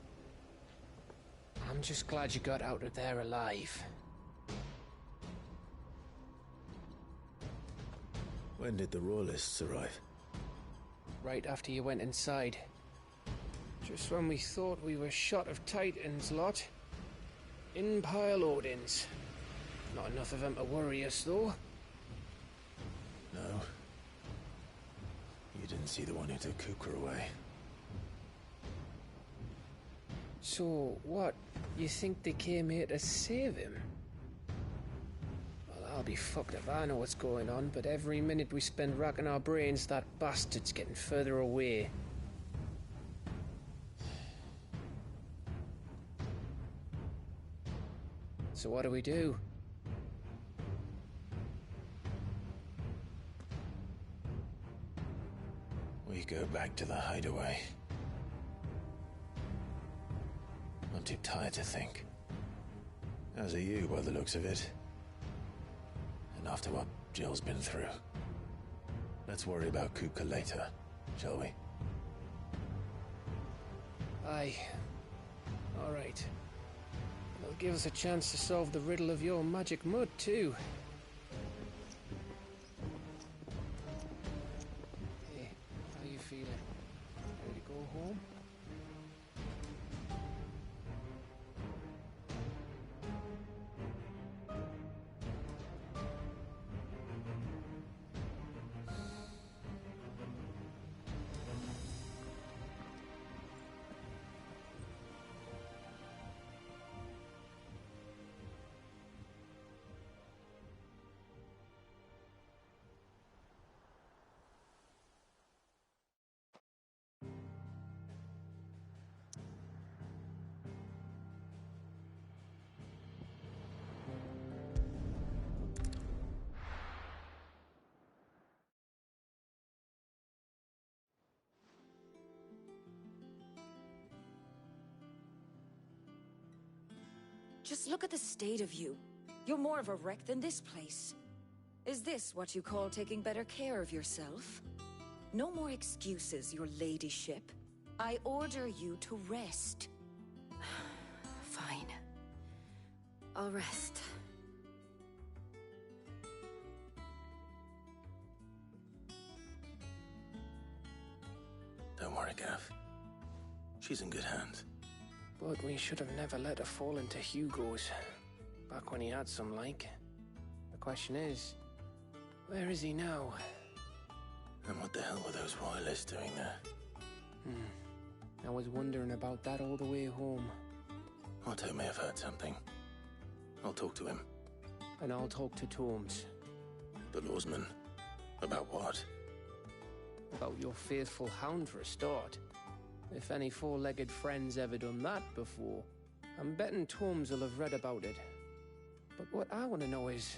I'm just glad you got out of there alive. When did the Royalists arrive? Right after you went inside. Just when we thought we were shot of Titans, lot. In pile Odins. Not enough of them to worry us, though. No. You didn't see the one who took Kuka away. So, what? You think they came here to save him? Well, I'll be fucked if I know what's going on, but every minute we spend racking our brains, that bastard's getting further away. So what do we do? We go back to the hideaway. I'm too tired to think. As are you, by the looks of it. And after what Jill's been through. Let's worry about Kuka later, shall we? Aye. All right. It'll give us a chance to solve the riddle of your magic mud, too. Hey, how you feeling? Ready to go home? Just look at the state of you. You're more of a wreck than this place. Is this what you call taking better care of yourself? No more excuses, your ladyship. I order you to rest. Fine. I'll rest. Don't worry, Gav. She's in good hands. But we should have never let her fall into Hugo's. Back when he had some like. The question is, where is he now? And what the hell were those royalists doing there? I was wondering about that all the way home. Otto may have heard something. I'll talk to him. And I'll talk to Tomes. The lawsman. About what? About your faithful hound for a start. If any four-legged friend's ever done that before, I'm betting Torms will have read about it. But what I want to know is,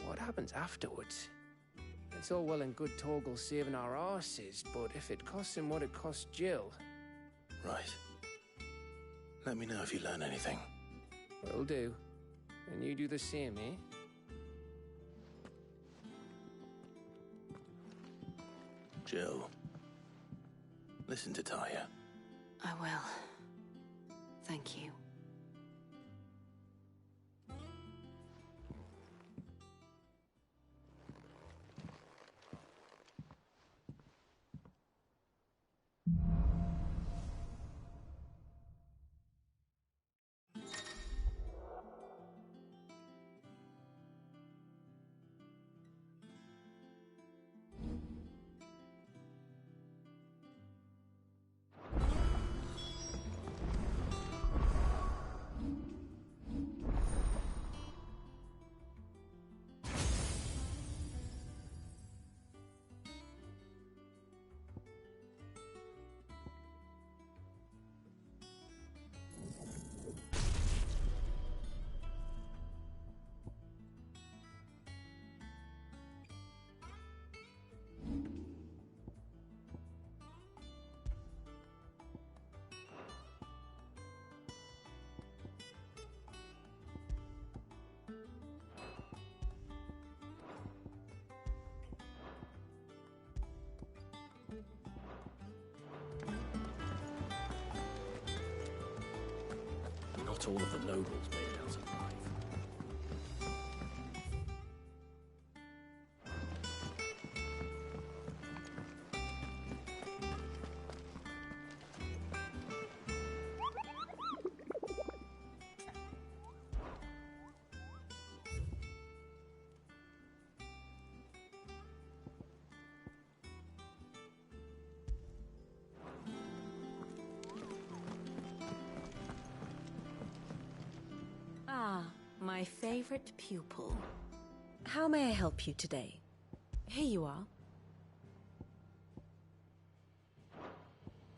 what happens afterwards? It's all well and good Torgal saving our arses, but if it costs him what it cost Jill... Right. Let me know if you learn anything. Will do. And you do the same, eh? Jill. Listen to Taya. I will. Thank you. Not all of the nobles made it out alive. Ah, my favorite pupil. How may I help you today? Here you are.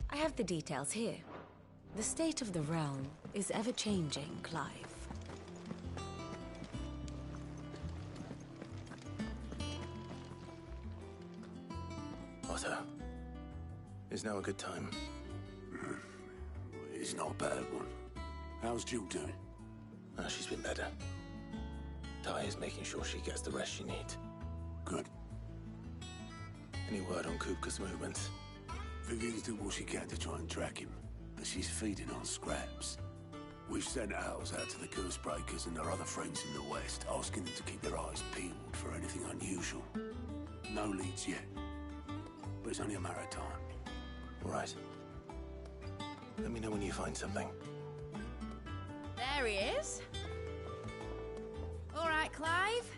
I have the details here. The state of the realm is ever-changing, Clive. Otto. Is now a good time? It's not a bad one. How's Jill doing? She's been better. Ty is making sure she gets the rest she needs. Good. Any word on Kupka's movements? Vivian's doing what she can to try and track him, but she's feeding on scraps. We've sent ours out to the Cursebreakers and their other friends in the west, asking them to keep their eyes peeled for anything unusual. No leads yet, but it's only a matter of time. Right. Let me know when you find something. There he is. All right, Clive.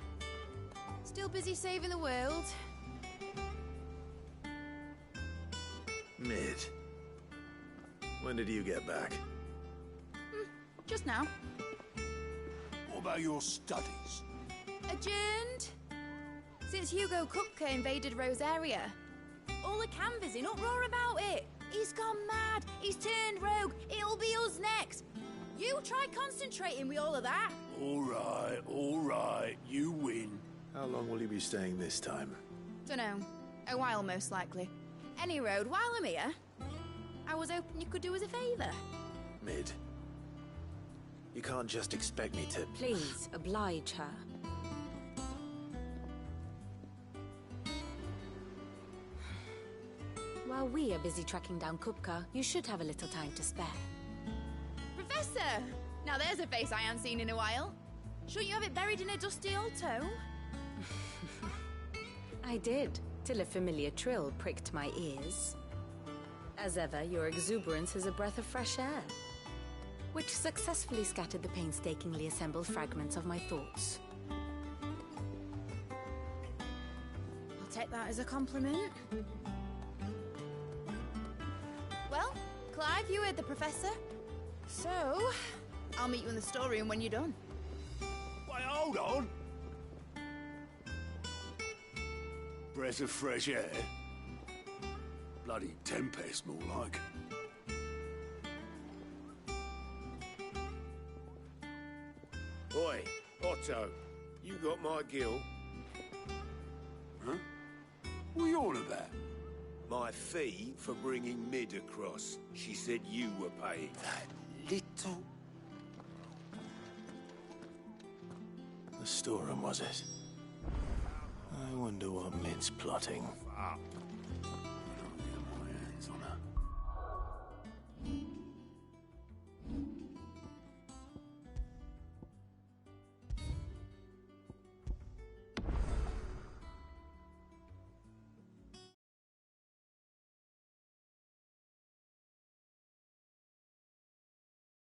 Still busy saving the world. Mid. When did you get back? Just now. What about your studies? Adjourned. Since Hugo Kupka invaded Rosaria. All the canvass in uproar about it. He's gone mad. He's turned rogue. It'll be us next. You try concentrating with all of that. All right. You win. How long will you be staying this time? Dunno. A while, most likely. Any road, while I'm here, I was hoping you could do us a favour. Mid. You can't just expect me to... Please, oblige her. While we are busy tracking down Kupka, you should have a little time to spare. Professor! Now there's a face I haven't seen in a while. Shouldn't you have it buried in a dusty old tome? I did, till a familiar trill pricked my ears. As ever, your exuberance is a breath of fresh air, which successfully scattered the painstakingly assembled fragments of my thoughts. I'll take that as a compliment. Well, Clive, you heard the Professor. So, I'll meet you in the storeroom when you're done. Wait, hold on! Breath of fresh air? Bloody tempest, more like. Oi, Otto, you got my gill? Huh? What are you on about? My fee for bringing Mid across. She said you were paying. That little... The storeroom, was it? I wonder what Mid's plotting. Up.